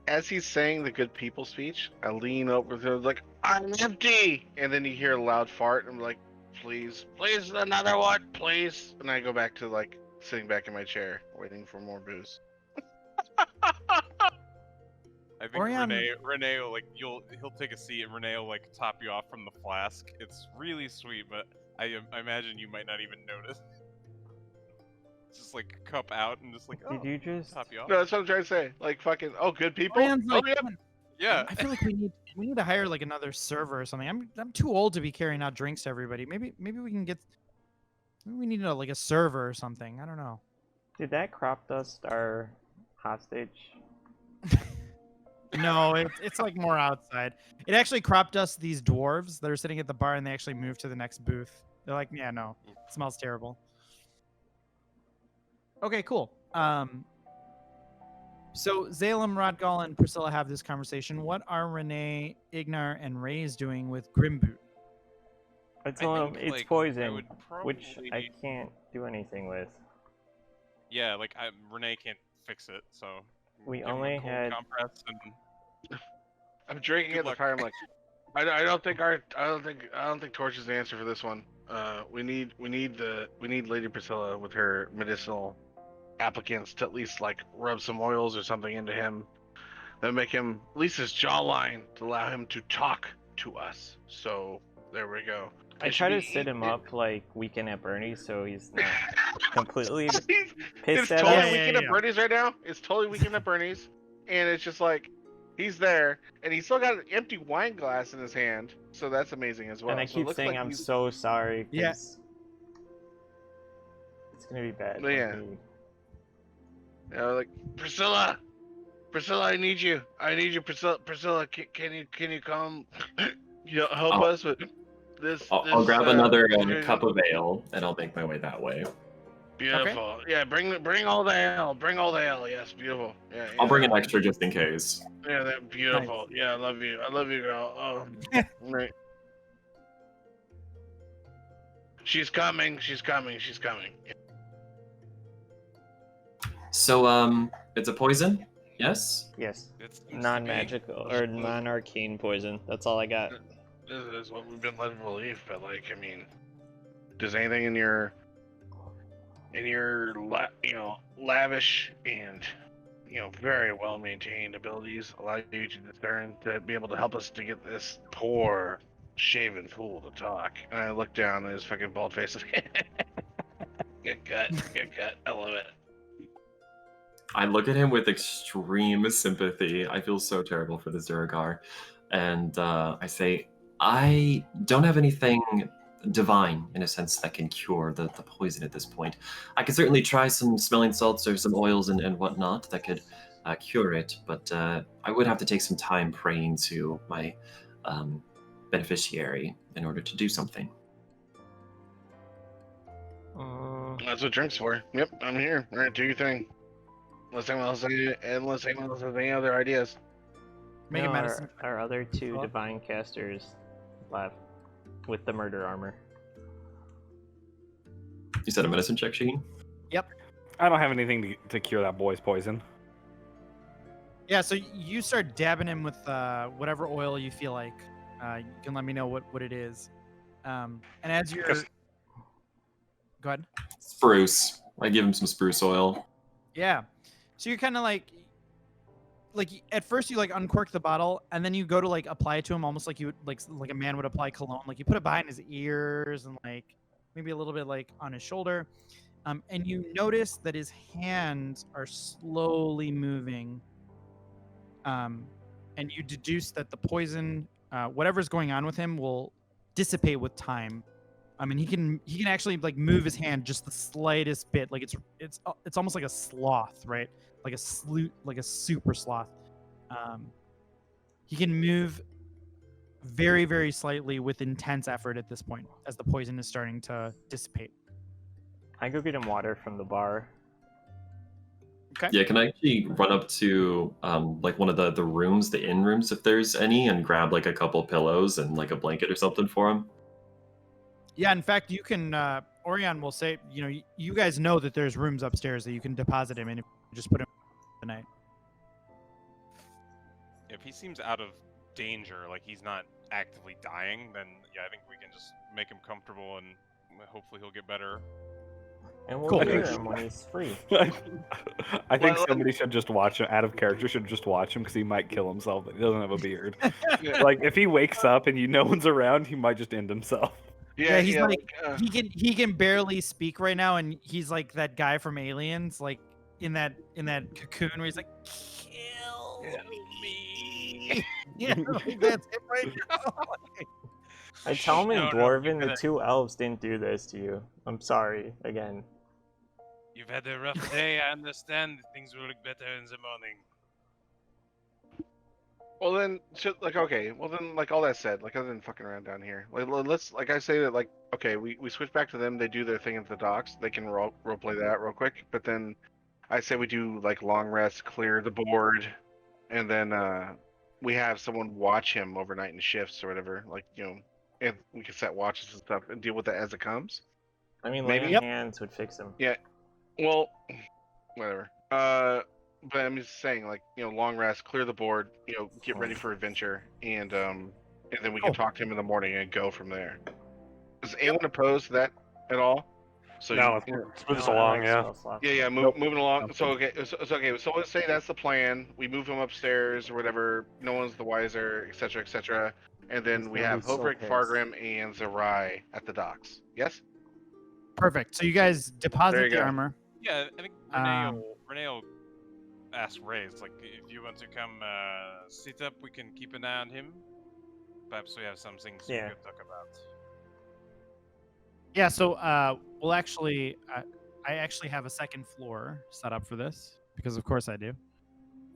Speaker 10: As he's saying the good people speech, I lean over to him like, "I'm empty," and then you hear a loud fart, and I'm like, "Please, another one, please." And I go back to like sitting back in my chair, waiting for more booze.
Speaker 4: I think
Speaker 2: Orion-
Speaker 4: Renee will he'll take a seat and Renee will like top you off from the flask. It's really sweet, but I imagine you might not even notice. It's just like cup out and just like,
Speaker 6: Did you just?
Speaker 4: top you off.
Speaker 10: No, that's what I'm trying to say. Like fucking, good people.
Speaker 2: Orion's like,
Speaker 10: yeah.
Speaker 4: Yeah.
Speaker 2: I feel like we need to hire like another server or something. I'm too old to be carrying out drinks to everybody. Maybe we can get. Maybe we need like a server or something. I don't know.
Speaker 6: Did that crop dust our hostage?
Speaker 2: No, it's like more outside. It actually crop dust these dwarves that are sitting at the bar, and they actually moved to the next booth. They're like, yeah, no, it smells terrible. Okay, cool. So Zalem, Rodgal, and Priscilla have this conversation. What are Renee, Ignar, and Ray's doing with Grimboot?
Speaker 6: I told him
Speaker 4: think,
Speaker 6: it's
Speaker 4: like, I
Speaker 6: poison,
Speaker 4: would
Speaker 6: which I
Speaker 4: probably-
Speaker 6: can't do anything with.
Speaker 4: Yeah, like Renee can't fix it, so
Speaker 6: We
Speaker 4: give him a
Speaker 6: only
Speaker 4: cold
Speaker 6: had-
Speaker 4: compress and
Speaker 10: I'm drinking
Speaker 4: Good
Speaker 10: at the
Speaker 4: luck.
Speaker 10: fire. I'm like, I don't think Torch is the answer for this one. We need Lady Priscilla with her medicinal applicants to at least like rub some oils or something into him that make him at least his jawline to allow him to talk to us. So there we go.
Speaker 6: I
Speaker 10: It
Speaker 6: try
Speaker 10: should
Speaker 6: to
Speaker 10: be
Speaker 6: sit him up like Weekend at Bernie's, so he's not completely
Speaker 10: It's
Speaker 6: pissed at
Speaker 10: totally
Speaker 6: us.
Speaker 10: Weekend at Bernie's right now. It's totally Weekend at Bernie's, and it's just like he's there, and he's still got an empty wine glass in his hand. So that's amazing as well.
Speaker 6: And I
Speaker 10: So it
Speaker 6: keep
Speaker 10: looks
Speaker 6: saying
Speaker 10: like
Speaker 6: I'm
Speaker 10: he's-
Speaker 6: so sorry.
Speaker 2: Yeah.
Speaker 6: 'cause it's gonna be bad.
Speaker 10: But yeah. You know, like Priscilla, I need you. Priscilla, can you come? Help
Speaker 9: Oh.
Speaker 10: us with this.
Speaker 9: I'll
Speaker 10: this,
Speaker 9: grab another
Speaker 10: situation?
Speaker 9: cup of ale and I'll make my way that way.
Speaker 10: Beautiful. Yeah, bring all the ale. Bring all the ale. Yes, beautiful. Yeah.
Speaker 9: I'll bring an
Speaker 10: yeah.
Speaker 9: extra just in case.
Speaker 10: Yeah, that beautiful. Yeah, I love you. I love you, girl. Oh, right. She's coming. She's coming. She's coming.
Speaker 9: So, it's a poison? Yes?
Speaker 6: Yes.
Speaker 4: it seems to be-
Speaker 6: Non-magical or non-arcane poison. That's all I got.
Speaker 10: This is what we've been led to believe, but like, I mean, does anything in your lavish and very well maintained abilities allow you to discern to be able to help us to get this poor shaven fool to talk? And I look down at his fucking bald face. Good cut. I love it.
Speaker 9: I look at him with extreme sympathy. I feel so terrible for the Zuragar. And I say, I don't have anything divine, in a sense, that can cure the poison at this point. I could certainly try some smelling salts or some oils and whatnot that could cure it, but I would have to take some time praying to my beneficiary in order to do something.
Speaker 10: That's what drink's for. Yep, I'm here. All right, do your thing. Unless anyone else has any other ideas.
Speaker 2: Make a
Speaker 6: No,
Speaker 2: medicine.
Speaker 6: our other two
Speaker 2: Oh.
Speaker 6: divine casters left with the murder armor.
Speaker 9: You said a medicine check, Sheen?
Speaker 5: I don't have anything to cure that boy's poison.
Speaker 2: Yeah, so you start dabbing him with whatever oil you feel like. You can let me know what it is. And as you're...
Speaker 1: Yes.
Speaker 2: Go ahead.
Speaker 9: Spruce. I give him some spruce oil.
Speaker 2: Yeah. So you're kind of like at first you like uncork the bottle and then you go to like apply it to him almost like you would like a man would apply cologne. Like you put it behind his ears and like maybe a little bit like on his shoulder. And you notice that his hands are slowly moving. And you deduce that the poison, whatever's going on with him, will dissipate with time. I mean, he can actually like move his hand just the slightest bit. Like it's almost like a sloth, right? Like a super sloth. He can move very, very slightly with intense effort at this point as the poison is starting to dissipate.
Speaker 6: I go get him water from the bar.
Speaker 2: Okay.
Speaker 9: Yeah, can I actually run up to like one of the rooms, the inn rooms, if there's any, and grab like a couple pillows and like a blanket or something for him?
Speaker 2: Yeah, in fact, you can. Orion will say, you guys know that there's rooms upstairs that you can deposit him in if you just put him the night.
Speaker 4: If he seems out of danger, like he's not actively dying, then yeah, I think we can just make him comfortable and hopefully he'll get better.
Speaker 6: And we'll
Speaker 2: Cool.
Speaker 6: cure him when he's free.
Speaker 5: I think
Speaker 10: Well,
Speaker 5: somebody should just watch him. Out of character, should just watch him because he might kill himself. But he doesn't have a beard.
Speaker 10: Yeah.
Speaker 5: Like if he wakes up and no one's around, he might just end himself.
Speaker 2: Yeah, he's like he can barely speak right now, and he's like that guy from Aliens, like in that cocoon where he's like, "Kill me." Yeah, like, that's it right now.
Speaker 6: I tell him in
Speaker 4: No,
Speaker 6: Dwarven
Speaker 4: no,
Speaker 6: the two elves didn't do this to you. I'm sorry again.
Speaker 4: You've had a rough day, I understand. Things will look better in the morning.
Speaker 10: Well then, okay. Well then, like all that said, like other than fucking around down here, let's like I say that like okay, we switch back to them. They do their thing at the docks. They can role play that real quick. But then I say we do like long rest, clear the board, and then we have someone watch him overnight in shifts or whatever. Like and we can set watches and stuff and deal with that as it comes.
Speaker 6: I mean,
Speaker 10: Maybe.
Speaker 6: laying
Speaker 2: Yep.
Speaker 6: hands would fix him.
Speaker 10: Yeah. Well, whatever. But I'm just saying, like, long rest, clear the board, get ready for adventure, and then we can talk to him in the morning and go from there. Is anyone opposed to that at all? So
Speaker 1: No,
Speaker 10: you-
Speaker 1: let's move this along. Yeah.
Speaker 10: yeah, moving along. So okay, so let's say that's the plan. We move him upstairs or whatever. No one's the wiser, etc., and then
Speaker 6: He's
Speaker 10: we
Speaker 6: gonna
Speaker 10: have
Speaker 6: be so
Speaker 10: Hofric,
Speaker 6: pissed.
Speaker 10: Fargrim, and Zerai at the docks. Yes.
Speaker 2: Perfect. So you guys
Speaker 10: There
Speaker 2: deposit
Speaker 10: you
Speaker 2: the
Speaker 10: go.
Speaker 2: armor.
Speaker 4: Yeah, I think Renee will ask Ray. It's like, if you want to come sit up, we can keep an eye on him. Perhaps we have some things we
Speaker 6: Yeah.
Speaker 4: could talk about.
Speaker 2: Yeah. So we'll actually, I actually have a second floor set up for this because of course I do.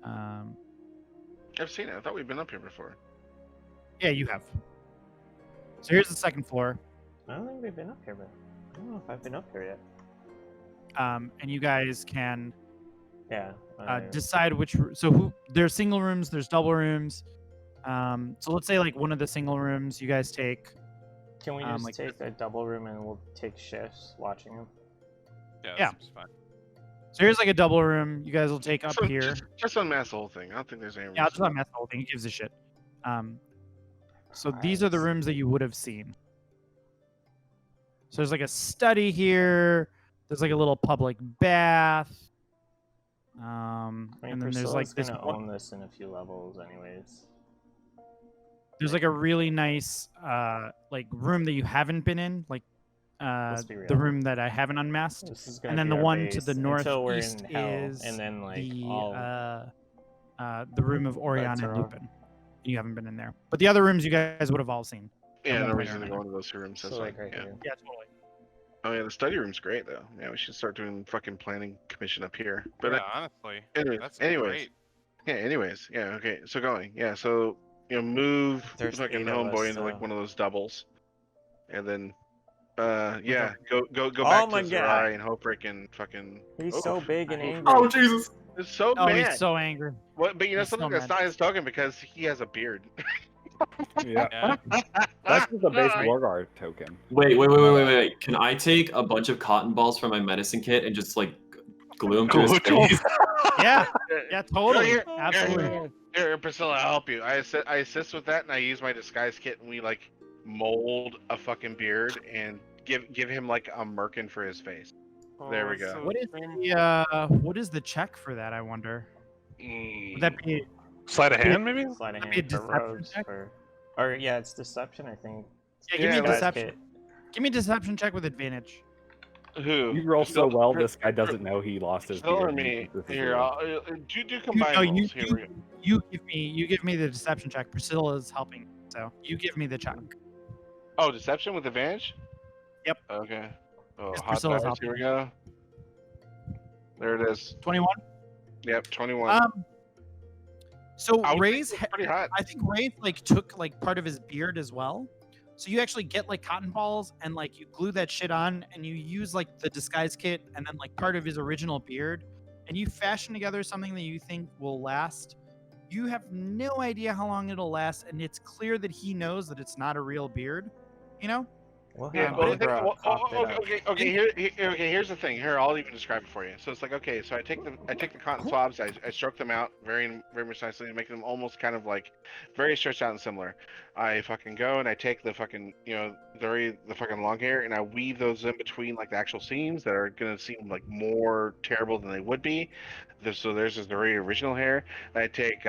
Speaker 10: I've seen it. I thought we'd been up here before.
Speaker 2: Yeah, you have. So here's the second floor,
Speaker 6: I don't think we've been up here, but I don't know if I've been up here yet.
Speaker 2: and you guys can
Speaker 6: Yeah.
Speaker 2: decide which. So there's single rooms, there's double rooms. So let's say like one of the single rooms you guys take.
Speaker 6: Can we just
Speaker 2: like
Speaker 6: take a double room and we'll take shifts watching him?
Speaker 4: Yeah,
Speaker 2: Yeah.
Speaker 4: that seems fine.
Speaker 2: So here's like a double room you guys will take up
Speaker 10: So
Speaker 2: here.
Speaker 10: just unmask the whole thing. I don't think there's any.
Speaker 2: Yeah, I'll just
Speaker 10: reason.
Speaker 2: unmask the whole thing. He gives a shit. So these are the rooms that you would have seen. So there's like a study here. There's like a little public bath.
Speaker 6: I mean,
Speaker 2: And then there's like
Speaker 6: Priscilla's
Speaker 2: this.
Speaker 6: gonna own this in a few levels, anyways.
Speaker 2: There's like a really nice like room that you haven't been in, like
Speaker 6: Let's be
Speaker 2: the
Speaker 6: real.
Speaker 2: room that I haven't unmasked.
Speaker 6: This is gonna
Speaker 2: And then
Speaker 6: be
Speaker 2: the
Speaker 6: our
Speaker 2: one to
Speaker 6: base
Speaker 2: the
Speaker 6: until we're
Speaker 2: northeast
Speaker 6: in hell,
Speaker 2: is
Speaker 6: and then like
Speaker 2: the room of Orion and
Speaker 6: are off.
Speaker 2: Lupin. You haven't been in there, but the other rooms you guys would have all seen.
Speaker 10: Yeah,
Speaker 2: one
Speaker 10: no
Speaker 2: point
Speaker 10: reason
Speaker 2: or
Speaker 10: to go
Speaker 2: another.
Speaker 10: into those two rooms. That's
Speaker 6: so
Speaker 10: like,
Speaker 6: like right
Speaker 10: yeah.
Speaker 6: here.
Speaker 2: Yeah, totally.
Speaker 10: Oh yeah, the study room's great though. Yeah, we should start doing fucking planning commission up here. But
Speaker 4: Yeah, honestly,
Speaker 10: anyways,
Speaker 4: that's
Speaker 10: anyways,
Speaker 4: great.
Speaker 10: yeah, okay. So going, yeah. So move
Speaker 6: There's
Speaker 10: fucking
Speaker 6: 8 of
Speaker 10: homeboy
Speaker 6: us,
Speaker 10: into like
Speaker 6: so-
Speaker 10: one of those doubles, and then yeah, go
Speaker 6: Oh
Speaker 10: back
Speaker 6: my
Speaker 10: to
Speaker 6: God.
Speaker 10: Zerai and Hofric and fucking.
Speaker 6: He's
Speaker 10: oh,
Speaker 6: so big and angry.
Speaker 9: Oh Jesus!
Speaker 10: It's so
Speaker 2: Oh,
Speaker 10: mad.
Speaker 2: he's so angry.
Speaker 10: What? But you know
Speaker 2: he's so
Speaker 10: something? That's
Speaker 2: mad.
Speaker 10: not his token because he has a beard.
Speaker 5: Yeah,
Speaker 4: Yeah.
Speaker 5: that's just a base
Speaker 10: Alright.
Speaker 5: Warguard token.
Speaker 9: Wait. Can I take a bunch of cotton balls from my medicine kit and just like glue them to his face?
Speaker 2: Yeah, yeah, totally,
Speaker 10: Here,
Speaker 2: absolutely.
Speaker 10: Here, Priscilla, I'll help you. I assist with that, and I use my disguise kit, and we like mold a fucking beard and give him like a merkin for his face. There we go.
Speaker 2: What is the check for that? I wonder.
Speaker 10: Mm.
Speaker 2: Would that be?
Speaker 1: Sleight of hand, maybe?
Speaker 6: Sleight of
Speaker 2: That'd be a
Speaker 6: hand for
Speaker 2: deception
Speaker 6: rogues
Speaker 2: check?
Speaker 6: or yeah, it's deception, I think.
Speaker 2: Yeah, give me
Speaker 10: Yeah,
Speaker 2: a
Speaker 10: like-
Speaker 2: deception. Give me a deception check with advantage.
Speaker 10: Who?
Speaker 5: You roll so
Speaker 10: Priscilla-
Speaker 5: well, this guy doesn't know he lost his
Speaker 10: Priscilla or
Speaker 5: beard.
Speaker 10: me?
Speaker 5: This is
Speaker 10: Here,
Speaker 5: real.
Speaker 10: I'll do combined rolls. Here we go.
Speaker 2: You give me the deception check. Priscilla's helping, so you give me the check.
Speaker 10: Oh, deception with advantage.
Speaker 2: Yep.
Speaker 10: Okay. Oh,
Speaker 2: Yes,
Speaker 10: hot
Speaker 2: Priscilla's
Speaker 10: dice. Here we go. There it is.
Speaker 2: 21.
Speaker 10: Yep, 21.
Speaker 2: So
Speaker 10: I would think
Speaker 2: Ray's,
Speaker 10: it's pretty hot.
Speaker 2: I think Ray like took like part of his beard as well. So you actually get like cotton balls and like you glue that shit on and you use like the disguise kit and then like part of his original beard and you fashion together something that you think will last. You have no idea how long it'll last and it's clear that he knows that it's not a real beard, you know?
Speaker 6: We'll
Speaker 10: Yeah,
Speaker 6: have
Speaker 10: well,
Speaker 6: Barbara pop it up.
Speaker 10: okay. Here's the thing. Here, I'll even describe it for you. So it's like, okay, so I take the cotton swabs, I stroke them out very much nicely, making them almost kind of like very stretched out and similar. I fucking go and I take the fucking the fucking long hair and I weave those in between like the actual seams that are gonna seem like more terrible than they would be. So there's this very original hair. And I take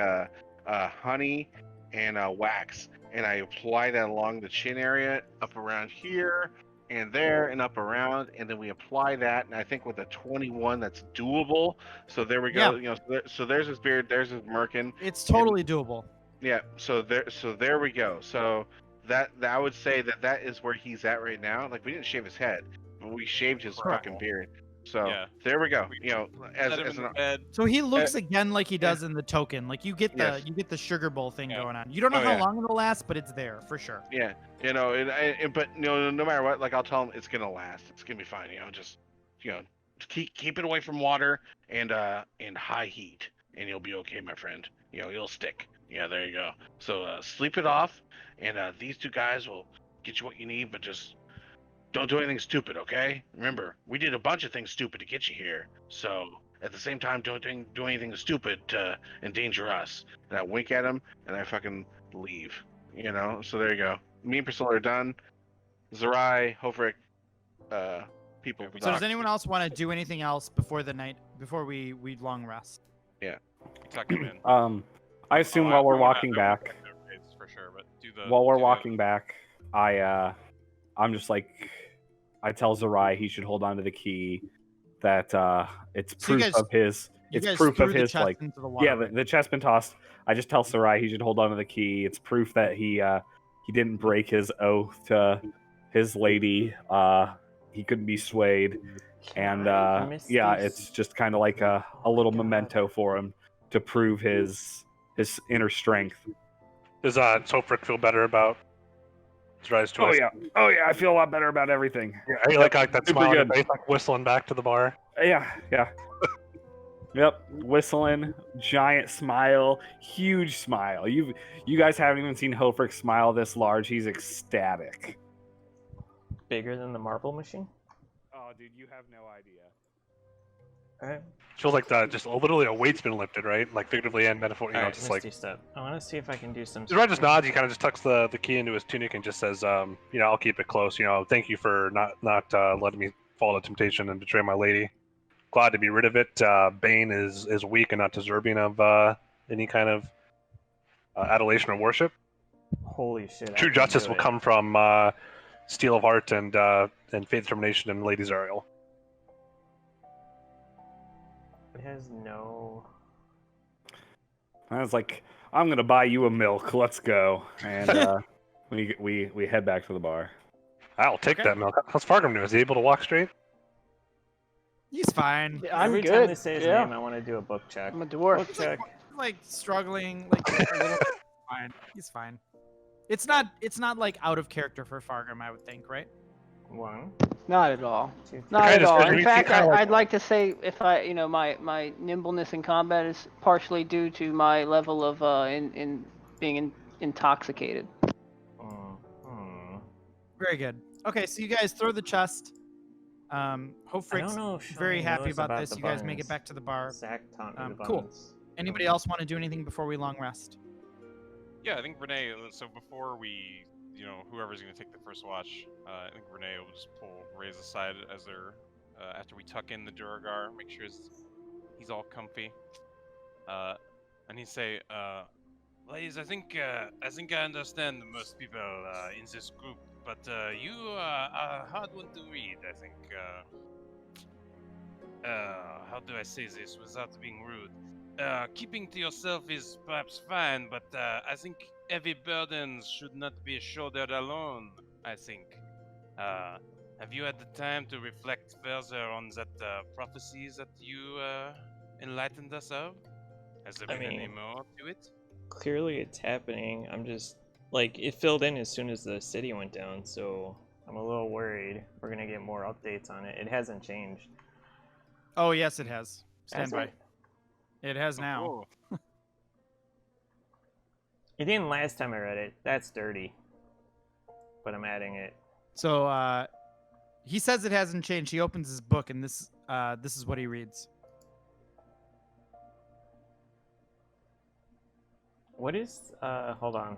Speaker 10: honey and wax. And I apply that along the chin area, up around here, and there, and up around, and then we apply that. And I think with a 21, that's doable. So there we go. So there's his beard, there's his merkin.
Speaker 2: It's totally doable.
Speaker 10: Yeah. So there we go. So that I would say that is where he's at right now. Like we didn't shave his head, but we shaved his
Speaker 2: Correct.
Speaker 10: fucking beard. So
Speaker 4: Yeah.
Speaker 10: there we go.
Speaker 4: We
Speaker 10: You know, as
Speaker 4: Set him
Speaker 10: as
Speaker 4: in
Speaker 10: an
Speaker 4: the bed.
Speaker 2: So he looks again like he does
Speaker 10: yeah.
Speaker 2: in the token. Like you get the
Speaker 10: Yes.
Speaker 2: you get the sugar bowl thing
Speaker 4: Yeah.
Speaker 2: going on. You don't know
Speaker 10: Oh,
Speaker 2: how
Speaker 10: yeah.
Speaker 2: long it'll last, but it's there for sure.
Speaker 10: yeah, you know, but you know, no matter what, like I'll tell him it's gonna last. It's gonna be fine. You know, just keep it away from water and high heat, and you'll be okay, my friend. You know, it'll stick. Yeah, there you go. So sleep it off, and these two guys will get you what you need, but just don't do anything stupid, okay? Remember, we did a bunch of things stupid to get you here. So at the same time, don't do anything stupid to endanger us. And I wink at him, and I fucking leave. You know. So there you go. Me and Priscilla are done. Zerai, Hofrick, people.
Speaker 2: So does anyone else want to do anything else before we long rest?
Speaker 4: Tuck him in.
Speaker 5: I assume
Speaker 4: Oh,
Speaker 5: while we're
Speaker 4: I wanna
Speaker 5: walking
Speaker 4: know
Speaker 5: back,
Speaker 4: for sure, but do the
Speaker 5: while we're
Speaker 4: do the-
Speaker 5: walking back, I'm just like, I tell Zerai he should hold on to the key. That it's
Speaker 2: So you
Speaker 5: proof
Speaker 2: guys-
Speaker 5: of his.
Speaker 2: You
Speaker 5: It's
Speaker 2: guys
Speaker 5: proof
Speaker 2: threw
Speaker 5: of
Speaker 2: the
Speaker 5: his
Speaker 2: chest
Speaker 5: like.
Speaker 2: into the water.
Speaker 5: Yeah, the chest's been tossed. I just tell Zerai he should hold on to the key. It's proof that he didn't break his oath to his lady. He couldn't be swayed, and yeah, it's just kind of like a little memento for him to prove his inner strength.
Speaker 1: Does Topher feel better about Zerai's choice?
Speaker 5: Oh yeah, I feel a lot better about everything.
Speaker 1: Yeah, I like that
Speaker 5: Super
Speaker 1: smile on your
Speaker 5: good.
Speaker 1: face, like whistling back to the bar.
Speaker 5: Yeah. Yep, whistling, giant smile, huge smile. You guys haven't even seen Hofrick smile this large. He's ecstatic.
Speaker 6: Bigger than the marble machine?
Speaker 5: Oh, dude, you have no idea.
Speaker 6: Alright.
Speaker 1: Feels like just literally a weight's been lifted, right? Like figuratively and metaphorically.
Speaker 6: Alright,
Speaker 1: Just
Speaker 6: Misty
Speaker 1: like
Speaker 6: Step. I want to see if I can do some...
Speaker 1: Zerai just nods. He kind of just tucks the key into his tunic and just says, I'll keep it close. Thank you for not letting me fall to temptation and betray my lady. Glad to be rid of it. Bane is weak and not deserving of any kind of adulation or worship.
Speaker 6: Holy shit. I
Speaker 1: True
Speaker 6: can
Speaker 1: justice
Speaker 6: do
Speaker 1: will
Speaker 6: it.
Speaker 1: come from steel of heart and faith, determination, and Lady Zariel.
Speaker 6: It has no...
Speaker 5: I was like, I'm gonna buy you a milk. Let's go. And we head back to the bar.
Speaker 1: I'll take
Speaker 2: Okay.
Speaker 1: that milk. How's Fargrim doing? Is he able to walk straight?
Speaker 2: He's fine.
Speaker 8: Yeah, I'm
Speaker 6: Every
Speaker 8: good.
Speaker 6: time they say his
Speaker 8: yeah.
Speaker 6: name, I want to do a book check.
Speaker 8: I'm a dwarf.
Speaker 6: Book check.
Speaker 2: Like struggling, like a little bit. Fine. He's fine. It's not like out of character for Fargrim, I would think, right?
Speaker 6: 1,
Speaker 8: Not at all.
Speaker 6: 2,
Speaker 8: Not
Speaker 1: kinda
Speaker 8: at all.
Speaker 1: describes-
Speaker 8: In
Speaker 1: he
Speaker 8: fact,
Speaker 1: kinda like-
Speaker 8: I'd like to say if my nimbleness in combat is partially due to my level of in being intoxicated.
Speaker 2: Very good. Okay, so you guys throw the chest.
Speaker 6: I don't
Speaker 2: Hofrick's
Speaker 6: know if
Speaker 2: very
Speaker 6: Shawnee
Speaker 2: happy
Speaker 6: knows
Speaker 2: about this.
Speaker 6: the
Speaker 2: You guys make it
Speaker 6: buns.
Speaker 2: back to the bar.
Speaker 6: Zach taught me the
Speaker 2: Cool.
Speaker 6: buns.
Speaker 2: Anybody else want to do anything before we long rest?
Speaker 4: Yeah, I think Renee. So before we, whoever's going to take the first watch, I think Renee will just pull Ray's aside as they're after we tuck in the Duragar, make sure he's all comfy, and he say, "Ladies, I think I understand most people in this group, but you are a hard one to read. I think. How do I say this without being rude? Keeping to yourself is perhaps fine, but I think heavy burdens should not be shouldered alone. I think. Have you had the time to reflect further on that prophecies that you enlightened us of? Has there
Speaker 6: I
Speaker 4: been any
Speaker 6: mean-
Speaker 4: more to it?
Speaker 6: Clearly it's happening. I'm just... Like, it filled in as soon as the city went down, so I'm a little worried. We're going to get more updates on it. It hasn't changed.
Speaker 2: Oh yes, it has. Stand
Speaker 6: Has
Speaker 2: by.
Speaker 6: it?
Speaker 2: It has now.
Speaker 4: Oh,
Speaker 6: It didn't last time I read it. That's dirty. But I'm adding it.
Speaker 2: So he says it hasn't changed. He opens his book and this is what he reads.
Speaker 6: What is... hold on.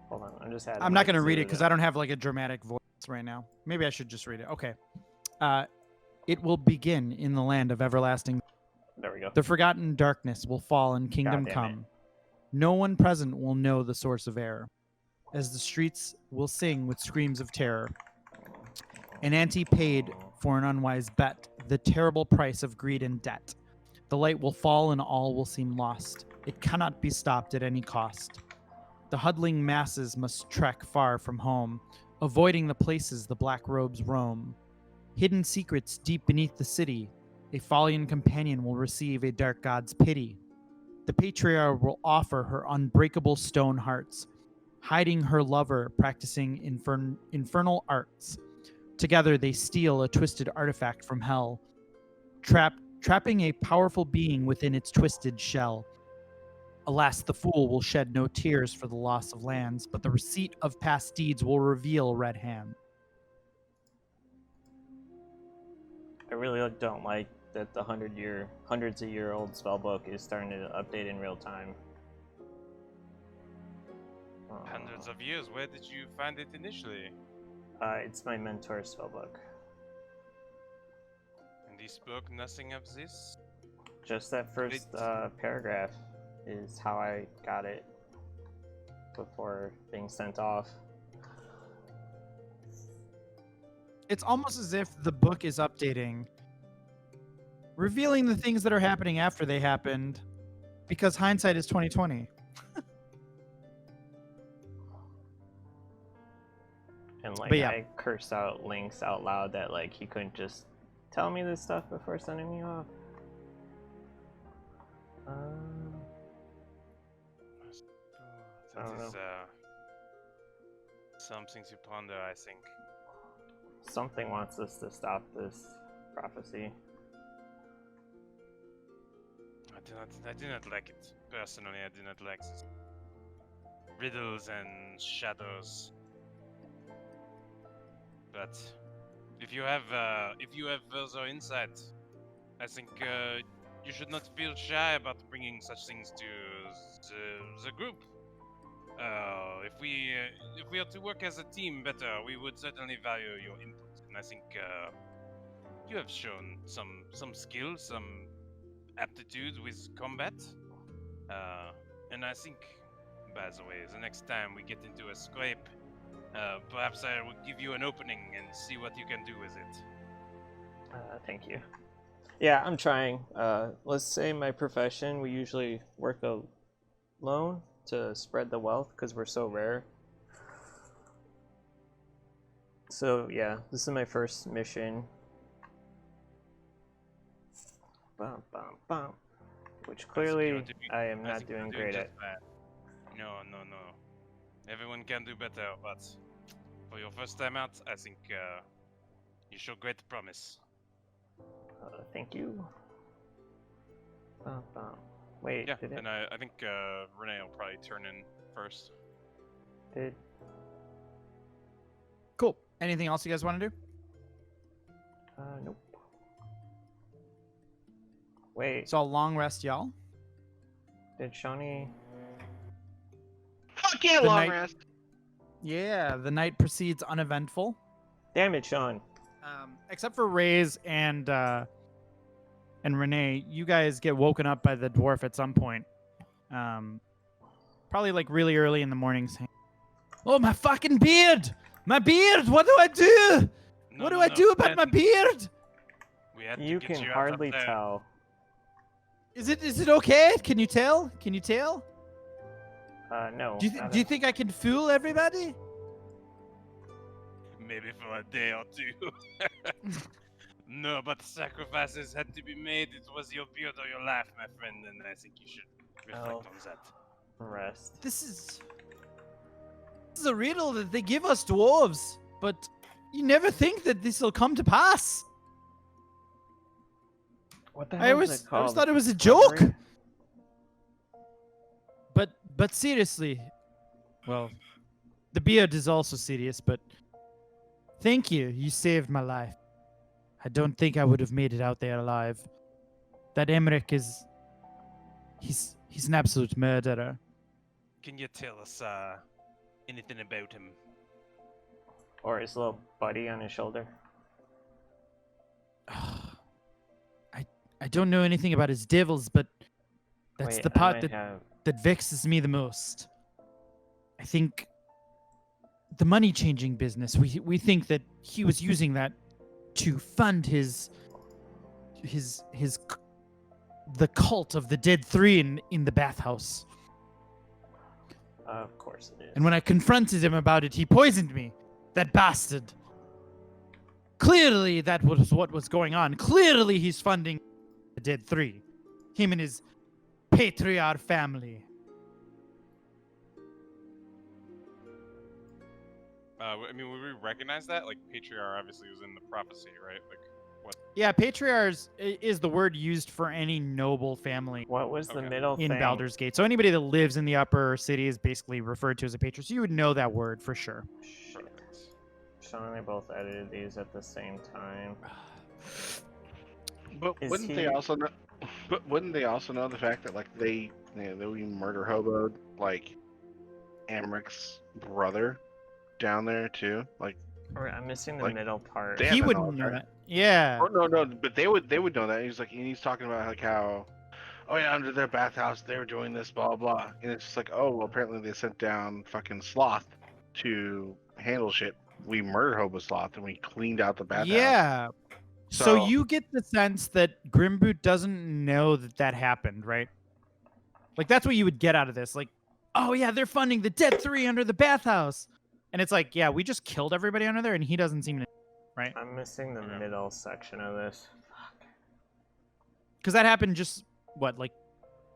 Speaker 6: Hold on. I'm just adding...
Speaker 2: I'm not going to read it because I don't have like a dramatic voice right now. Maybe I should just read it. Okay. It will begin in the land of everlasting.
Speaker 6: There we go.
Speaker 2: The forgotten darkness will fall and kingdom
Speaker 6: God damn
Speaker 2: come. No one present will know the source of error, as the streets will sing with screams of terror. An ante paid for an unwise bet, the terrible price of greed and debt. The light will fall and all will seem lost. It cannot be stopped at any cost. The huddling masses must trek far from home, avoiding the places the black robes roam. Hidden secrets deep beneath the city. A fallen companion will receive a dark god's pity. The patriarch will offer her unbreakable stone hearts, hiding her lover, practicing infernal arts. Together they steal a twisted artifact from hell, trapping a powerful being within its twisted shell. Alas, the fool will shed no tears for the loss of lands, but the receipt of past deeds will reveal Red Hand.
Speaker 6: I really don't like that the hundreds of year old spellbook is starting to update in real time.
Speaker 4: Hundreds of years. Where did you find it initially?
Speaker 6: It's my mentor's spellbook.
Speaker 4: And he spoke nothing of this?
Speaker 6: Just that first paragraph is how I got it before being sent off.
Speaker 2: It's almost as if the book is updating, revealing the things that are happening after they happened, because hindsight is 2020.
Speaker 6: And like,
Speaker 2: But yeah.
Speaker 6: I cursed out Lynx out loud that like he couldn't just tell me this stuff before sending me off. I don't know.
Speaker 4: Something to ponder, I think.
Speaker 6: Something wants us to stop this prophecy.
Speaker 4: I do not like it. Personally, I do not like this. Riddles and shadows. But if you have further insight, I think you should not feel shy about bringing such things to the group. If we are to work as a team better, we would certainly value your input. And I think you have shown some skill, some aptitude with combat. And I think, by the way, the next time we get into a scrape, perhaps I will give you an opening and see what you can do with it.
Speaker 6: Thank you. Yeah, I'm trying. Let's say my profession, we usually work alone to spread the wealth because we're so rare. So yeah, this is my first mission. Bum, bum, bum. Which clearly I am not doing great at.
Speaker 4: No. Everyone can do better, but for your first time out, I think you show great promise.
Speaker 6: Thank you. Bum, bum. Wait,
Speaker 4: Yeah,
Speaker 6: did it?
Speaker 4: and I think Renee will probably turn in first.
Speaker 6: Did
Speaker 2: Cool. Anything else you guys want to do?
Speaker 6: nope. Wait,
Speaker 2: So a long rest, y'all.
Speaker 6: did Shawnee?
Speaker 10: Fuck yeah,
Speaker 2: The
Speaker 10: long
Speaker 2: night-
Speaker 10: rest.
Speaker 2: Yeah, the night proceeds uneventful.
Speaker 6: Damn it, Sean.
Speaker 2: Except for Raze and Renee, you guys get woken up by the dwarf at some point. Probably like really early in the morning saying, "Oh, my fucking beard! My beard! What do I do? What do I do about my beard?
Speaker 4: We had to
Speaker 6: You
Speaker 4: get
Speaker 6: can
Speaker 4: you out
Speaker 6: hardly
Speaker 4: of there.
Speaker 6: tell.
Speaker 2: Is it okay? Can you tell? Can you tell?
Speaker 6: No.
Speaker 2: Do you think I can fool everybody?"
Speaker 4: Maybe for a day or two. No, but sacrifices had to be made. It was your beard or your life, my friend, and I think you should reflect on that.
Speaker 6: Rest.
Speaker 2: This is a riddle that they give us dwarves, but you never think that this will come to pass.
Speaker 6: What the
Speaker 2: I
Speaker 6: hell is
Speaker 2: always
Speaker 6: it called?
Speaker 2: thought it was a joke.
Speaker 6: Robbery?
Speaker 2: But seriously, well, the beard is also serious, but thank you. You saved my life. I don't think I would have made it out there alive. That Emmerich is... He's an absolute murderer.
Speaker 4: Can you tell us anything about him?
Speaker 6: Or his little buddy on his shoulder?
Speaker 2: I don't know anything about his devils, but that's
Speaker 6: Wait,
Speaker 2: the
Speaker 6: I
Speaker 2: part
Speaker 6: might
Speaker 2: that,
Speaker 6: have...
Speaker 2: that vexes me the most. I think the money-changing business, we think that he was using that to fund the cult of the Dead Three in the bathhouse.
Speaker 6: Of course it is.
Speaker 2: And when I confronted him about it, he poisoned me. That bastard. Clearly, that was what was going on. Clearly, he's funding the Dead 3. Him and his patriarch family.
Speaker 4: I mean, would we recognize that? Like, patriarch obviously was in the prophecy, right? Like, what?
Speaker 2: Yeah, patriarch is the word used for any noble family
Speaker 6: What was the
Speaker 4: Okay.
Speaker 6: middle
Speaker 2: in
Speaker 6: thing?
Speaker 2: Baldur's Gate. So anybody that lives in the upper city is basically referred to as a patriarch. So you would know that word for sure.
Speaker 6: Shit. Sean and I both edited these at the same time.
Speaker 10: But
Speaker 6: Is
Speaker 10: wouldn't
Speaker 6: he-
Speaker 10: they also know? But wouldn't they also know the fact that like they we murder hoboed like Amric's brother down there too? Like
Speaker 6: Or I'm missing the
Speaker 10: Like,
Speaker 6: middle part.
Speaker 10: they
Speaker 2: He
Speaker 10: have
Speaker 2: wouldn't
Speaker 10: knowledge,
Speaker 2: know
Speaker 10: right?
Speaker 2: that. Yeah.
Speaker 10: Oh no, but they would know that. He's talking about like how, oh yeah, under their bathhouse they were doing this, blah blah, and it's just like, oh well, apparently they sent down fucking Sloth to handle shit. We murdered Hobo Sloth and we cleaned out the bathhouse.
Speaker 2: Yeah. So
Speaker 10: So-
Speaker 2: you get the sense that Grimboot doesn't know that that happened, right? Like that's what you would get out of this. Like, oh yeah, they're funding the Dead 3 under the bathhouse. And it's like, yeah, we just killed everybody under there and he doesn't seem to, right?
Speaker 6: I'm missing the middle section of this.
Speaker 2: Because that happened just, what, like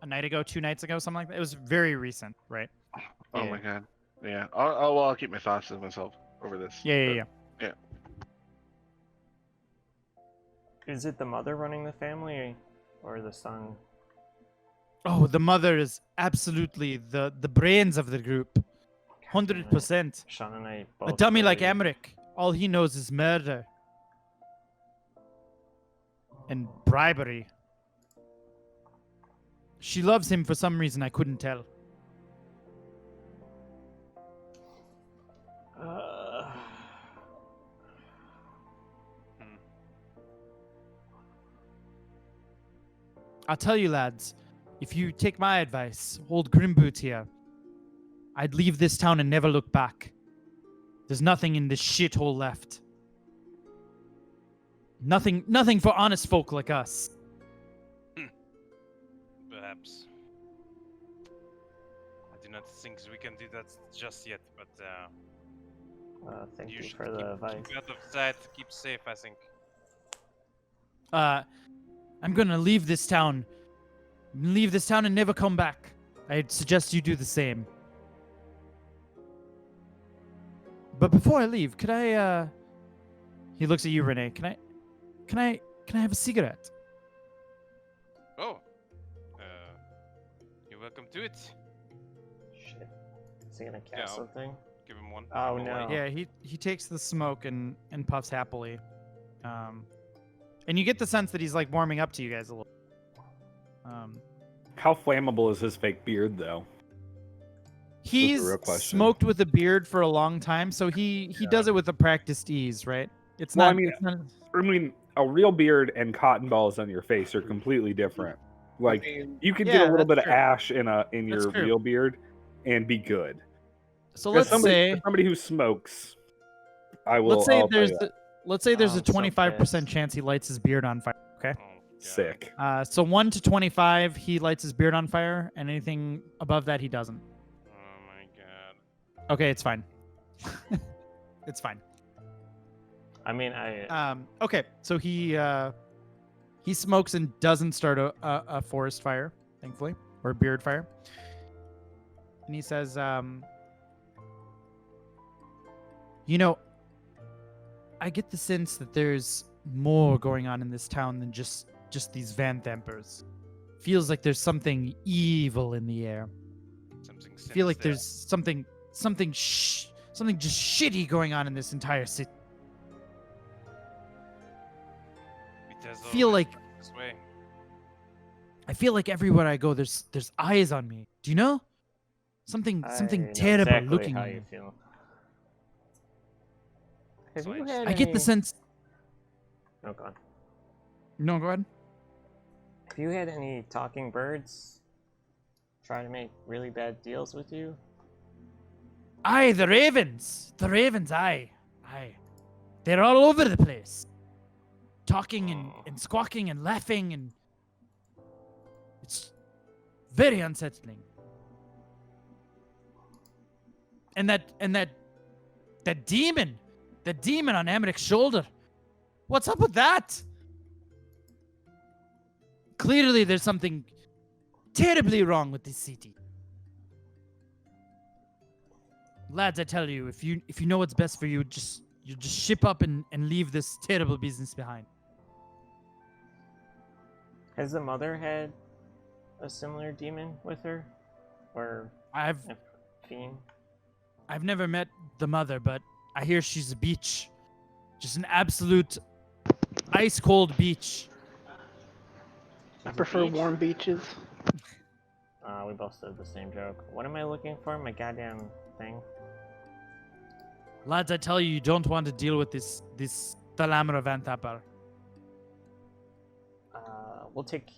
Speaker 2: a night ago, 2 nights ago, something like that? It was very recent, right?
Speaker 10: Oh
Speaker 6: Yeah.
Speaker 10: my god. Yeah. I'll keep my thoughts to myself over this.
Speaker 2: Yeah.
Speaker 6: Is it the mother running the family or the son?
Speaker 2: Oh, the mother is absolutely the brains of the group. 100%.
Speaker 6: Sean and I both.
Speaker 2: A dummy like
Speaker 6: believe-
Speaker 2: Emmerich, all he knows is murder. And bribery. She loves him for some reason I couldn't tell. I'll tell you, lads, if you take my advice, old Grimboot here, I'd leave this town and never look back. There's nothing in this shithole left. Nothing for honest folk like us.
Speaker 4: Perhaps. I do not think we can do that just yet, but
Speaker 6: Thank you
Speaker 4: should
Speaker 6: for the advice.
Speaker 4: keep out of sight, keep safe, I think.
Speaker 2: I'm gonna leave this town. Leave this town and never come back. I'd suggest you do the same. But before I leave, could I he looks at you, Renee. Can I have a cigarette?
Speaker 4: Oh. You're welcome to it.
Speaker 6: Shit. Is he gonna cast
Speaker 4: Yeah, I'll-
Speaker 6: something?
Speaker 4: Give him one.
Speaker 6: Oh,
Speaker 4: Give him a light.
Speaker 6: no.
Speaker 2: Yeah, he takes the smoke and puffs happily. And you get the sense that he's like warming up to you guys a little.
Speaker 5: How flammable is his fake beard, though?
Speaker 2: He's
Speaker 5: real question.
Speaker 2: smoked with a beard for a long time, so he does it with a practiced ease, right? It's
Speaker 5: Well,
Speaker 2: not.
Speaker 5: I mean-
Speaker 2: it's not-
Speaker 5: I mean, a real beard and cotton balls on your face are completely different. Like, you could
Speaker 2: Yeah,
Speaker 5: get a little
Speaker 2: that's
Speaker 5: bit of
Speaker 2: true.
Speaker 5: ash in
Speaker 2: That's
Speaker 5: your
Speaker 2: true.
Speaker 5: real beard and be good.
Speaker 2: so
Speaker 5: As
Speaker 2: let's say
Speaker 5: somebody who smokes, I will.
Speaker 2: let's say
Speaker 5: I'll tell
Speaker 2: there's
Speaker 5: you that.
Speaker 2: let's say there's
Speaker 6: Oh,
Speaker 2: a
Speaker 6: I'm so
Speaker 2: 25%
Speaker 6: pissed.
Speaker 2: chance he lights his beard on fire. Okay.
Speaker 4: Oh, God.
Speaker 5: Sick.
Speaker 2: So 1 to 25, he lights his beard on fire, and anything above that, he doesn't.
Speaker 4: Oh my god.
Speaker 2: Okay, it's fine. It's fine.
Speaker 6: I mean,
Speaker 2: Okay, so he smokes and doesn't start a forest fire, thankfully, or a beard fire. And he says, you know, I get the sense that there's more going on in this town than just these Van Thempers. Feels like there's something evil in the air.
Speaker 4: Something
Speaker 2: Feel like
Speaker 4: sinister.
Speaker 2: there's something just shitty going on in this entire city.
Speaker 4: It has
Speaker 2: Feel
Speaker 4: always
Speaker 2: like
Speaker 4: been this way.
Speaker 2: I feel like everywhere I go, there's eyes on me. Do you know? Something
Speaker 6: I know
Speaker 2: terrible
Speaker 6: exactly
Speaker 2: looking
Speaker 6: how
Speaker 2: at
Speaker 6: you
Speaker 2: you.
Speaker 6: feel. Have
Speaker 4: So
Speaker 6: you
Speaker 4: I
Speaker 6: had
Speaker 2: I get
Speaker 6: any-
Speaker 2: the sense.
Speaker 6: Oh, God.
Speaker 2: No, go ahead.
Speaker 6: Have you had any talking birds try to make really bad deals with you?
Speaker 2: Aye, the ravens. The ravens, aye. They're all over the place. Talking and squawking and laughing, and it's very unsettling. And that demon on Emmerich's shoulder, What's up with that? Clearly, there's something terribly wrong with this city. Lads, I tell you, if you know what's best for you, you just ship up and leave this terrible business behind.
Speaker 6: Has the mother had a similar demon with her, or
Speaker 2: I've
Speaker 6: a fiend?
Speaker 2: I've never met the mother, but I hear she's a beach. Just an absolute ice cold beach.
Speaker 8: I prefer warm beaches.
Speaker 6: We both said the same joke. What am I looking for? My goddamn thing.
Speaker 2: Lads, I tell you, you don't want to deal with this Thalamra Vantapar.
Speaker 6: We'll take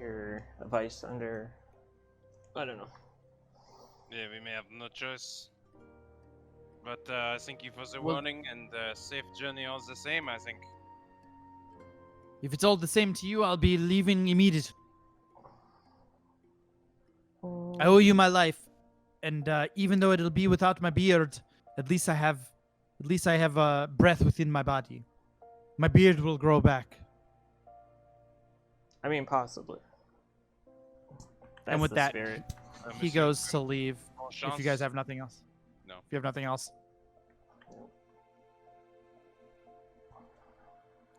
Speaker 6: your advice under. I don't know.
Speaker 4: Yeah, we may have no choice. But thank you for the
Speaker 2: Well-
Speaker 4: warning and safe journey all the same, I think.
Speaker 2: If it's all the same to you, I'll be leaving immediately. I owe you my life, and even though it'll be without my beard, at least I have breath within my body. My beard will grow back.
Speaker 6: I mean, possibly. That's
Speaker 2: with
Speaker 6: the
Speaker 2: that,
Speaker 6: spirit.
Speaker 2: He goes to leave.
Speaker 4: Bon
Speaker 2: If you
Speaker 4: chance.
Speaker 2: guys have nothing else.
Speaker 4: No.
Speaker 2: If you have nothing else.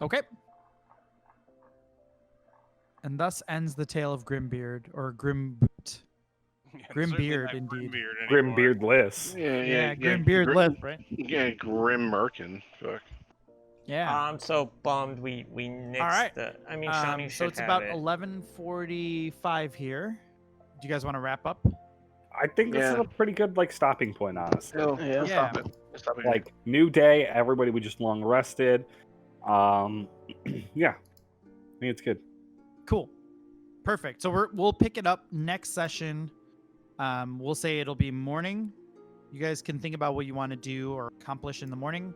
Speaker 2: Okay. And thus ends the tale of Grimbeard, or Grimboot.
Speaker 4: Yeah,
Speaker 2: Grimbeard,
Speaker 4: certainly not
Speaker 2: indeed.
Speaker 4: Grimbeard
Speaker 5: Grim
Speaker 4: anymore.
Speaker 5: beardless.
Speaker 2: Yeah, Grimbeard left, right?
Speaker 10: Yeah, Grim Merkin. Fuck.
Speaker 2: Yeah.
Speaker 6: I'm so bummed we nixed
Speaker 2: right.
Speaker 6: the. I mean, Shawnee
Speaker 2: So
Speaker 6: should
Speaker 2: it's
Speaker 6: have
Speaker 2: about
Speaker 6: it.
Speaker 2: 11:45 here. Do you guys want to wrap up?
Speaker 5: I think this is
Speaker 10: Yeah.
Speaker 5: a pretty good like stopping point, honestly.
Speaker 8: Yeah.
Speaker 10: Stop it. Stop it.
Speaker 5: Like new day, everybody was just long rested. Yeah, I think it's good.
Speaker 2: Cool. Perfect. So we'll pick it up next session. We'll say it'll be morning. You guys can think about what you want to do or accomplish in the morning.